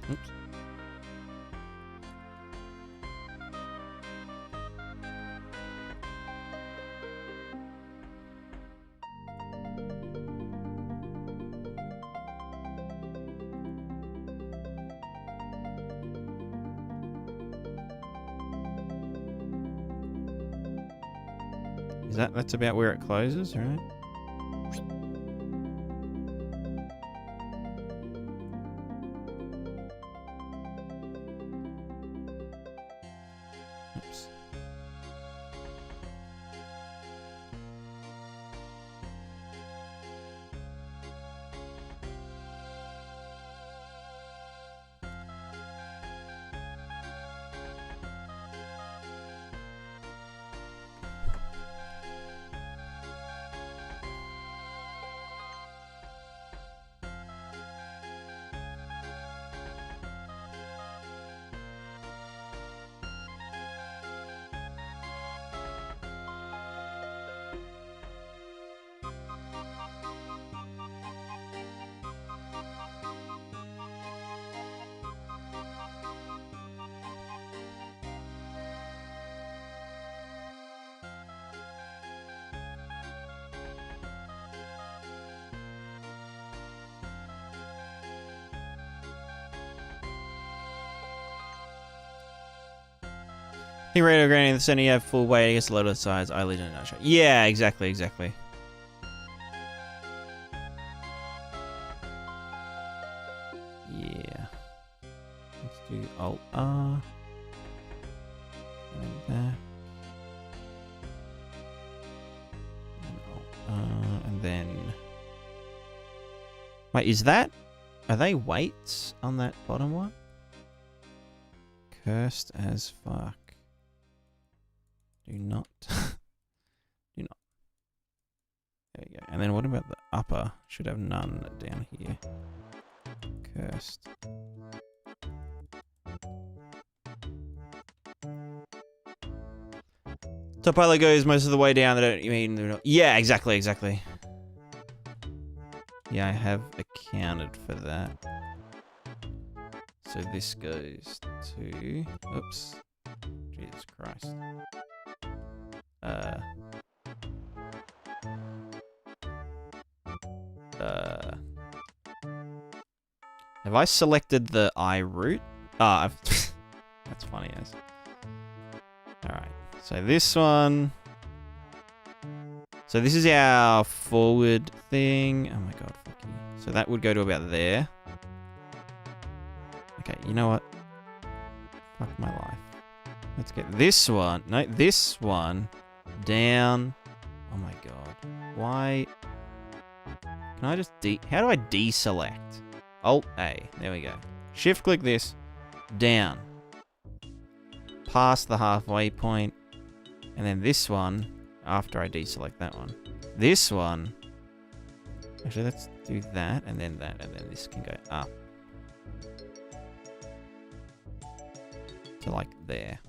Oops. That's about where it closes, right? Oops. I think radio granny in the center, you have full weight against a lot of the sides. Eyelid and nutshell. Yeah, exactly. Yeah. Let's do Alt R. And that. And Alt R. And then. Wait, is that? Are they weights on that bottom one? Cursed as fuck. Do not. Do not. There we go. And then what about the upper? Should have none down here. Cursed. Top goes most of the way down. Yeah, exactly. Yeah, I have accounted for that. So this goes to... Oops. Jesus Christ. Have I selected the I route? I've... That's funny as. Alright. So this one... So this is our forward thing. Oh my god, fuck you. So that would go to about there. Okay, you know what? Fuck my life. Let's get this one. No, this one down. Oh my god. Why? Can I just how do I deselect? Alt A. There we go. Shift click this. Down. Past the halfway point. And then this one. After I deselect that one. This one. Actually, let's do that. And then that. And then this can go up. To like there.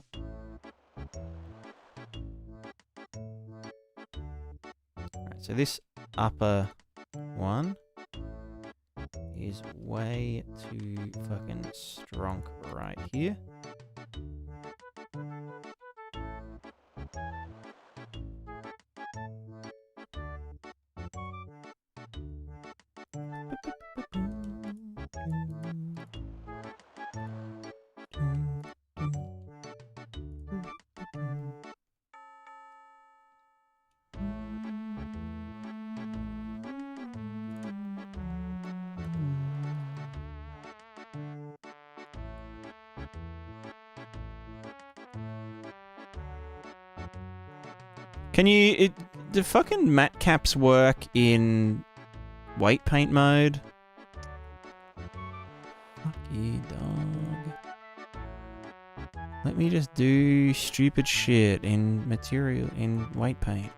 Alright, so this upper one is way too fucking strong right here. Can you... do fucking matte caps work in white paint mode? Fuck you, dog. Let me just do stupid shit in material, in white paint.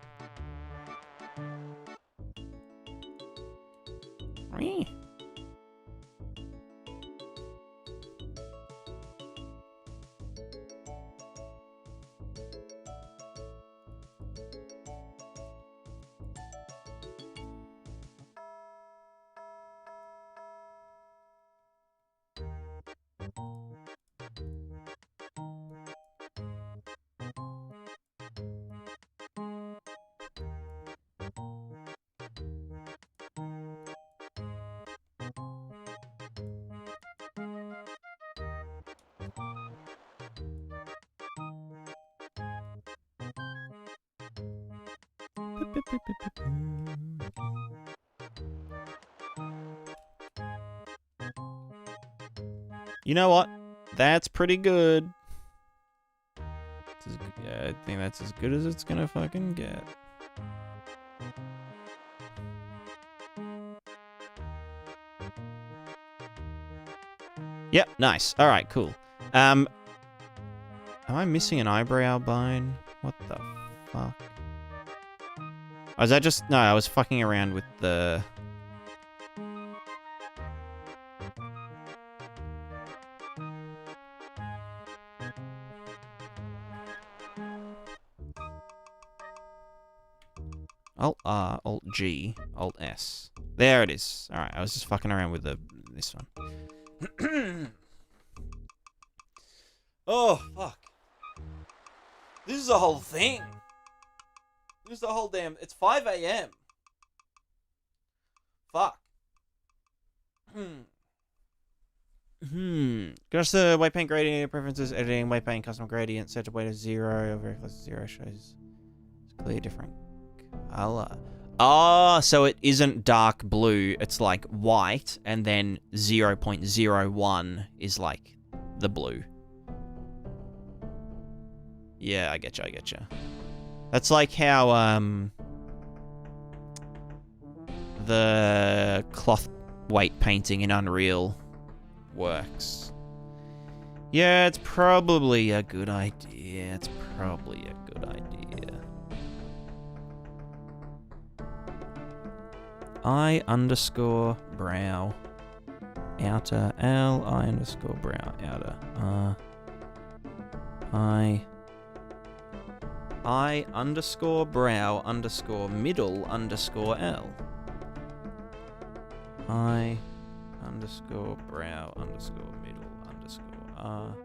You know what? That's pretty good. Yeah, I think that's as good as it's gonna fucking get. Yep, nice. Alright, cool. Am I missing an eyebrow bone? What the fuck? Oh, is that just... No, I was fucking around with the... Alt R, Alt G, Alt S. There it is. Alright, I was just fucking around with this one. Oh, fuck. This is the whole thing. This is the whole damn... It's 5 a.m. Fuck. Gosh, the white paint gradient preferences, editing, white paint custom gradient, set to weight of 0, very close to 0 shows it's clearly different color. Oh, so it isn't dark blue, it's like white, and then 0.01 is like the blue. Yeah, I getcha, I getcha. That's like how, the cloth weight painting in Unreal works. Yeah, it's probably a good idea. It's probably a good idea. I underscore brow outer L I underscore brow outer I underscore brow underscore middle underscore L. I underscore brow underscore middle underscore R.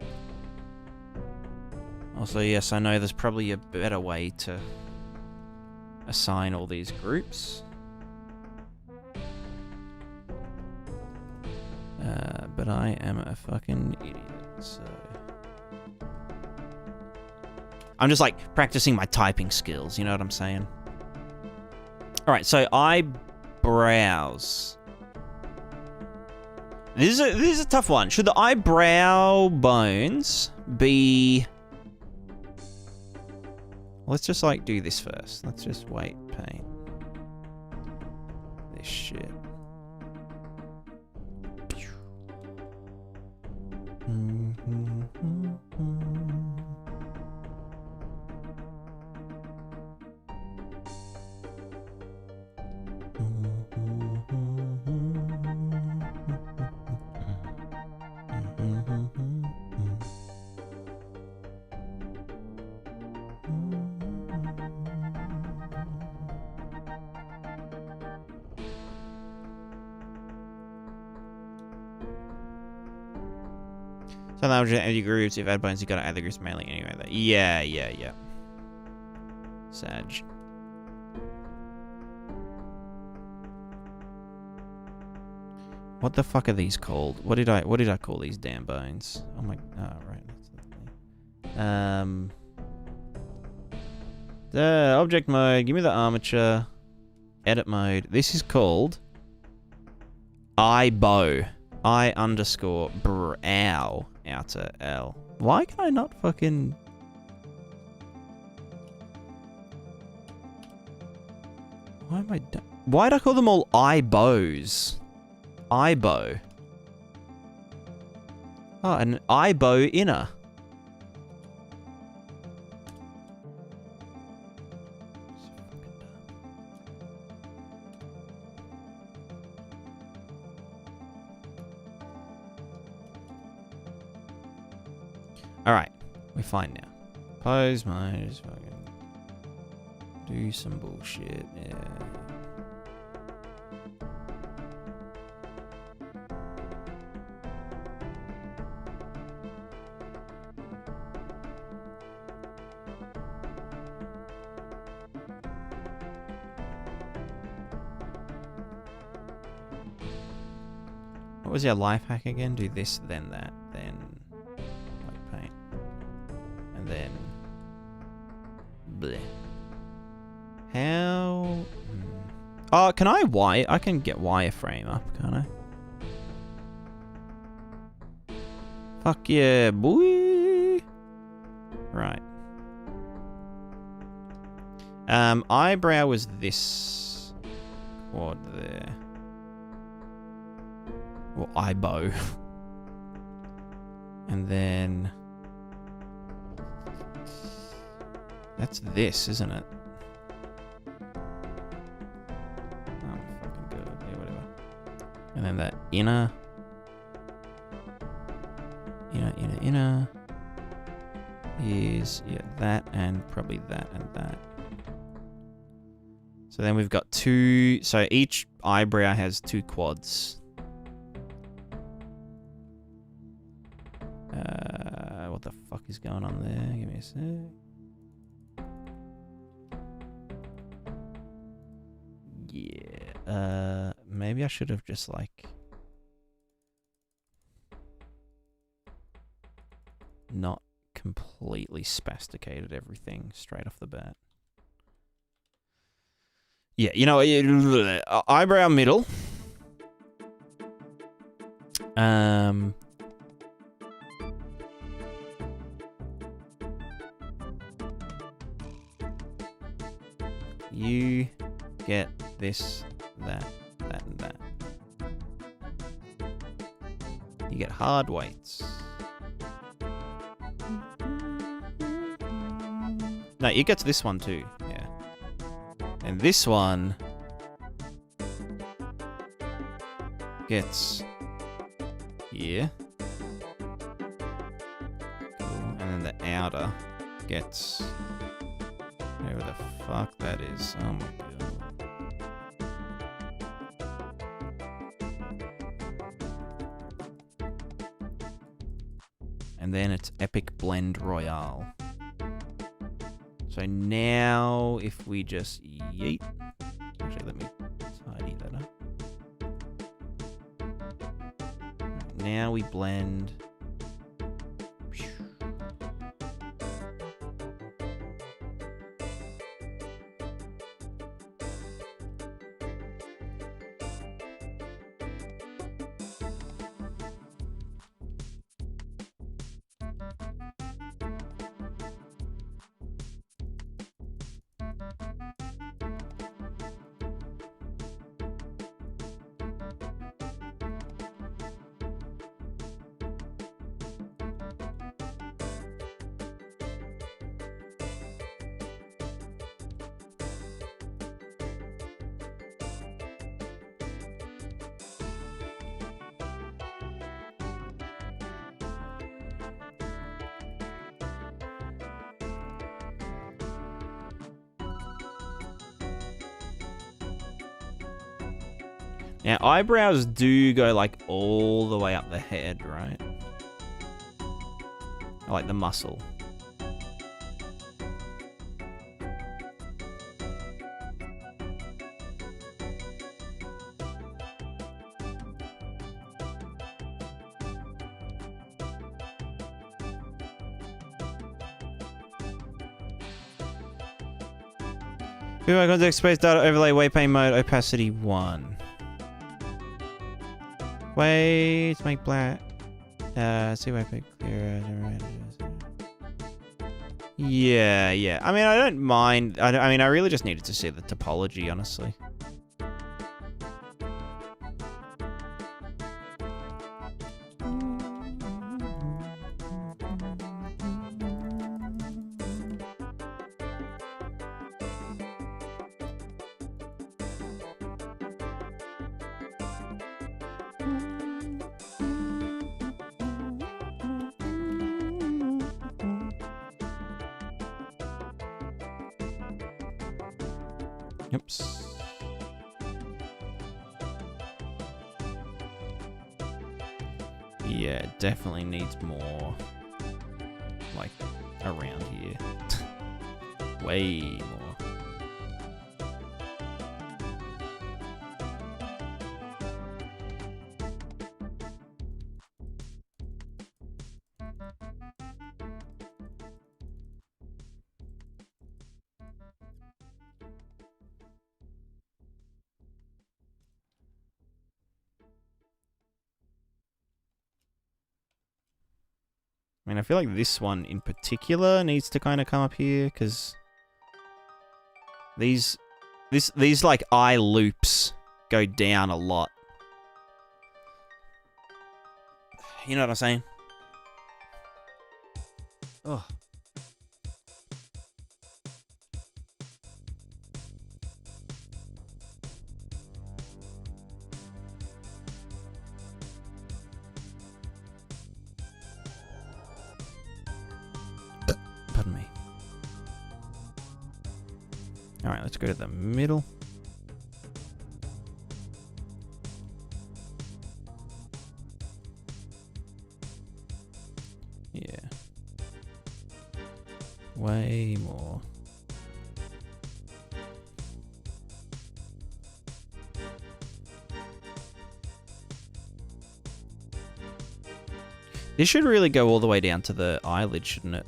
Also, yes, I know there's probably a better way to assign all these groups. But I am a fucking idiot, so... I'm just, like, practicing my typing skills, you know what I'm saying? Alright, so eyebrows. This is a tough one. Should the eyebrow bones be... Let's just, like, do this first. Let's just paint this shit. So now we're just empty grooves. If you add bones, you gotta add the grooves manually anyway. Yeah. Sag. What the fuck are these called? What did I call these damn bones? Oh my, right. That's the thing. The object mode. Give me the armature. Edit mode. This is called eyebow. I underscore brow outer L. Why can I not fucking... Why am I... Why'd I call them all eyebows? Eyebow. Oh, an eyebow inner. Alright, we're fine now. Pose mode, just fucking do some bullshit, yeah. What was your life hack again? Do this, then that, then... Then bleh. How oh, can I can get wireframe up, can't I? Fuck yeah, boy. Right. Eyebrow was this quad there. Or eyebow. And then that's this, isn't it? Oh, fucking good. Yeah, whatever. And then that inner is, yeah, that and probably that and that. So then we've got two, so each eyebrow has two quads. What the fuck is going on there? Give me a sec. Yeah, maybe I should have just like not completely spasticated everything straight off the bat. Yeah, you know, eyebrow middle. You get this, that, and that. You get hard weights. No, you get this one too, yeah. And this one gets here. Cool. And then the outer gets whatever the fuck that is. Oh my god. And then it's Epic Blend Royale. So now if we just yeet. Actually, let me tidy that up. Now we blend. Now, eyebrows do go, like, all the way up the head, right? Like the muscle. UI context space data overlay waypoint mode opacity 1. Way to make black. See waypoint clearer. Yeah. I mean, I don't mind. I mean, I really just needed to see the topology, honestly. Oops. Yeah, it definitely needs more, like, around here. Way more. I mean, I feel like this one in particular needs to kind of come up here, because these like eye loops go down a lot. You know what I'm saying? Oh. Pardon me. All right, let's go to the middle. Yeah. Way more. This should really go all the way down to the eyelid, shouldn't it?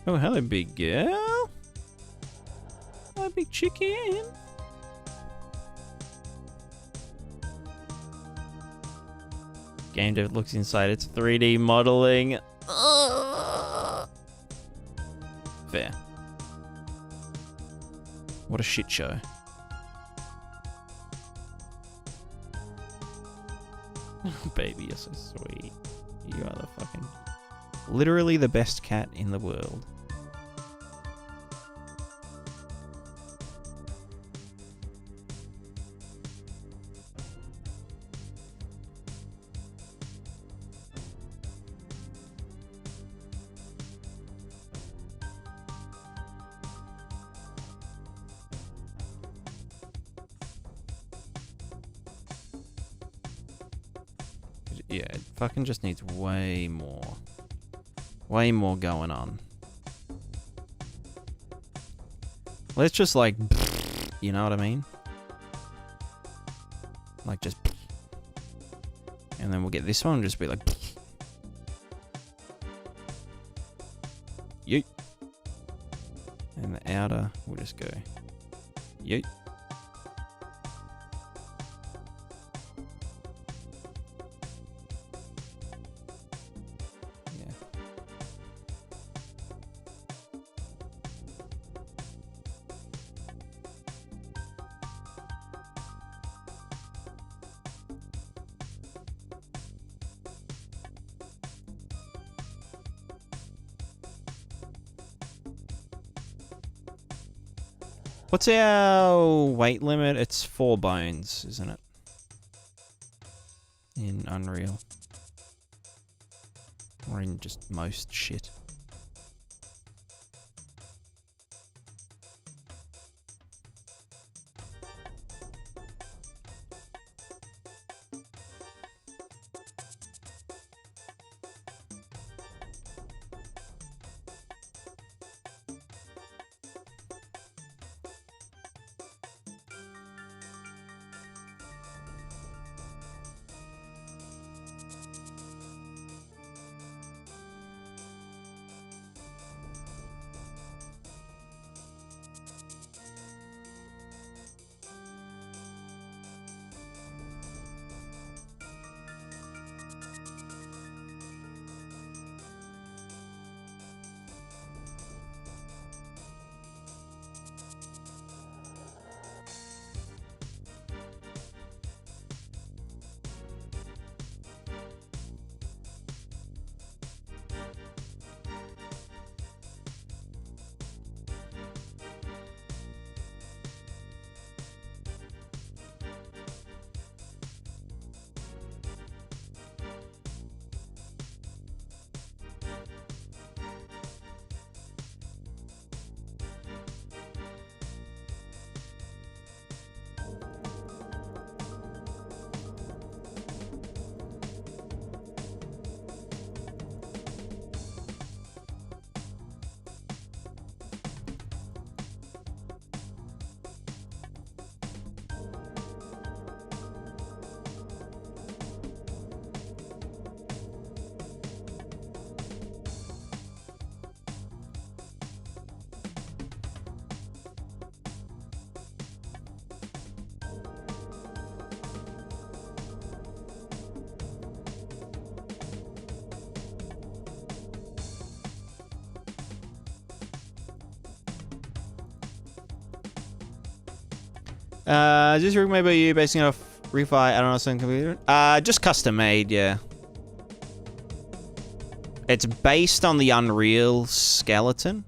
Oh, hello, big girl. Hello, big chicken. GameDev looks inside its 3D modeling. Ugh. What a shit show. Baby, you're so sweet. You are the fucking... literally the best cat in the world. Yeah, it fucking just needs way more going on. Let's just like, you know what I mean? Like just, and then we'll get this one and just be like, yeet. And the outer, we'll just go, yeet. What's our weight limit? It's 4 bones, isn't it? In Unreal. Or in just most shit. Is this rig made by you, basing it off refi? I don't know, some computer. Just custom made, yeah. It's based on the Unreal skeleton.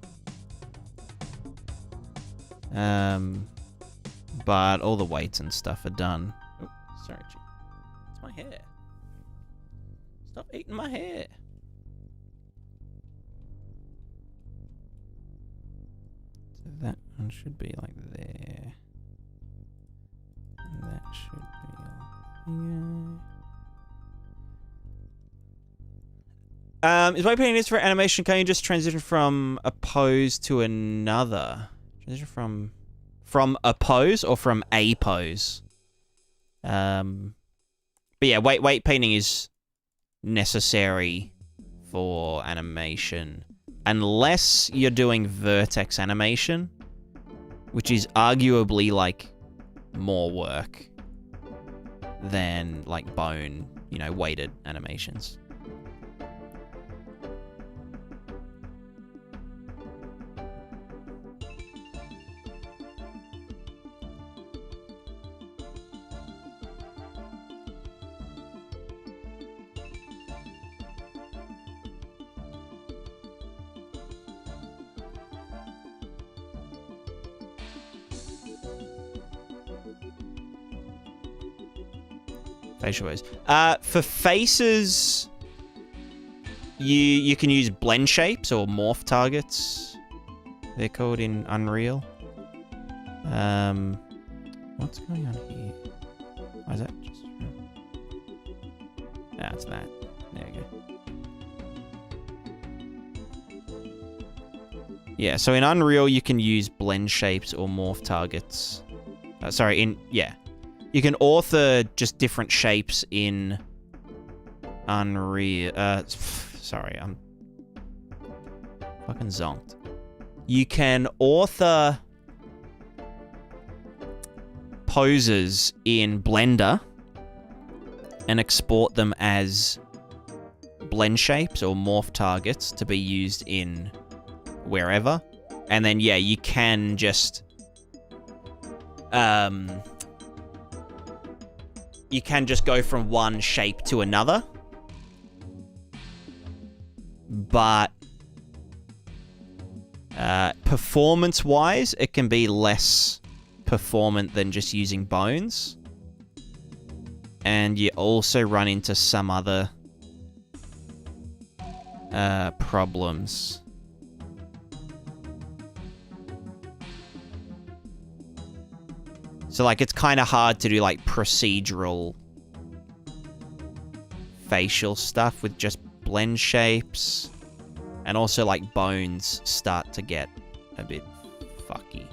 But all the weights and stuff are done. Oh, sorry, it's my hair. Stop eating my hair. So that one should be like there. And that should be all here. Is my opinion is for animation, can you just transition from a pose to another? Transition from a pose or from a pose? But yeah, weight painting is necessary for animation. Unless you're doing vertex animation, which is arguably, like, more work than, like, bone, you know, weighted animations. Facial pose. For faces, you can use blend shapes or morph targets. They're called in Unreal. What's going on here? Why is that just... That's that. There you go. Yeah, so in Unreal, you can use blend shapes or morph targets. You can author just different shapes in Unreal. Sorry, I'm fucking zonked. You can author poses in Blender and export them as blend shapes or morph targets to be used in wherever. And then, yeah, you can just... you can just go from one shape to another. But performance-wise, it can be less performant than just using bones. And you also run into some other problems. So, like, it's kind of hard to do, like, procedural facial stuff with just blend shapes. And also, like, bones start to get a bit fucky.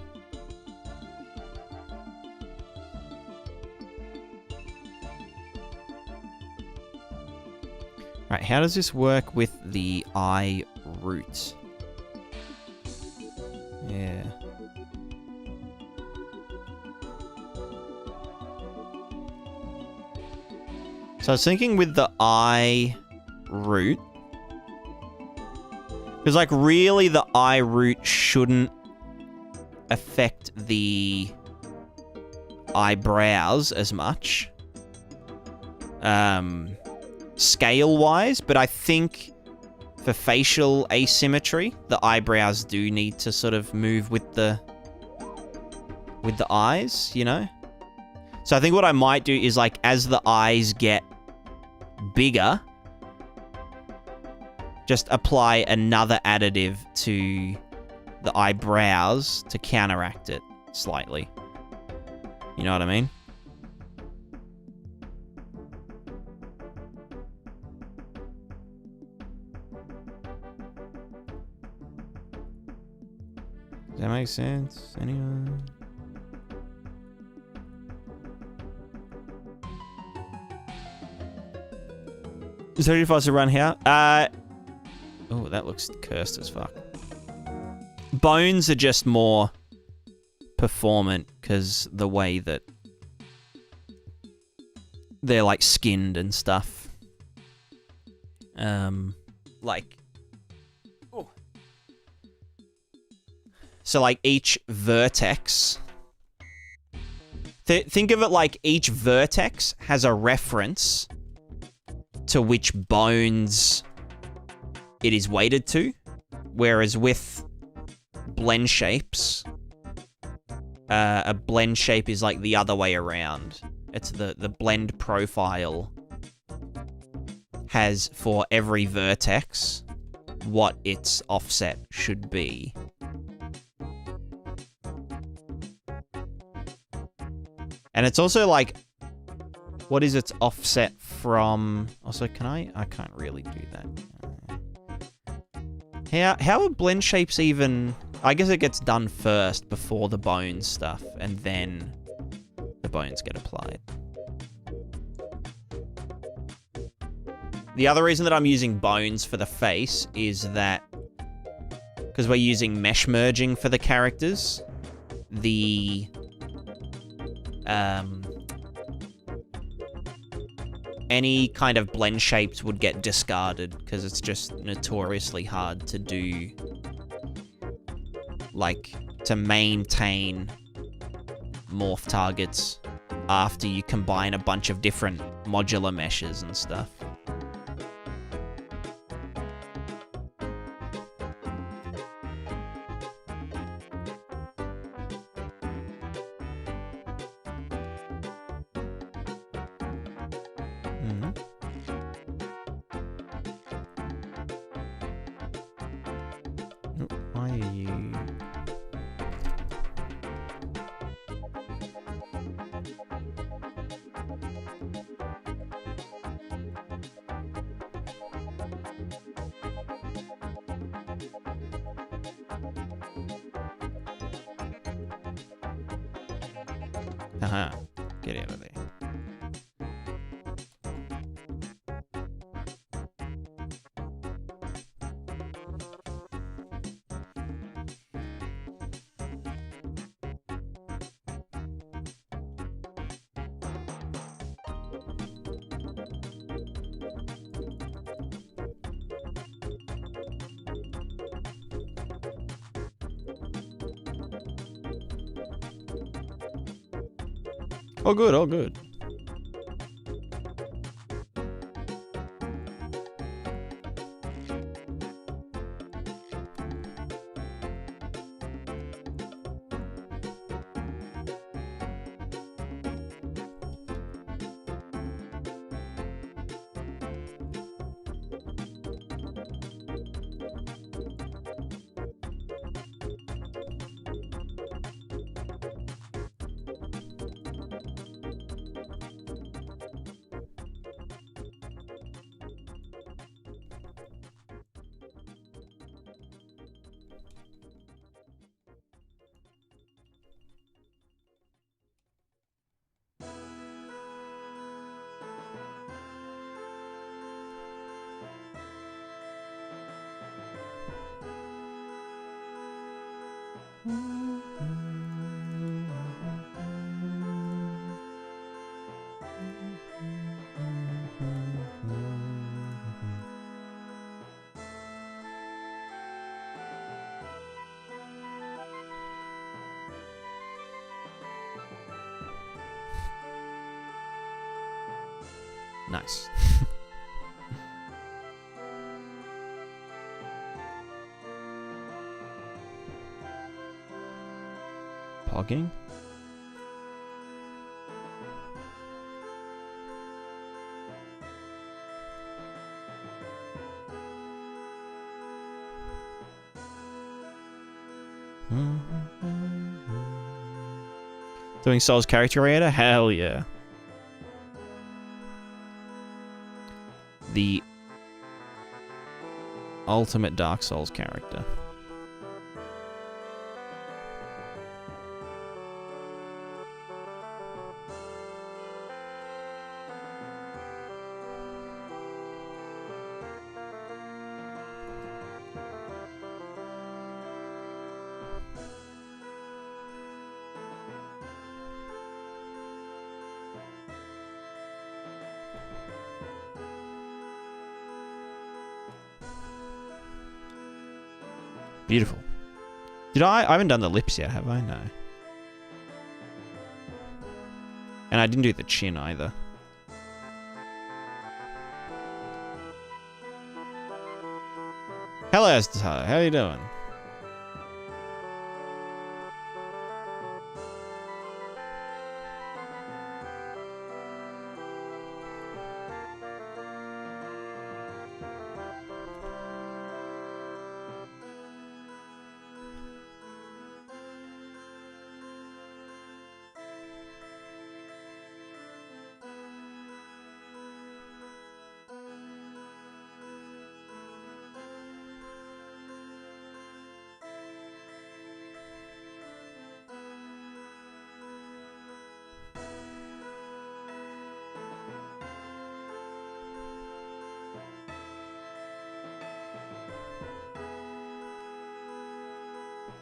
Right, how does this work with the eye root? Yeah. So I was thinking with the eye root, because, like, really the eye root shouldn't affect the eyebrows as much, scale-wise, but I think for facial asymmetry, the eyebrows do need to sort of move with the eyes, you know? So I think what I might do is, like, as the eyes get bigger, just apply another additive to the eyebrows to counteract it slightly. You know what I mean? Does that make sense? Anyone? Is it for us to run here? Oh, that looks cursed as fuck. Bones are just more performant because the way that they're, like, skinned and stuff. Like... Oh. So, like, each vertex... Think of it like each vertex has a reference to which bones it is weighted to, whereas with blend shapes, a blend shape is like the other way around. It's the blend profile has for every vertex what its offset should be. And it's also like, what is its offset from... Also, can I can't really do that. How are blend shapes even... I guess it gets done first before the bones stuff, and then the bones get applied. The other reason that I'm using bones for the face is that because we're using mesh merging for the characters, the... any kind of blend shapes would get discarded because it's just notoriously hard to do, like, to maintain morph targets after you combine a bunch of different modular meshes and stuff. Why are you... Haha. Get out of there. Oh good, oh good. Nice. Pogging? Doing Souls character creator? Hell yeah. The ultimate Dark Souls character. Beautiful. I haven't done the lips yet, have I? No. And I didn't do the chin either. Hello, Esther. How are you doing?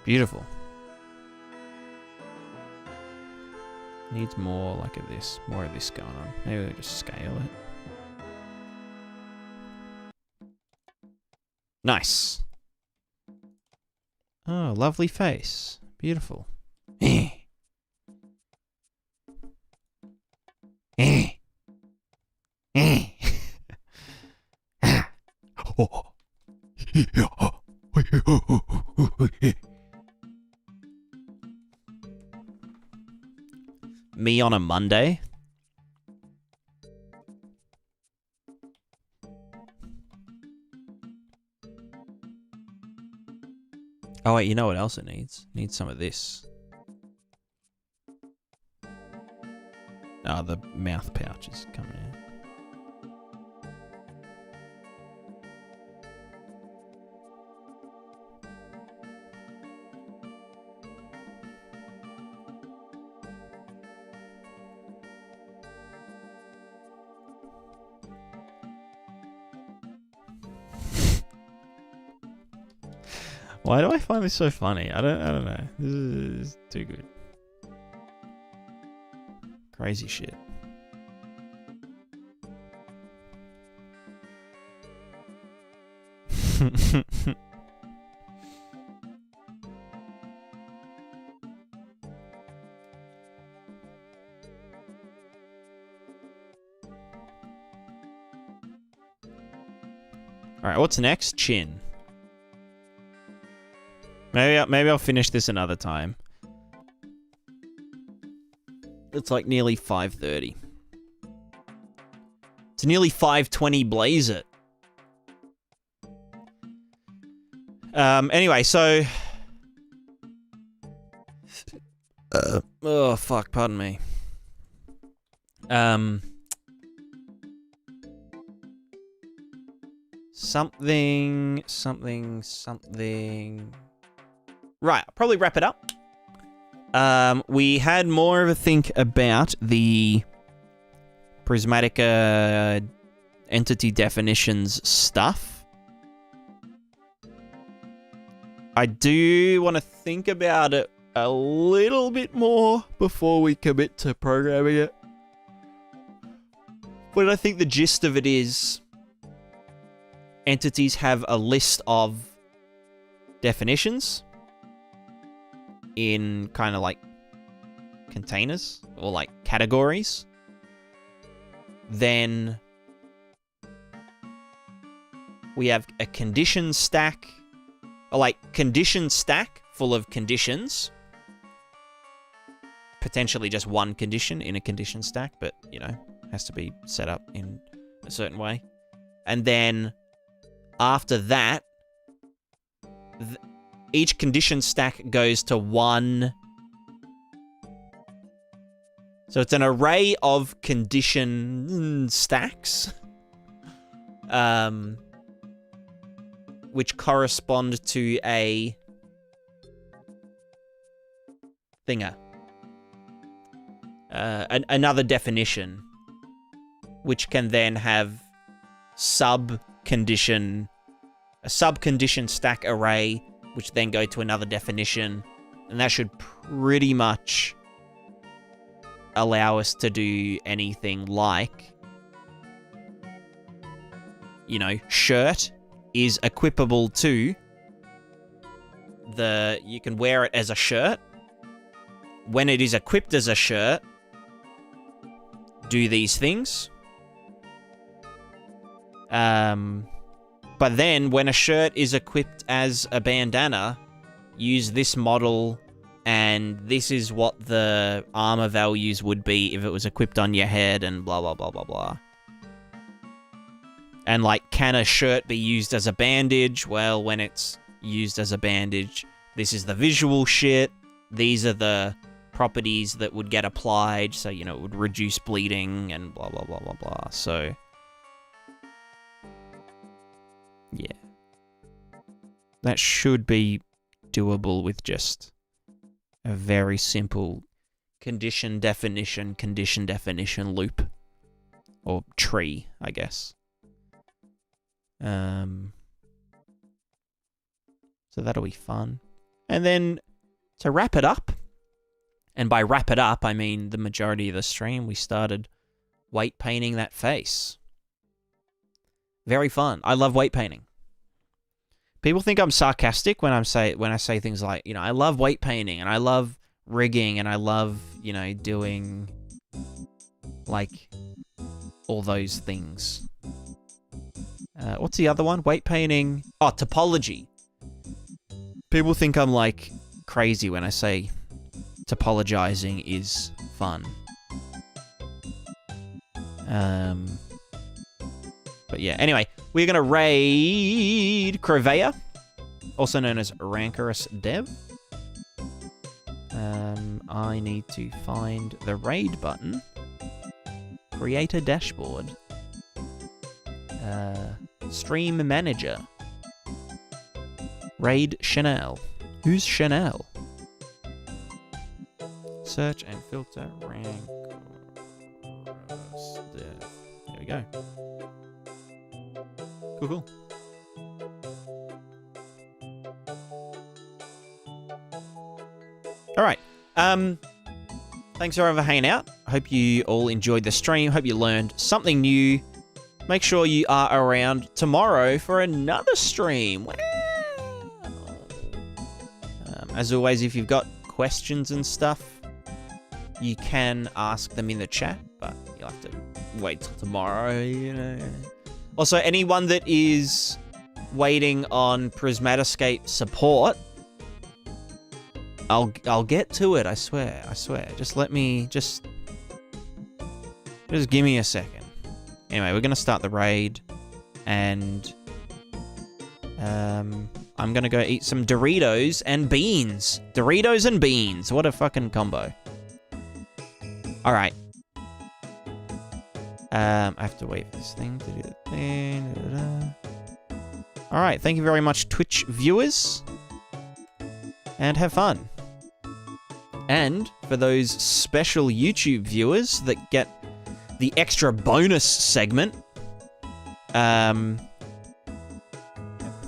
Beautiful. Needs more like of this. More of this going on. Maybe we'll just scale it. Nice. Oh, lovely face. Beautiful. Eh. Eh. Eh. Oh. Me on a Monday? Oh, wait, you know what else it needs? It needs some of this. Oh, the mouth pouch is coming out. Why do I find this so funny? I don't know. This is too good. Crazy shit. All right, what's next? Chin. Maybe I'll finish this another time. It's like nearly 5:30. It's nearly 5:20. Blaze it. Anyway, so... oh, fuck, pardon me. Something... Right, I'll probably wrap it up. We had more of a think about the Prismatica entity definitions stuff. I do want to think about it a little bit more before we commit to programming it. But I think the gist of it is entities have a list of definitions in kind of like containers or like categories. Then we have a condition stack, or like condition stack full of conditions. Potentially just one condition in a condition stack, but you know, has to be set up in a certain way. And then after that, each condition stack goes to one. So it's an array of condition stacks, which correspond to a thinger. Another definition, which can then have a sub-condition stack array, which then go to another definition, and that should pretty much allow us to do anything like, you know, shirt is equipable to you can wear it as a shirt. When it is equipped as a shirt, do these things. But then, when a shirt is equipped as a bandana, use this model, and this is what the armor values would be if it was equipped on your head, and blah, blah, blah, blah, blah. And, like, can a shirt be used as a bandage? Well, when it's used as a bandage, this is the visual shit. These are the properties that would get applied, so, you know, it would reduce bleeding, and blah, blah, blah, blah, blah. So... yeah. That should be doable with just a very simple condition definition loop. Or tree, I guess. So that'll be fun. And then, to wrap it up, and by wrap it up, I mean the majority of the stream, we started weight painting that face. Very fun. I love weight painting. People think I'm sarcastic when I say things like, you know, I love weight painting and I love rigging and I love, you know, doing like all those things. What's the other one? Weight painting. Oh, topology. People think I'm like crazy when I say topologizing is fun. But yeah, anyway, we're going to raid Crevea. also known as Rancorous Dev. I need to find the raid button. Create a dashboard. Stream manager. Raid Chanel. Who's Chanel? Search and filter Rancorous Dev. There we go. Cool. All right. Thanks everyone for hanging out. Hope you all enjoyed the stream. Hope you learned something new. Make sure you are around tomorrow for another stream. Wow. As always, if you've got questions and stuff, you can ask them in the chat, but you'll have to wait till tomorrow, you know. Also, anyone that is waiting on Prismatiscape support, I'll get to it, I swear. Just let me, just give me a second. Anyway, we're gonna start the raid, and I'm gonna go eat some Doritos and beans. Doritos and beans, what a fucking combo. All right. I have to wait for this thing to do the thing. All right, thank you very much, Twitch viewers, and have fun. And for those special YouTube viewers that get the extra bonus segment,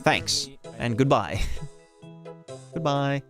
thanks and goodbye. Goodbye.